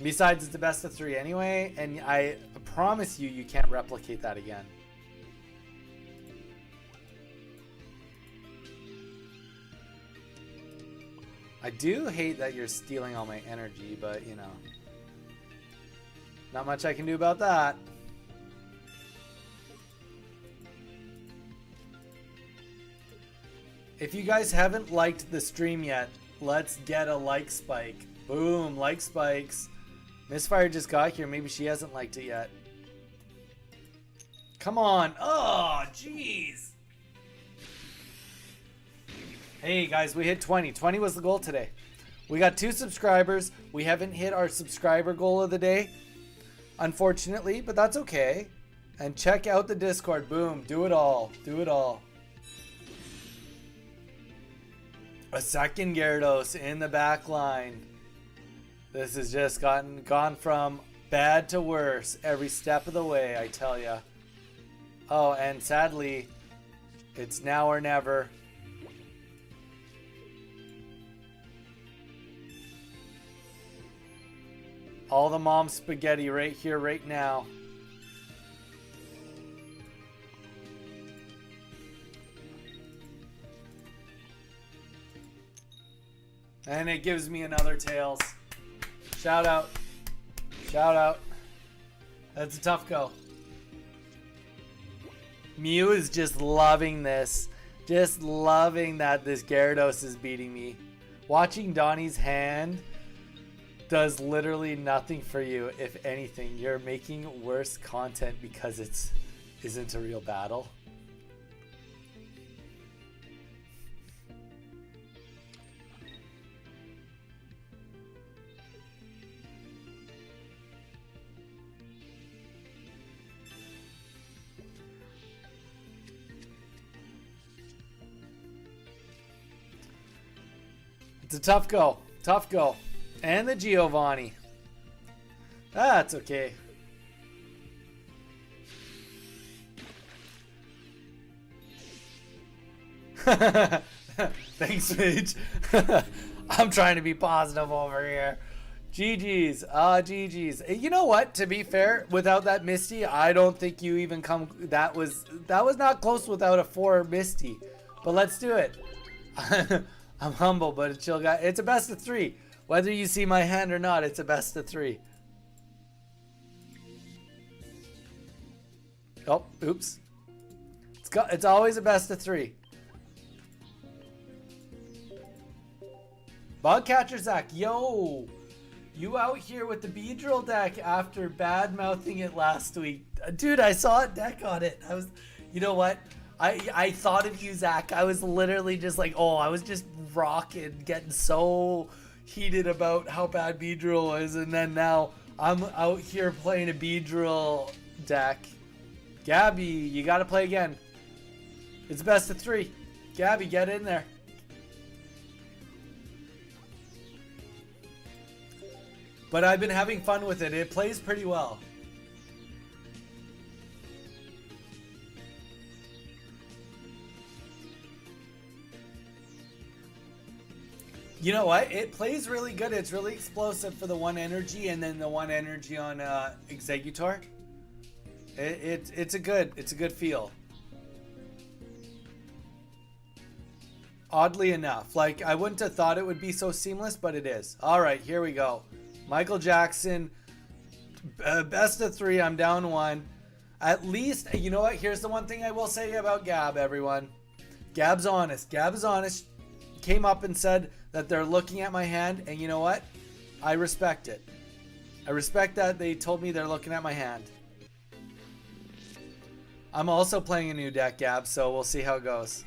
Besides, it's the best of 3 anyway, and I promise you, you can't replicate that again. I do hate that you're stealing all my energy, but you know, not much I can do about that. If you guys haven't liked the stream yet, let's get a like spike. Boom, like spikes. Mistfire just got here. Maybe she hasn't liked it yet. Come on. Oh, jeez. Hey, guys, we hit 20. 20 was the goal today. We got 2 subscribers. We haven't hit our subscriber goal of the day, unfortunately, but that's okay. And check out the Discord. Boom. Do it all. Do it all. A second Gyarados in the back line. This has just gone from bad to worse every step of the way, I tell ya. Oh, and sadly, it's now or never. All the mom spaghetti right here, right now. And it gives me another Tails. Shout out. Shout out. That's a tough go. Mew is just loving this. Just loving that this Gyarados is beating me. Watching Donnie's hand does literally nothing for you. If anything, you're making worse content because it isn't a real battle. It's a tough go. Tough go. And the Giovanni. That's okay. Thanks, Midge. I'm trying to be positive over here. GG's. GG's. You know what? To be fair, without that Misty, I don't think you even come... That was not close without a 4 Misty. But let's do it. I'm humble, but a chill guy. It's a best of 3. Whether you see my hand or not, it's a best of 3. Oh, oops. It's always a best of 3. Bugcatcher Zach, yo, you out here with the Beedrill deck after bad mouthing it last week, dude? I saw a deck on it. You know what? I thought of you, Zach. I was literally just like, oh, I was just rocking, getting so heated about how bad Beedrill was, and then now I'm out here playing a Beedrill deck. Gabby, you gotta play again. It's best of 3. Gabby, get in there. But I've been having fun with it. It plays pretty well. You know what? It plays really good. It's really explosive for the 1 energy, and then the 1 energy on Executor. It's a good feel. Oddly enough, like I wouldn't have thought it would be so seamless, but it is. All right, here we go. Michael Jackson, best of 3. I'm down 1. At least, you know what? Here's the one thing I will say about Gab, everyone. Gab's honest. Gab is honest. Came up and said that they're looking at my hand, and you know what? I respect it. I respect that they told me they're looking at my hand. I'm also playing a new deck, Gab, so we'll see how it goes.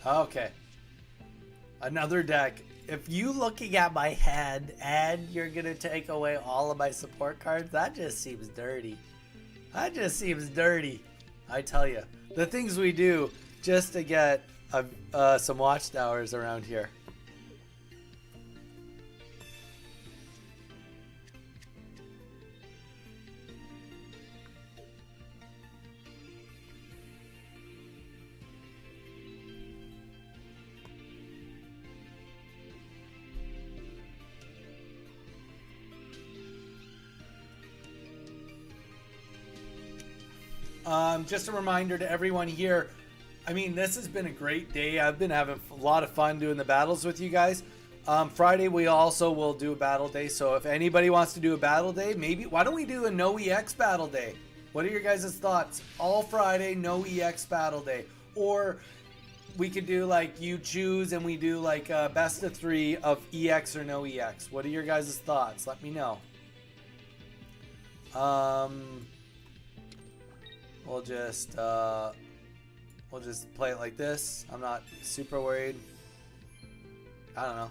Okay. Another deck. If you looking at my hand and you're going to take away all of my support cards, that just seems dirty. That just seems dirty. I tell you. The things we do just to get some watchtowers around here. Just a reminder to everyone here, I mean, this has been a great day. I've been having a lot of fun doing the battles with you guys. Friday, we also will do a battle day. So if anybody wants to do a battle day, maybe, why don't we do a no EX battle day? What are your guys' thoughts? All Friday, no EX battle day. Or we could do like you choose and we do like a best of 3 of EX or no EX. What are your guys' thoughts? Let me know. We'll just play it like this. I'm not super worried. I don't know.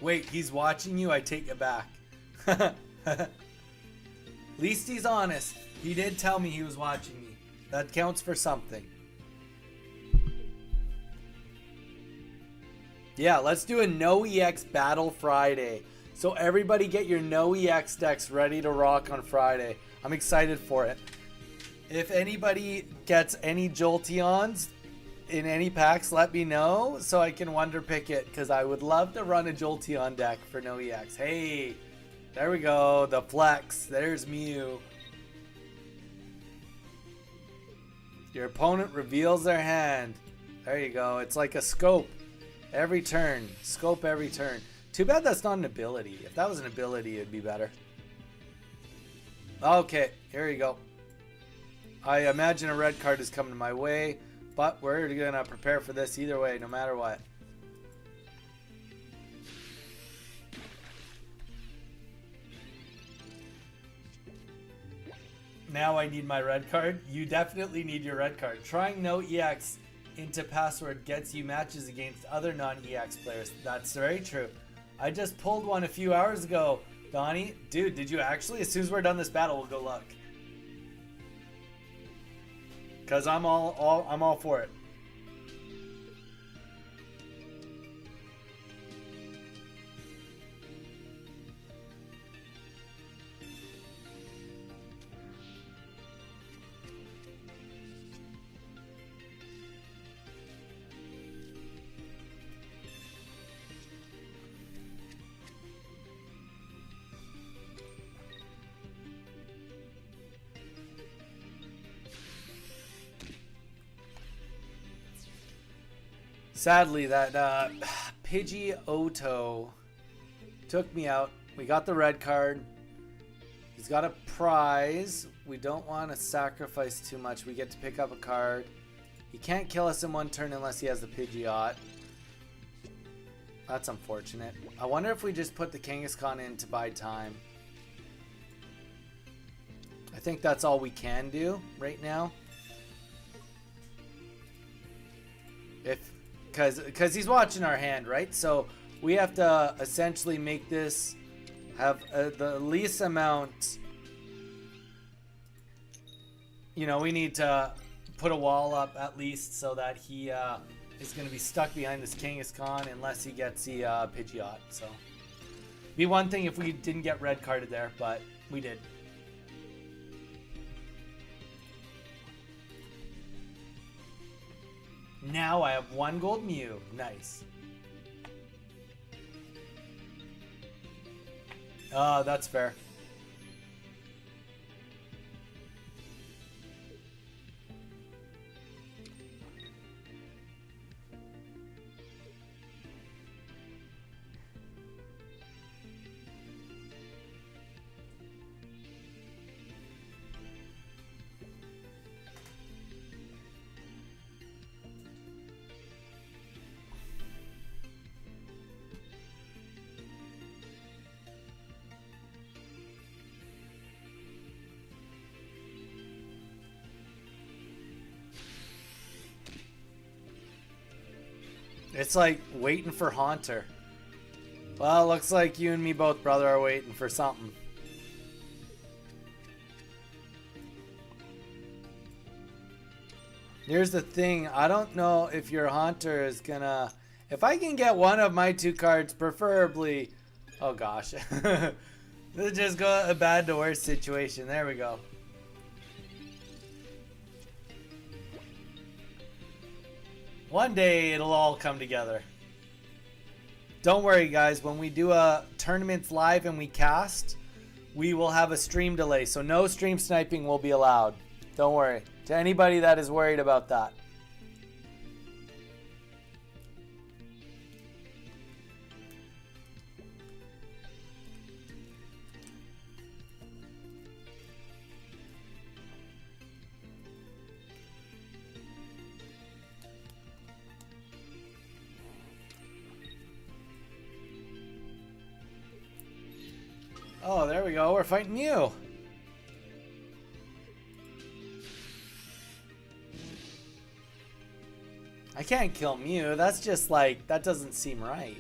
Wait, he's watching you? I take it back. At least he's honest. He did tell me he was watching me. That counts for something. Yeah, let's do a no EX battle Friday. So everybody get your no EX decks ready to rock on Friday. I'm excited for it. If anybody gets any Jolteons in any packs, let me know so I can wonder pick it, because I would love to run a Jolteon deck for no EX. Hey, there we go. The flex. There's Mew. Your opponent reveals their hand. There you go. It's like a scope. Every turn. Scope every turn. Too bad that's not an ability. If that was an ability, it'd be better. Okay, here we go. I imagine a red card is coming my way, but we're going to prepare for this either way, no matter what. Now I need my red card. You definitely need your red card. Trying no EX into password gets you matches against other non-EX players. That's very true. I just pulled one a few hours ago, Donnie. Dude, did you actually? As soon as we're done this battle, we'll go look. Cause I'm all for it. Sadly, that Pidgeotto took me out. We got the red card. He's got a prize. We don't want to sacrifice too much. We get to pick up a card. He can't kill us in one turn unless he has the Pidgeot. That's unfortunate. I wonder if we just put the Kangaskhan in to buy time. I think that's all we can do right now. Because he's watching our hand, right? So we have to essentially make this have the least amount. You know, we need to put a wall up at least so that he is going to be stuck behind this Kangaskhan unless he gets the Pidgeot. So be one thing if we didn't get red carded there, but we did. Now I have one gold Mew. Nice. That's fair. It's like waiting for Haunter. Well, looks like you and me both, brother, are waiting for something. Here's the thing. I don't know if your Haunter is gonna... If I can get one of my two cards, preferably... Oh, gosh. Let's just go a bad to worse situation. There we go. One day it'll all come together. Don't worry, guys. When we do tournaments live and we cast, we will have a stream delay. So no stream sniping will be allowed. Don't worry. To anybody that is worried about that. Oh, there we go. We're fighting Mew. I can't kill Mew. That's just like, that doesn't seem right.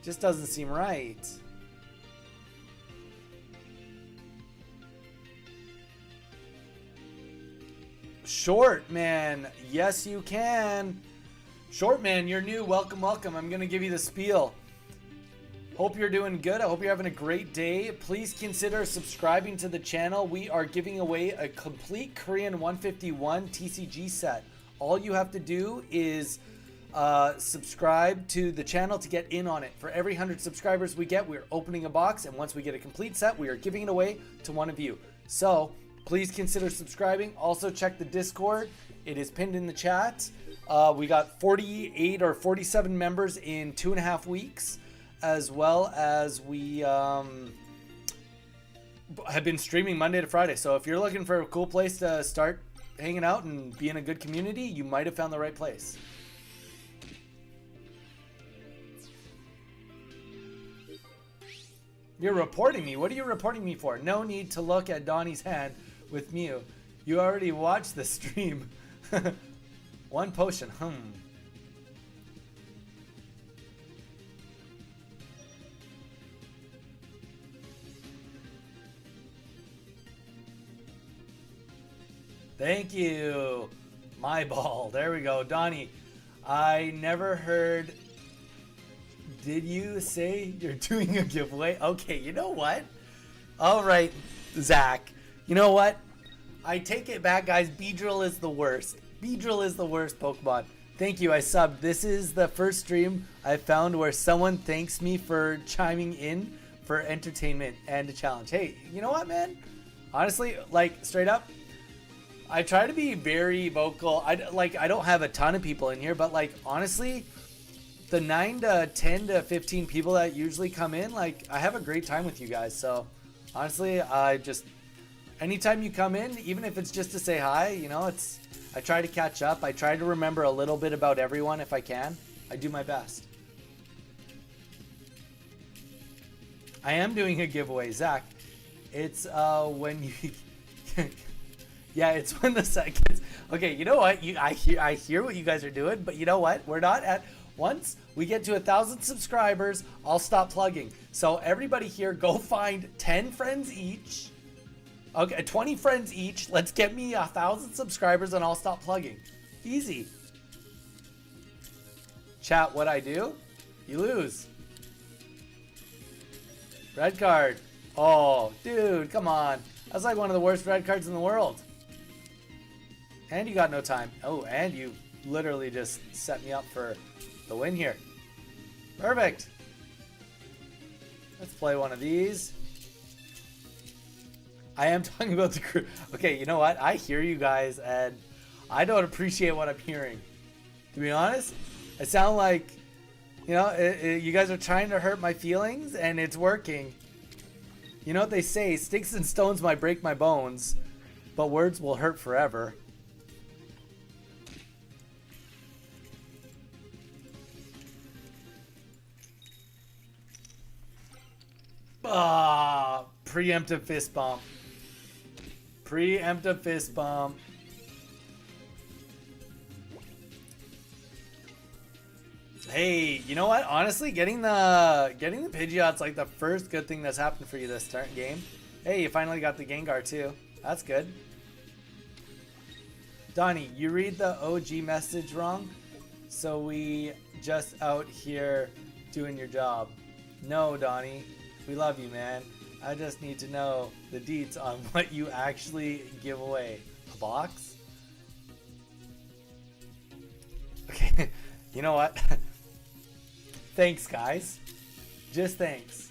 Just doesn't seem right. Short man. Yes, you can. Short man, you're new. Welcome, welcome. I'm going to give you the spiel. Hope you're doing good. I hope you're having a great day. Please consider subscribing to the channel. We are giving away a complete Korean 151 TCG set. All you have to do is subscribe to the channel to get in on it. For every 100 subscribers we get, we're opening a box, and once we get a complete set, we are giving it away to one of you. So please consider subscribing. Also check the Discord. It is pinned in the chat. We got 48 or 47 members in 2.5 weeks. As well as we have been streaming Monday to Friday. So if you're looking for a cool place to start hanging out and be in a good community, you might have found the right place. You're reporting me. What are you reporting me for? No need to look at Donnie's hand with Mew. You already watched the stream. One potion. Thank you. My ball. There we go. Donnie, I never heard... Did you say you're doing a giveaway? Okay, you know what? All right, Zach. You know what? I take it back, guys. Beedrill is the worst. Beedrill is the worst Pokemon. Thank you. I subbed. This is the first stream I found where someone thanks me for chiming in for entertainment and a challenge. Hey, you know what, man? Honestly, like, straight up, I try to be very vocal. I don't have a ton of people in here, but like honestly, the 9 to 10 to 15 people that usually come in, like I have a great time with you guys. So honestly, anytime you come in, even if it's just to say hi, you know, I try to catch up. I try to remember a little bit about everyone if I can. I do my best. I am doing a giveaway, Zach. It's when you yeah, it's when the seconds. Okay, you know what? I hear what you guys are doing, but you know what? We're not at. Once we get to 1,000 subscribers, I'll stop plugging. So everybody here, go find 10 friends each. Okay, 20 friends each. Let's get me 1,000 subscribers, and I'll stop plugging. Easy. Chat, what I do? You lose. Red card. Oh, dude, come on. That's like one of the worst red cards in the world. And you got no time. Oh, and you literally just set me up for the win here. Perfect. Let's play one of these. I am talking about the crew. Okay, you know what? I hear you guys, and I don't appreciate what I'm hearing. To be honest, I sound like, you know, you guys are trying to hurt my feelings, and it's working. You know what they say? Sticks and stones might break my bones, but words will hurt forever. Ah, preemptive fist bump. Preemptive fist bump. Hey, you know what? Honestly, getting the Pidgeot's like the first good thing that's happened for you this game. Hey, you finally got the Gengar too. That's good. Donnie, you read the OG message wrong, so we just out here doing your job. No, Donnie, we love you, man. I just need to know the deets on what you actually give away. A box? Okay, you know what? Thanks, guys. Just thanks.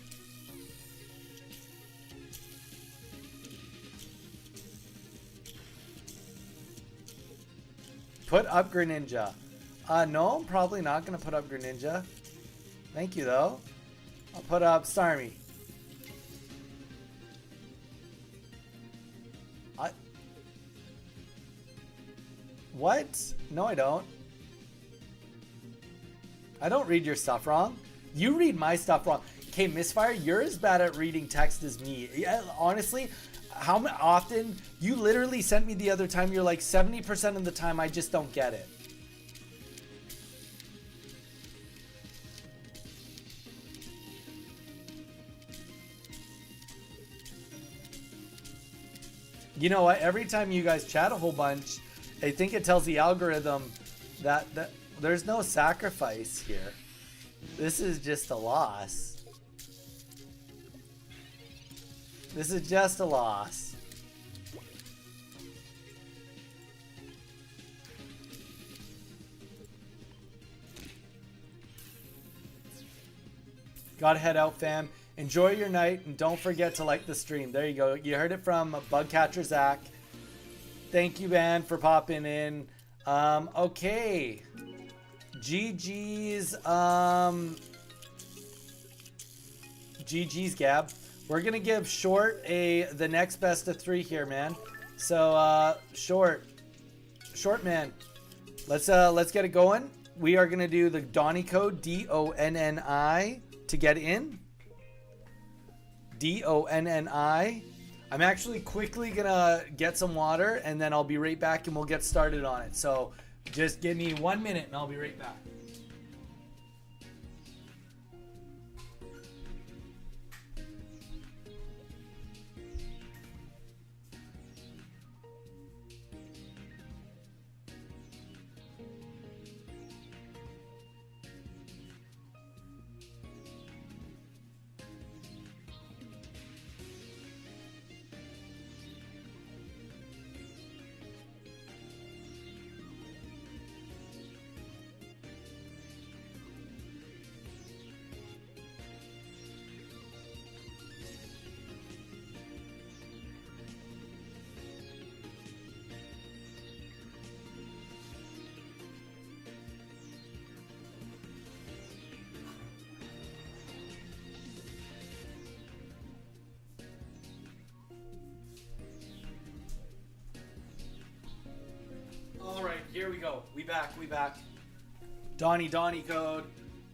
Put up Greninja. No, I'm probably not going to put up Greninja. Thank you, though. I'll put up Starmie. What? No, I don't. I don't read your stuff wrong. You read my stuff wrong. Okay, Misfire, you're as bad at reading text as me. Yeah, honestly, how often? You literally sent me the other time, you're like 70% of the time I just don't get it. You know what? Every time you guys chat a whole bunch, I think it tells the algorithm that there's no sacrifice here. This is just a loss. This is just a loss. Gotta head out, fam. Enjoy your night, and don't forget to like the stream. There you go. You heard it from Bugcatcher Zach. Thank you, man, for popping in. Okay. GG's, GG's, Gab. We're gonna give Short the next best of 3 here, man. So, Short man, let's get it going. We are gonna do the Donnie code, DONNI, to get in. DONNI. I'm actually quickly gonna get some water, and then I'll be right back, and we'll get started on it. So just give me 1 minute, and I'll be right back. here we go. We back. Donnie code.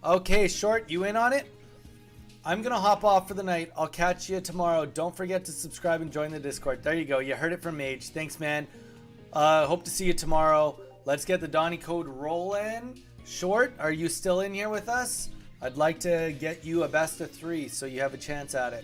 Okay, Short, you in on it? I'm going to hop off for the night. I'll catch you tomorrow. Don't forget to subscribe and join the Discord. There you go. You heard it from Mage. Thanks, man. Hope to see you tomorrow. Let's get the Donnie code rolling. Short, are you still in here with us? I'd like to get you a best of 3 so you have a chance at it.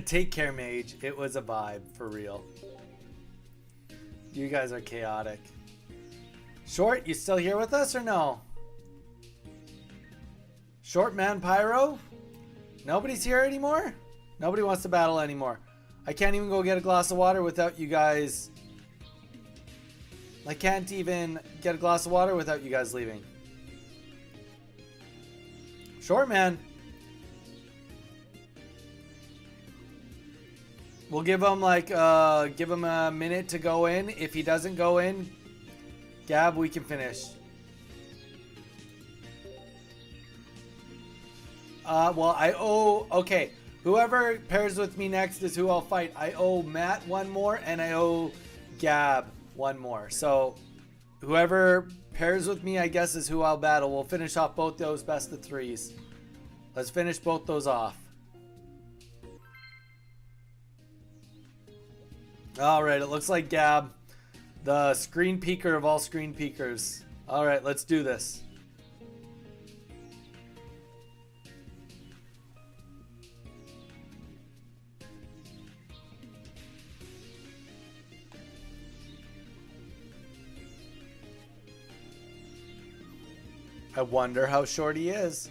Take care, Mage. It was a vibe, for real. You guys are chaotic. Short, you still here with us or no? Short Man Pyro? Nobody's here anymore? Nobody wants to battle anymore. I can't even go get a glass of water without you guys. I can't even get a glass of water without you guys leaving. Short Man. We'll give him give him a minute to go in. If he doesn't go in, Gab, we can finish. Well, I owe, okay. Whoever pairs with me next is who I'll fight. I owe Matt one more and I owe Gab one more. So whoever pairs with me, I guess, is who I'll battle. We'll finish off both those best of 3s. Let's finish both those off. Alright, it looks like Gab, the screen peeker of all screen peekers. Alright, let's do this. I wonder how short he is.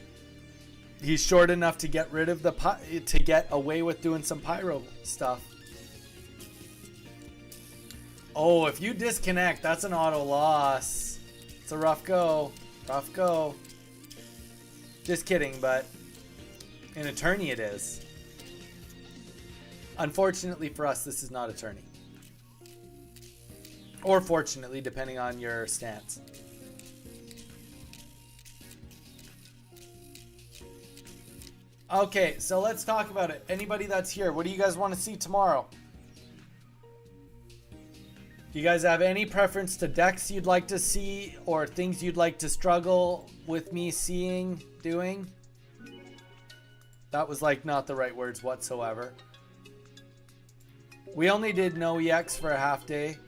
He's short enough to get rid of to get away with doing some pyro stuff. Oh, if you disconnect, that's an auto loss. It's a rough go. Rough go. Just kidding, but in a tourney it is. Unfortunately for us, this is not a tourney. Or fortunately, depending on your stance. Okay, so let's talk about it. Anybody that's here, what do you guys want to see tomorrow? Do you guys have any preference to decks you'd like to see or things you'd like to struggle with me seeing, doing? That was like not the right words whatsoever. We only did no EX for a half day.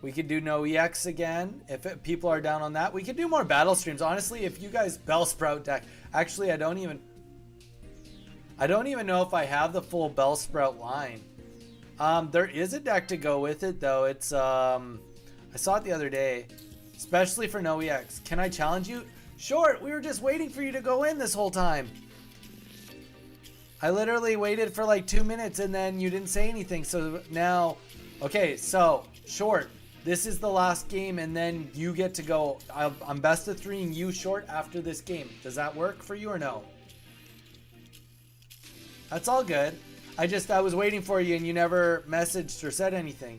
We could do no EX again if people are down on that. We could do more battle streams. Honestly, if you guys Bellsprout deck, actually I don't even know if I have the full Bellsprout line. There is a deck to go with it though. It's I saw it the other day, especially for no EX. Can I challenge you? Short, we were just waiting for you to go in this whole time. I literally waited for like 2 minutes and then you didn't say anything. So now, okay, so Short, this is the last game and then you get to go. I'm best of 3ing you, Short, after this game. Does that work for you or no? That's all good. I was waiting for you and you never messaged or said anything.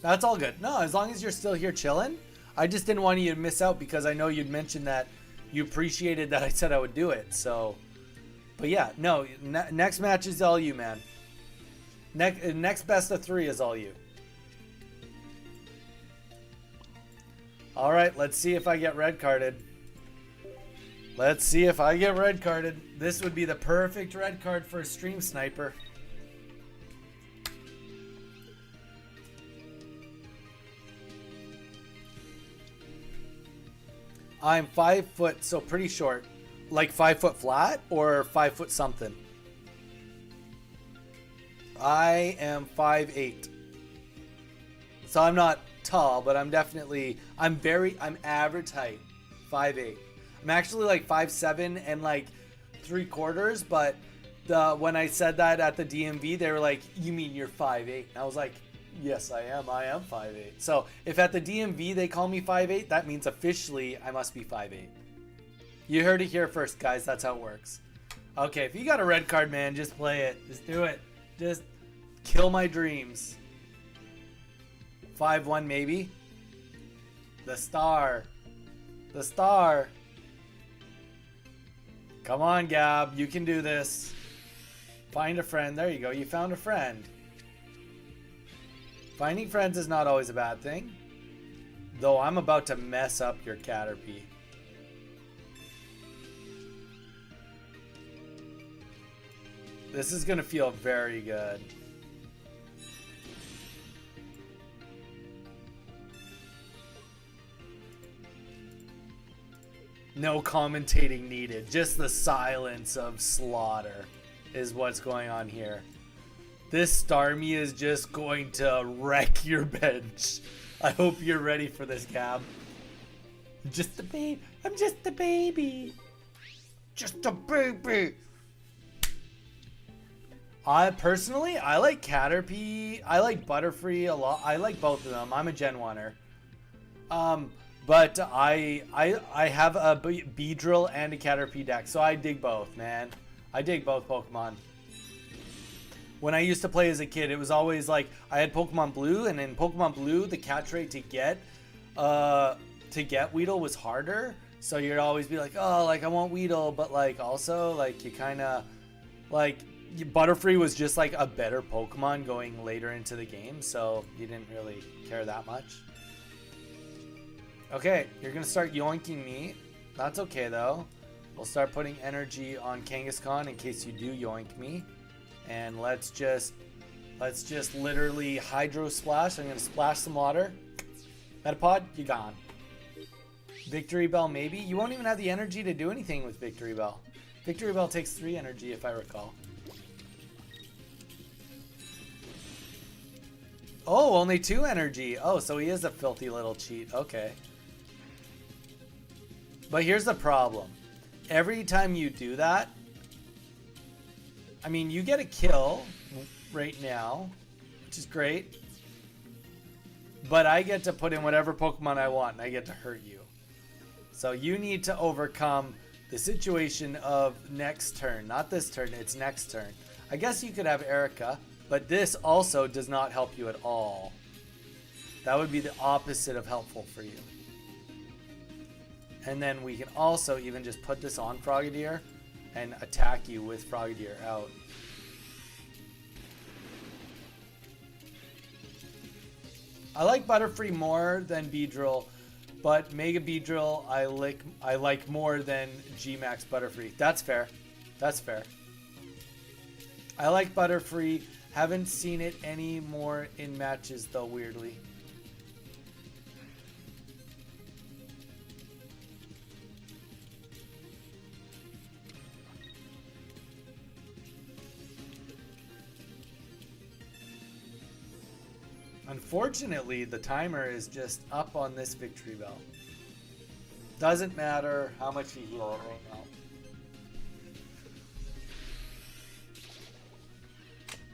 That's all good. No, as long as you're still here chilling. I just didn't want you to miss out because I know you'd mentioned that you appreciated that I said I would do it. So, but yeah, no, next match is all you, man. Next best of 3 is all you. All right, let's see if I get red carded. Let's see if I get red carded. This would be the perfect red card for a stream sniper. I'm 5 foot, so pretty short. Like 5 foot flat or 5 foot something? I am 5'8". So I'm not tall, but I'm definitely, I'm average height. 5'8". I'm actually like 5'7", and like 3/4, but when I said that at the DMV, they were like, "You mean you're 5'8"?" And I was like, "Yes, I am. I am 5'8". So if at the DMV they call me 5'8", that means officially I must be 5'8". You heard it here first, guys. That's how it works. Okay, if you got a red card, man, just play it. Just do it. Just kill my dreams. 5-1 maybe. The star. The star. Come on, Gab. You can do this. Find a friend. There you go. You found a friend. Finding friends is not always a bad thing. Though I'm about to mess up your Caterpie. This is going to feel very good. No commentating needed. Just the silence of slaughter is what's going on here. This Starmie is just going to wreck your bench. I hope you're ready for this, Cab. Just a baby. I'm just a baby. Just a baby. I like Caterpie. I like Butterfree a lot. I like both of them. I'm a Gen 1er. But I have a Beedrill and a Caterpie deck, so I dig both, man. I dig both Pokemon. When I used to play as a kid, it was always like I had Pokemon Blue, and in Pokemon Blue, the catch rate to get Weedle was harder. So you'd always be like, oh, like I want Weedle, but like also like you kind of like Butterfree was just like a better Pokemon going later into the game, so you didn't really care that much. Okay, you're gonna start yoinking me. That's okay though. We'll start putting energy on Kangaskhan in case you do yoink me. And let's just literally Hydro Splash. I'm gonna splash some water. Metapod, you gone. Victory Bell maybe. You won't even have the energy to do anything with Victory Bell. Victory Bell takes 3 energy if I recall. Oh, only 2 energy. Oh, so he is a filthy little cheat. Okay. But here's the problem. Every time you do that, I mean, you get a kill right now, which is great. But I get to put in whatever Pokemon I want, and I get to hurt you. So you need to overcome the situation of next turn. Not this turn, it's next turn. I guess you could have Erica, but this also does not help you at all. That would be the opposite of helpful for you. And then we can also even just put this on Frogadier and attack you with Frogadier out. I like Butterfree more than Beedrill, but Mega Beedrill I like more than G-Max Butterfree. That's fair. That's fair. I like Butterfree. Haven't seen it any more in matches though, weirdly. Unfortunately, the timer is just up on this Victory Bell. Doesn't matter how much you heal it right now.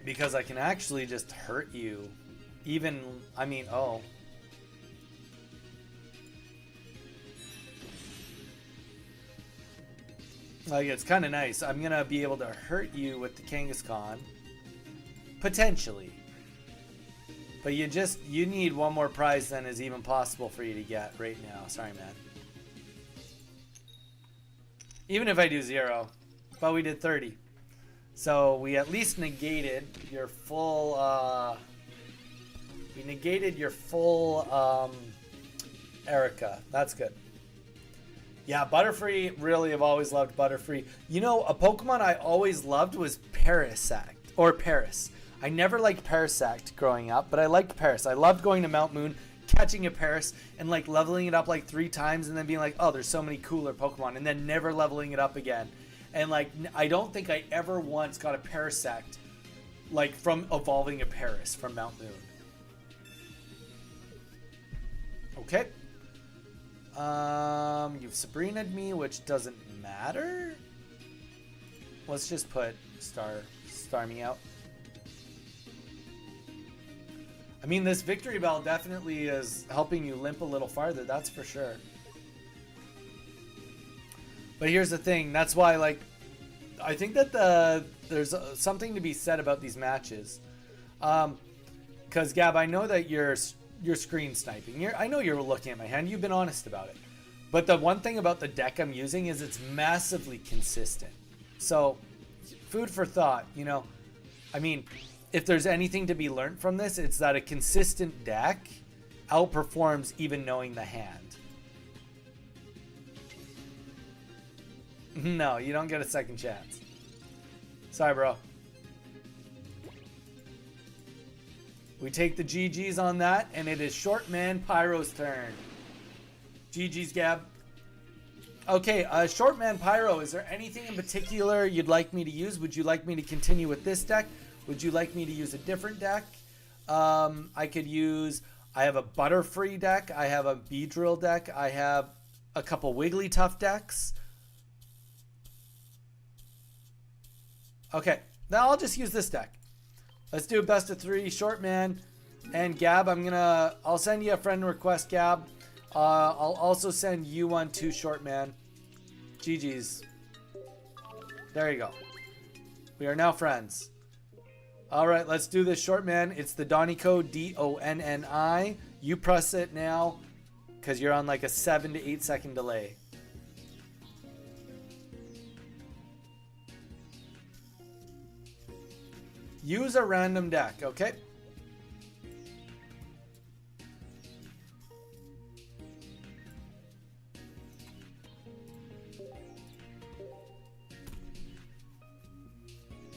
Because I can actually just hurt you. Even, I mean, oh. Like, it's kind of nice. I'm going to be able to hurt you with the Kangaskhan. Potentially. But you need one more prize than is even possible for you to get right now. Sorry, man. Even if I do 0. But we did 30. So we at least negated your full, Erica. That's good. Yeah, Butterfree, really have always loved Butterfree. You know, a Pokemon I always loved was Parasect, or Paris. I never liked Parasect growing up, but I liked Paris. I loved going to Mount Moon, catching a Paris, and like leveling it up like 3 times, and then being like, oh, there's so many cooler Pokemon, and then never leveling it up again. And like, I don't think I ever once got a Parasect, like from evolving a Paris from Mount Moon. Okay. You've Sabrina'd me, which doesn't matter. Let's just put star me out. I mean, this victory bell definitely is helping you limp a little farther. That's for sure. But here's the thing. That's why, like, I think that there's something to be said about these matches. Because Gab, I know that you're screen sniping. I know you're looking at my hand. You've been honest about it. But the one thing about the deck I'm using is it's massively consistent. So, food for thought, you know. I mean, if there's anything to be learned from this, it's that a consistent deck outperforms even knowing the hand. No, you don't get a second chance. Sorry, bro. We take the GG's on that, and it is Short Man Pyro's turn. GG's, Gab. Okay, Short Man Pyro, is there anything in particular you'd like me to use? Would you like me to continue with this deck? Would you like me to use a different deck? I have a Butterfree deck. I have a Beedrill deck. I have a couple Wigglytuff decks. Okay, now I'll just use this deck. Let's do a best of 3, Short Man. And Gab, I'll send you a friend request, Gab. I'll also send you one too, Short Man. GG's. There you go. We are now friends. All right, let's do this, Short Man. It's the Donny code, DONNI. You press it now because you're on like a 7 to 8 second delay. Use a random deck, okay?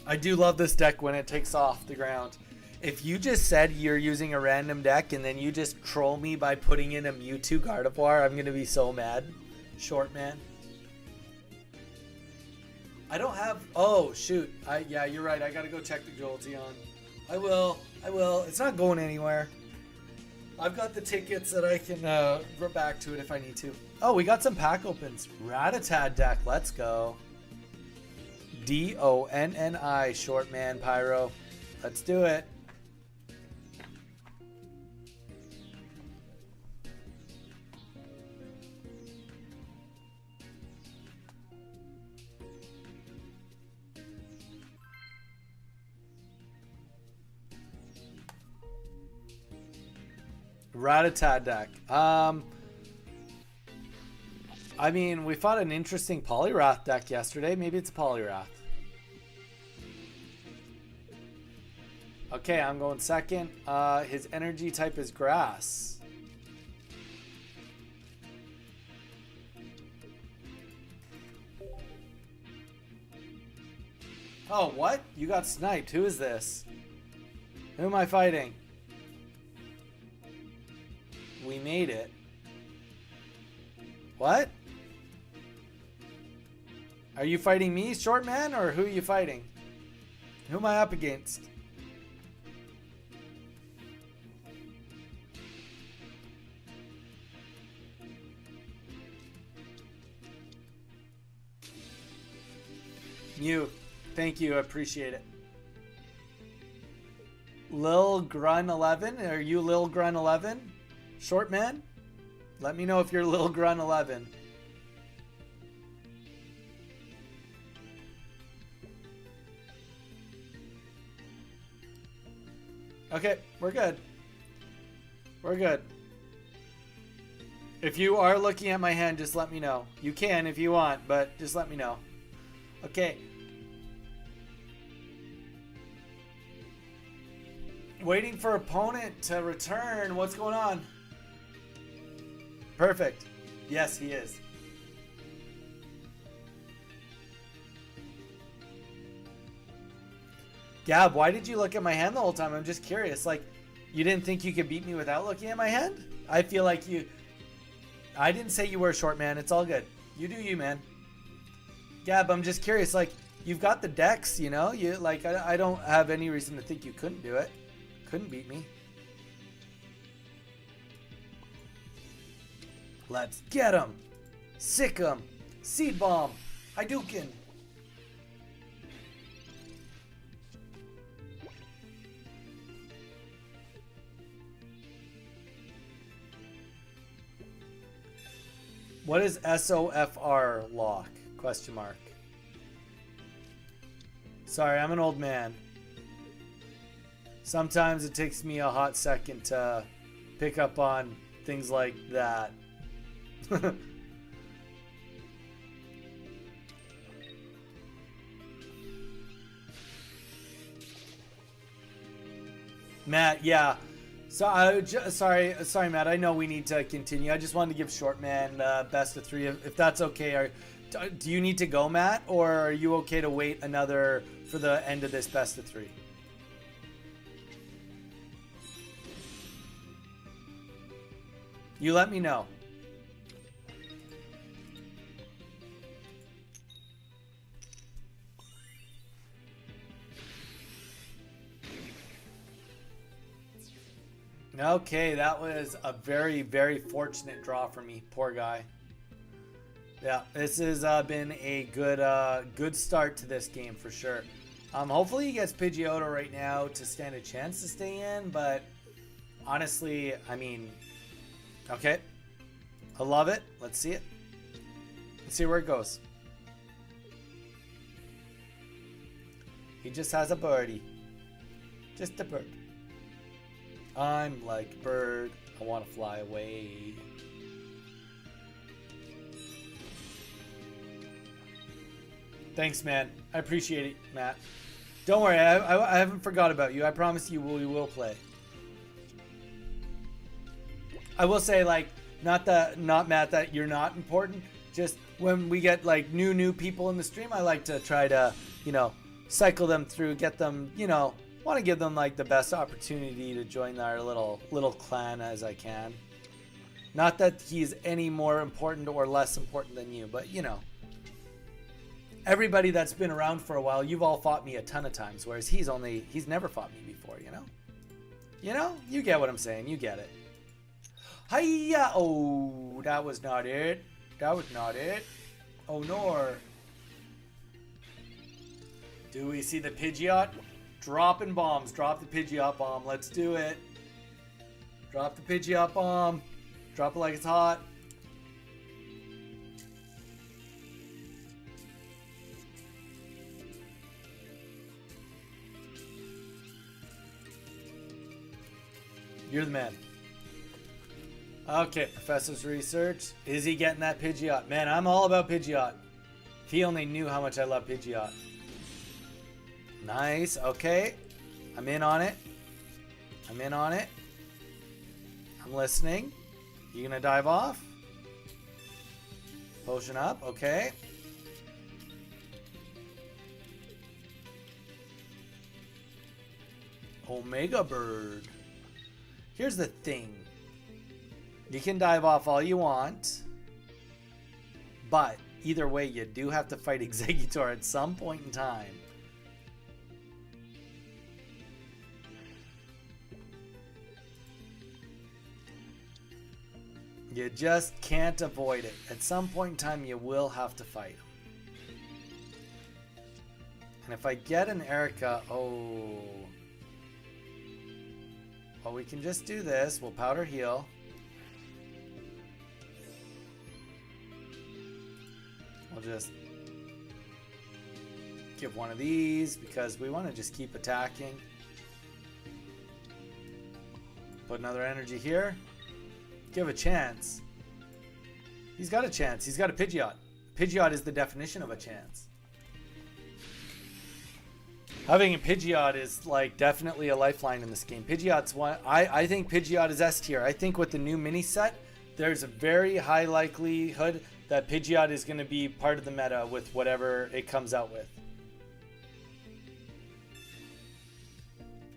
I do love this deck when it takes off the ground. If you just said you're using a random deck and then you just troll me by putting in a Mewtwo Gardevoir, I'm going to be so mad. Short Man. I don't have... Oh, shoot. Yeah, you're right. I got to go check the Jolteon. I will. It's not going anywhere. I've got the tickets that I can go back to it if I need to. Oh, we got some pack opens. Rattata deck. Let's go. DONNI, Short Man Pyro. Let's do it. Rattata deck. I mean, we fought an interesting Poliwrath deck yesterday. Maybe it's a Poliwrath. Okay, I'm going second. His energy type is grass. Oh, what? You got sniped. Who is this? Who am I fighting? We made it. What? Are you fighting me, Short Man, or who are you fighting? Who am I up against? Mew. Thank you. I appreciate it. Lil Grun 11. Are you Lil Grun 11? Short Man? Let me know if you're Lil Grun 11. Okay, we're good. We're good. If you are looking at my hand, just let me know. You can if you want, but just let me know. Okay. Waiting for opponent to return. What's going on? Perfect. Yes, he is. Gab, why did you look at my hand the whole time? I'm just curious. Like, you didn't think you could beat me without looking at my hand? I feel like you... I didn't say you were a Short Man. It's all good. You do you, man. Gab, I'm just curious. Like, you've got the decks, you know? You like, I don't have any reason to think you couldn't do it. Couldn't beat me. Let's get him. Sick him. Seed Bomb. Hadouken. What is SOFR lock? Question mark. Sorry, I'm an old man. Sometimes it takes me a hot second to pick up on things like that. Matt, yeah. So, sorry, Matt. I know we need to continue. I just wanted to give Shortman best of 3, if that's okay. Do you need to go, Matt, or are you okay to wait another for the end of this best of 3? You let me know. Okay, that was a very, very fortunate draw for me. Poor guy. Yeah, this has been a good start to this game for sure. Hopefully he gets Pidgeotto right now to stand a chance to stay in, but honestly, I mean, okay. I love it. Let's see it. Let's see where it goes. He just has a birdie. Just a bird. I'm like a bird. I want to fly away. Thanks, man. I appreciate it, Matt. Don't worry. I haven't forgot about you. I promise you we will play. I will say, like, not Matt, that you're not important. Just when we get like new people in the stream, I like to try to, cycle them through, get them, want to give them like the best opportunity to join our little clan as I can. Not that he's any more important or less important than you, but everybody that's been around for a while, you've all fought me a ton of times, whereas he's never fought me before, you get what I'm saying. You get it. Hiya! Oh, that was not it. That was not it. Oh, no. Do we see the Pidgeot? Dropping bombs. Drop the Pidgeot bomb. Let's do it. Drop the Pidgeot bomb. Drop it like it's hot. You're the man. Okay, Professor's research. Is he getting that Pidgeot? Man, I'm all about Pidgeot. If he only knew how much I love Pidgeot. Nice. Okay. I'm in on it. I'm in on it. I'm listening. You gonna dive off? Potion up. Okay. Omega Bird. Here's the thing. You can dive off all you want, but either way, you do have to fight Exeggutor at some point in time. You just can't avoid it. At some point in time, you will have to fight him. And if I get an Erica, oh, well, we can just do this. We'll powder heal. We'll just give one of these because we want to just keep attacking. Put another energy here. Give a chance. He's got a chance. He's got a Pidgeot. Pidgeot is the definition of a chance. Having a Pidgeot is like definitely a lifeline in this game. Pidgeot's one. I think Pidgeot is S tier. I think with the new mini set, there's a very high likelihood that Pidgeot is going to be part of the meta with whatever it comes out with.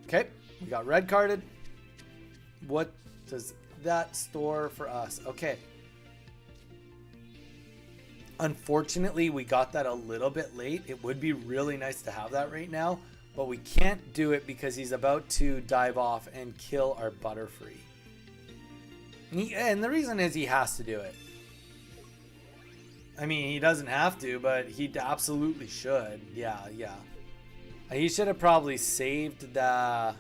Okay, we got red carded. What does that store for us? Okay. Unfortunately, we got that a little bit late. It would be really nice to have that right now, but we can't do it because he's about to dive off and kill our Butterfree. And the reason is he has to do it. I mean, he doesn't have to, but he absolutely should. Yeah. He should have probably saved that,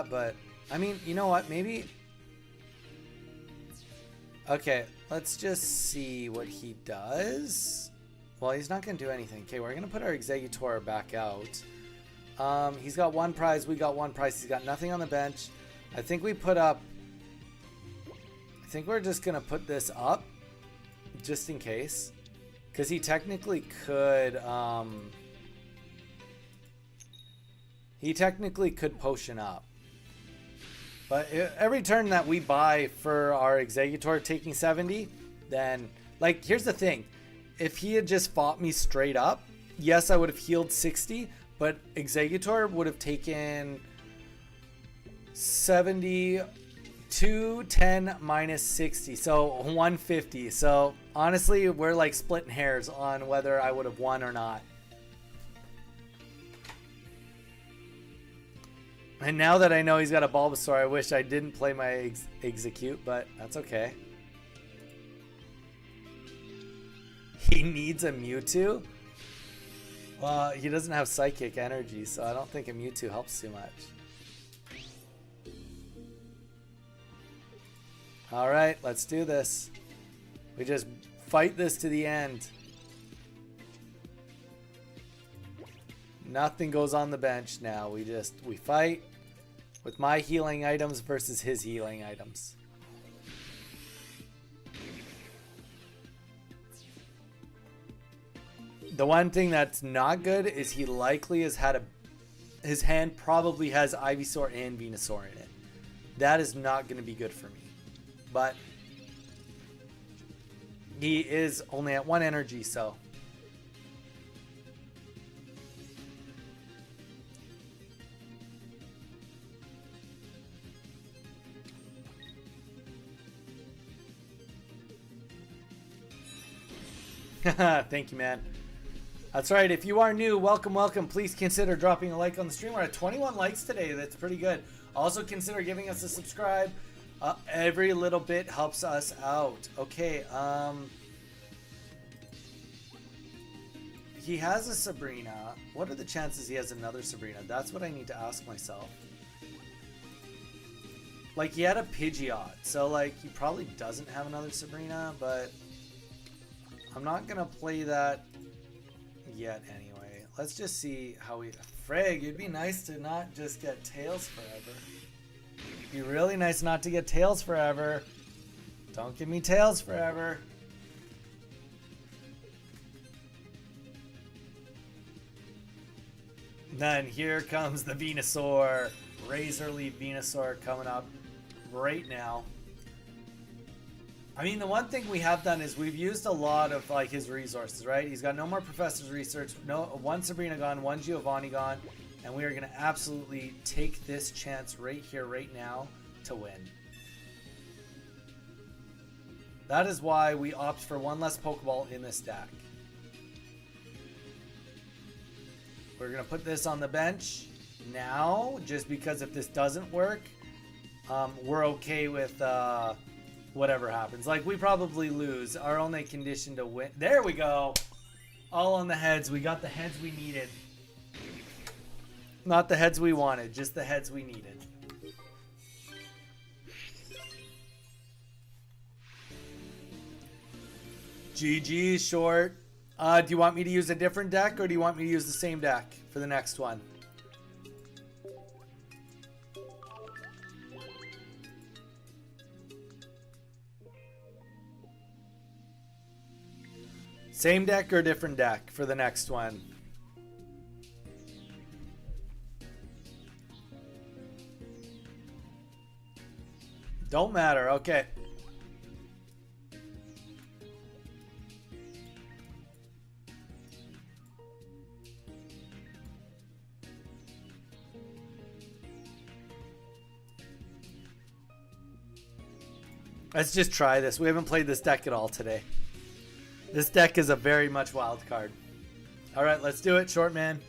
but I mean, you know what? Maybe Okay, let's just see what he does. Well, he's not going to do anything. Okay, we're going to put our Executor back out. He's got 1 prize. We got 1 prize. He's got nothing on the bench. I think we put up... I think we're just going to put this up just in case. Because he technically could... he technically could potion up. But every turn that we buy for our Executor taking 70, then... Like, here's the thing. If he had just fought me straight up, yes, I would have healed 60, but Executor would have taken 70, 210 minus 60, so 150. So honestly, we're like splitting hairs on whether I would have won or not. And now that I know he's got a Bulbasaur, I wish I didn't play my Execute, but that's okay. He needs a Mewtwo? Well, he doesn't have Psychic Energy, so I don't think a Mewtwo helps too much. Alright, let's do this. We just fight this to the end. Nothing goes on the bench now. We fight with my healing items versus his healing items. The one thing that's not good is he likely has had his hand probably has Ivysaur and Venusaur in it. That is not going to be good for me. But he is only at 1 energy, so... Thank you, man. That's right. If you are new, welcome, welcome. Please consider dropping a like on the stream. We're at 21 likes today. That's pretty good. Also consider giving us a subscribe. Every little bit helps us out. Okay. He has a Sabrina. What are the chances he has another Sabrina? That's what I need to ask myself. Like, he had a Pidgeot. So, like, he probably doesn't have another Sabrina, but... I'm not going to play that yet anyway. Let's just see how we... Frig, it'd be nice to not just get Tails forever. It'd be really nice not to get Tails forever. Don't give me Tails forever. Then here comes the Venusaur. Razor Leaf Venusaur coming up right now. I mean, the one thing we have done is we've used a lot of like his resources, right? He's got no more Professor's Research, no 1 Sabrina gone, 1 Giovanni gone, and we are going to absolutely take this chance right here, right now, to win. That is why we opt for 1 less Pokeball in this deck. We're going to put this on the bench now, just because if this doesn't work, we're okay with... whatever happens. Like, we probably lose. Our only condition to win... There we go! All on the heads. We got the heads we needed. Not the heads we wanted, just the heads we needed. GG, short. Do you want me to use a different deck, or do you want me to use the same deck for the next one? Same deck or different deck for the next one? Don't matter. Okay. Let's just try this. We haven't played this deck at all today. This deck is a very much wild card. All right, let's do it, short man.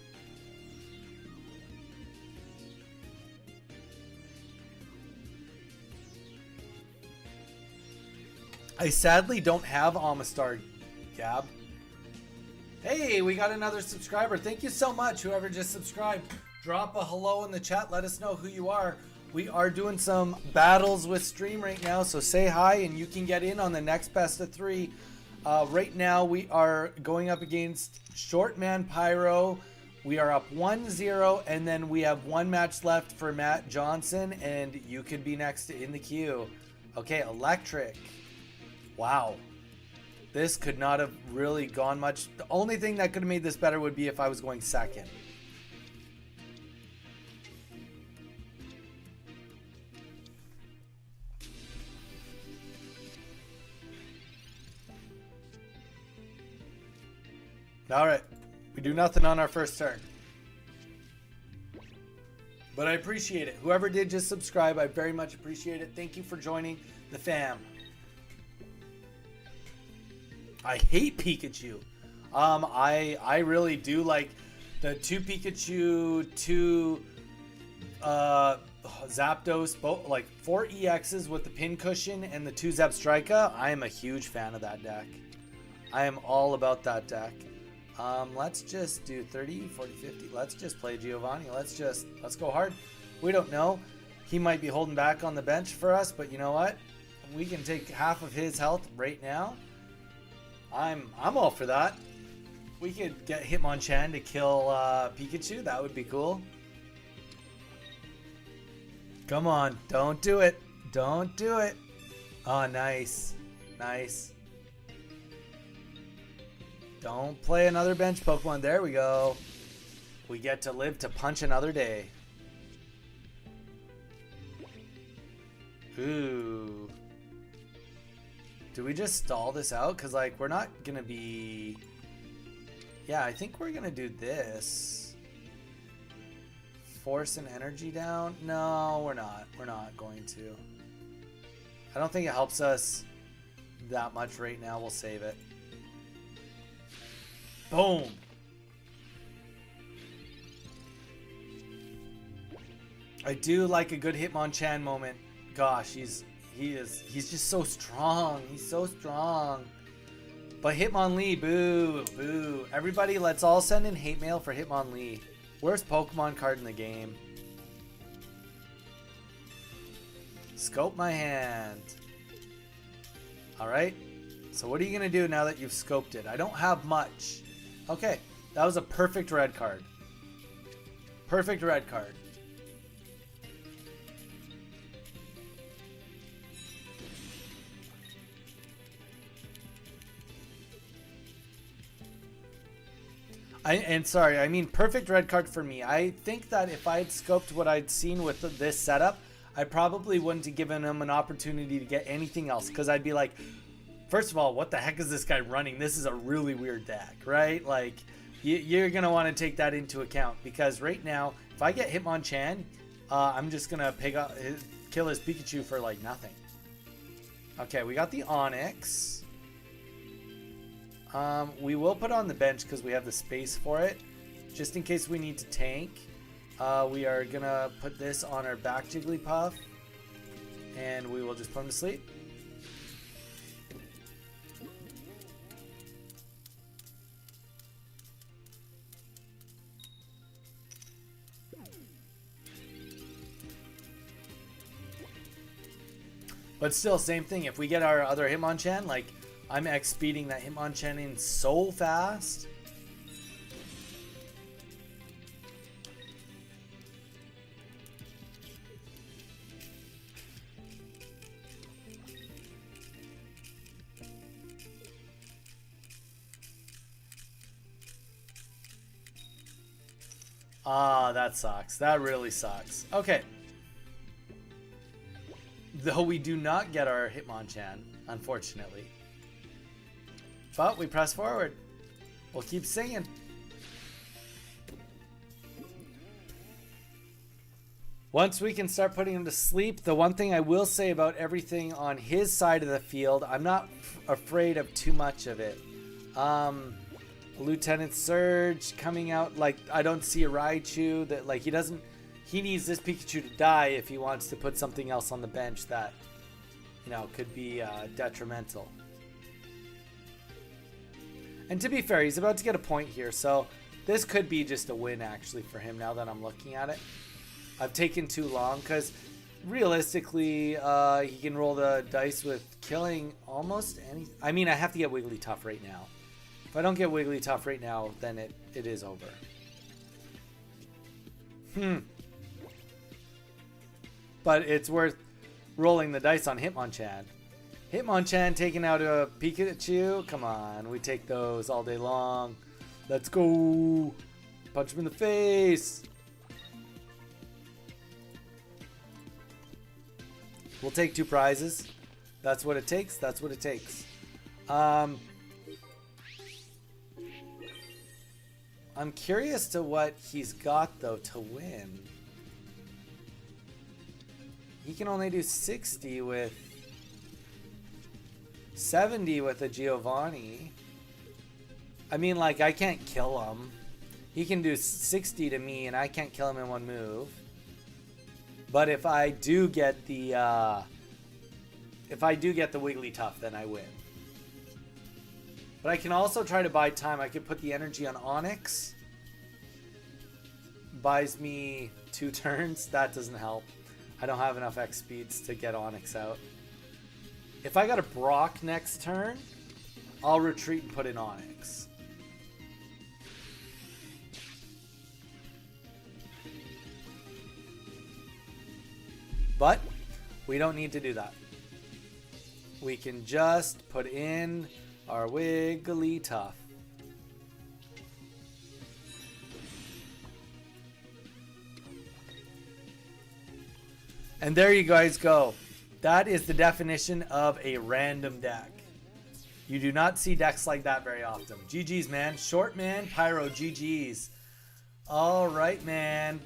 I sadly don't have Amistar, Gab. Hey, we got another subscriber. Thank you so much, whoever just subscribed. Drop a hello in the chat. Let us know who you are. We are doing some battles with stream right now, so say hi and you can get in on the next best of 3. Right now we are going up against Shortman Pyro. We are up 1-0, and then we have 1 match left for Matt Johnson, and you could be next in the queue. Okay, Electric. Wow. This could not have really gone much. The only thing that could have made this better would be if I was going second. Alright, we do nothing on our first turn. But I appreciate it. Whoever did just subscribe, I very much appreciate it. Thank you for joining the fam. I hate Pikachu. I really do like the 2 Pikachu, 2 Zapdos, both like 4 EXs with the pin cushion and the 2 Zebstrika. I am a huge fan of that deck. I am all about that deck. Let's just do 30, 40, 50. Let's just play Giovanni. Let's go hard. We don't know. He might be holding back on the bench for us, but you know what? We can take half of his health right now. I'm all for that. We could get Hitmonchan to kill Pikachu. That would be cool. Come on. Don't do it. Don't do it. Oh, nice. Nice. Don't play another bench Pokemon. There we go. We get to live to punch another day. Ooh. Do we just stall this out? Because, like, we're not going to be... Yeah, I think we're going to do this. Force and energy down? No, we're not. We're not going to. I don't think it helps us that much right now. We'll save it. Boom. I do like a good Hitmonchan moment. Gosh, he's just so strong. He's so strong. But Hitmonlee, boo, boo. Everybody, let's all send in hate mail for Hitmonlee. Worst Pokemon card in the game. Scope my hand. Alright. So what are you going to do now that you've scoped it? I don't have much. Okay. That was a perfect red card. Perfect red card. Sorry, I mean perfect red card for me. I think that if I had scoped what I'd seen with this setup, I probably wouldn't have given him an opportunity to get anything else. Because I'd be like, first of all, what the heck is this guy running? This is a really weird deck, right? Like, you're going to want to take that into account. Because right now, if I get Hitmonchan, I'm just going to kill his Pikachu for like nothing. Okay, we got the Onix. We will put on the bench because we have the space for it. Just in case we need to tank. We are going to put this on our back Jigglypuff. And we will just put him to sleep. But still, same thing. If we get our other Hitmonchan, like, I'm X-speeding that Hitmonchan in so fast. Ah, that sucks. That really sucks. Okay. Though we do not get our Hitmonchan, unfortunately. But we press forward. We'll keep singing. Once we can start putting him to sleep, the one thing I will say about everything on his side of the field, I'm not afraid of too much of it. Lieutenant Surge coming out, like, I don't see a Raichu that, like, he needs this Pikachu to die if he wants to put something else on the bench that, you know, could be detrimental. And to be fair, he's about to get a point here, so this could be just a win, actually, for him now that I'm looking at it. I've taken too long, because realistically, he can roll the dice with killing almost any. I mean, I have to get Wigglytuff right now. If I don't get Wigglytuff right now, then it is over. But it's worth rolling the dice on Hitmonchan. Hitmonchan taking out a Pikachu. Come on, we take those all day long. Let's go. Punch him in the face. We'll take 2 prizes. That's what it takes. That's what it takes. I'm curious to what he's got, though, to win. He can only do 60 with 70 with a Giovanni. I mean, like, I can't kill him. He can do 60 to me, and I can't kill him in 1 move. But if I do get the Wigglytuff, then I win. But I can also try to buy time. I could put the energy on Onix. Buys me 2 turns. That doesn't help. I don't have enough X speeds to get Onix out. If I got a Brock next turn, I'll retreat and put in Onix. But we don't need to do that. We can just put in our Wigglytuff. And there you guys go. That is the definition of a random deck. You do not see decks like that very often. GG's, man. Short man, Pyro, GG's. All right, man.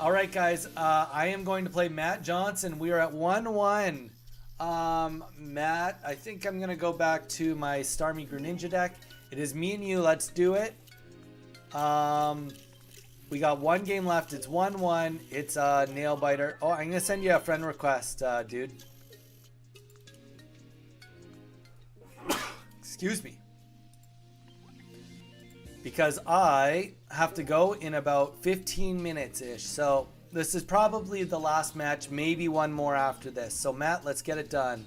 All right, guys. I am going to play Matt Johnson. We are at 1-1. Matt, I think I'm going to go back to my Starmie Greninja deck. It is me and you. Let's do it. We got 1 game left. It's 1-1. It's a nail biter. Oh, I'm going to send you a friend request, dude. Excuse me. Because I have to go in about 15 minutes-ish. So this is probably the last match. Maybe 1 more after this. So Matt, let's get it done.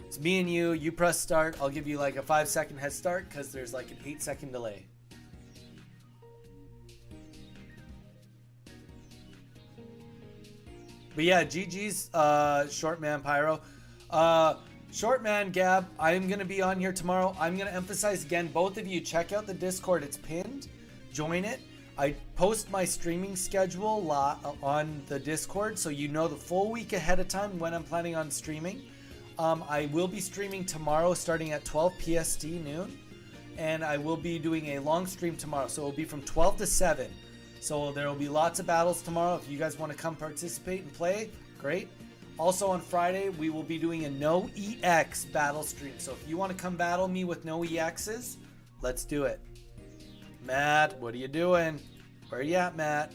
It's me and you. You press start. I'll give you like a 5-second head start because there's like an 8-second delay. But yeah, GG's Short Man Pyro. Short Man Gab, I am going to be on here tomorrow. I'm going to emphasize again, both of you, check out the Discord. It's pinned. Join it. I post my streaming schedule on the Discord, so you know the full week ahead of time when I'm planning on streaming. I will be streaming tomorrow starting at 12 PST noon. And I will be doing a long stream tomorrow, so it will be from 12 to 7. So there will be lots of battles tomorrow. If you guys want to come participate and play, great. Also on Friday, we will be doing a no EX battle stream. So if you want to come battle me with no EXs, let's do it. Matt, what are you doing? Where are you at, Matt?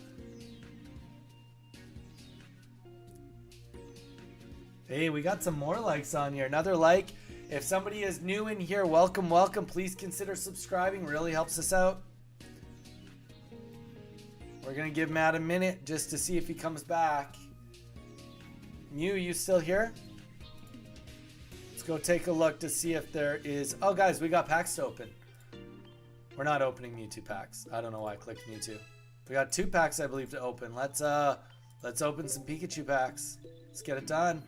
Hey, we got some more likes on here. Another like. If somebody is new in here, welcome, welcome. Please consider subscribing. Really helps us out. We're going to give Matt a minute just to see if he comes back. Mew, you still here? Let's go take a look to see if there is... Oh, guys, we got packs to open. We're not opening Mewtwo packs. I don't know why I clicked Mewtwo. We got 2 packs, I believe, to open. Let's open some Pikachu packs. Let's get it done.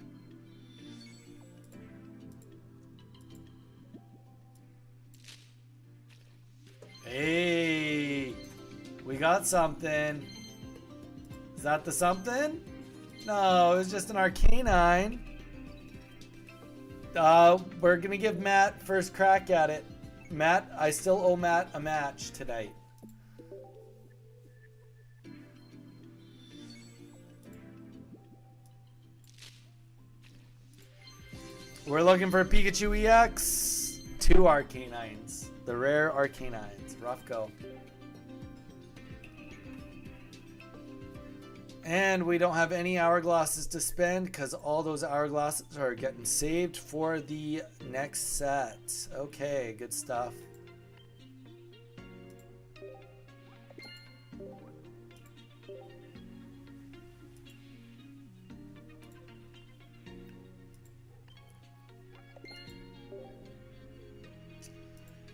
Hey, we got something. Is that the something? No, it was just an Arcanine. We're gonna give Matt first crack at it. Matt, I still owe Matt a match tonight. We're looking for a Pikachu EX. 2 Arcanines. The rare Arcanines. Rough go. And we don't have any hourglasses to spend because all those hourglasses are getting saved for the next set. Okay, good stuff.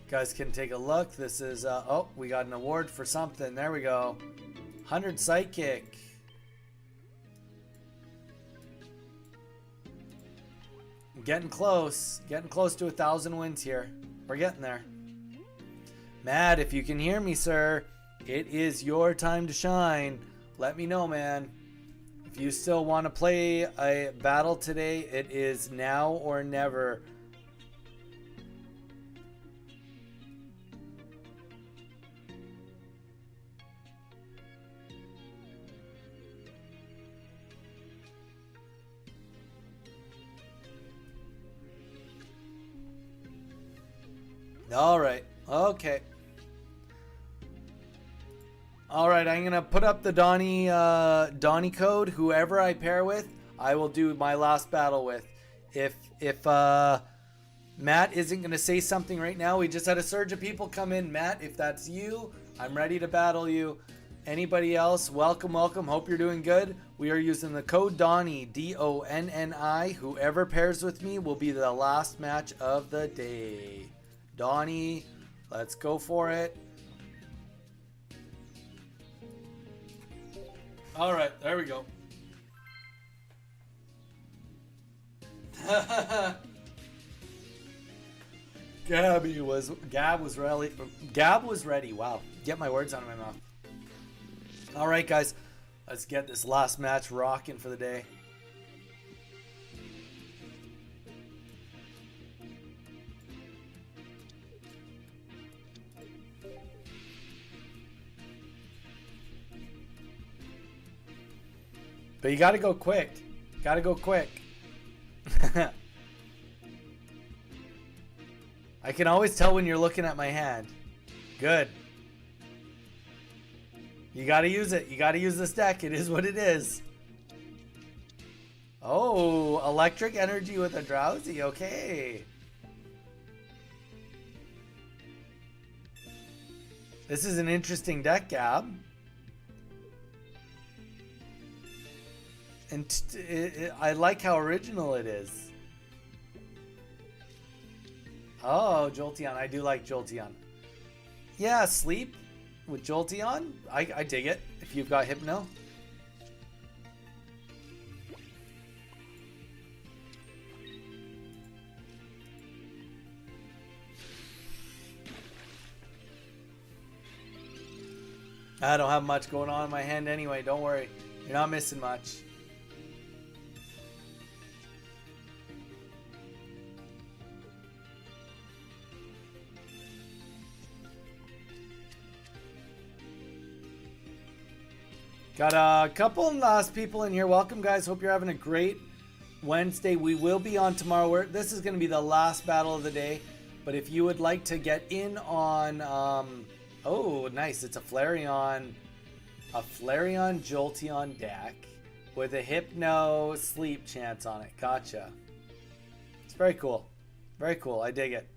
Guys can take a look. This is, oh, we got an award for something. There we go. 100 Psychic. Getting close to 1,000 wins here. We're getting there. Matt, if you can hear me, sir, it is your time to shine. Let me know, man. If you still want to play a battle today, it is now or never. All right. Okay. All right. I'm gonna put up the Donnie code. Whoever I pair with, I will do my last battle with. If Matt isn't gonna say something right now, we just had a surge of people come in. Matt, if that's you, I'm ready to battle you. Anybody else? Welcome, welcome. Hope you're doing good. We are using the code Donnie, D-O-N-N-I. Whoever pairs with me will be the last match of the day. Donnie, let's go for it. All right, there we go. Gab was ready. Wow, get my words out of my mouth. All right, guys, let's get this last match rocking for the day. But you got to go quick. Got to go quick. I can always tell when you're looking at my hand. Good. You got to use it. You got to use this deck. It is what it is. Oh, electric energy with a drowsy. Okay. This is an interesting deck, Gab. And I like how original it is. Oh, Jolteon. I do like Jolteon. Yeah, sleep with Jolteon. I dig it. If you've got Hypno. I don't have much going on in my hand anyway. Don't worry. You're not missing much. Got a couple last people in here. Welcome, guys. Hope you're having a great Wednesday. We will be on tomorrow. This is going to be the last battle of the day. But if you would like to get in on... oh, nice. It's a Flareon Jolteon deck with a Hypno Sleep chance on it. Gotcha. It's very cool. Very cool. I dig it.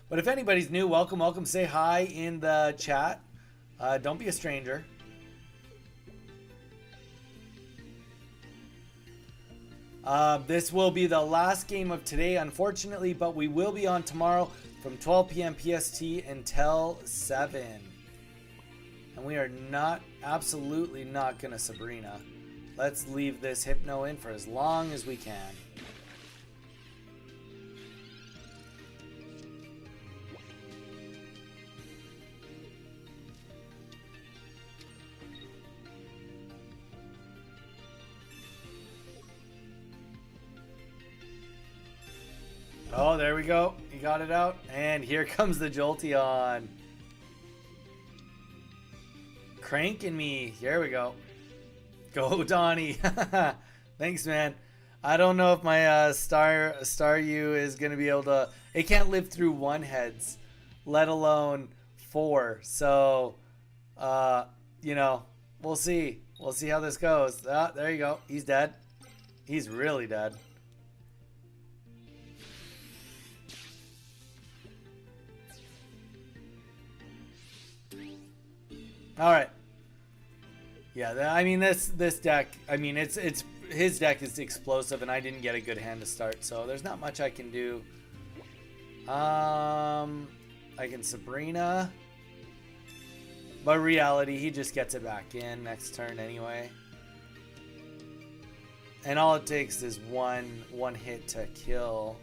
But if anybody's new, welcome, welcome. Say hi in the chat. Don't be a stranger. This will be the last game of today, unfortunately, but we will be on tomorrow from 12 p.m. PST until 7. And we are not, absolutely not going to Sabrina. Let's leave this Hypno in for as long as we can. Oh, there we go. He got it out. And here comes the Jolteon. Cranking me. Here we go. Go, Donnie. Thanks, man. I don't know if my Star U is going to be able to... It can't live through 1 heads, let alone 4. So, you know, we'll see. We'll see how this goes. Ah, there you go. He's dead. He's really dead. All right. Yeah, I mean this deck. I mean it's his deck is explosive, and I didn't get a good hand to start, so there's not much I can do. I can Sabrina. But reality, he just gets it back in next turn anyway. And all it takes is one hit to kill.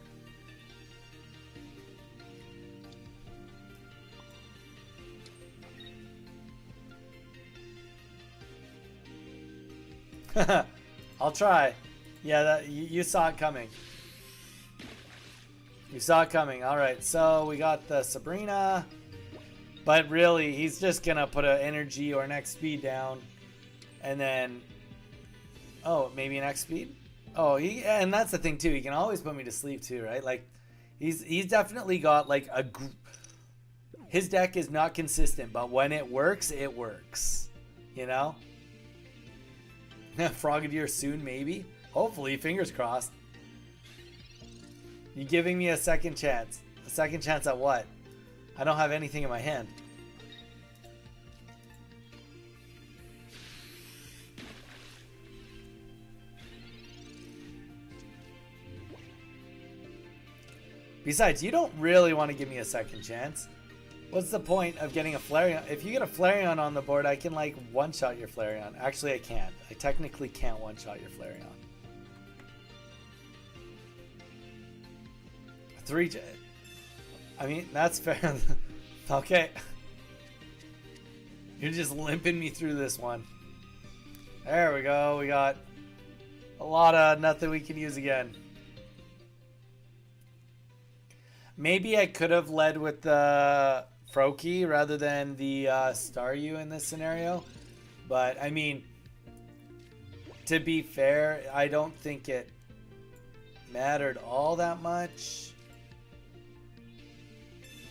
I'll try. Yeah, that you saw it coming. You saw it coming. All right, so we got the Sabrina, but really he's just gonna put an energy or an X speed down, and then maybe an X speed. And that's the thing too. He can always put me to sleep too, right? Like he's definitely got like his deck is not consistent, but when it works, it works. You know. Frogadier soon, maybe. Hopefully, fingers crossed. You giving me a second chance? A second chance at what? I don't have anything in my hand. Besides, you don't really want to give me a second chance. What's the point of getting a Flareon? If you get a Flareon on the board, I can like one-shot your Flareon. Actually, I can't. I technically can't one-shot your Flareon. 3. I mean, that's fair. Okay. You're just limping me through this one. There we go. We got a lot of nothing we can use again. Maybe I could have led with the Froakie rather than the Staryu in this scenario. But, I mean, to be fair, I don't think it mattered all that much.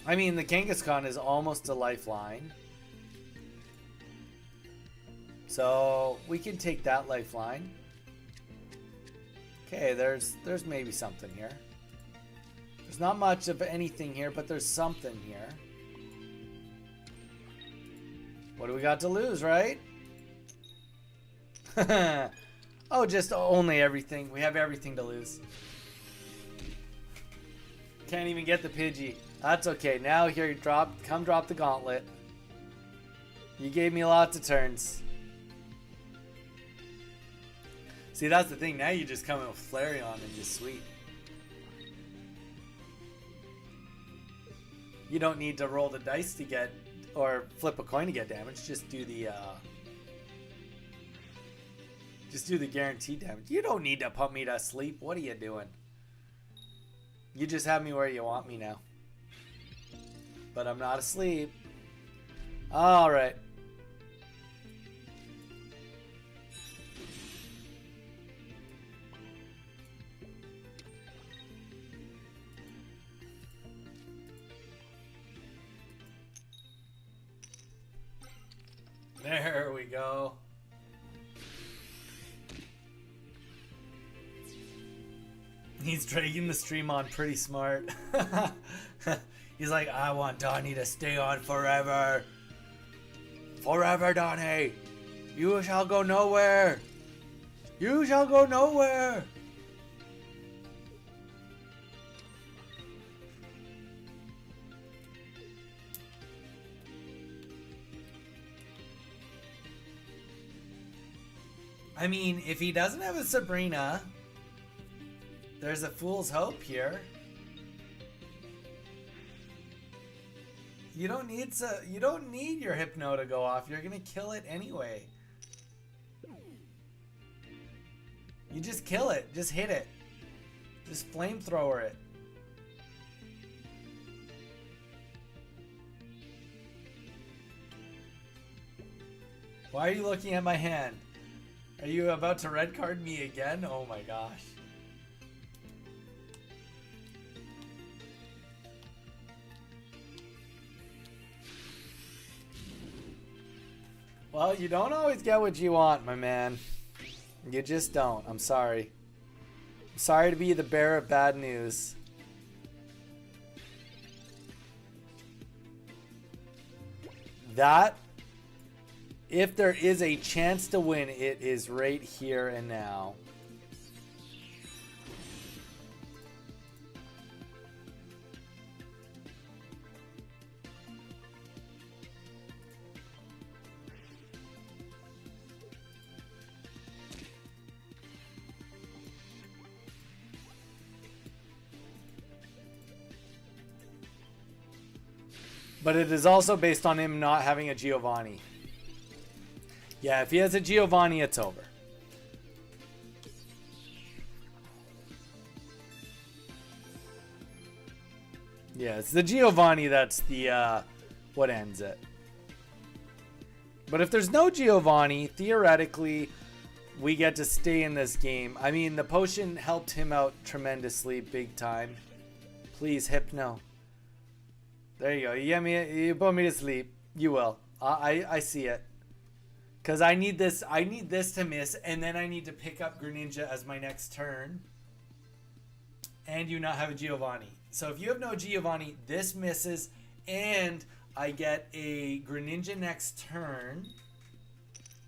I mean, the Kangaskhan is almost a lifeline. So, we can take that lifeline. Okay, there's maybe something here. There's not much of anything here, but there's something here. What do we got to lose, right? Oh, just only everything. We have everything to lose. Can't even get the Pidgey. That's okay. Now here, come drop the gauntlet. You gave me lots of turns. See, that's the thing. Now you just come in with Flareon and just sweep. You don't need to roll the dice to get, or flip a coin to get damage. Just do the guaranteed damage. You don't need to put me to sleep. What are you doing? You just have me where you want me now. But I'm not asleep. All right. There we go. He's dragging the stream on pretty smart. He's like, I want Donnie to stay on forever. Forever, Donnie. You shall go nowhere. You shall go nowhere. I mean, if he doesn't have a Sabrina, there's a fool's hope here. You don't need your Hypno to go off. You're gonna kill it anyway. You just kill it. Just hit it. Just flamethrower it. Why are you looking at my hand? Are you about to red card me again? Oh my gosh. Well, you don't always get what you want, my man. You just don't. I'm sorry. I'm sorry to be the bearer of bad news. That, if there is a chance to win, it is right here and now. But it is also based on him not having a Giovanni. Yeah, if he has a Giovanni, it's over. Yeah, it's the Giovanni that's the what ends it. But if there's no Giovanni, theoretically, we get to stay in this game. I mean, the potion helped him out tremendously, big time. Please, Hypno. There you go. You put me to sleep. You will. I see it. Because I need this to miss, and then I need to pick up Greninja as my next turn. And you not have a Giovanni. So if you have no Giovanni, this misses, and I get a Greninja next turn.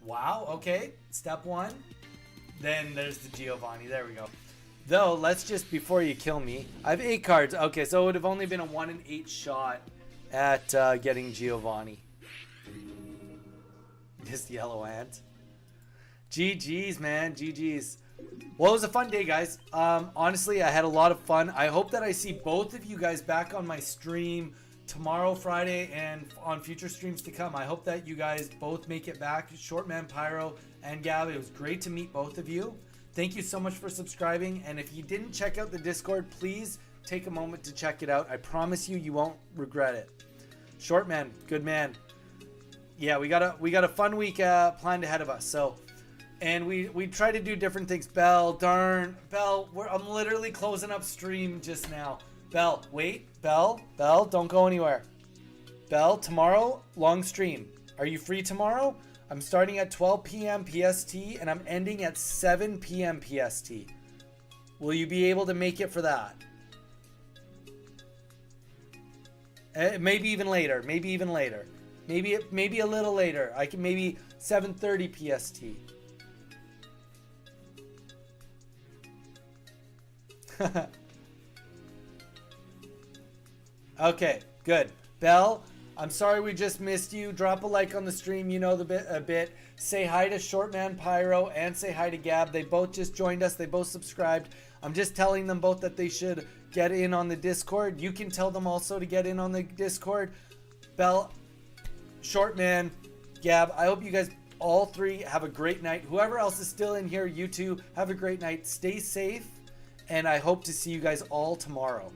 Wow, okay. Step one. Then there's the Giovanni. There we go. Though, let's just, before you kill me, I have 8 cards. Okay, so it would have only been a 1 in 8 shot at getting Giovanni. This yellow ant. GG's, man. GG's. Well, it was a fun day, guys. Honestly, I had a lot of fun. I hope that I see both of you guys back on my stream tomorrow, Friday, and on future streams to come. I hope that you guys both make it back. Shortman, Pyro, and Gab, it was great to meet both of you. Thank you so much for subscribing. And if you didn't check out the Discord, please take a moment to check it out. I promise you, you won't regret it. Shortman, good man. Yeah, we got a fun week planned ahead of us. So, and we try to do different things. Belle, darn, Belle, I'm literally closing up stream just now. Belle, wait, Belle, don't go anywhere. Belle, tomorrow, long stream. Are you free tomorrow? I'm starting at 12 p.m. PST and I'm ending at 7 p.m. PST. Will you be able to make it for that? Maybe even later. Maybe a little later. I can maybe 7:30 PST. Okay, good. Belle, I'm sorry we just missed you. Drop a like on the stream. You know a bit. Say hi to Shortman Pyro and say hi to Gab. They both just joined us. They both subscribed. I'm just telling them both that they should get in on the Discord. You can tell them also to get in on the Discord. Belle, Shortman, Gab, I hope you guys all three have a great night. Whoever else is still in here, you two, have a great night. Stay safe, and I hope to see you guys all tomorrow.